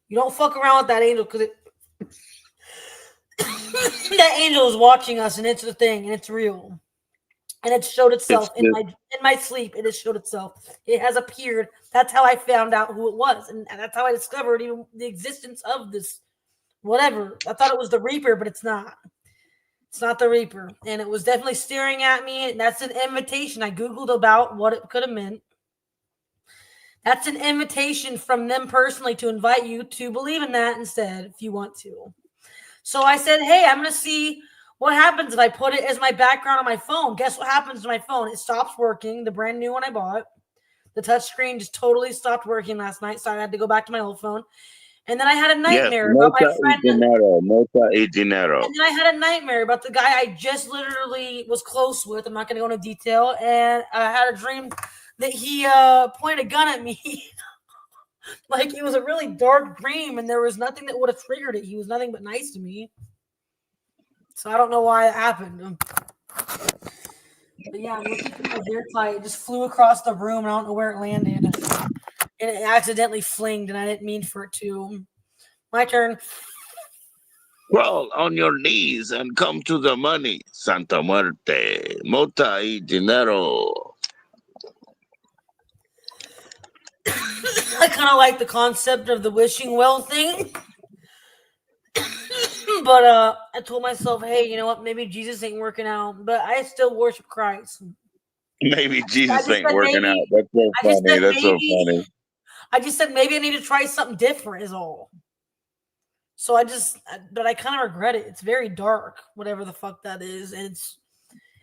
You don't fuck around with that angel because that angel is watching us, and it's a thing, and it's real, and it showed itself in my sleep. It has showed itself. It has appeared. That's how I found out who it was, and that's how I discovered even the existence of this. Whatever. I thought it was the Reaper, but it's not. It's not the Reaper. And it was definitely staring at me. And that's an invitation. I Googled about what it could have meant. That's an invitation from them personally to invite you to believe in that instead if you want to. So I said, hey, I'm going to see what happens if I put it as my background on my phone. Guess what happens to my phone? It stops working, the brand new one I bought. The touchscreen just totally stopped working last night, so I had to go back to my old phone. And then I had a nightmare about my friend. Mota y dinero. And then I had a nightmare about the guy I just literally was close with. I'm not going to go into detail. And I had a dream that he pointed a gun at me. Like it was a really dark dream, and there was nothing that would have triggered it. He was nothing but nice to me. So I don't know why it happened. But yeah, I'm looking for my hair tie. It just flew across the room, and I don't know where it landed. And it accidentally flinged, and I didn't mean for it to. My turn. Crawl on your knees and come to the money. Santa Muerte. Mota y dinero. I kind of like the concept of the wishing well thing. But I told myself, hey, you know what? Maybe Jesus ain't working out, but I still worship Christ. Maybe Jesus ain't said working maybe. out. That's so I just funny. said That's so maybe. funny. I just said maybe I need to try something different is all. So but I kind of regret it. It's very dark, whatever the fuck that is. And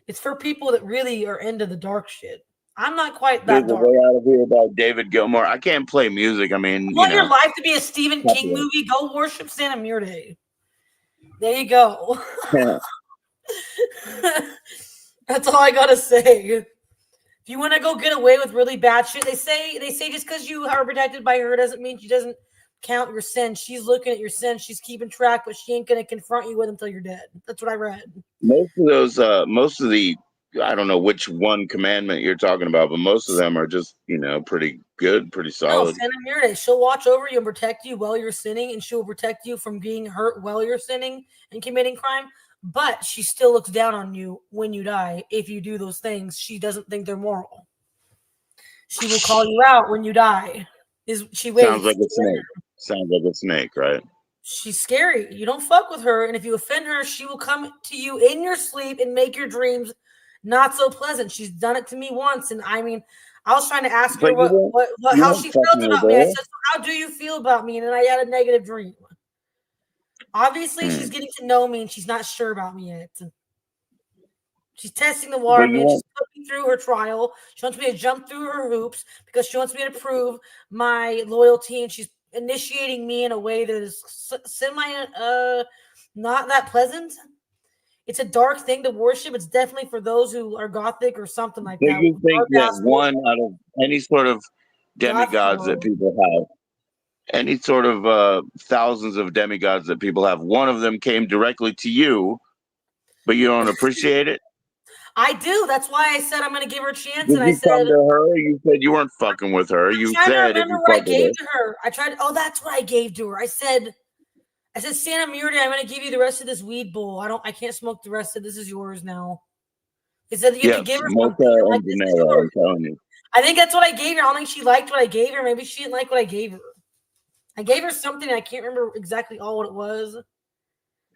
it's for people that really are into the dark shit. I'm not quite that There's a dark. way out of here about David Gilmour. I can't play music. I mean, You want your life to be a Stephen King movie? Go worship Santa Muerte. There you go. That's all I gotta say. If you want to go get away with really bad shit, they say just because you are protected by her doesn't mean she doesn't count your sins. She's looking at your sins. She's keeping track, but she ain't gonna confront you with them until you're dead. That's what I read. Most of the, I don't know which one commandment you're talking about, but most of them are just, pretty good, pretty solid. No, Santa Muerte, she'll watch over you and protect you while you're sinning, and she'll protect you from being hurt while you're sinning and committing crime. But she still looks down on you when you die. If you do those things, she doesn't think they're moral. She will call you out when you die. She waits. Sounds like a snake. Sounds like a snake, right? She's scary. You don't fuck with her, and if you offend her, she will come to you in your sleep and make your dreams not so pleasant. She's done it to me once, and I mean, I was trying to ask her how she felt about me. I said, so "How do you feel about me?" And then I had a negative dream. Obviously, she's getting to know me, and she's not sure about me yet. She's testing the water. She's putting through her trial. She wants me to jump through her hoops because she wants me to prove my loyalty, and she's initiating me in a way that is not that pleasant. It's a dark thing to worship. It's definitely for those who are gothic or something like that. Do you think that one out of any sort of demigods that people have, any sort of thousands of demigods that people have, one of them came directly to you, but you don't appreciate it? I do. That's why I said I'm going to give her a chance. Did and I you come to her? You said you weren't fucking with her. You said if you what I gave to her. I tried. Oh, that's what I gave to her. I said, Santa Muerte, I'm going to give you the rest of this weed bowl. I can't smoke the rest of this. Is yours now. It said that you could give her something. Like, I'm telling you. I think that's what I gave her. I don't think she liked what I gave her. Maybe she didn't like what I gave her. I gave her something. I can't remember exactly all what it was.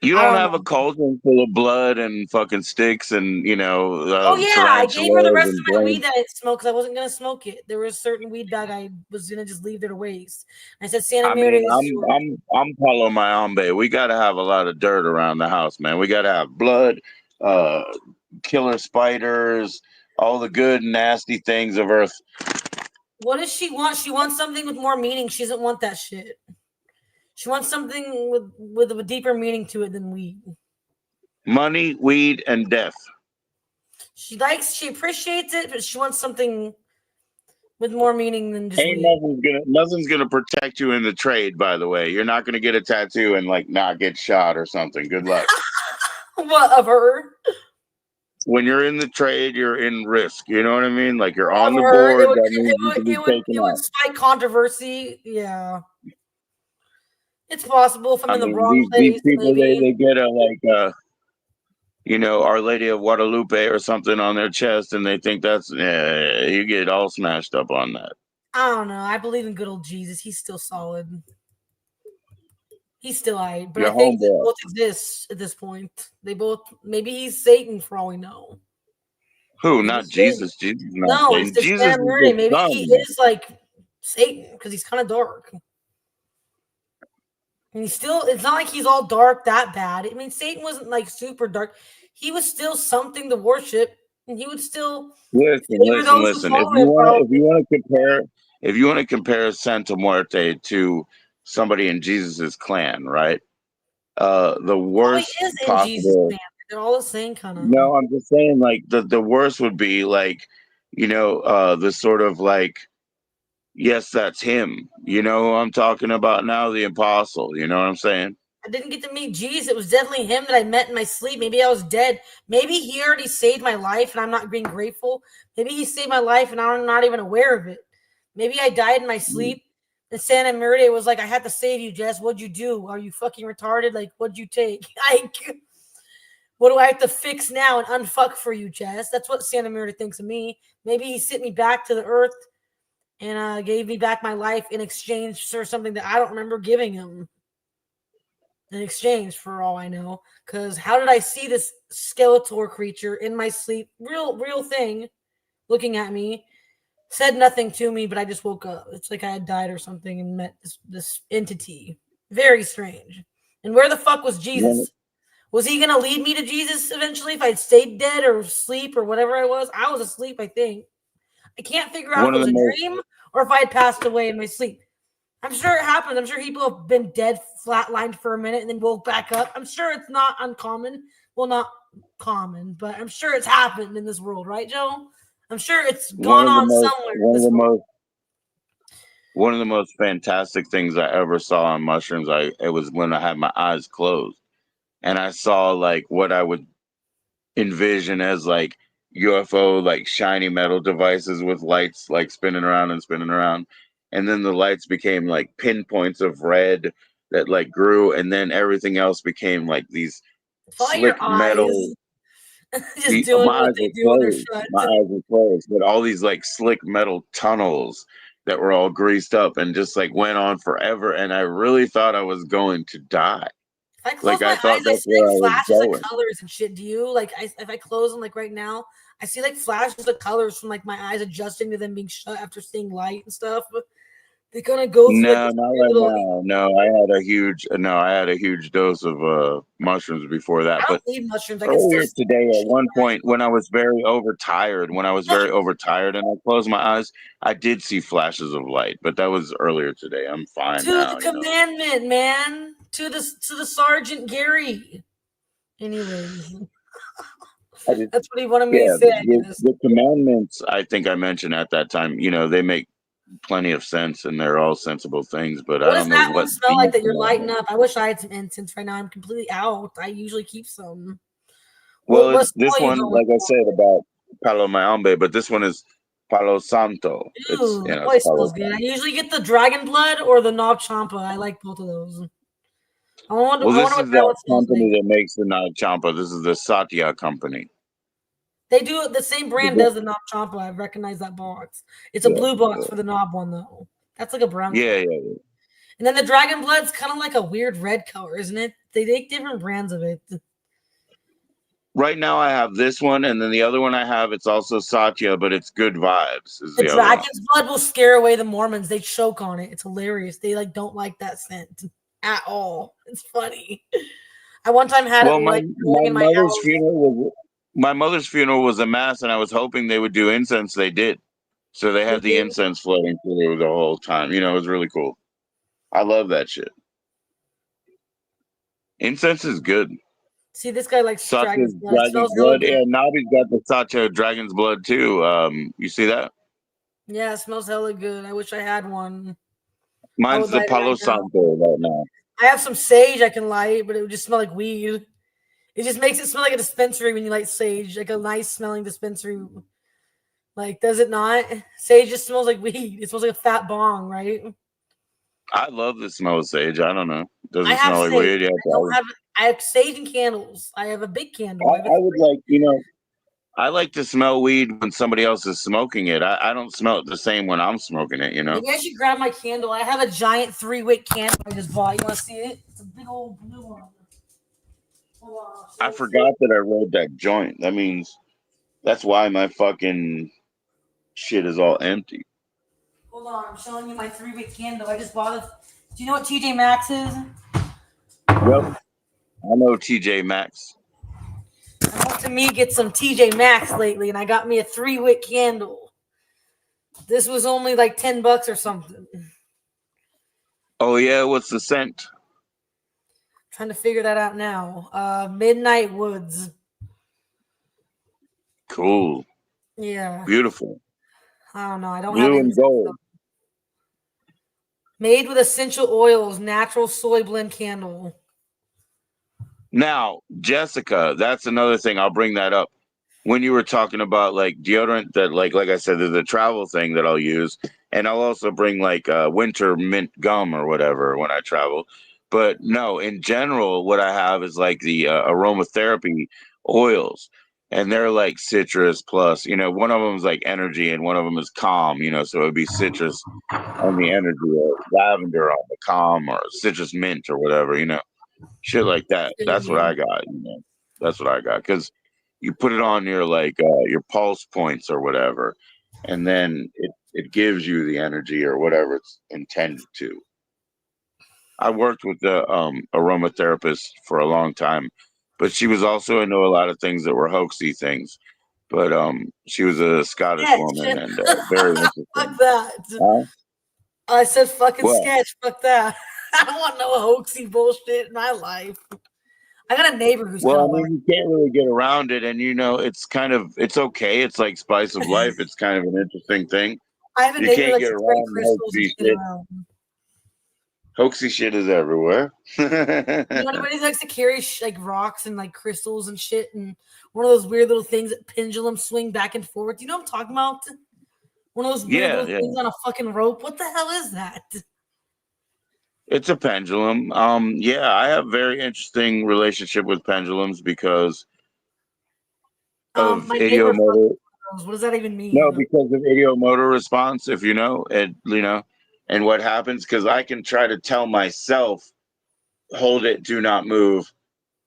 You don't have a cauldron full of blood and fucking sticks and, I gave her the rest of my weed that I smoked because I wasn't going to smoke it. There was a certain weed bag I was going to just leave there to waste. And I said, Santa Muerte. I'm Paulo Mayambe. We got to have a lot of dirt around the house, man. We got to have blood, killer spiders, all the good, nasty things of Earth. What does she want? She wants something with more meaning. She doesn't want that shit. She wants something with a deeper meaning to it than weed. Money, weed, and death. She appreciates it, but she wants something with more meaning than just weed. Nothing's gonna protect you in the trade, by the way. You're not gonna get a tattoo and not get shot or something. Good luck. What, of her? When you're in the trade, you're in risk. You know what I mean? Like you're on the board. It would spike controversy. Yeah. It's possible if I'm in the wrong place. These people, they get Our Lady of Guadalupe or something on their chest, and they think that's you get all smashed up on that. I don't know. I believe in good old Jesus. He's still solid. He's still alright, but I think they both exist at this point. Maybe he's Satan for all we know. Who? Not Jesus. Jesus is not Satan. It's Jesus is maybe he is like Satan because he's kind of dark. And it's not like he's all dark that bad. I mean, Satan wasn't like super dark. He was still something to worship. And he would still Listen. If you want to compare Santa Muerte to somebody in Jesus's clan, right? The worst is in possible. Jesus' clan. They're all the same kind of. No, I'm just saying, like the worst would be like, the sort of like, yes, that's him. You know who I'm talking about now? The apostle. You know what I'm saying? I didn't get to meet Jesus. It was definitely him that I met in my sleep. Maybe I was dead. Maybe he already saved my life and I'm not being grateful. Maybe he saved my life and I'm not even aware of it. Maybe I died in my sleep. And Santa Muerte was like, I had to save you, Jess. What'd you do? Are you fucking retarded? Like, what'd you take? Like, what do I have to fix now and unfuck for you, Jess? That's what Santa Muerte thinks of me. Maybe he sent me back to the earth and gave me back my life in exchange for something that I don't remember giving him. In exchange, for all I know, because how did I see this Skeletor creature in my sleep, real thing, looking at me, said nothing to me, but I just woke up. It's like I had died or something and met this entity. Very strange. And where the fuck was Jesus? Was he gonna lead me to Jesus eventually if I'd stayed dead or asleep or whatever I was? I was asleep, I think. I can't figure out if it was a dream or if I had passed away in my sleep. I'm sure it happens. I'm sure people have been dead, flatlined for a minute, and then woke back up. I'm sure it's not uncommon. Well, not common, but I'm sure it's happened in this world, right, Joe? I'm sure it's gone on somewhere. One of the most fantastic things I ever saw on mushrooms, it was when I had my eyes closed, and I saw like what I would envision as like UFO, like shiny metal devices with lights like spinning around and spinning around. And then the lights became like pinpoints of red that like grew, and then everything else became like these slick metal. Just doing what they do when they're shut. My eyes were closed, but all these like slick metal tunnels that were all greased up and just like went on forever. And I really thought I was going to die. If I close my eyes, I see like flashes of colors and shit. Do you like? If I close them like right now, I see like flashes of colors from like my eyes adjusting to them being shut after seeing light and stuff. They kind of go through. No, not right now. No, I had a huge dose of mushrooms before that. I don't need mushrooms. Earlier today, at one point, when I was very overtired, and I closed my eyes, I did see flashes of light. But that was earlier today. I'm fine now. To the commandment, man. To the Sergeant Gary. Anyways. That's what he wanted me to say. The commandments, I think I mentioned at that time, they make plenty of sense and they're all sensible things, but I don't know what one smell like that you're lighting up. I wish I had some incense right now. I'm completely out. I usually keep some. Well, this one, like I said, about Palo Mayombe, but this one is Palo Santo. It smells good. I usually get the dragon blood or the Knob Champa. I like both of those. This is the company that makes the Knob Champa. This is the Satya company. They do it. The same brand does the Knob Champa. I recognize that box. It's a blue box for the knob one, though. That's like a brown color. Yeah. And then the dragon blood's kind of like a weird red color, isn't it? They make different brands of it. Right now, I have this one, and then the other one I have, it's also Satya, but it's Good Vibes. The dragon's blood will scare away the Mormons. They choke on it. It's hilarious. They don't like that scent at all. It's funny. I one time had it like in my house. My mother's funeral was a mass, and I was hoping they would do incense. They did. So they had the incense floating through the whole time. It was really cool. I love that shit. Incense is good. See, this guy likes dragon's blood. Yeah, Nobby's got the Satya dragon's blood too. You see that? Yeah, it smells hella good. I wish I had one. Mine's the Palo Santo right now. I have some sage I can light, but it would just smell like weed. It just makes it smell like a dispensary when you light sage, like a nice smelling dispensary. Like, does it not? Sage just smells like weed. It smells like a fat bong, right? I love the smell of sage. I don't know. Does it smell like weed? Yeah, I have sage and candles. I have a big candle. I would like, I like to smell weed when somebody else is smoking it. I don't smell it the same when I'm smoking it, Maybe I should grab my candle. I have a giant 3-wick candle I just bought. You want to see it? It's a big old blue one. I forgot that I rolled that joint. That means that's why my fucking shit is all empty. Hold on, I'm showing you my 3-wick candle. I just bought it. Do you know what TJ Maxx is? Yep. I know TJ Maxx. I won't to me get some TJ Maxx lately, and I got me a 3-wick candle. This was only like $10 or something. Oh yeah, what's the scent? Trying to figure that out now. Midnight Woods. Cool. Yeah. Beautiful. I don't know. I don't Blue have and gold. Made with essential oils, natural soy blend candle. Now, Jessica, that's another thing. I'll bring that up. When you were talking about like deodorant, that like I said, there's a travel thing that I'll use, and I'll also bring like winter mint gum or whatever when I travel. But no, in general, what I have is like the aromatherapy oils, and they're like citrus plus. One of them is like energy, and one of them is calm. So it'd be citrus on the energy, or lavender on the calm, or citrus mint or whatever. Shit like that. That's what I got. That's what I got. Because you put it on your your pulse points or whatever, and then it gives you the energy or whatever it's intended to. I worked with the aromatherapist for a long time, but she was also into a lot of things that were hoaxy things. But she was a Scottish woman and very interesting. Fuck that. Huh? I said fucking What? sketch. Fuck that. I don't want no hoaxy bullshit in my life. I got a neighbor who's Well, I kind of mean, you can't really get around it, and it's okay. It's like spice of life. It's kind of an interesting thing. I have a You neighbor can't that get likes to spray around crystals and hoaxy shit shit. around. Hoaxy shit is everywhere. Anybody likes to carry like rocks and like crystals and shit, and one of those weird little things that pendulum swing back and forth. Do you know what I'm talking about? One of those weird little things on a fucking rope. What the hell is that? It's a pendulum. Yeah, I have very interesting relationship with pendulums because of My neighbor. ideomotor. What does that even mean? No, because of ideomotor response. If and what happens, because I can try to tell myself, hold it, do not move,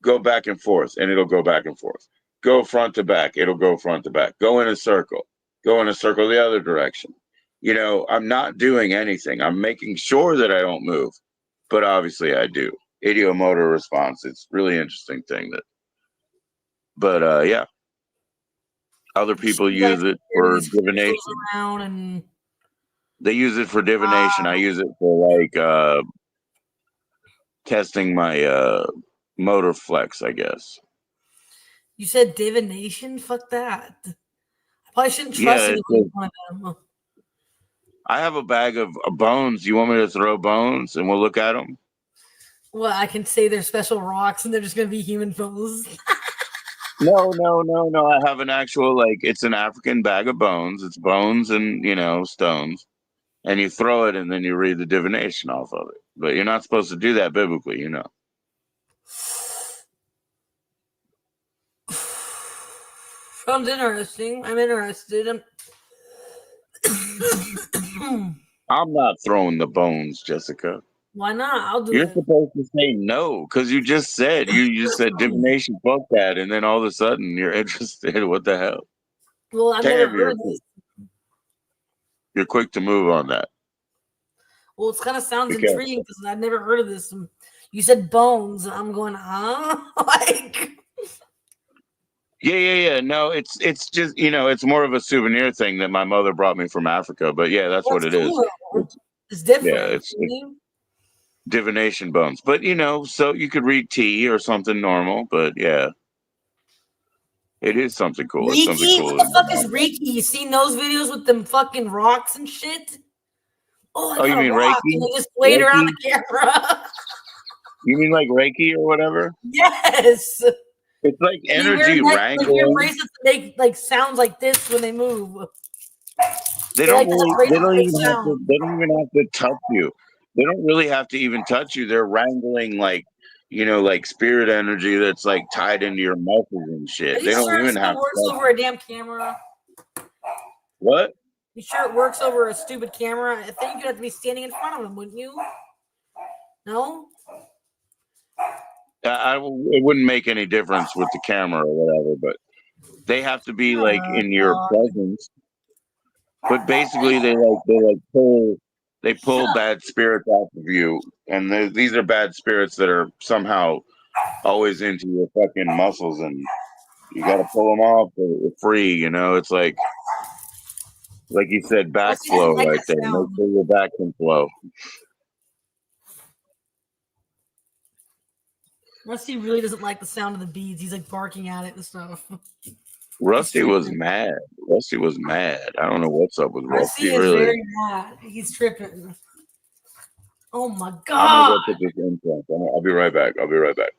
go back and forth, and it'll go back and forth. Go front to back, it'll go front to back. Go in a circle the other direction. I'm not doing anything. I'm making sure that I don't move, but obviously I do. Ideomotor response. It's really interesting thing but yeah. Other people use it for divination. And they use it for divination. I use it for like testing my motor flex, I guess. You said divination? Fuck that. I probably shouldn't trust Yeah, anyone with one of them. I have a bag of bones. You want me to throw bones and we'll look at them? Well, I can say they're special rocks and they're just going to be human bones. No. I have an actual, it's an African bag of bones. It's bones and, stones. And you throw it and then you read the divination off of it. But you're not supposed to do that biblically, Sounds interesting. I'm interested. I'm not throwing the bones, Jessica. Why not? I'll do You're it. supposed to say no, because you just said said divination, fuck that, and then all of a sudden you're interested. What the hell? Well, I've never heard of this. You're quick to move on that. Well, it kind of sounds intriguing because I've never heard of this. You said bones. I'm going, huh? Yeah. No, it's just it's more of a souvenir thing that my mother brought me from Africa. But yeah, that's what it cool. is. It's different. Yeah, it's divination bones. But so you could read tea or something normal. But yeah, it is something cool. Reiki? It's something cool. What the fuck is Reiki? You seen those videos with them fucking rocks and shit? Oh, I got you mean a rock, Reiki? and they just played around the camera. You mean like Reiki or whatever? Yes. It's like energy wrangling. Your bracelets make sounds like this when they move. They don't even have to touch you. They don't really have to even touch you. They're wrangling like spirit energy that's like tied into your muscles and shit. They don't even have to. Works over a damn camera. What? You sure it works over a stupid camera? I think you'd have to be standing in front of them, wouldn't you? No. It wouldn't make any difference with the camera or whatever, but they have to be like in your presence. But basically, they pull bad spirits off of you, and these are bad spirits that are somehow always into your fucking muscles and You got to pull them off for free. You know, it's like you said, Rusty doesn't backflow like right that there. Make sound. sure your back can flow. Rusty really doesn't like the sound of the beads. He's like barking at it and stuff. Rusty was mad. Rusty was mad. I don't know what's up with Rusty Rusty. is Really, very mad. He's tripping. Oh my I'm gonna god! go put this implant. I'll be right back. I'll be right back.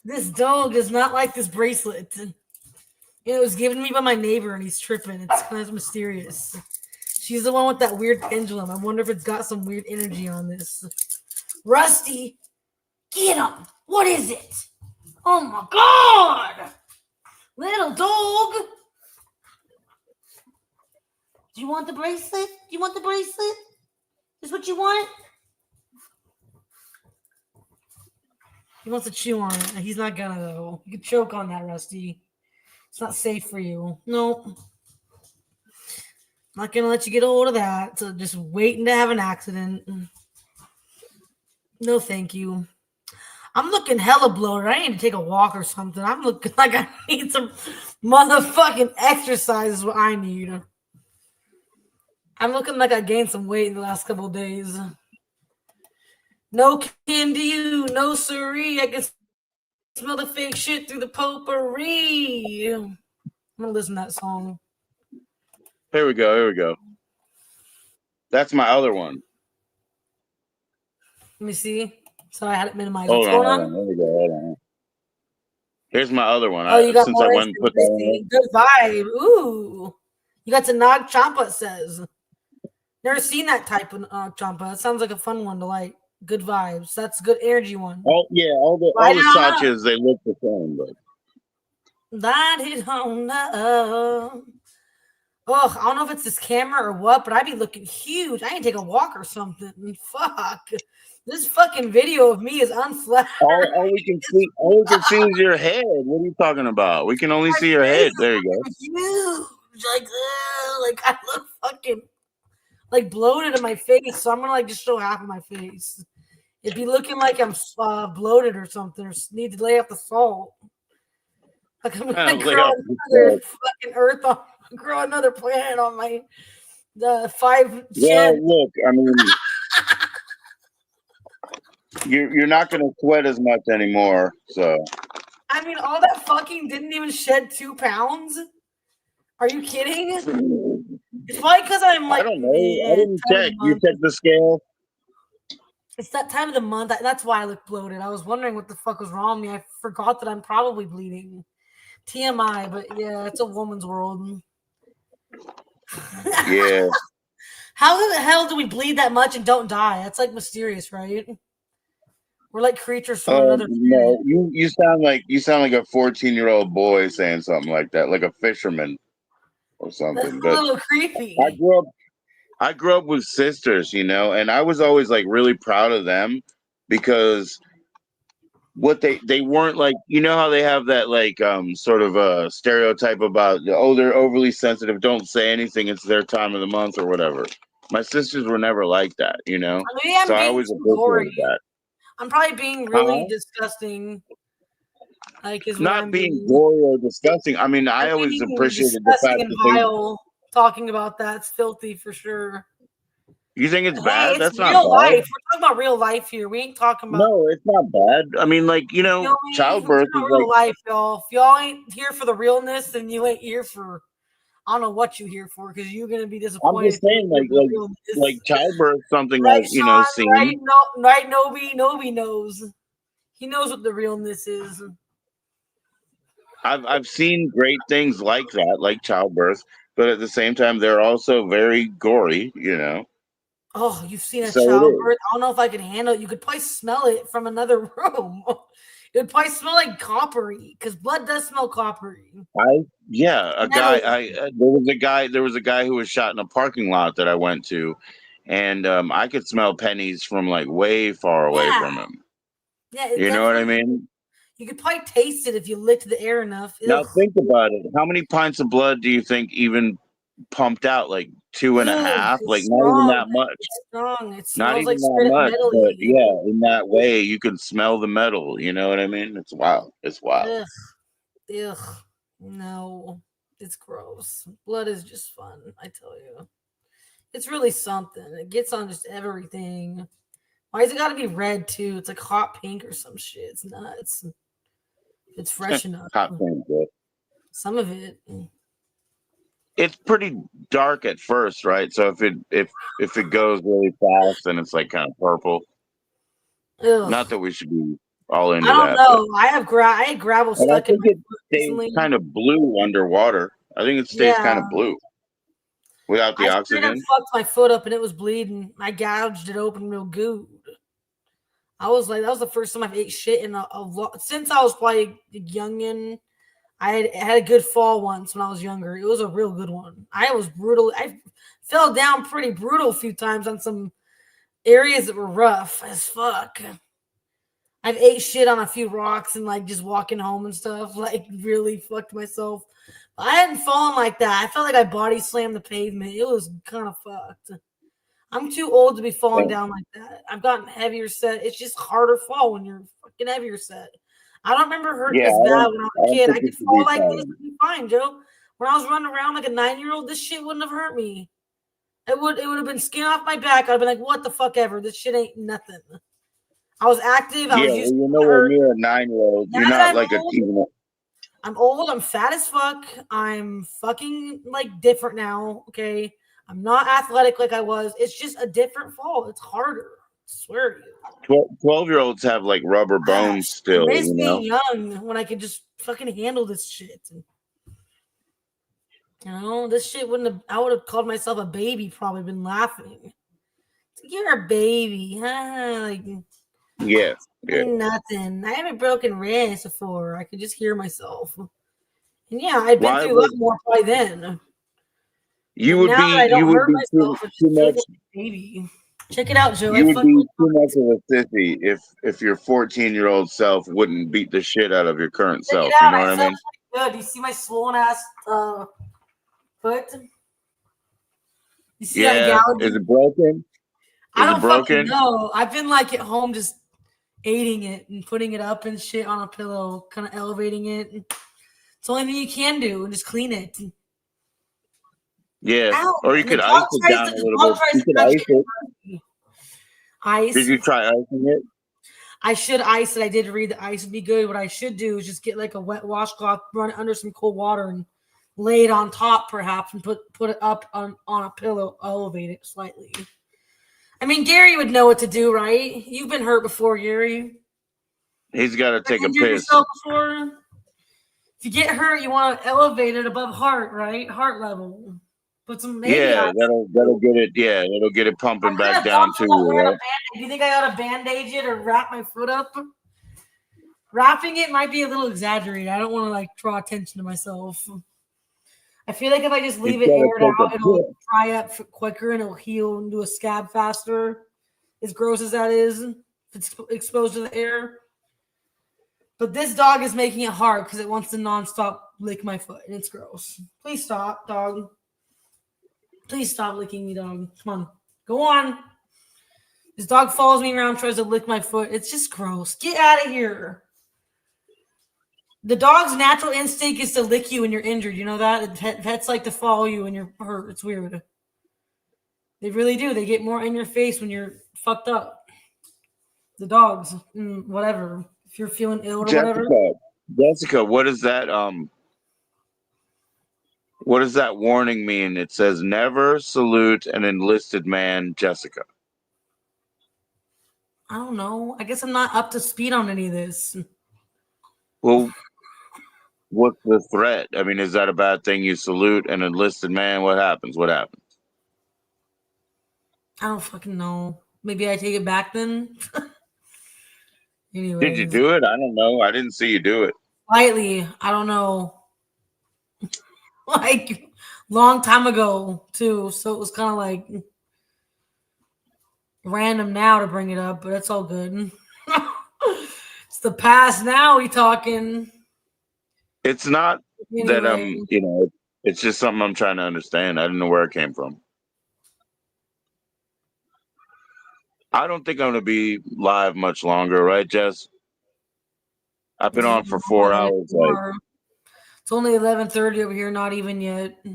This dog does not like this bracelet. It was given to me by my neighbor, and he's tripping. It's kind of mysterious. She's the one with that weird pendulum. I wonder if it's got some weird energy on this. Rusty, get him! What is it? Oh my god! Little dog! Do you want the bracelet? Do you want the bracelet? Is what you want? He wants to chew on it. He's not gonna though. You can choke on that, Rusty. It's not safe for you. No. Not gonna let you get a hold of that. So just waiting to have an accident. No, thank you. I'm looking hella bloated. I need to take a walk or something. I'm looking like I need some motherfucking exercise is what I need. I'm looking like I gained some weight in the last couple of days. No can do you, no siree. I can smell the fake shit through the potpourri. I'm gonna listen to that song. Here we go. Here we go. That's my other one. Let me see. So I had it minimized. Hold What's on, going hold on? on. Here we go. Hold on. Here's my other one. Oh, you got Since more I went and put that on. good vibe. Ooh. You got to Nag Champa, it says. Never seen that type of Champa. It sounds like a fun one to like. Good vibes. That's a good energy one. Oh yeah, all the Sachas, they look the same, but that it on up. Oh, I don't know if it's this camera or what, but I be looking huge. I need to take a walk or something. Fuck. This fucking video of me is unflattering. all we can see is your head. What are you talking about? We can only see your head. There you go. Huge. Like I look fucking like bloated in my face, so I'm gonna like just show half of my face. It'd be looking like I'm bloated or something, or need to lay off the salt. Like I'm gonna grow another fucking earth on, grow another planet on my 5 Well, look, I mean, you're not gonna sweat as much anymore, so. I mean, all that fucking didn't even shed 2 pounds. Are you kidding? It's probably because I'm like. I don't know. I didn't check. You checked the scale. It's that time of the month. That's why I look bloated. I was wondering what the fuck was wrong with me. I forgot that I'm probably bleeding. TMI, but yeah, it's a woman's world. Yeah. How the hell do we bleed that much and don't die? That's like mysterious, right? We're like creatures from another planet. No, you sound like a 14-year-old boy saying something like that, like a fisherman or something. That's a little creepy. I grew up with sisters, you know, and I was always like really proud of them because what they weren't like, you know how they have that like sort of a stereotype about they're overly sensitive, don't say anything, it's their time of the month or whatever. My sisters were never like that, you know. So I always appreciated that. I'm probably being really disgusting. Like is not being gory or disgusting. I mean, I always appreciated the fact and vile. Talking about that's filthy for sure. You think it's bad? It's That's real not life. bad. We're talking about real life here. We ain't talking about. No, it's not bad. I mean, like childbirth is real life, y'all. If y'all ain't here for the realness, then you ain't here for. I don't know what you here for because you're gonna be disappointed. I'm just saying, like childbirth, something right, like Sean, seen. Right, Nobi knows. He knows what the realness is. I've seen great things like that, like childbirth, but at the same time, they're also very gory, you know. Oh, you've seen a childbirth? I don't know if I can handle it. You could probably smell it from another room. It would probably smell like coppery because blood does smell coppery. There was a guy who was shot in a parking lot that I went to, and I could smell pennies from like way far away from him. Yeah, you know what I mean. You could probably taste it if you licked the air enough. Now think about it. How many pints of blood do you think even pumped out? Like 2.5? Like strong. Not even that much. It's strong. It smells not even like that much. But yeah, in that way, you can smell the metal. You know what I mean? It's wild. It's wild. Ugh. Ugh, no, it's gross. Blood is just fun, I tell you. It's really something. It gets on just everything. Why is it got to be red too? It's like hot pink or some shit. It's nuts. It's fresh enough. Hot pink, yeah. Some of it. It's pretty dark at first, right? So if it goes really fast, then it's like kind of purple. Ugh. Not that we should be all into I don't that. know. I had gravel And I stuck in think my it foot stays recently. kind of blue underwater. I think it stays kind of blue without the I straight up oxygen. fucked my foot up and it was bleeding. I gouged it open real good. I was like, that was the first time I've ate shit in a lot since I was probably a youngin. I had a good fall once when I was younger. It was a real good one. I was brutal. I fell down pretty brutal a few times on some areas that were rough as fuck. I've ate shit on a few rocks and like just walking home and stuff. Like really fucked myself. I hadn't fallen like that. I felt like I body slammed the pavement. It was kind of fucked. I'm too old to be falling down like that. I've gotten heavier set. It's just harder fall when you're fucking heavier set. I don't remember hurting Yeah, this bad when I was a kid. I think could it should fall be like this fine. and be fine, Joe. When I was running around like a 9-year-old, this shit wouldn't have hurt me. It would have been skin off my back. I'd been like, what the fuck ever. This shit ain't nothing. I was active. I Yeah, was well, used you're to nowhere hurt. near a 9-year-old. Now You're that not like I'm old. I'm fat as fuck. I'm fucking like different now. Okay. I'm not athletic like I was. It's just a different fall. It's harder. I swear to you. 12-year-olds have like rubber bones I still, miss you being know. young when I could just fucking handle this shit. You know, this shit wouldn't have. I would have called myself a baby. Probably been laughing. You're a baby, huh? Like Yeah, yeah. nothing. I haven't broken wrist before. I could just hear myself. And yeah, I'd been Why through a lot would more probably then. you But would now that I be don't hurt too myself, I just feel like much a baby. Check it out, Joe. I you would fucking be too much of a sissy if your 14-year-old self wouldn't beat the shit out of your current check it self. You out. know I what I felt mean? good. Do you see my swollen ass foot? You see that Yeah. gouge? Is it broken? I Is it don't fucking broken? know. I've been like at home just aiding it and putting it up and shit on a pillow, kind of elevating it. It's the only thing you can do, and just clean it. Yeah. Ow! Or you And the could ice dog it tries down to a the little dog bit. tries You to could touch ice it. it. Ice. Did you try icing it? I should ice it. I did read that ice would be good. What I should do is just get like a wet washcloth, run it under some cold water, and lay it on top, perhaps, and put it up on a pillow, elevate it slightly. I mean, Gary would know what to do, right? You've been hurt before, Gary. He's got to take a Injured piss. yourself before? If you get hurt, you want to elevate it above heart, right? Heart level. Put some maybe. Yeah, that'll get it. Yeah, that'll get it pumping I'm back kind of down dumb to for not you, wearing a right? band-aid. Do you think I ought to bandage it or wrap my foot up? Wrapping it might be a little exaggerated. I don't want to like draw attention to myself. I feel like if I just leave it aired out, it'll dry up quicker and it'll heal and do a scab faster. As gross as that is, if it's exposed to the air. But this dog is making it hard because it wants to nonstop lick my foot, and it's gross. Please stop, dog. Please stop licking me, dog. Come on. Go on. This dog follows me around, tries to lick my foot. It's just gross. Get out of here. The dog's natural instinct is to lick you when you're injured. You know that? Pets like to follow you when you're hurt. It's weird. They really do. They get more in your face when you're fucked up. The dogs, whatever. If you're feeling ill or whatever. Jessica, what does that warning mean? It says never salute an enlisted man, Jessica. I don't know. I guess I'm not up to speed on any of this. Well, what's the threat? I mean, is that a bad thing? You salute an enlisted man. What happens? What happens? I don't fucking know. Maybe I take it back then. Anyways. Did you do it? I don't know. I didn't see you do it. Slightly. I don't know. Like long time ago too. So it was kind of like random now to bring it up, but it's all good. It's the past now we talking. It's not that Anyway. it's just something I'm trying to understand. I didn't know where it came from. I don't think I'm going to be live much longer, right, Jess? I've been on for 4 hours. It's only 11:30 over here. Not even yet. I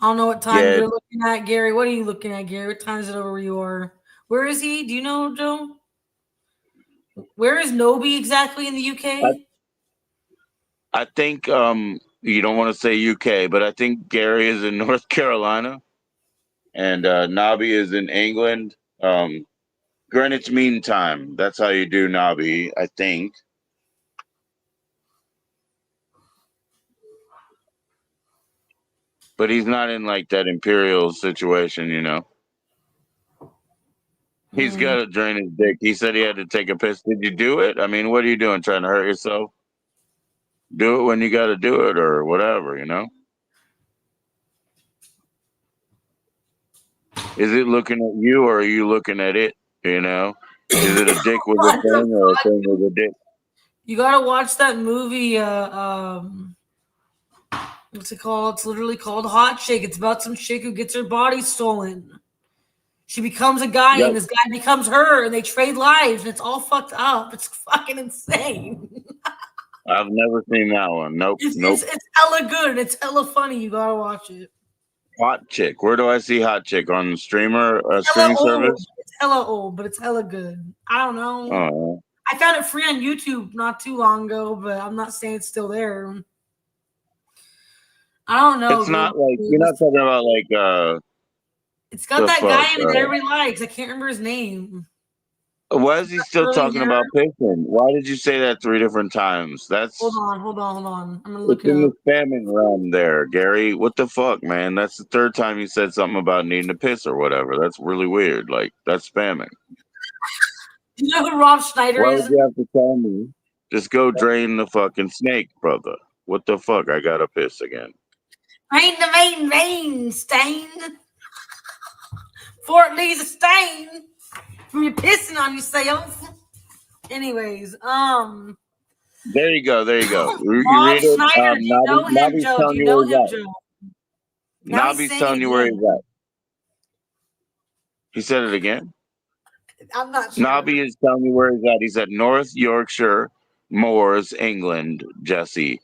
don't know what time Yeah, you're looking at, Gary. What are you looking at, Gary? What time is it over where you are? Where is he? Do you know, Joe? Where is Nobi exactly in the UK? I think you don't want to say UK, but I think Gary is in North Carolina and Nobby is in England. Greenwich Mean Time. That's how you do Nobby, I think. But he's not in like that imperial situation, you know. He's got to drain his dick. He said he had to take a piss. Did you do it? I mean, what are you doing? Trying to hurt yourself? Do it when you got to do it, or whatever, you know. Is it looking at you, or are you looking at it? You know, is it a dick with a What the thing, or a fuck? thing with a dick? You gotta watch that movie. What's it called? It's literally called Hot Chick. It's about some chick who gets her body stolen. She becomes a guy, Yep. and this guy becomes her, and they trade lives, and it's all fucked up. It's fucking insane. I've never seen that one. Nope, nope. It's hella good, and it's hella funny. You gotta watch it. Hot Chick. Where do I see Hot Chick on the streamer It's hella streaming old. service? It's hella old, but it's hella good. I don't know. Oh, I found it free on YouTube not too long ago, but I'm not saying it's still there. I don't know. it's not like you're not talking about like It's got the that fuck. guy in it that everybody likes. I can't remember his name. Why is he still Curly talking hair. about pissing? Why did you say that 3 different times? That's Hold on. I'm gonna look it's it in up. the spamming realm there, Gary. What the fuck, man? That's the 3rd time you said something about needing to piss or whatever. That's really weird. Like that's spamming. Do you know who Rob Schneider Why is? would you have to tell me? Just go drain the fucking snake, brother. What the fuck? I gotta piss again. Rain the rain, stain. For it leaves a stain from you pissing on yourself. Anyways, There you go. There you go. You Rob read it. Schneider. Do you know him, Nobby's Joe? Do telling you you know where he's him, at. Joe? Now he's Nobby's saying telling it you where again. he's at. He said it again. I'm not sure. Nobby is telling you where he's at. He's at North Yorkshire Moors, England, Jesse.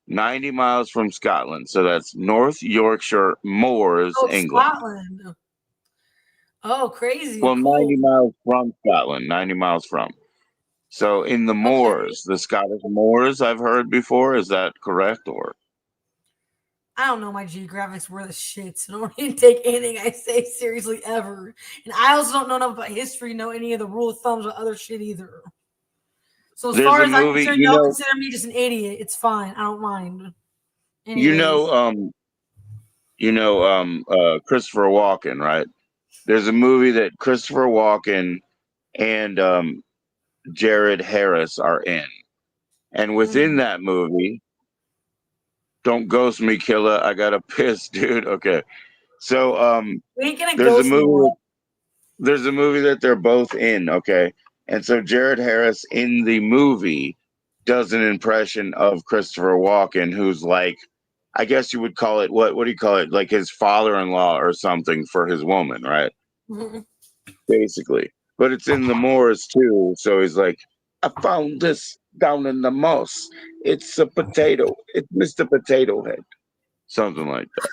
90 miles from Scotland. So that's North Yorkshire Moors, Oh, England. Scotland. Oh, crazy. Well, Cool. 90 miles from Scotland. 90 miles from. So in the Moors, the Scottish Moors, I've heard before. Is that correct? Or I don't know my geographics were the shit, so don't even take anything I say seriously ever. And I also don't know enough about history, know any of the rule of thumbs or other shit either. So as there's far a as I'm movie, concerned, y'all consider me just an idiot. It's fine. I don't mind. Anyways. Christopher Walken, right? There's a movie that Christopher Walken and Jared Harris are in. And within that movie, don't ghost me, killer. I gotta piss, dude. Okay. So We ain't gonna there's a ghost no movie one. there's a movie that they're both in, okay? And so Jared Harris in the movie does an impression of Christopher Walken, who's like, I guess you would call it what do you call it? Like his father-in-law or something for his woman, right? Mhm. Basically. But it's in the Moors too. So he's like, I found this down in the moss. It's a potato. It's Mr. Potato Head. Something like that.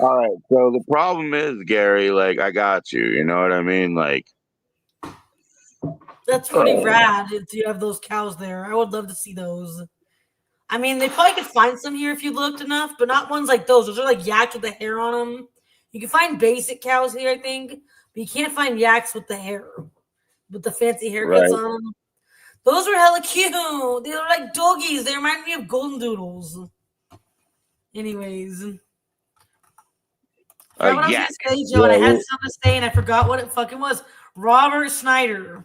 All right. So the problem is, Gary, like, I got you. You know what I mean? Like, That's pretty rad if you have those cows there. I would love to see those. I mean, they probably could find some here if you looked enough, but not ones like those. Those are like yaks with the hair on them. You can find basic cows here, I think, but you can't find yaks with the hair, with the fancy haircuts right. on them. Those were hella cute. They were like doggies. They remind me of golden doodles. Anyways. I forgot what I was Yak. going to say, Joe, and I had something to say, and I forgot what it fucking was. Robert Schneider.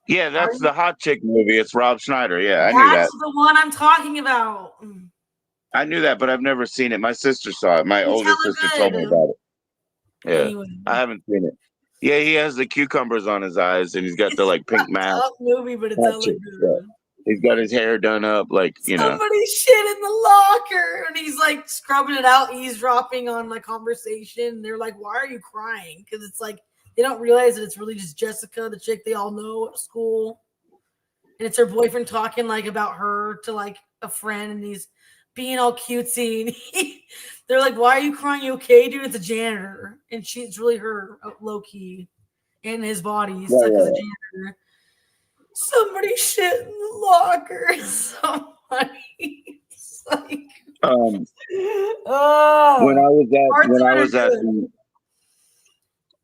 Yeah, that's the Hot Chick movie. It's Rob Schneider. Yeah, I knew that. That's the one I'm talking about. I knew that, but I've never seen it. My sister saw it. My He's older hella sister good. told me about it. Yeah, Anyway. I haven't seen it. Yeah, he has the cucumbers on his eyes, and he's got the like pink mask. Tough movie, but it's Hot hella Chick, good. yeah. He's got his hair done up, like Somebody shit in the locker, and he's like scrubbing it out, eavesdropping on my conversation. They're like, "Why are you crying?" Because it's like they don't realize that it's really just Jessica, the chick they all know at school. and it's her boyfriend talking like about her to like a friend, and he's being all cutesy. And they're like, "Why are you crying? You okay, dude? It's a janitor," and it's really her, low key, in his body. He's stuck as a janitor. Somebody shit in the locker. Somebody. It's like,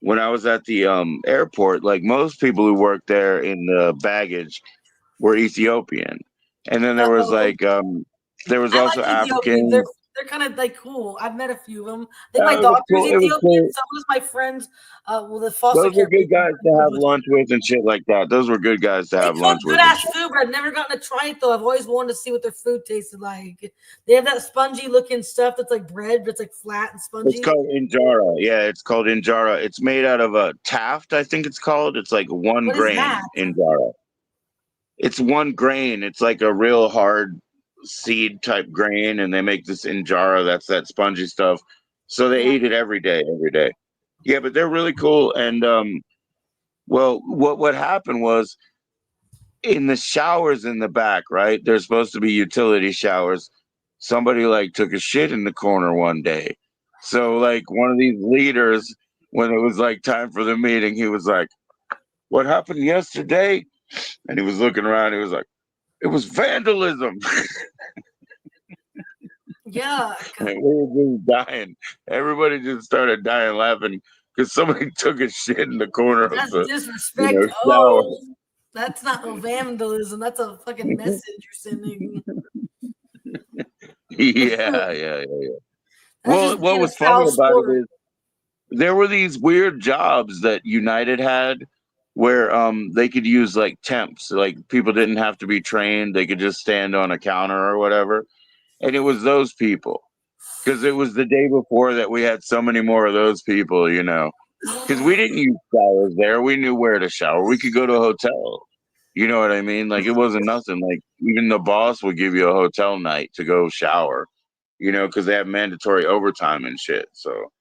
when I was at the airport, like most people who worked there in the baggage were Ethiopian, and then there was like there was also African. They're kind of like cool. I've met a few of them. I think my doctor's Ethiopian. Cool. Some of my friends, the foster those were good guys to have lunch with and shit like that. Those were good guys to have lunch with. Good ass food, but I've never gotten to try it though. I've always wanted to see what their food tasted like. They have that spongy looking stuff that's like bread, but it's like flat and spongy. It's called injera. Yeah, it's called injera. It's made out of a taft, I think it's called. It's like one grain injera. It's one grain. It's like a real hard seed type grain, and they make this injera. That's that spongy stuff. So they eat it every day. Yeah, but they're really cool. And well, what happened was in the showers in the back, right? There's supposed to be utility showers. Somebody like took a shit in the corner one day. So like one of these leaders, when it was like time for the meeting, he was like, "What happened yesterday?" And he was looking around. He was like, "It was vandalism." Yeah. And we were just dying. Everybody just started dying laughing because somebody took a shit in the corner of the disrespect. Shower. That's not no vandalism. That's a fucking message you're sending. Yeah. Well, what was funny about it is there were these weird jobs that United had where they could use like temps. Like people didn't have to be trained. They could just stand on a counter or whatever. And it was those people, because it was the day before that we had so many more of those people, you know, because we didn't use showers there. We knew where to shower. We could go to a hotel. You know what I mean? Like it wasn't nothing. Like even the boss would give you a hotel night to go shower, you know, because they have mandatory overtime and shit. So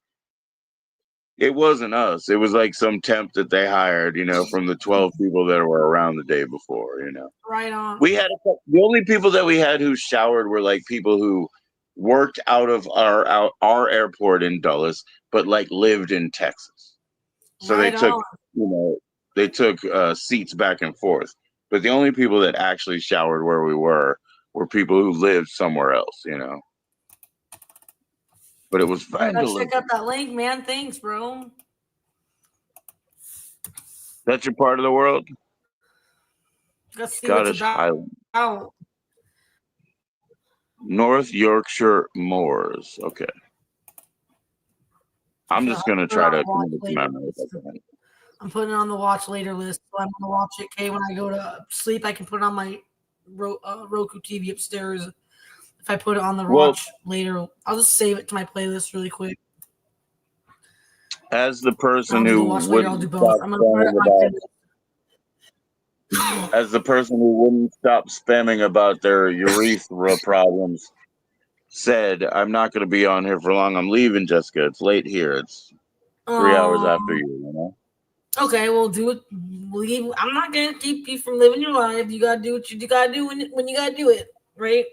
it wasn't us. It was like some temp that they hired, you know, from the 12 people that were around the day before, you know. Right on. We had the only people that we had who showered were like people who worked out of our airport in Dulles, but like lived in Texas. So they took, you know, they took seats back and forth. But the only people that actually showered where we were people who lived somewhere else, you know. But it was vandalism. Check out that link, man. Thanks, bro. That's your part of the world? Let's see Scottish Highland. North Yorkshire Moors. Okay. I'm just going to try to come up with memories. I'm putting it on the watch later list. So I'm going to watch it. Okay, when I go to sleep, I can put it on my Roku TV upstairs. If I put it on the watch later, I'll just save it to my playlist really quick. As the person who wouldn't stop as the person who wouldn't stop spamming about their urethra problems said, I'm not going to be on here for long. I'm leaving, Jessica. It's late here. It's 3 hours after you know? Okay, well, do it. Leave. I'm not going to keep you from living your life. You got to do what you got to do when you got to do it, right?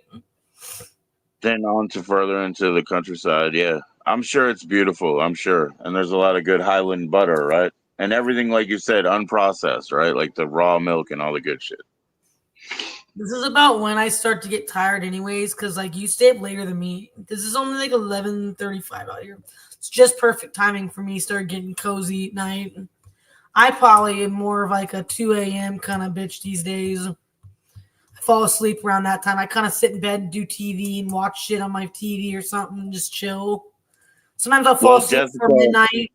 Then on to further into the countryside. Yeah, I'm sure it's beautiful. I'm sure. And there's a lot of good Highland butter, right? And everything, like you said, unprocessed, right? Like the raw milk and all the good shit. This is about when I start to get tired anyways, because like you stay up later than me. This is only like 11:35 out here. It's just perfect timing for me to start getting cozy at night. I probably am more of like a 2 a.m. kind of bitch these days. I fall asleep around that time. I kind of sit in bed and do TV and watch shit on my TV or something and just chill. Sometimes I'll fall asleep for midnight.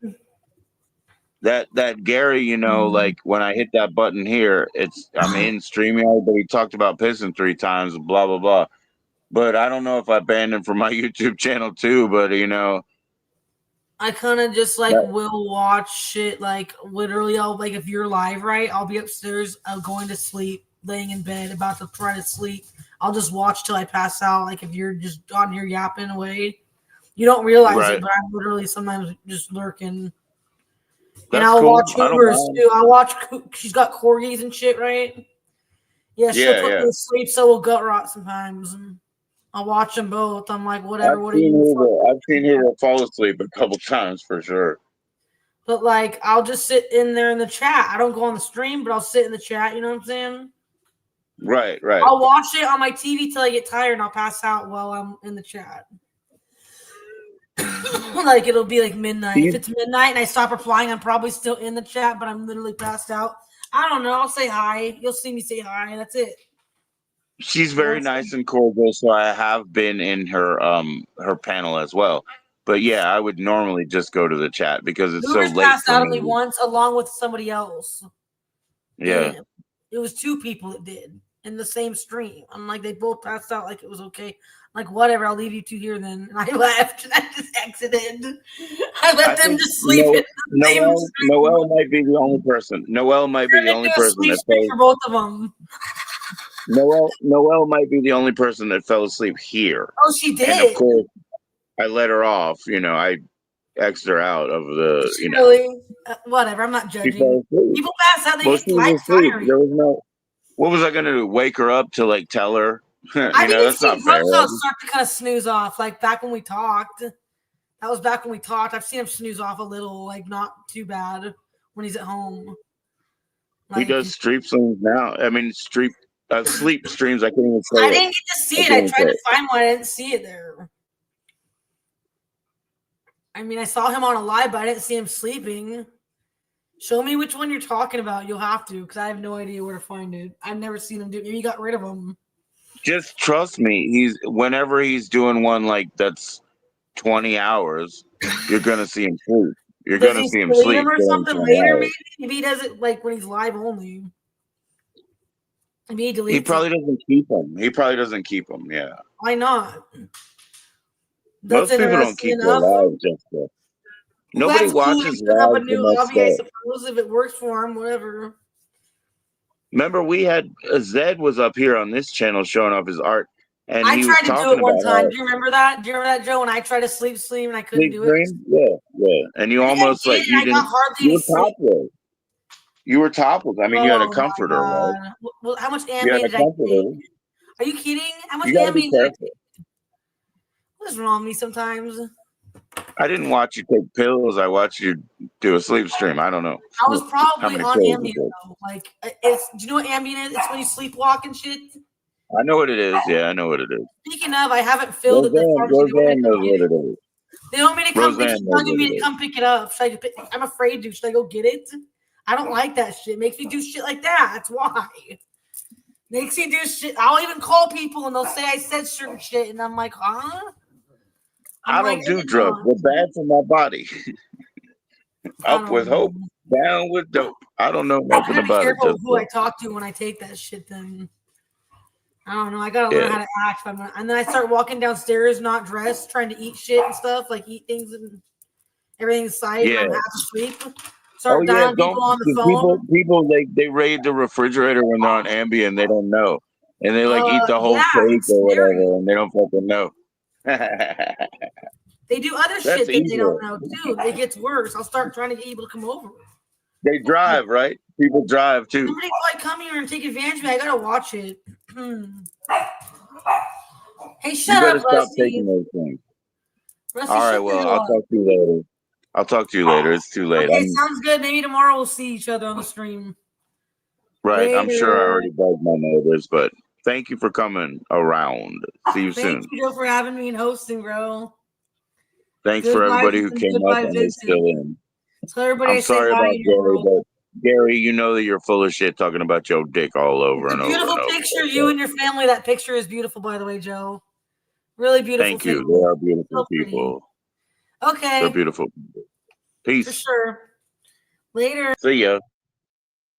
That Gary, you know, like when I hit that button here, I'm in StreamYard, but he talked about pissing 3 times, blah, blah, blah. But I don't know if I banned him from my YouTube channel too, but you know. I kind of just like will watch shit like literally I'll like if you're live, right? I'll be upstairs, I'm going to sleep, laying in bed, about to try to sleep. I'll just watch till I pass out. Like if you're just on here yapping away, you don't realize it, but I'm literally sometimes just lurking. And I'll watch Hoovers too. I'll watch. She's got corgis and shit, right? Yeah, she'll Yeah, put yeah. me to sleep, so we'll gut rot sometimes. And I'll watch them both. I'm like, whatever. What are you? I've seen her fall asleep a couple times for sure. But like, I'll just sit in there in the chat. I don't go on the stream, but I'll sit in the chat. You know what I'm saying? Right, right. I'll watch it on my TV till I get tired, and I'll pass out while I'm in the chat. Like it'll be like midnight. If it's midnight and I stop replying, I'm probably still in the chat, but I'm literally passed out. I don't know. I'll say hi. You'll see me say hi. That's it. She's very nice and cordial, so I have been in her panel as well. But yeah, I would normally just go to the chat because it's so Luger's late passed for out on me me. once, along with somebody else. Yeah. And it was 2 people that did in the same stream. I'm like, they both passed out like it was okay. I'm like, whatever, I'll leave you 2 here then. And I left and I just exited. I let them just sleep in the same stream. Noelle might be the only person. Noelle might be the only person that fell. For both of them. Noelle might be the only person that fell asleep here. Oh, she did. And of course, I let her off. You know, I X'd her out of the. You know, really? Whatever. I'm not judging. People pass out. They get tired. There was no. What was I gonna do? Wake her up to like tell her? I know, that's not fair. I'll start to kind of snooze off. Like back when we talked. That was back when we talked. I've seen him snooze off a little, like not too bad when he's at home. Like, he does sleep streams now. I mean, sleep streams. I can't even say I didn't get to see it. I tried to find one. I didn't see it there. I mean, I saw him on a live, but I didn't see him sleeping. Show me which one you're talking about. You'll have to, because I have no idea where to find it. I've never seen him do it. Maybe he got rid of him. Just trust me. Whenever he's doing one like that's 20 hours, you're gonna see him sleep. You're gonna see him sleep or something later. Maybe he does it like when he's live only. Maybe he probably doesn't keep them. He probably doesn't keep them. Yeah. Why not? Most people don't keep their lives, Jessica. Nobody watches live the next day. I suppose if it works for him, whatever. Remember, we had Zed was up here on this channel showing off his art, and I tried to do it one time. Do you remember that? Do you remember that, Joe? When I tried to sleep, and I couldn't do it. Yeah. And you almost like you didn't. You were topless. You were topless. I mean, you had a comforter, right? Well, how much Ambien did I take? Are you kidding? How much Ambien did I take? What's wrong with me sometimes? I didn't watch you take pills. I watched you do a sleep stream. I don't know. I was probably on Ambien though. Like, do you know what Ambien is? It's when you sleepwalk and shit. I know what it is. Yeah, I know what it is. Speaking of, I haven't filled it. Roseanne knows what it is. They want me to come. They keep bugging me to come pick it up. I'm afraid to. Should I go get it? I don't like that shit. It makes me do shit like that. That's why. Makes me do shit. I'll even call people and they'll say I said certain shit, and I'm like, huh? I don't do drugs. They're bad for my body. Up with hope, down with dope. I don't know nothing about it. Who I talk to when I take that shit, then I don't know. I gotta learn how to act. And then I start walking downstairs, not dressed, trying to eat shit and stuff, like eat things and everything's sight. Yeah. I'm half asleep. Start dialing people on the phone. People they raid the refrigerator when they're on Ambien. They don't know, and they like eat the whole cake or whatever, and they don't fucking know. They do other shit that they don't know too. It gets worse. I'll start trying to get people to come over. They drive, right? People drive too. Somebody might come here and take advantage of me. I gotta watch it. Hey, shut up, stop taking those things. Rusty, all right, well, I'll talk to you later. It's too late. Okay, sounds good. Maybe tomorrow we'll see each other on the stream. Right. Later. I'm sure I already bugged my neighbors, but thank you for coming around. See you soon. Thank you, Joe, for having me and hosting, bro. Thanks for everybody who came up and is still in. I'm sorry about Gary, but Gary, you know that you're full of shit talking about your dick all over and over. Beautiful picture, you and your family. That picture is beautiful, by the way, Joe. Really beautiful. Thank you. They are beautiful people. Okay. They're beautiful people. Peace. For sure. Later. See ya.